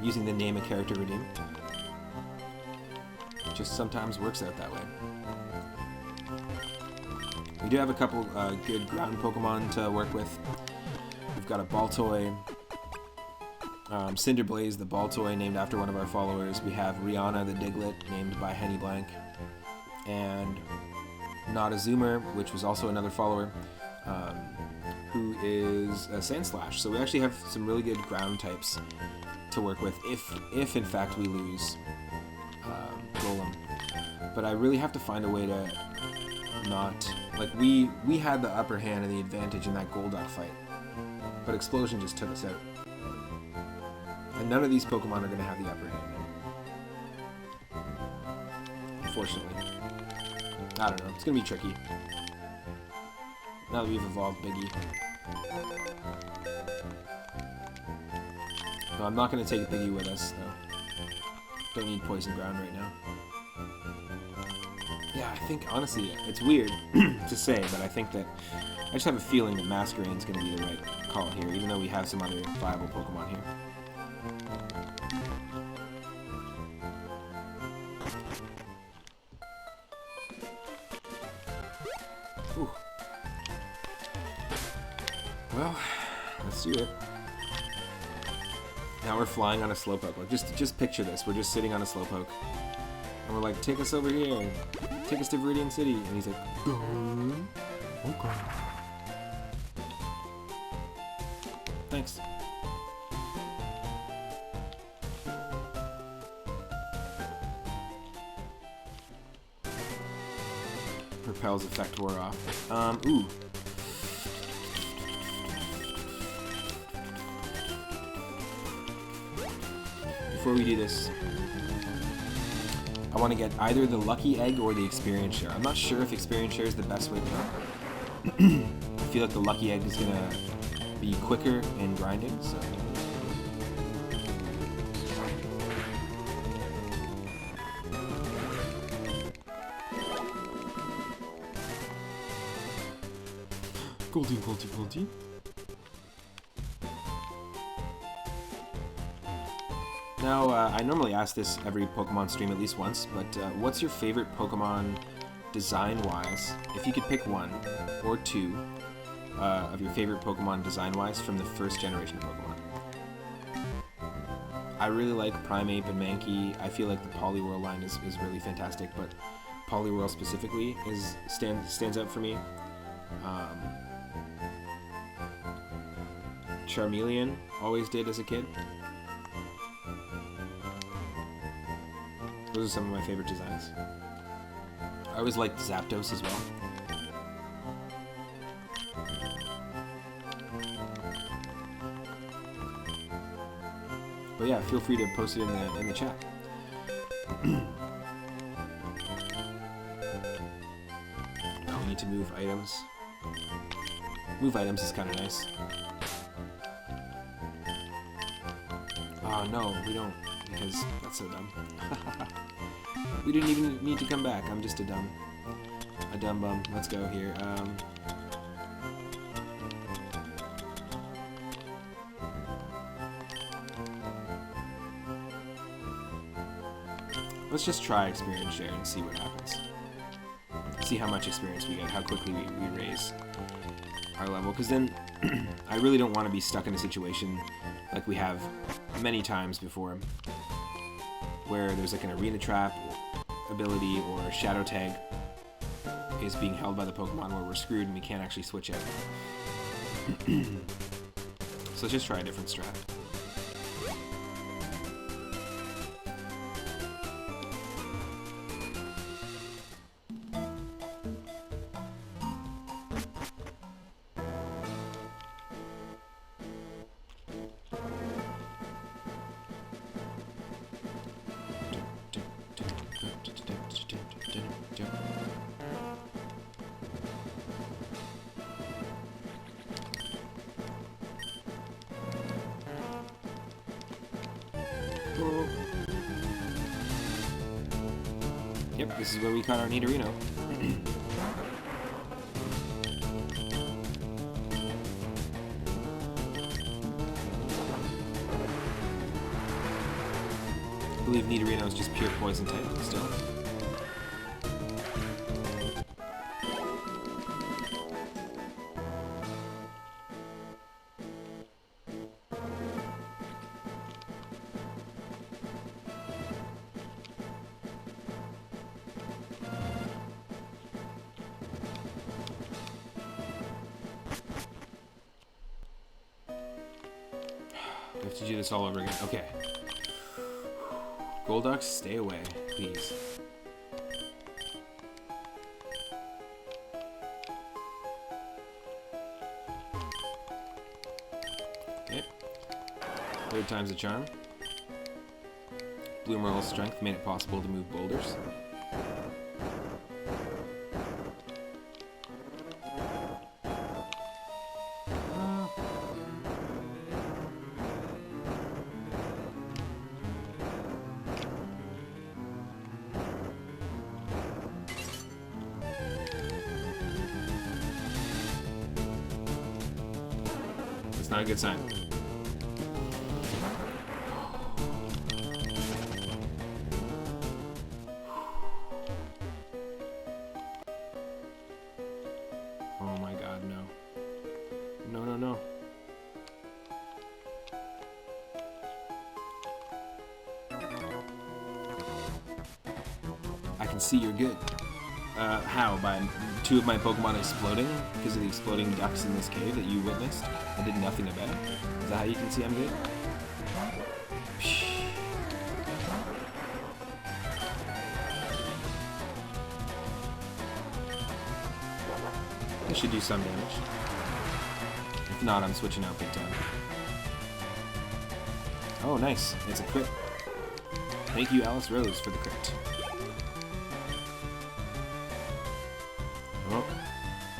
Using the name a character redeem. It just sometimes works out that way. We do have a couple good ground Pokemon to work with. We've got a Baltoy, Cinderblaze, the Baltoy, named after one of our followers. We have Rihanna, the Diglett, named by Henny Blank. And Not a Zoomer, which was also another follower, who is a Sandslash. So we actually have some really good ground types to work with if in fact we lose Golem. But I really have to find a way to not... Like, we had the upper hand and the advantage in that Golduck fight, but Explosion just took us out. And none of these Pokemon are going to have the upper hand now. Unfortunately. I don't know. It's going to be tricky. Now that we've evolved Biggie. No, I'm not going to take Biggie with us, though. Don't need Poison Ground right now. Yeah, I think, honestly, it's weird to say, but I think that... I just have a feeling that Masquerade's going to be the right call here, even though we have some other viable Pokemon here. Ooh. Well, let's do it. Now we're flying on a Slowpoke. Like, just picture this. We're just sitting on a Slowpoke. And we're like, take us over here. Take us to Viridian City. And he's like, okay. Thanks. Repel's effect wore off. Ooh. Before we do this, I want to get either the Lucky Egg or the Experience Share. I'm not sure if Experience Share is the best way to go. I feel like the Lucky Egg is going to be quicker in grinding, so... Goldie. Now, I normally ask this every Pokemon stream at least once, but what's your favorite Pokemon design-wise? If you could pick one or two of your favorite Pokemon design-wise from the first generation of Pokemon. I really like Primeape and Mankey. I feel like the Poliwhirl line is really fantastic, but Poliwhirl specifically stands out for me. Charmeleon always did as a kid. Those are some of my favorite designs. I always liked Zapdos as well. But yeah, feel free to post it in the chat. Now we need to move items. Move items is kind of nice. Oh no, we don't, because that's so dumb. We didn't even need to come back. I'm just a dumb bum. Let's go here. Let's just try Experience Share and see what happens. See how much experience we get, how quickly we raise our level, because then I really don't want to be stuck in a situation like we have many times before, where there's like an Arena Trap ability or a Shadow Tag is being held by the Pokemon where we're screwed and we can't actually switch out. So let's just try a different strat. Yep, this is where we caught our Nidorino. believe Nidorino is just pure poison type still. We have to do this all over again. Okay. Golducks, stay away, please. Okay. Third time's a charm. Bloomeral's strength made it possible to move boulders. That's not a good sign. Oh my god, no. No, no, no. I can see you're good. How? By two of my Pokemon exploding because of the exploding ducks in this cave that you witnessed and did nothing about? Is that how you can see I'm good? This should do some damage. If not, I'm switching out big time. Oh, nice. It's a crit. Thank you, Alice Rose, for the crit. Oh,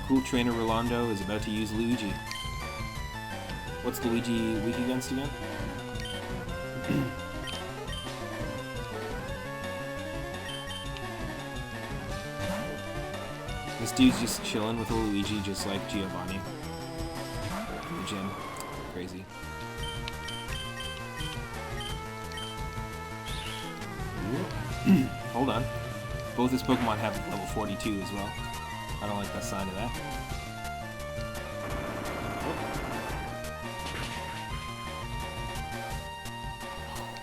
cool trainer Rolando is about to use Luigi. What's Luigi weak against again? This dude's just chilling with a Luigi just like Giovanni. In the gym. Crazy. Hold on. Both his Pokemon have level 42 as well. I don't like the sign of that.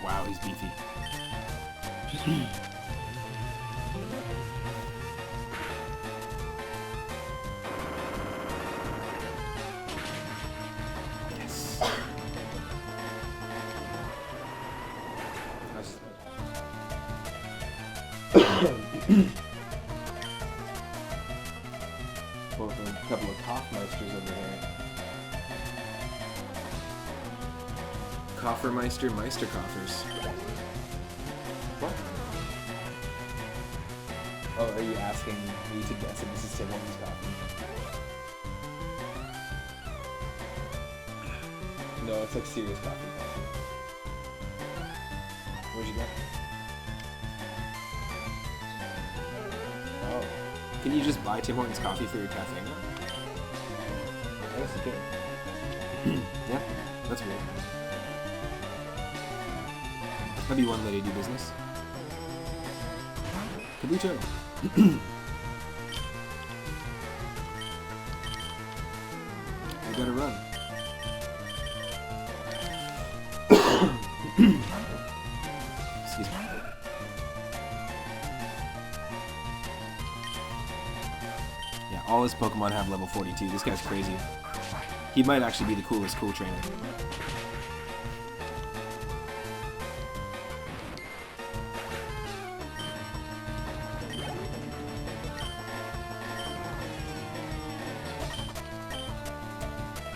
Wow, he's beefy. Yes. Both a couple of Cough-meisters over here. Coffermeister, Meisterkoffers. What? Oh, are you asking me to guess if this is Tim Hortons coffee? No, it's like serious coffee. Where'd you go? Oh. Can you just buy Tim Hortons coffee for your cafe now? I guess you can. Yeah, that's weird. That'd be one way to do business. Kabuto! I gotta run. Excuse me. Yeah, all his Pokemon have level 42. This guy's crazy. He might actually be the coolest cool trainer.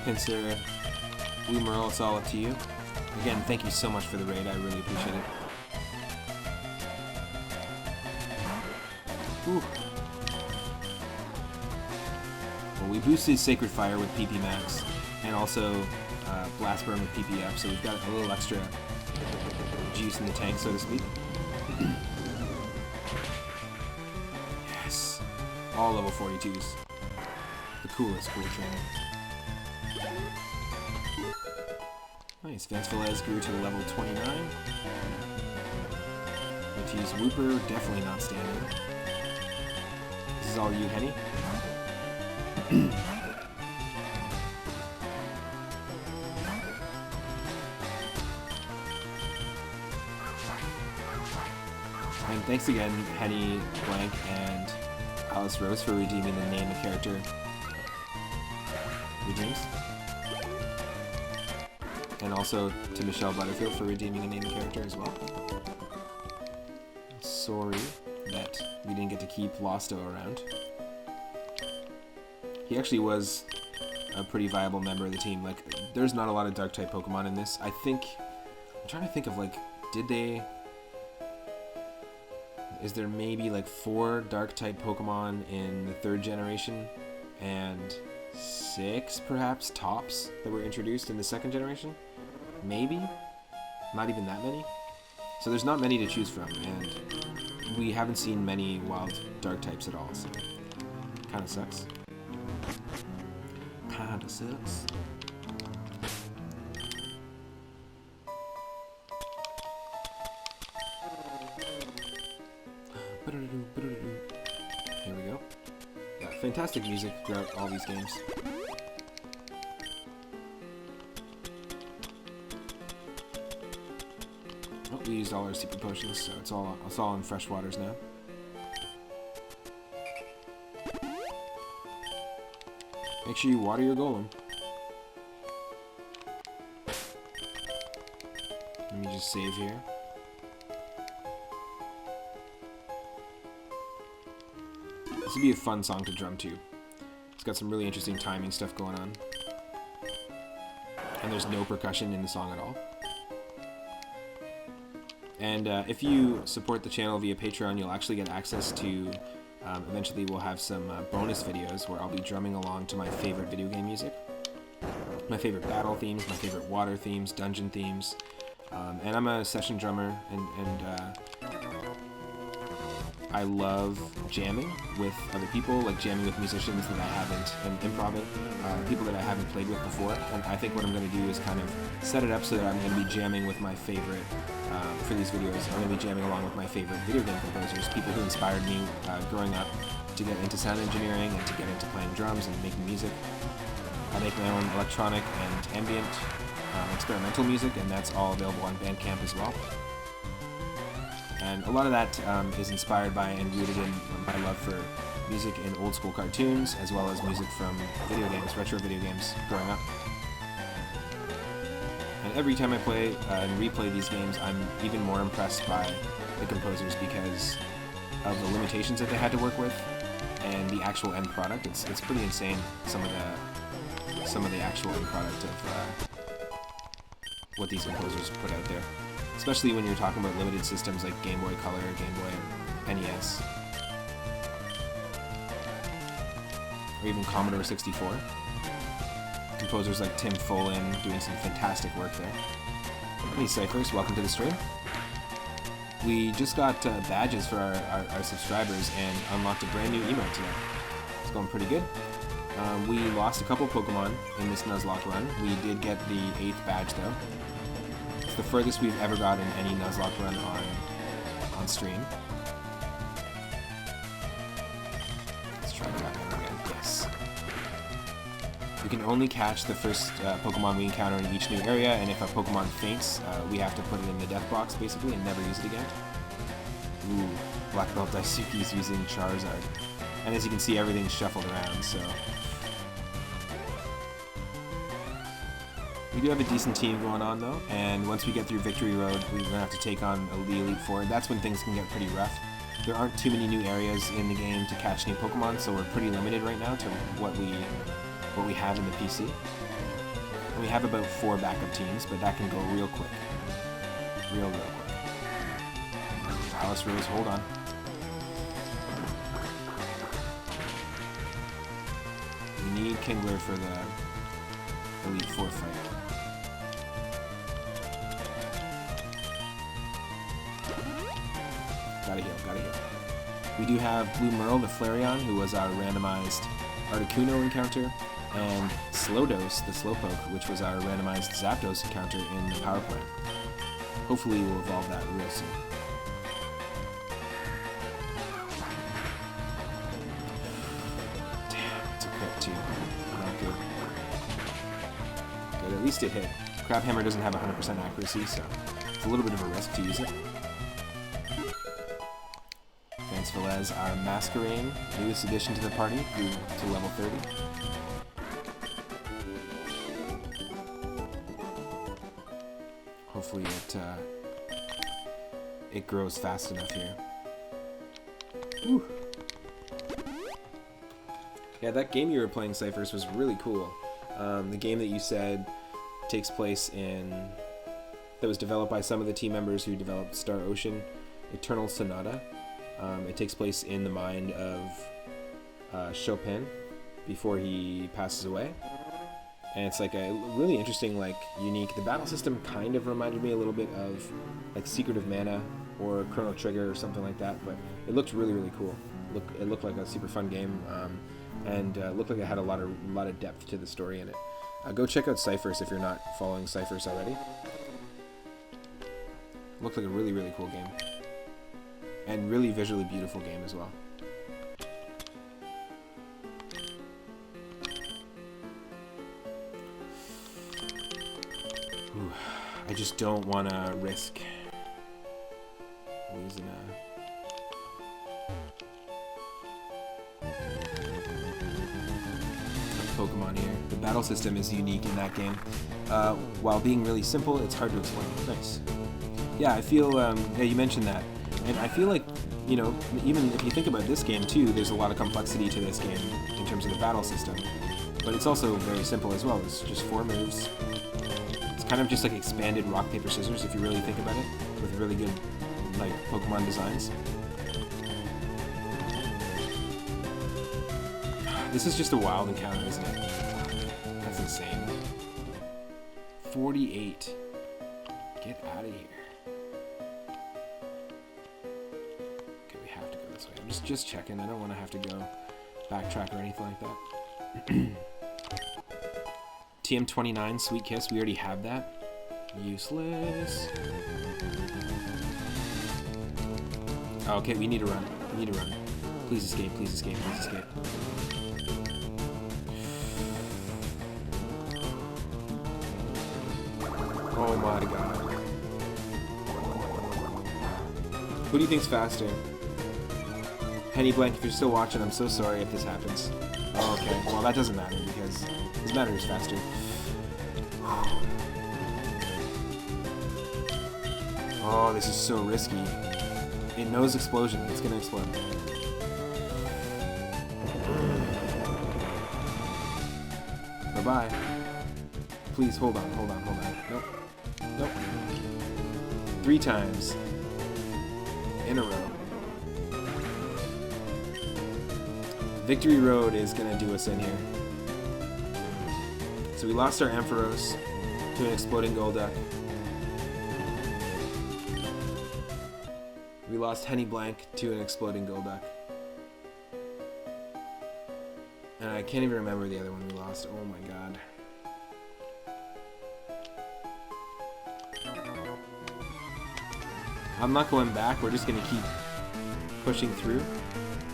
Pinsir, Bloomerl, it's all up to you. Again, thank you so much for the raid, I really appreciate it. Whew. Well, we boosted Sacred Fire with PP Max, and also Blast Burn with PP up, so we've got a little extra juice in the tank, so to speak. Yes! All level 42s. The coolest cool trainer. Nice, Vance Velez grew to level 29. use Wooper, definitely not standing. This is all you, Henny. And thanks again, Henny, Blank, and Alice Rose for redeeming the name of character redeems. And also to Michelle Butterfield for redeeming a name of character as well. Sorry that we didn't get to keep Losto around. He actually was a pretty viable member of the team. Like, there's not a lot of Dark-type Pokemon in this. I'm trying to think of, like, is there maybe, like, 4 Dark-type Pokemon in the 3rd generation? And 6, perhaps, tops that were introduced in the 2nd generation? Maybe? Not even that many? So there's not many to choose from, and we haven't seen many wild Dark types at all, so kinda sucks. Kinda sucks. Here we go. Yeah, fantastic music throughout all these games. Oh, we used all our secret potions, so it's all in fresh waters now. Make sure you water your golem. Let me just save here. This would be a fun song to drum to. It's got some really interesting timing stuff going on. And there's no percussion in the song at all. And if you support the channel via Patreon, you'll actually get access to, eventually we'll have some bonus videos where I'll be drumming along to my favorite video game music. My favorite battle themes, my favorite water themes, dungeon themes. And I'm a session drummer, and I love jamming with other people, like jamming with musicians that I haven't, and improvising, people that I haven't played with before. And I think what I'm going to do is kind of set it up so that I'm going to be jamming with my favorite, for these videos, I'm going to be jamming along with my favorite video game composers, people who inspired me growing up to get into sound engineering and to get into playing drums and making music. I make my own electronic and ambient experimental music, and that's all available on Bandcamp as well. And a lot of that is inspired by and rooted in my love for music in old school cartoons, as well as music from video games, retro video games, growing up. And every time I play and replay these games, I'm even more impressed by the composers because of the limitations that they had to work with and the actual end product. It's pretty insane, some of the actual end product of what these composers put out there. Especially when you're talking about limited systems like Game Boy Color, Game Boy, NES, or even Commodore 64. Composers like Tim Follin doing some fantastic work there. Hey Cyphers, welcome to the stream. We just got badges for our subscribers and unlocked a brand new emote today. It's going pretty good. We lost a couple Pokemon in this Nuzlocke run. We did get the 8th badge though. It's the furthest we've ever gotten any Nuzlocke run on stream. Let's try that one again. Yes. We can only catch the first Pokemon we encounter in each new area, and if a Pokemon faints, we have to put it in the death box basically and never use it again. Ooh, Black Belt Daisuke's using Charizard. And as you can see, everything's shuffled around, so... We do have a decent team going on though, and once we get through Victory Road, we're going to have to take on the Elite Four. That's when things can get pretty rough. There aren't too many new areas in the game to catch new Pokemon, so we're pretty limited right now to what we have in the PC. And we have about 4 backup teams, but that can go real quick. Real quick. Alice Rose, hold on. We need Kingler for the Elite Four fight. Gotta heal. We do have Blue Merle, the Flareon, who was our randomized Articuno encounter, and Slowdose, the Slowpoke, which was our randomized Zapdos encounter in the power plant. Hopefully we'll evolve that real soon. 2. Not good. Good, at least it hit. Crab Hammer doesn't have 100% accuracy, so it's a little bit of a risk to use it. Vance Velez, our Masquerain, newest addition to the party, grew to level 30. Hopefully it grows fast enough here. Whew. Yeah, that game you were playing, Cyphers, was really cool. The game that you said takes place that was developed by some of the team members who developed Star Ocean Eternal Sonata. It takes place in the mind of Chopin before he passes away. And it's like a really interesting, like, unique. The battle system kind of reminded me a little bit of like Secret of Mana or Chrono Trigger or something like that, but it looked really, really cool. It looked like a super fun game, and looked like it had a lot of depth to the story in it. Go check out Cyphers if you're not following Cyphers already. Looked like a really, really cool game, and really visually beautiful game as well. Ooh, I just don't want to risk losing a Pokemon here. The battle system is unique in that game. While being really simple, it's hard to explain. Nice. Yeah, I feel, yeah, you mentioned that. And I feel like, you know, even if you think about this game too, there's a lot of complexity to this game in terms of the battle system. But it's also very simple as well. It's just 4 moves. It's kind of just like expanded rock, paper, scissors if you really think about it, with really good, like, Pokemon designs. This is just a wild encounter, isn't it? That's insane. 48. Get out of here. Okay, we have to go this way. I'm just checking. I don't want to have to go backtrack or anything like that. TM29, Sweet Kiss. We already have that. Useless. Oh, okay, we need to run. We need to run. Please escape, please escape, please escape. Oh my god. Who do you think's faster? Penny Blank, if you're still watching, I'm so sorry if this happens. Oh, okay. Well, that doesn't matter because this matter is faster. Oh, this is so risky. It knows explosion. It's gonna explode. Bye-bye. Please, hold on, hold on, hold on. Nope. Nope. 3 times. In a row. Victory Road is gonna do us in here. So we lost our Ampharos to an exploding Golduck. We lost Henny Blank to an exploding Golduck. And I can't even remember the other one we lost. Oh my god. I'm not going back. We're just going to keep pushing through.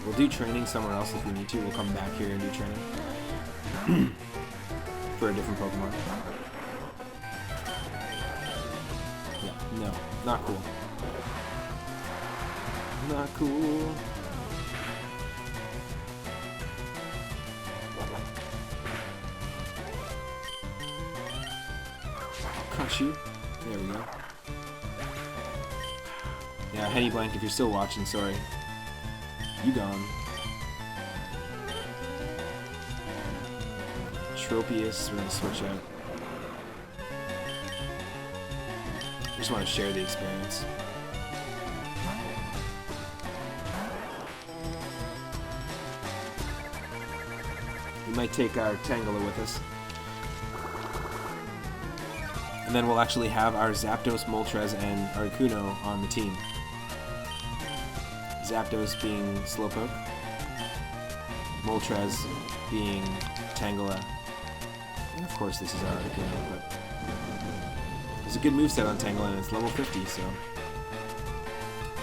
We'll do training somewhere else if we need to. We'll come back here and do training. For a different Pokemon. Yeah, no. Not cool. Not cool. Crush you. There we go. Yeah, Henny Blank, if you're still watching, sorry. You gone. Tropius, we're gonna switch out. I just want to share the experience. We might take our Tangela with us. And then we'll actually have our Zapdos, Moltres, and Articuno on the team. Zapdos being Slowpoke, Moltres being Tangela, and of course this is our Articuno, but there's a good moveset on Tangela and it's level 50, so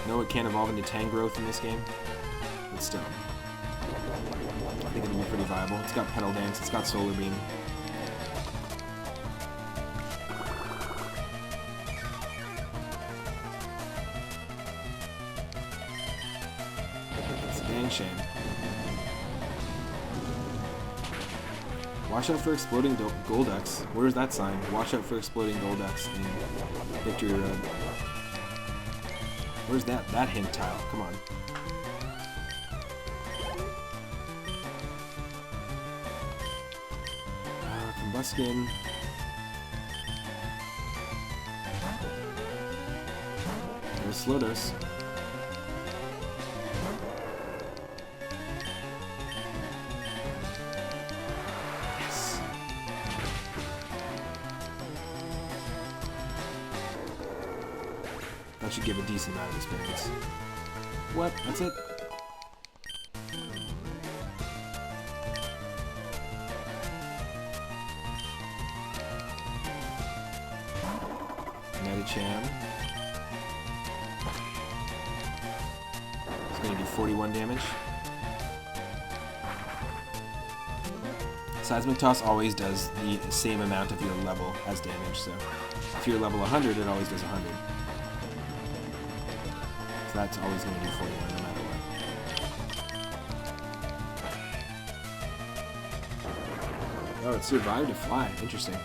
no, it can't evolve into Tangrowth in this game, but still. I think it'll be pretty viable. It's got Petal Dance, it's got Solar Beam. It's a dang shame. Watch out for exploding Golducks. Where's that sign? Watch out for exploding Golducks in Victory Road. Where's that hint tile? Come on. Combuskin. There's Slowdose. Yes. That should give a decent amount of experience. What? That's it? Medicham. It's going to do 41 damage. Seismic Toss always does the same amount of your level as damage, so if you're level 100, it always does 100. So that's always going to do 41 no matter what. Oh, it survived a fly. Interesting.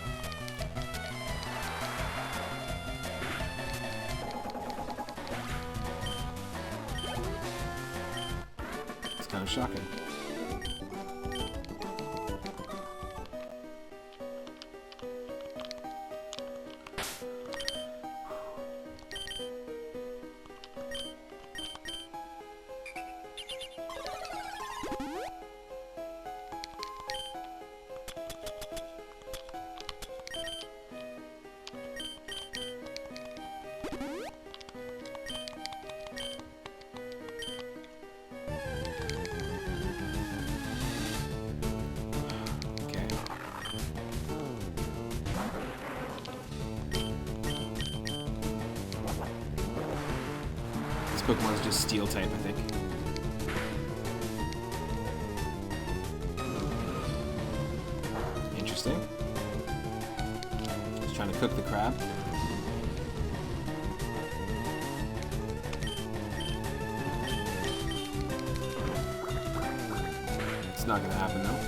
It's kind of shocking. This Pokemon's just Steel type, I think. Interesting. Just trying to cook the crab. It's not gonna happen though.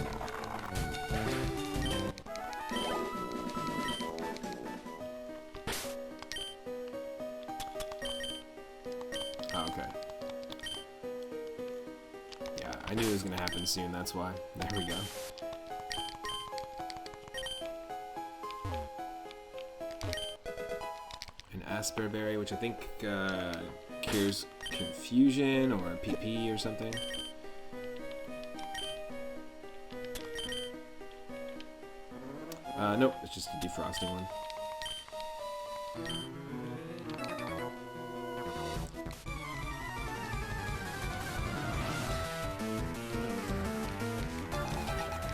Okay. Yeah, I knew it was gonna happen soon, that's why. There we go. An Asperberry, which I think cures confusion or PP or something. Nope, it's just a defrosting one.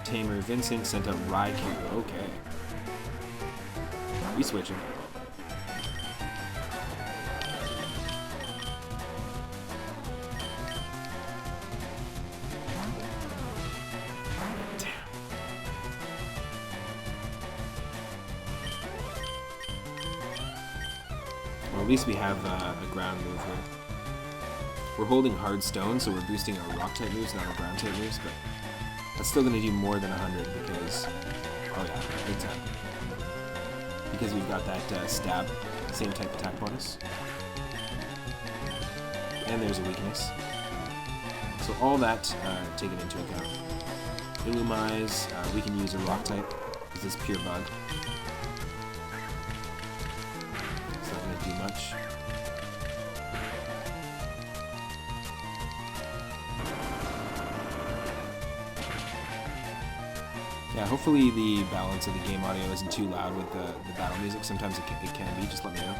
Tamer Vincent sent out Raikou. Okay. We switching. Well, at least we have a ground move here. We're holding hard stone, so we're boosting our rock type moves, not our ground type moves, but that's still going to do more than 100 because, oh yeah, big time. Because we've got that stab, same type attack bonus. And there's a weakness. So all that taken into account. Illumise, we can use a rock type because it's pure bug. It's not going to do much. Yeah, hopefully the balance of the game audio isn't too loud with the battle music. Sometimes it can be, just let me know.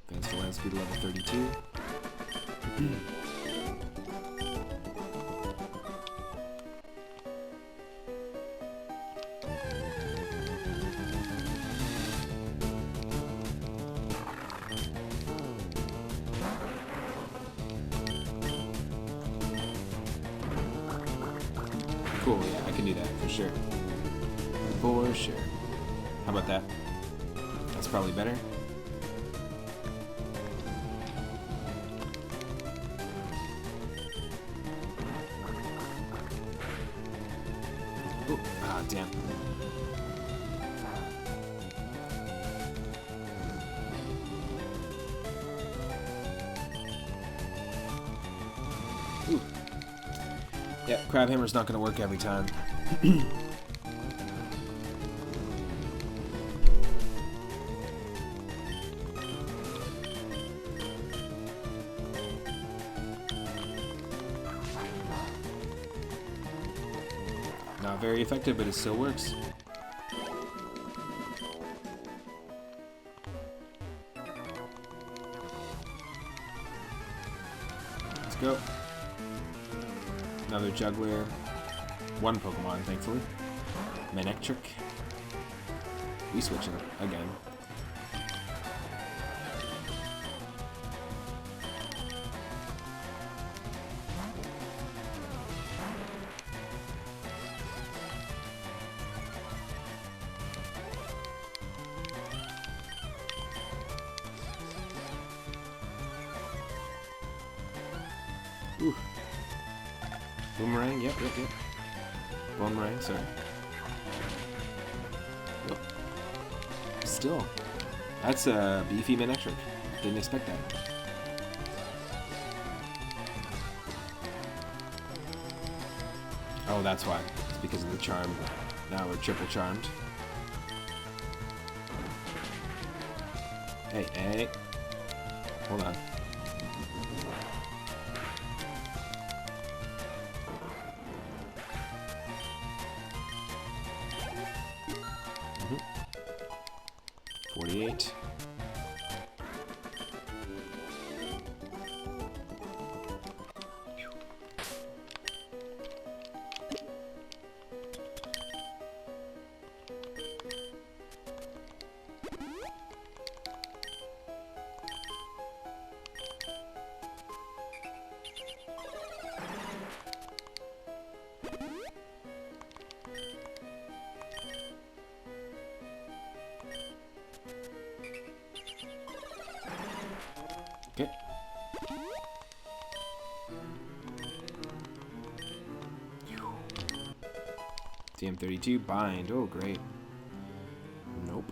Advance for land speed level 32. Cool, yeah, I can do that for sure. For sure. How about that? That's probably better. Oh, ah, damn. Ooh. Yeah, Crab Hammer's not going to work every time. Not very effective, but it still works. Let's go. Another juggler. One Pokemon, thankfully. Manectric. We switching again. Ooh. Boomerang, yep. Boomerang, sorry. Yep. Still. That's a beefy Manectric. Didn't expect that. Oh, that's why. It's because of the charm. Now we're triple charmed. Hey. Hold on. Mm-hmm. 48. Okay. TM32 bind. Oh, great. Nope.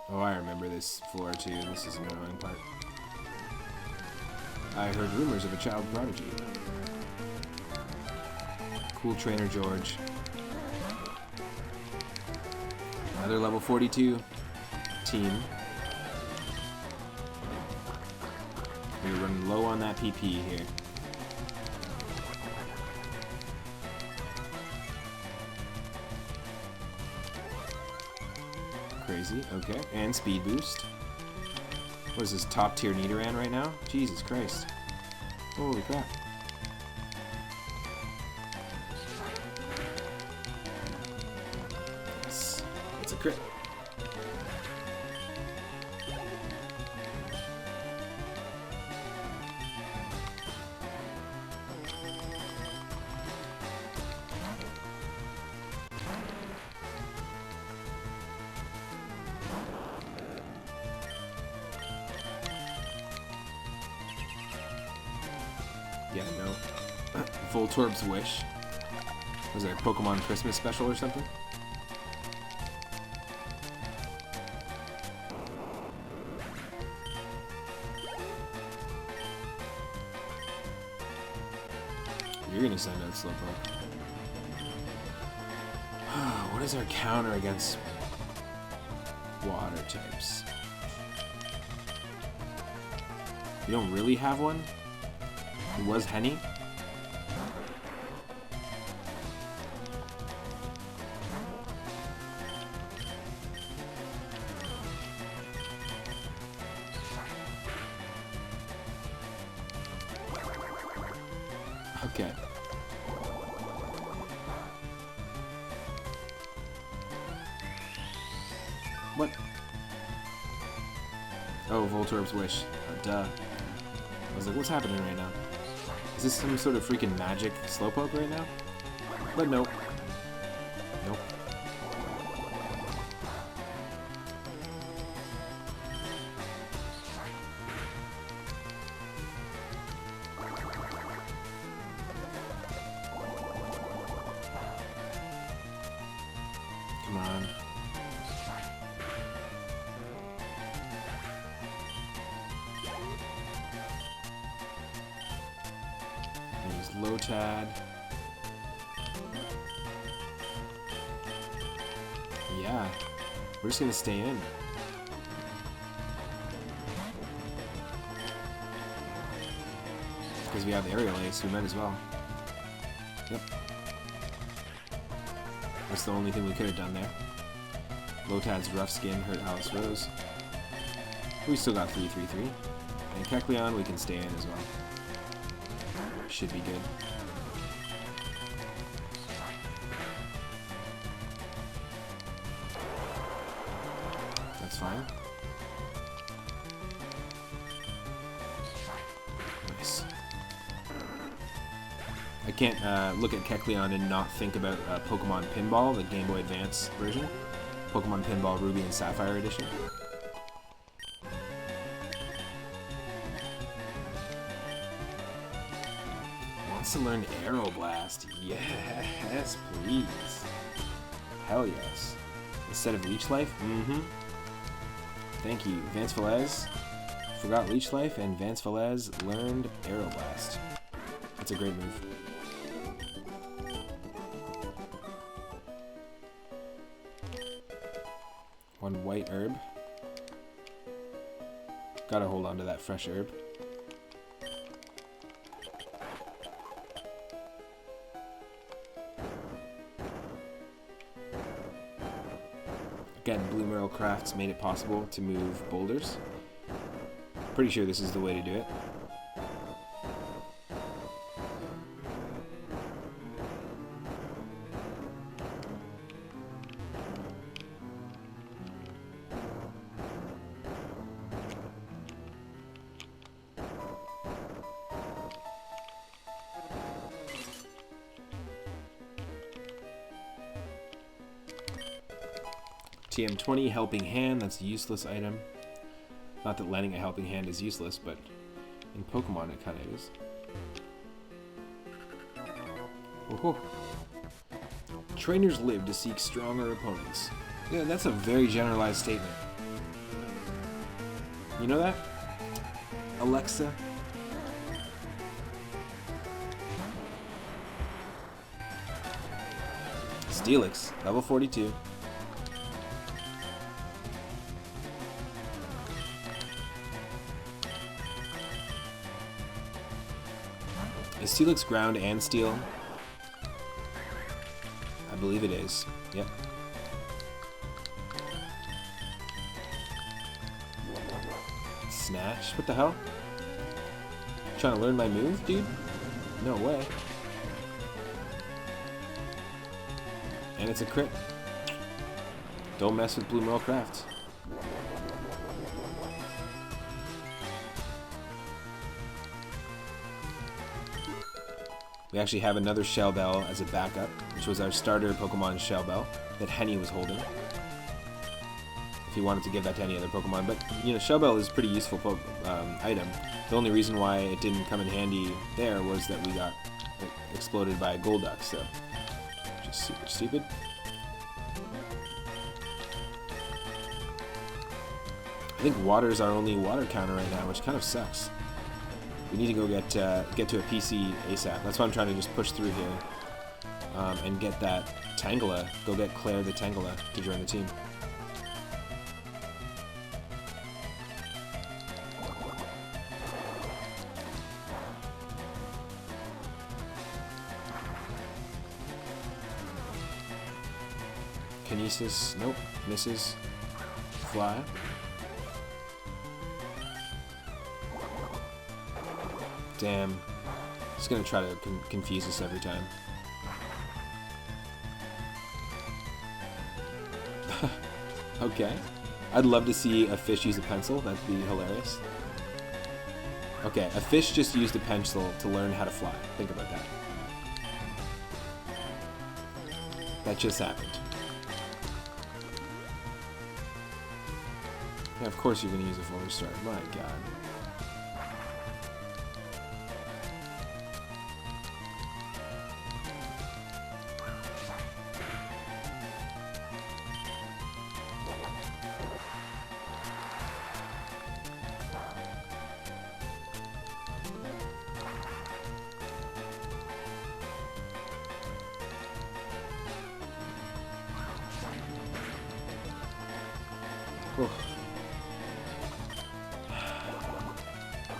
Oh, I remember this floor too. This is an annoying part. I heard rumors of a child prodigy. Cool trainer George. Another level 42 team. We're running low on that PP here. Crazy, okay. And speed boost. What is this, top tier Nidoran right now? Jesus Christ. Holy crap. Yes, it's a crit. Yeah, no. Voltorb's Wish. Was it a Pokemon Christmas special or something? You're gonna send out Slowpoke. What is our counter against water types? You don't really have one? It was Henny? Okay. What? Oh, Voltorb's Wish. Duh. was like, what's happening right now? Is this some sort of freaking magic Slowpoke right now? But nope. Nope. Come on. Use Lotad. Yeah, we're just gonna stay in. Because we have Aerial Ace, we might as well. Yep. That's the only thing we could have done there. Lotad's Rough Skin hurt Alice Rose. We still got 3-3-3. And Kecleon we can stay in as well. Should be good. That's fine. Nice. I can't look at Kecleon and not think about Pokemon Pinball, the Game Boy Advance version. Pokemon Pinball Ruby and Sapphire Edition. Wants to learn Aeroblast. Yes, please. Hell yes. Instead of Leech Life? Mm-hmm. Thank you. Vance Velez forgot Leech Life, and Vance Velez learned Aeroblast. That's a great move. One white herb. Gotta hold on to that fresh herb. Again, Blue Merle Crafts made it possible to move boulders. Pretty sure this is the way to do it. TM20, Helping Hand, that's a useless item. Not that lending a helping hand is useless, but in Pokemon it kind of is. Oh. Trainers live to seek stronger opponents. Yeah, that's a very generalized statement. You know that? Alexa? Steelix, level 42. Is Steelix ground and steel? I believe it is. Yep. Snatch? What the hell? Trying to learn my move, dude? No way. And it's a crit. Don't mess with Blue Merle Crafts. We actually have another Shell Bell as a backup, which was our starter Pokemon Shell Bell that Henny was holding. If he wanted to give that to any other Pokemon. But, you know, Shell Bell is a pretty useful item. The only reason why it didn't come in handy there was that we got exploded by a Golduck, so just super stupid. I think water's our only water counter right now, which kind of sucks. We need to go get to a PC ASAP. That's why I'm trying to just push through here and get that Tangela. Go get Claire the Tangela to join the team. Kinesis, nope, misses. Fly. Damn. It's gonna try to confuse us every time. Okay. I'd love to see a fish use a pencil. That'd be hilarious. Okay, a fish just used a pencil to learn how to fly. Think about that. That just happened. Yeah, of course you're going to use a full restart. My god.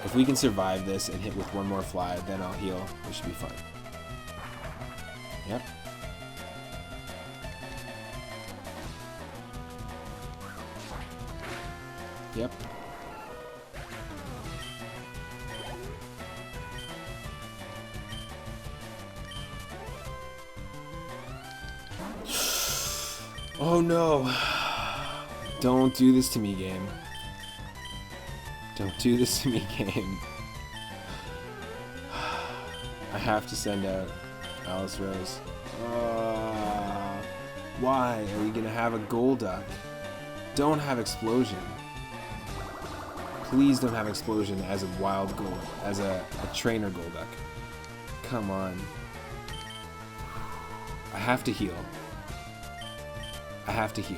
If we can survive this and hit with one more fly, then I'll heal. This should be fun. Yep. Yep. Oh no. Don't do this to me, game. Don't do this to me, game. I have to send out Alice Rose. Why are we gonna have a Golduck? Don't have Explosion. Please don't have Explosion as a wild Gold, as a trainer Golduck. Come on. I have to heal. I have to heal.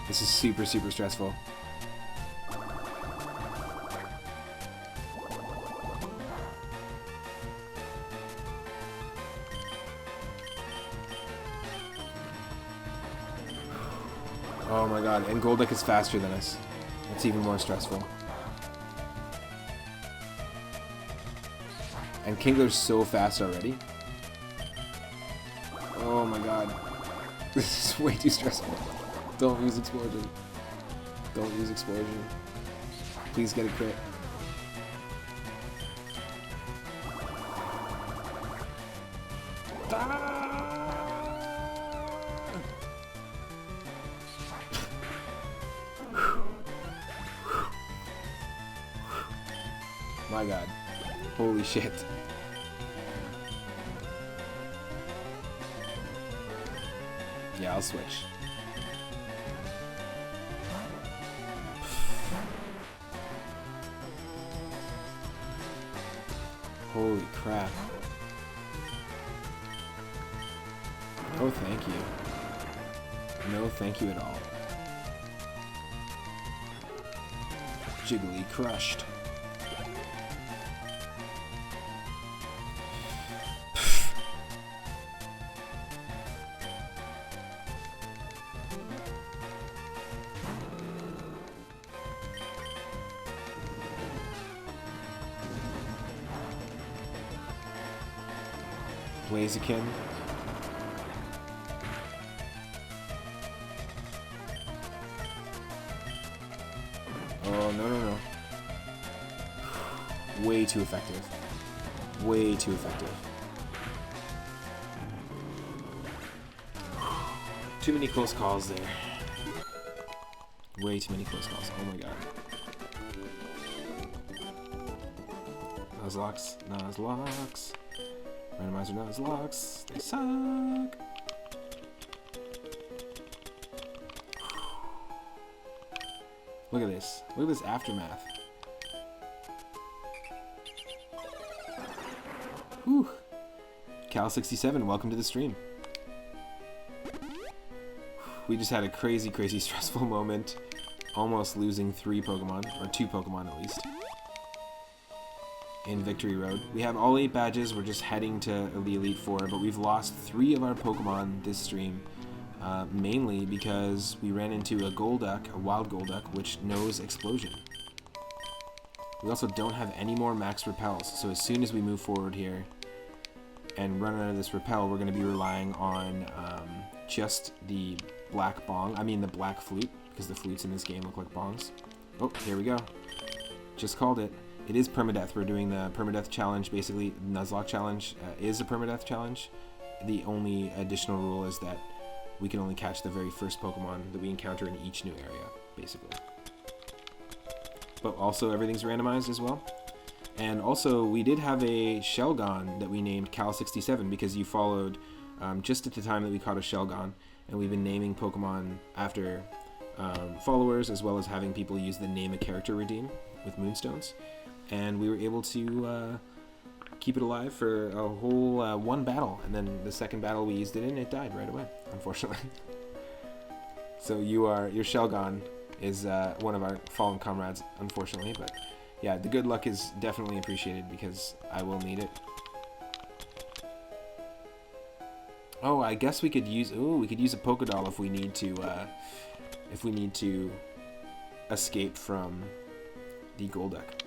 This is super, super stressful. Oh my god, and Golduck is faster than us. That's even more stressful. And Kingler's so fast already. Oh my god. This is way too stressful. Don't use Explosion. Don't use Explosion. Please get a crit. My god. Holy shit. Yeah, I'll switch. Holy crap. Oh, thank you. No, thank you at all. Jiggly crushed. Blaziken. Oh, no, no, no. Way too effective. Way too effective. Too many close calls there. Way too many close calls. Oh my god. Nuzlocke. Nuzlocke. Randomizer Nuzlocke. They suck. Look at this. Look at this aftermath. Whew. Cal67, welcome to the stream. We just had a crazy, crazy stressful moment. Almost losing 3 Pokemon, or 2 Pokemon at least. In Victory Road. We have all 8 badges, we're just heading to the Elite Four, but we've lost 3 of our Pokemon this stream, mainly because we ran into a Golduck, a wild Golduck, which knows Explosion. We also don't have any more max repels, so as soon as we move forward here and run out of this repel, we're going to be relying on just the black bong, the black flute, because the flutes in this game look like bongs. Oh, here we go. Just called it. It is permadeath. We're doing the permadeath challenge. Basically, Nuzlocke challenge is a permadeath challenge. The only additional rule is that we can only catch the very first Pokemon that we encounter in each new area, basically. But also everything's randomized as well. And also we did have a Shelgon that we named Cal67 because you followed just at the time that we caught a Shelgon, and we've been naming Pokemon after followers, as well as having people use the name a character redeem with Moonstones. And we were able to keep it alive for a whole one battle, and then the second battle we used it in, it died right away, unfortunately. So your Shelgon is one of our fallen comrades, unfortunately, but yeah, the good luck is definitely appreciated because I will need it. Oh, I guess we could use a Pokédoll if we need to escape from the Golduck.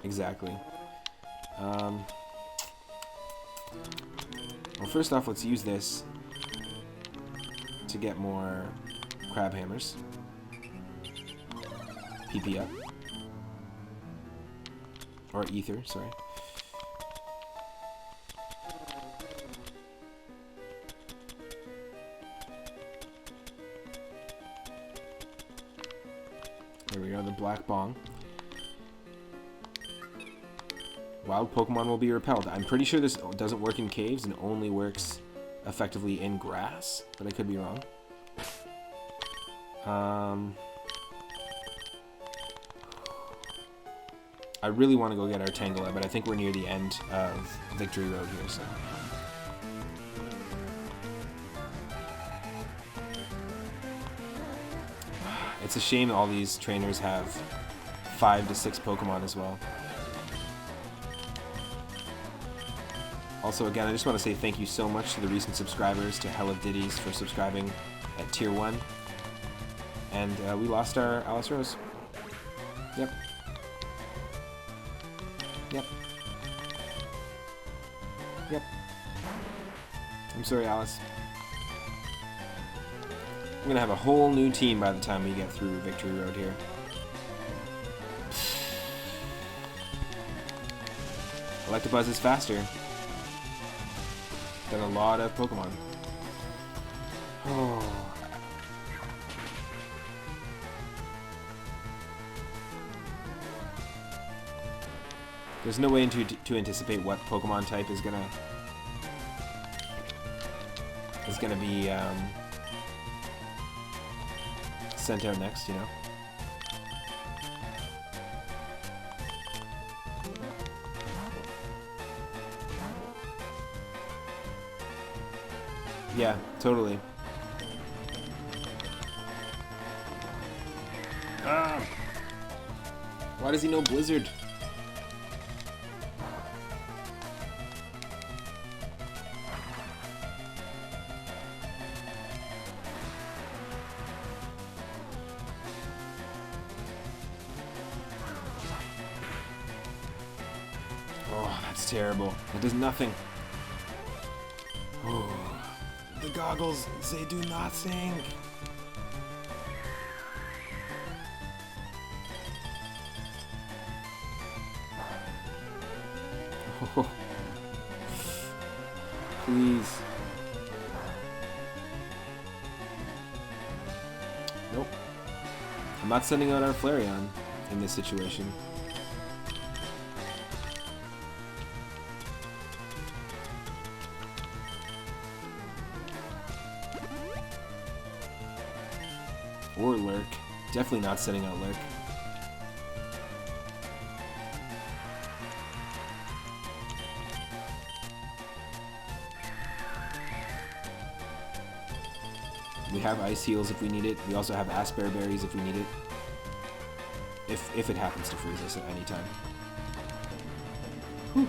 Exactly. Well, first off, let's use this to get more crab hammers. PP up. Or ether, sorry. There we go, the black bong. Wild Pokemon will be repelled. I'm pretty sure this doesn't work in caves and only works effectively in grass, but I could be wrong. I really want to go get our Tangela, but I think we're near the end of Victory Road here, so. It's a shame all these trainers have 5 to 6 Pokemon as well. Also, again, I just want to say thank you so much to the recent subscribers, to Hell of Ditties for subscribing at Tier 1. And we lost our Alice Rose. Yep. Yep. Yep. I'm sorry, Alice. We're gonna have a whole new team by the time we get through Victory Road here. Electabuzz is faster than a lot of Pokemon. Oh. There's no way to anticipate what Pokemon type is gonna be sent out next, you know. Yeah, totally. Ah! Why does he know Blizzard? Oh, that's terrible. It does nothing. Oh, the goggles, they do nothing. Oh. Please. Nope. I'm not sending out our Flareon in this situation. Or Lurk. Definitely not sending out Lurk. We have Ice Heals if we need it. We also have Aspear Berries if we need it. If it happens to freeze us at any time. Whew.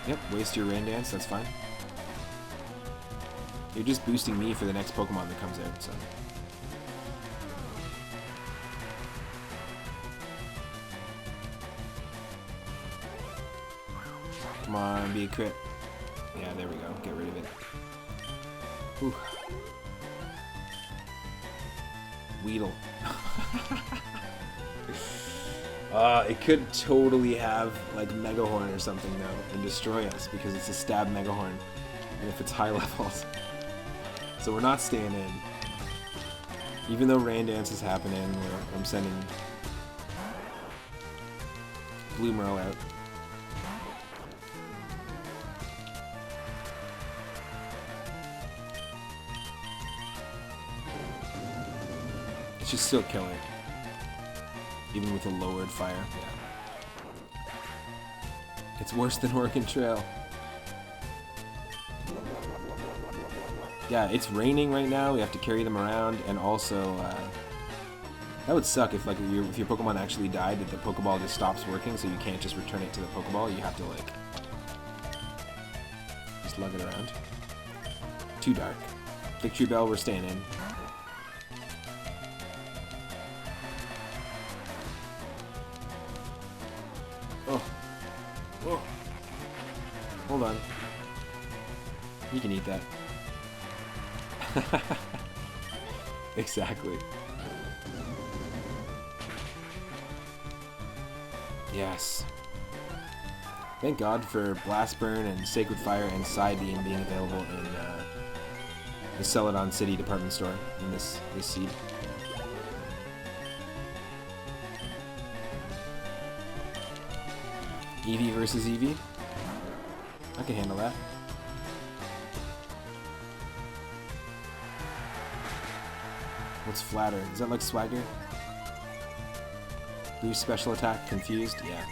Yep, waste your Rain Dance, that's fine. You're just boosting me for the next Pokemon that comes out, so. Come on, be a crit. Yeah, there we go. Get rid of it. Whew. Weedle. It could totally have like Megahorn or something though and destroy us because it's a stab Megahorn, and if it's high levels. So we're not staying in. Even though Rain Dance is happening, I'm sending Blue Merle out. It should still kill it. Even with a lowered fire. Yeah. It's worse than Oregon Trail. Yeah, it's raining right now. We have to carry them around, and also that would suck if like if your Pokemon actually died, that the Pokeball just stops working, so you can't just return it to the Pokeball. You have to like just lug it around. Too dark. Victory Bell, we're staying in. Oh. Oh. Hold on. You can eat that. Exactly. Yes. Thank God for Blast Burn and Sacred Fire and Psybeam being available in the Celadon City department store in this seed. Eevee versus Eevee. I can handle that. What's flatter? Is that like Swagger? Boost special attack, confused? Yeah.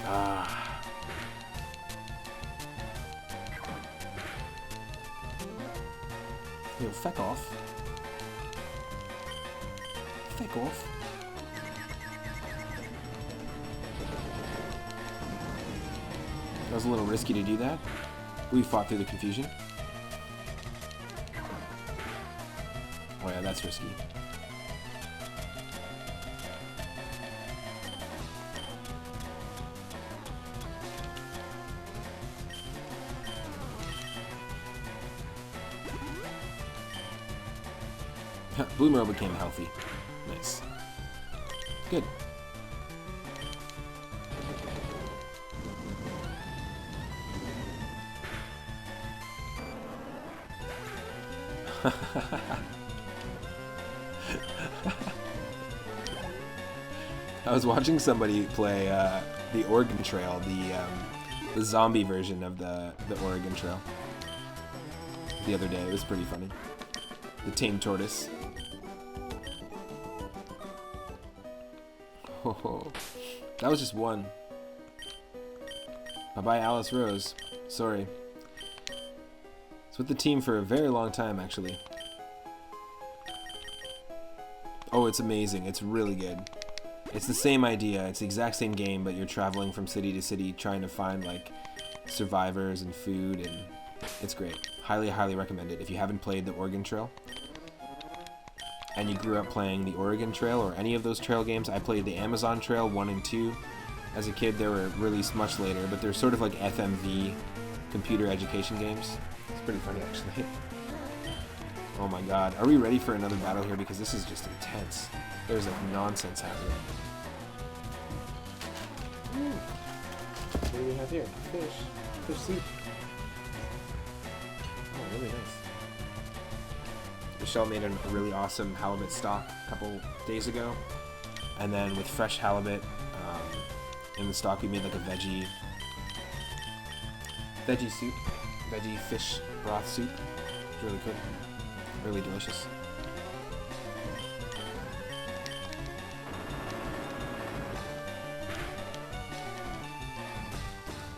Ah. Yo, feck off. Feck off. That was a little risky to do that. We fought through the confusion. Oh yeah, that's risky. Bloomer became healthy. Nice. Good. I was watching somebody play the Oregon Trail, the zombie version of the Oregon Trail the other day. It was pretty funny. The Tame Tortoise. Oh, that was just one. Bye-bye, Alice Rose. Sorry. It's with the team for a very long time, actually. Oh, it's amazing. It's really good. It's the same idea. It's the exact same game, but you're traveling from city to city trying to find, like, survivors and food, and it's great. Highly, highly recommend it. If you haven't played the Oregon Trail, and you grew up playing the Oregon Trail or any of those trail games, I played the Amazon Trail 1 and 2 as a kid. They were released much later, but they're sort of like FMV computer education games. It's pretty funny, actually. Oh my god. Are we ready for another battle here? Because this is just intense. There's like nonsense happening. What do we have here? Fish. Fish soup. Oh, really nice. Michelle made a really awesome halibut stock a couple days ago, and then with fresh halibut in the stock we made like a veggie soup, veggie fish broth soup. It's really good, really delicious.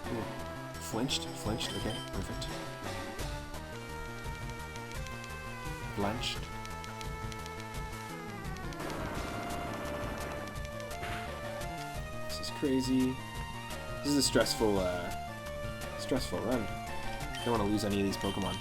Ooh. Flinched, okay, perfect. Blanched. This is crazy. This is a stressful run. I don't want to lose any of these Pokemon.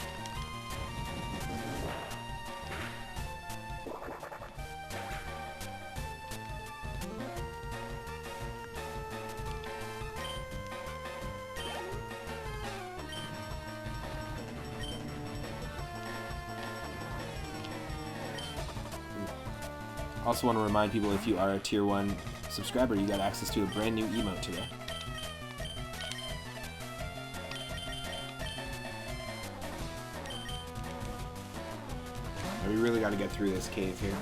Also want to remind people, if you are a Tier 1 subscriber, you got access to a brand new emote today. We really got to get through this cave here.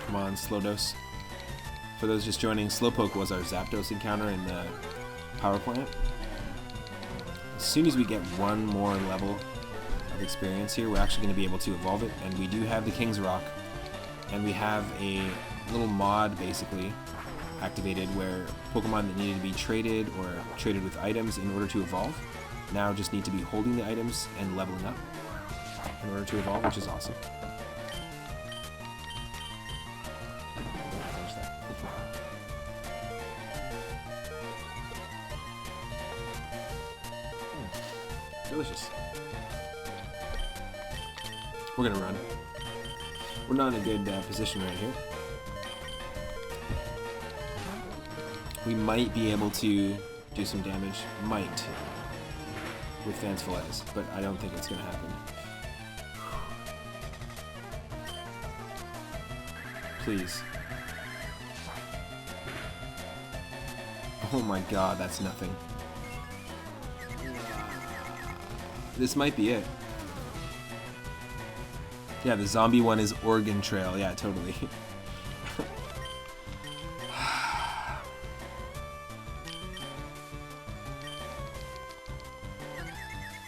Come on, slow dose. For those just joining, Slowpoke was our Zapdos encounter in the power plant. As soon as we get one more level of experience here, we're actually going to be able to evolve it, and we do have the King's Rock. And we have a little mod, basically, activated where Pokemon that needed to be traded or traded with items in order to evolve now just need to be holding the items and leveling up in order to evolve, which is awesome. Delicious. We're gonna run. We're not in a good position right here. We might be able to do some damage. Might. With Fanciful Eyes, but I don't think it's going to happen. Please. Oh my god, that's nothing. This might be it. Yeah, the zombie one is Oregon Trail. Yeah, totally.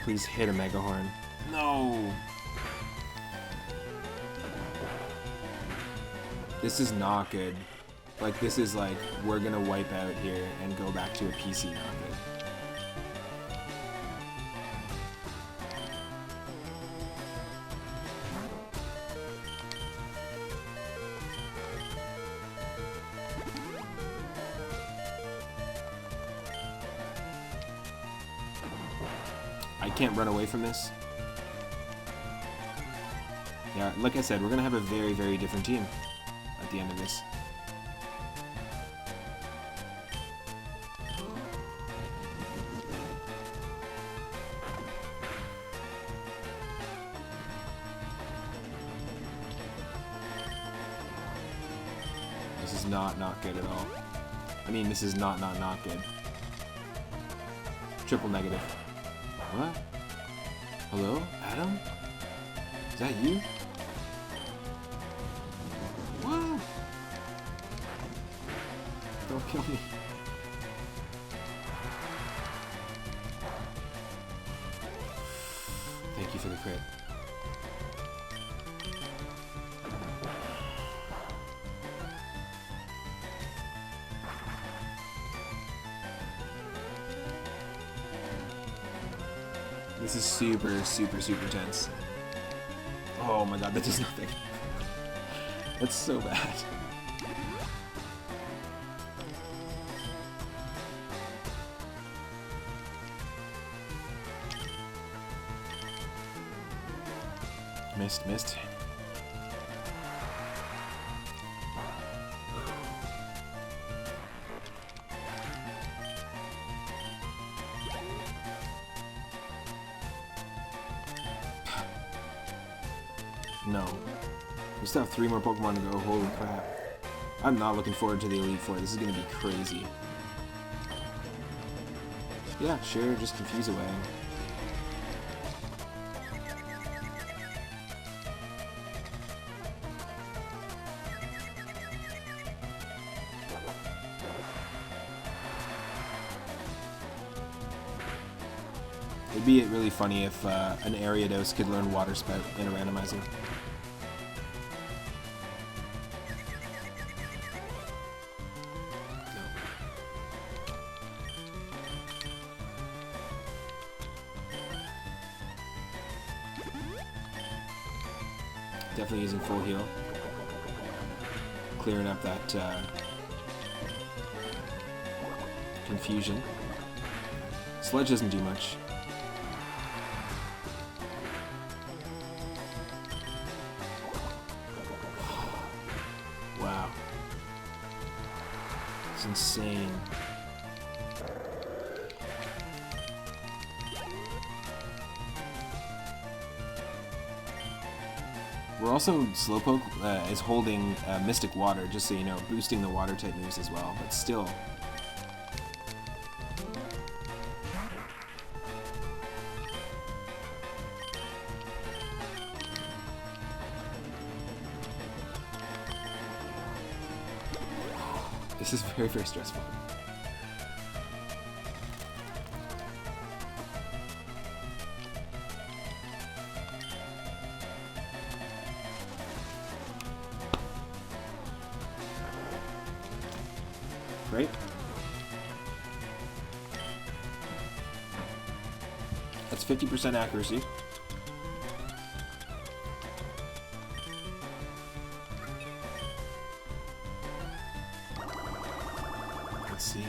Please hit a Mega Horn. No! This is not good. Like, this is like, we're gonna wipe out here and go back to a PC not good. I can't run away from this. Yeah, like I said, we're gonna have a very, very different team at the end of this. This is not good at all. I mean, this is not good. Triple negative. What? Hello? Adam? Is that you? What? Don't kill me. Thank you for the crit. This is super, super, super tense. Oh my god, that does nothing. That's so bad. Missed. No. We still have 3 more Pokemon to go. Holy crap. I'm not looking forward to the Elite Four. This is going to be crazy. Yeah, sure. Just confuse away. It'd be really funny if an Ariados could learn Water Spout in a randomizer. Definitely using full heal. Clearing up that confusion. Sledge doesn't do much. Wow. insane. We're also, Slowpoke is holding Mystic Water, just so you know, boosting the water type moves as well, but still. This is very, very stressful. Great. That's 50% accuracy. Let's see.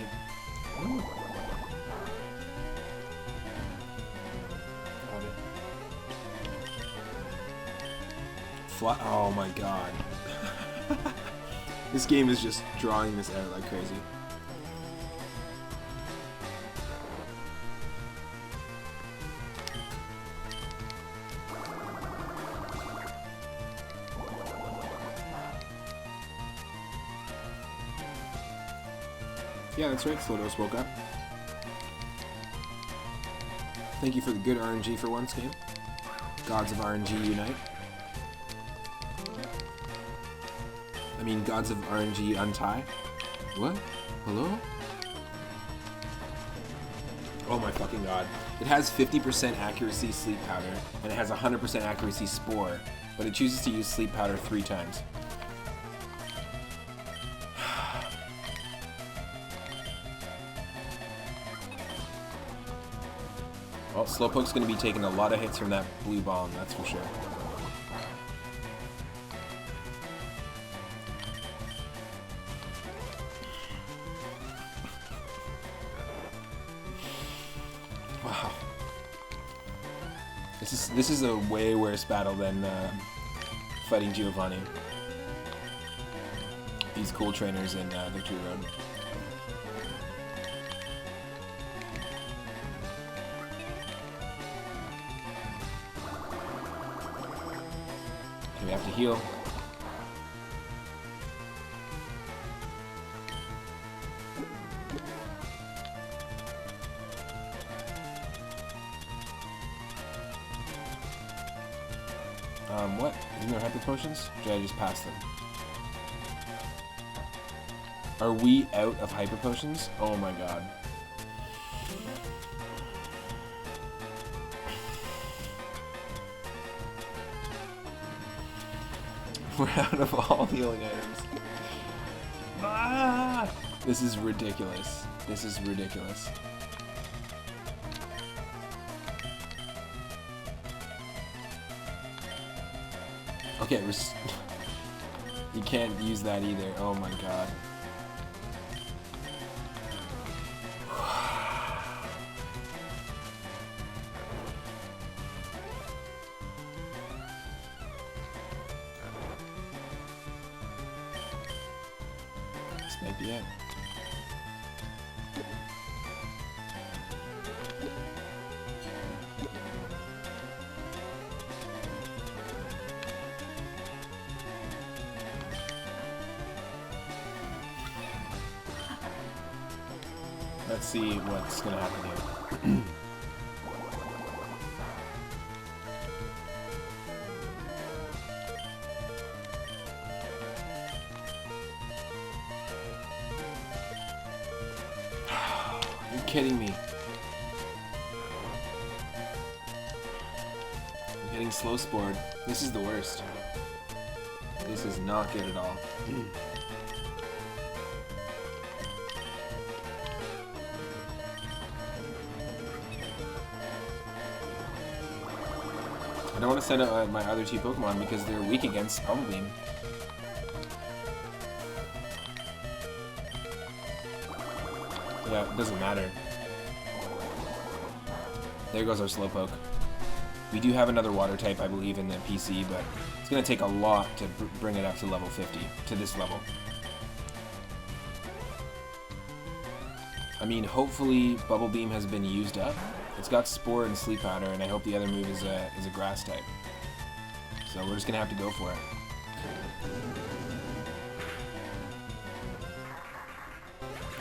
Ooh. Got it. Oh my god. This game is just drawing this out like crazy. Yeah, that's right, Flodos woke up. Thank you for the good RNG for once, game. Gods of RNG unite. I mean, Gods of RNG untie. What? Hello? Oh my fucking god. It has 50% accuracy Sleep Powder, and it has 100% accuracy Spore, but it chooses to use Sleep Powder 3 times. Well, Slowpoke's going to be taking a lot of hits from that blue bomb, that's for sure. Wow. This is a way worse battle than fighting Giovanni. These cool trainers in Victory Road. We have to heal. What? Isn't there hyper potions? Or did I just pass them? Are we out of hyper potions? Oh my god. We're out of all healing items. Ah! This is ridiculous. This is ridiculous. Okay, you can't use that either. Oh my god. This might be it. Let's see what's gonna happen here. You're kidding me. I'm getting slow spored. This is the worst. This is not good at all. I don't want to send out my other 2 Pokemon because they're weak against Bubble Beam. Yeah, it doesn't matter. There goes our Slowpoke. We do have another water type, I believe, in the PC, but it's going to take a lot to bring it up to level 50, to this level. mean, hopefully Bubble Beam has been used up. It's got Spore and Sleep Powder, and I hope the other move is a grass type. So we're just gonna have to go for it.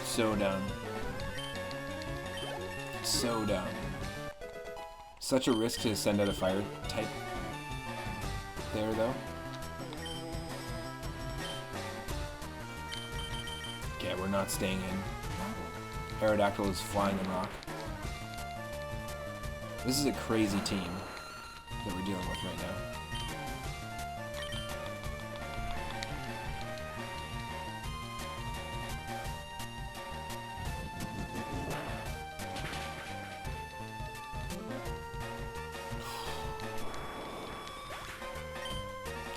So dumb. So dumb. Such a risk to send out a fire type there, though. Okay, we're not staying in. Aerodactyl is flying in rock. This is a crazy team that we're dealing with right now.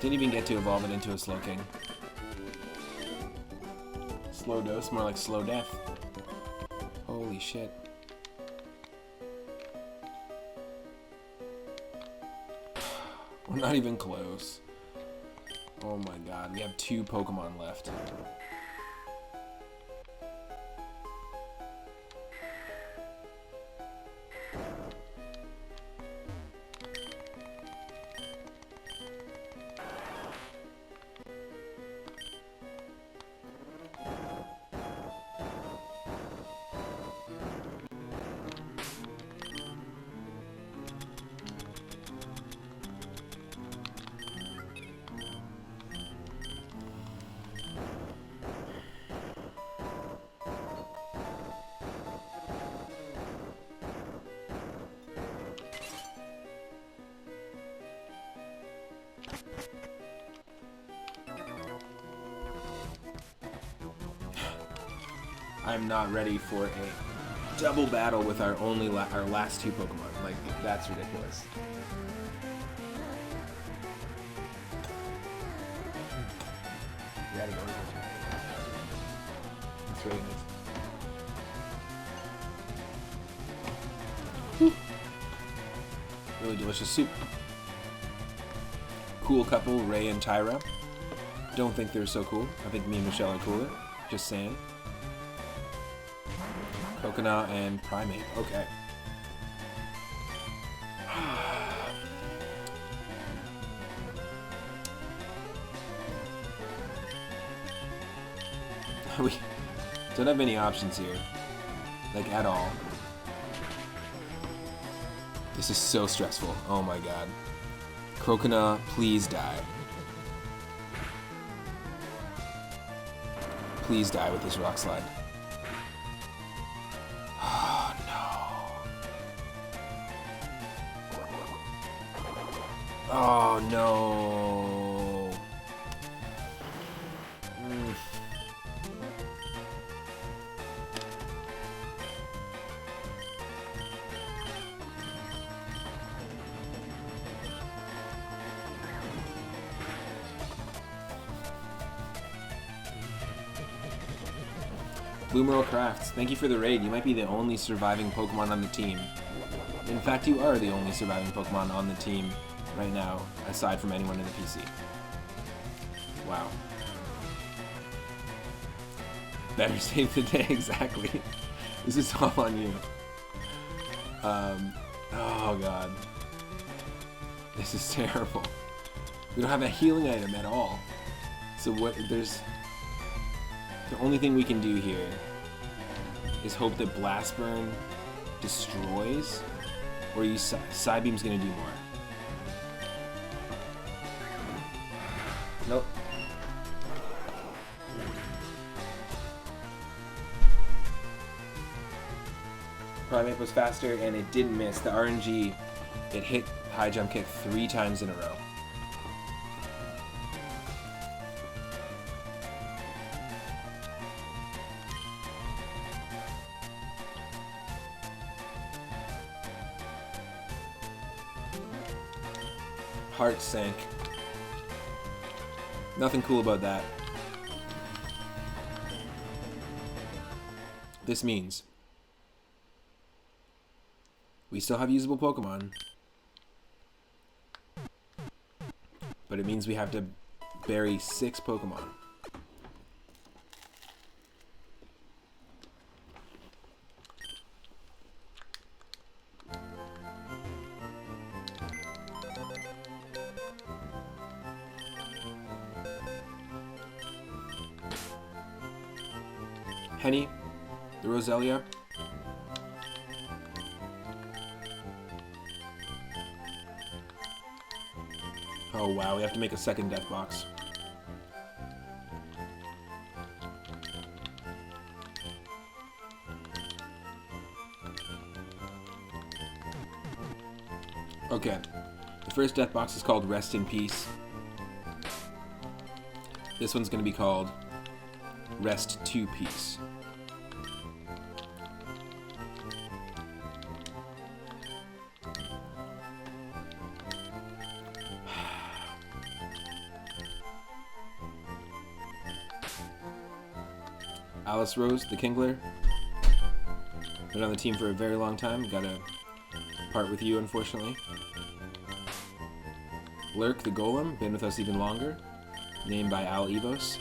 Didn't even get to evolve it into a Slowking. Slow dose, more like slow death. Holy shit. We're not even close. Oh my god, we have 2 Pokemon left. I'm not ready for a double battle with our our last 2 Pokemon. Like, that's ridiculous. Gotta go. It's really nice. Really delicious soup. Cool couple, Ray and Tyra. Don't think they're so cool. I think me and Michelle are cooler. Just saying. Coconut and Primate. Okay. We don't have many options here. Like, at all. This is so stressful. Oh my god. Croconaw, please die. Please die with this Rock Slide. Oh no. Oh no. Bloomerl Crafts, thank you for the raid. You might be the only surviving Pokemon on the team. In fact, you are the only surviving Pokemon on the team right now, aside from anyone in the PC. Wow. Better save the day, exactly. This is all on you. Oh god. This is terrible. We don't have a healing item at all. So what, the only thing we can do here is hope that Blast Burn destroys, or Psybeam's gonna do more. Nope. Primate was faster and it didn't miss. The RNG, it hit High Jump Kick 3 times in a row. Heart sank. Nothing cool about that. This means we still have usable Pokemon, but it means we have to bury 6 Pokemon. Henny, the Roselia. Oh wow, we have to make a second death box. Okay, the first death box is called Rest in Peace. This one's going to be called Rest 2 Peace. Alice Rose, the Kingler. Been on the team for a very long time. Gotta part with you, unfortunately. Lurk, the Golem. Been with us even longer. Named by Al Evos.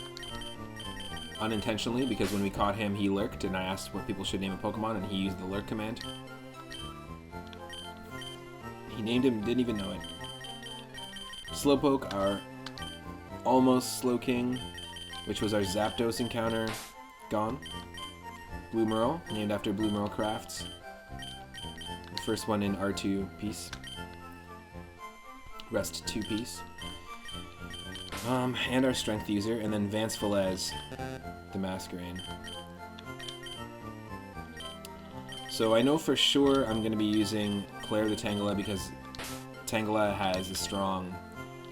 Unintentionally, because when we caught him, he lurked, and I asked what people should name a Pokemon, and he used the lurk command. He named him, didn't even know it. Slowpoke, our almost Slowking, which was our Zapdos encounter, gone. Blue Merle, named after Blue Merle Crafts. The first one in R2 piece. Rest 2 piece. And our strength user, and then Vance Velez, the Masquerain. So I know for sure I'm going to be using Claire the Tangela because Tangela has a strong...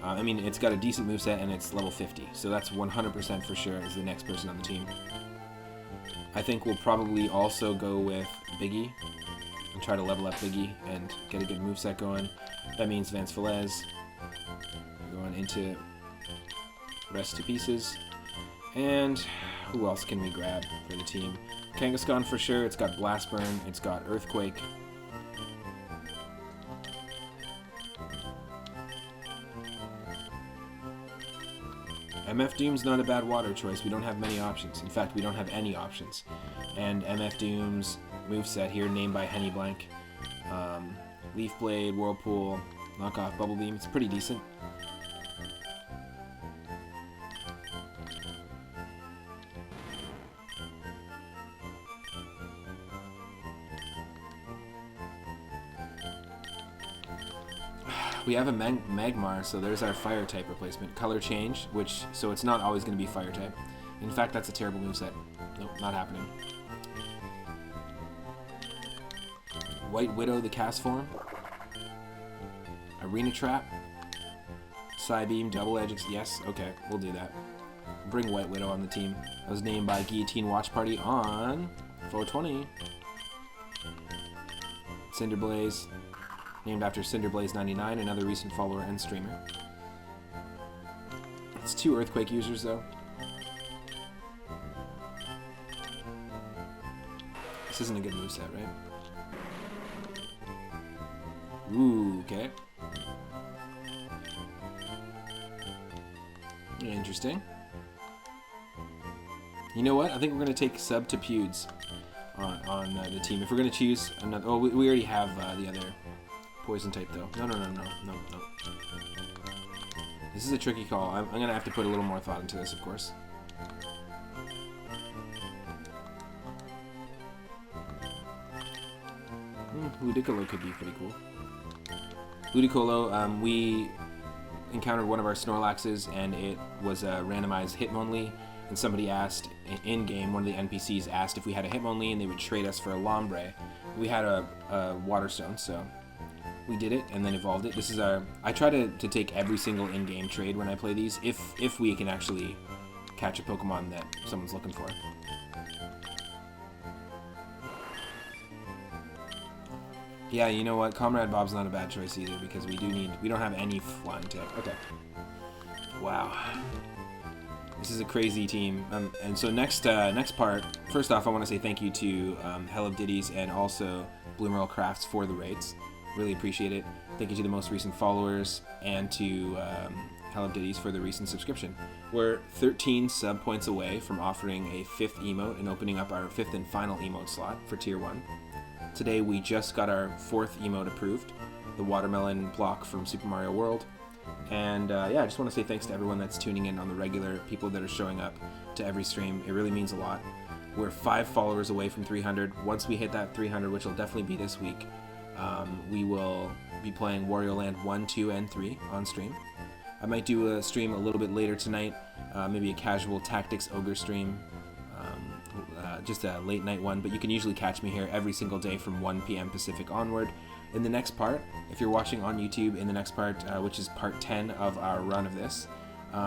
I mean, it's got a decent moveset and it's level 50, so that's 100% for sure is the next person on the team. I think we'll probably also go with Biggie and try to level up Biggie and get a good moveset going. That means Vance Velez going into Rest 2 Pieces. And who else can we grab for the team? Kangaskhan for sure. It's got Blast Burn. It's got Earthquake. MF Doom's not a bad water choice. We don't have many options. In fact, we don't have any options. And MF Doom's moveset here, named by Henny Blank. Leaf Blade, Whirlpool, Knockoff Bubble Beam. It's pretty decent. We have a Magmar, so there's our fire type replacement. Color change, so it's not always going to be fire type. In fact, that's a terrible moveset. Nope, not happening. White Widow, the cast form. Arena Trap. Psybeam, Double Edge. Yes, okay, we'll do that. Bring White Widow on the team. That was named by Guillotine Watch Party on 420. Cinderblaze. Named after Cinderblaze99, another recent follower and streamer. It's 2 Earthquake users, though. This isn't a good moveset, right? Ooh, okay. Interesting. You know what? I think we're going to take Sub to Pewds on the team. If we're going to choose another... Oh, we already have the other... Poison type though. No. This is a tricky call. I'm gonna have to put a little more thought into this, of course. Ludicolo could be pretty cool. Ludicolo, we encountered one of our Snorlaxes and it was a randomized Hitmonlee, and somebody asked in-game, one of the NPCs asked if we had a Hitmonlee and they would trade us for a Lombre. We had a Waterstone, so we did it and then evolved it. This is our... I try to take every single in-game trade when I play these, if we can actually catch a Pokemon that someone's looking for. Yeah, you know what? Comrade Bob's not a bad choice either because we don't have any flying tech. Okay. Wow. This is a crazy team. And so next part, first off, I want to say thank you to Hell of Ditties and also Blue Merle Crafts for the raids. Really appreciate it. Thank you to the most recent followers and to Hell of Ditties for the recent subscription. We're 13 sub points away from offering a 5th emote and opening up our 5th and final emote slot for Tier 1. Today we just got our 4th emote approved, the watermelon block from Super Mario World. And yeah, I just want to say thanks to everyone that's tuning in on the regular, people that are showing up to every stream. It really means a lot. We're 5 followers away from 300. Once we hit that 300, which will definitely be this week, we will be playing Wario Land 1, 2, and 3 on stream. I might do a stream a little bit later tonight, maybe a casual Tactics Ogre stream, just a late night one, but you can usually catch me here every single day from 1 p.m. Pacific onward. In the next part, if you're watching on YouTube, in the next part, which is part 10 of our run of this, we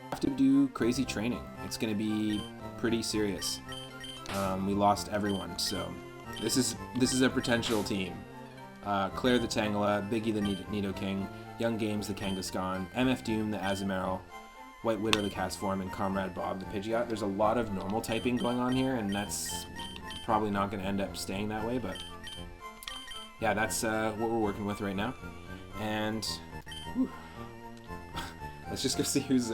have to do crazy training. It's going to be pretty serious. We lost everyone, so this is a potential team. Claire the Tangela, Biggie the Nidoking, Young Games the Kangaskhan, MF Doom the Azumarill, White Widow the Castform, and Comrade Bob the Pidgeot. There's a lot of normal typing going on here, and that's probably not going to end up staying that way, but yeah, that's what we're working with right now. And whew, let's just go see who's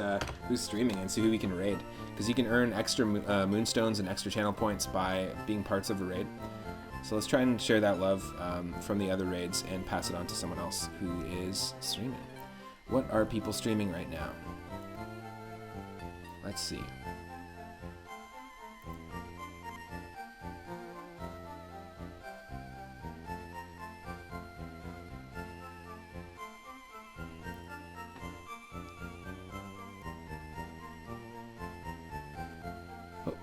streaming and see who we can raid, because you can earn extra moonstones and extra channel points by being parts of a raid. So let's try and share that love from the other raids and pass it on to someone else who is streaming. What are people streaming right now? Let's see. Oh.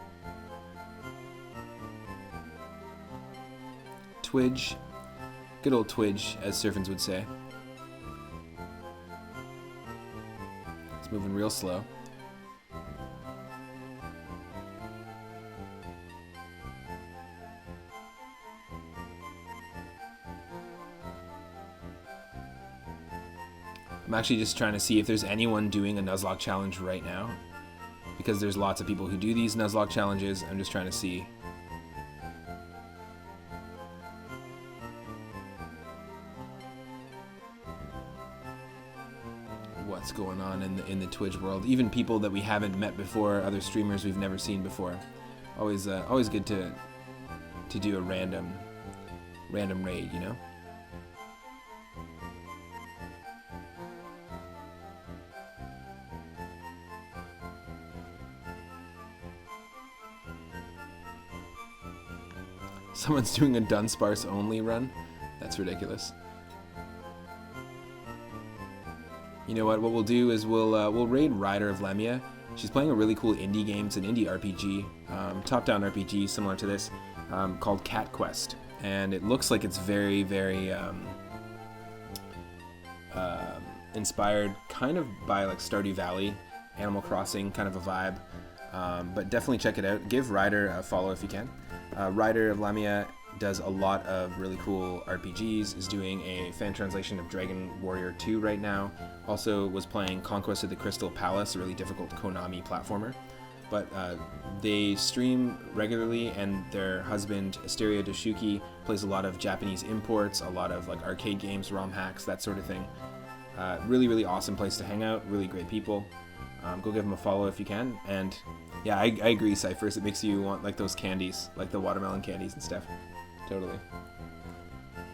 Twidge. Good old Twidge, as Surfins would say. It's moving real slow. I'm actually just trying to see if there's anyone doing a Nuzlocke challenge right now, because there's lots of people who do these Nuzlocke challenges. I'm just trying to see. What's going on in the Twitch world? Even people that we haven't met before, other streamers we've never seen before. Always good to do a random raid, you know? Someone's doing a Dunsparce only run? That's ridiculous. You know what we'll do is we'll raid Rider of Lemia. She's playing a really cool indie game. It's an indie RPG, top-down RPG similar to this, called Cat Quest. And it looks like it's very, very inspired kind of by like Stardew Valley, Animal Crossing kind of a vibe. But definitely check it out. Give Ryder a follow if you can. Ryder of Lamia does a lot of really cool RPGs, is doing a fan translation of Dragon Warrior 2 right now. Also was playing Conquest of the Crystal Palace, a really difficult Konami platformer. But they stream regularly, and their husband, Asteria Doshuki, plays a lot of Japanese imports, a lot of like arcade games, ROM hacks, that sort of thing. Really, really awesome place to hang out, really great people. Go give them a follow if you can. And yeah, I agree, Cyphers. It makes you want like those candies, like the watermelon candies and stuff. Totally.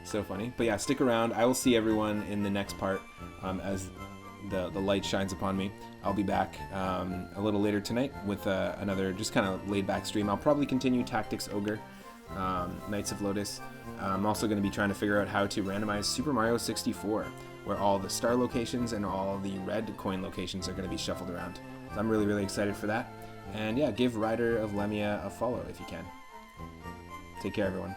So funny. But yeah, stick around. I will see everyone in the next part as the light shines upon me. I'll be back a little later tonight with another just kind of laid back stream. I'll probably continue Tactics Ogre, Knights of Lotus. I'm also going to be trying to figure out how to randomize Super Mario 64, where all the star locations and all the red coin locations are going to be shuffled around. So I'm really, really excited for that. And yeah, give Ryder of Lemia a follow if you can. Take care, everyone.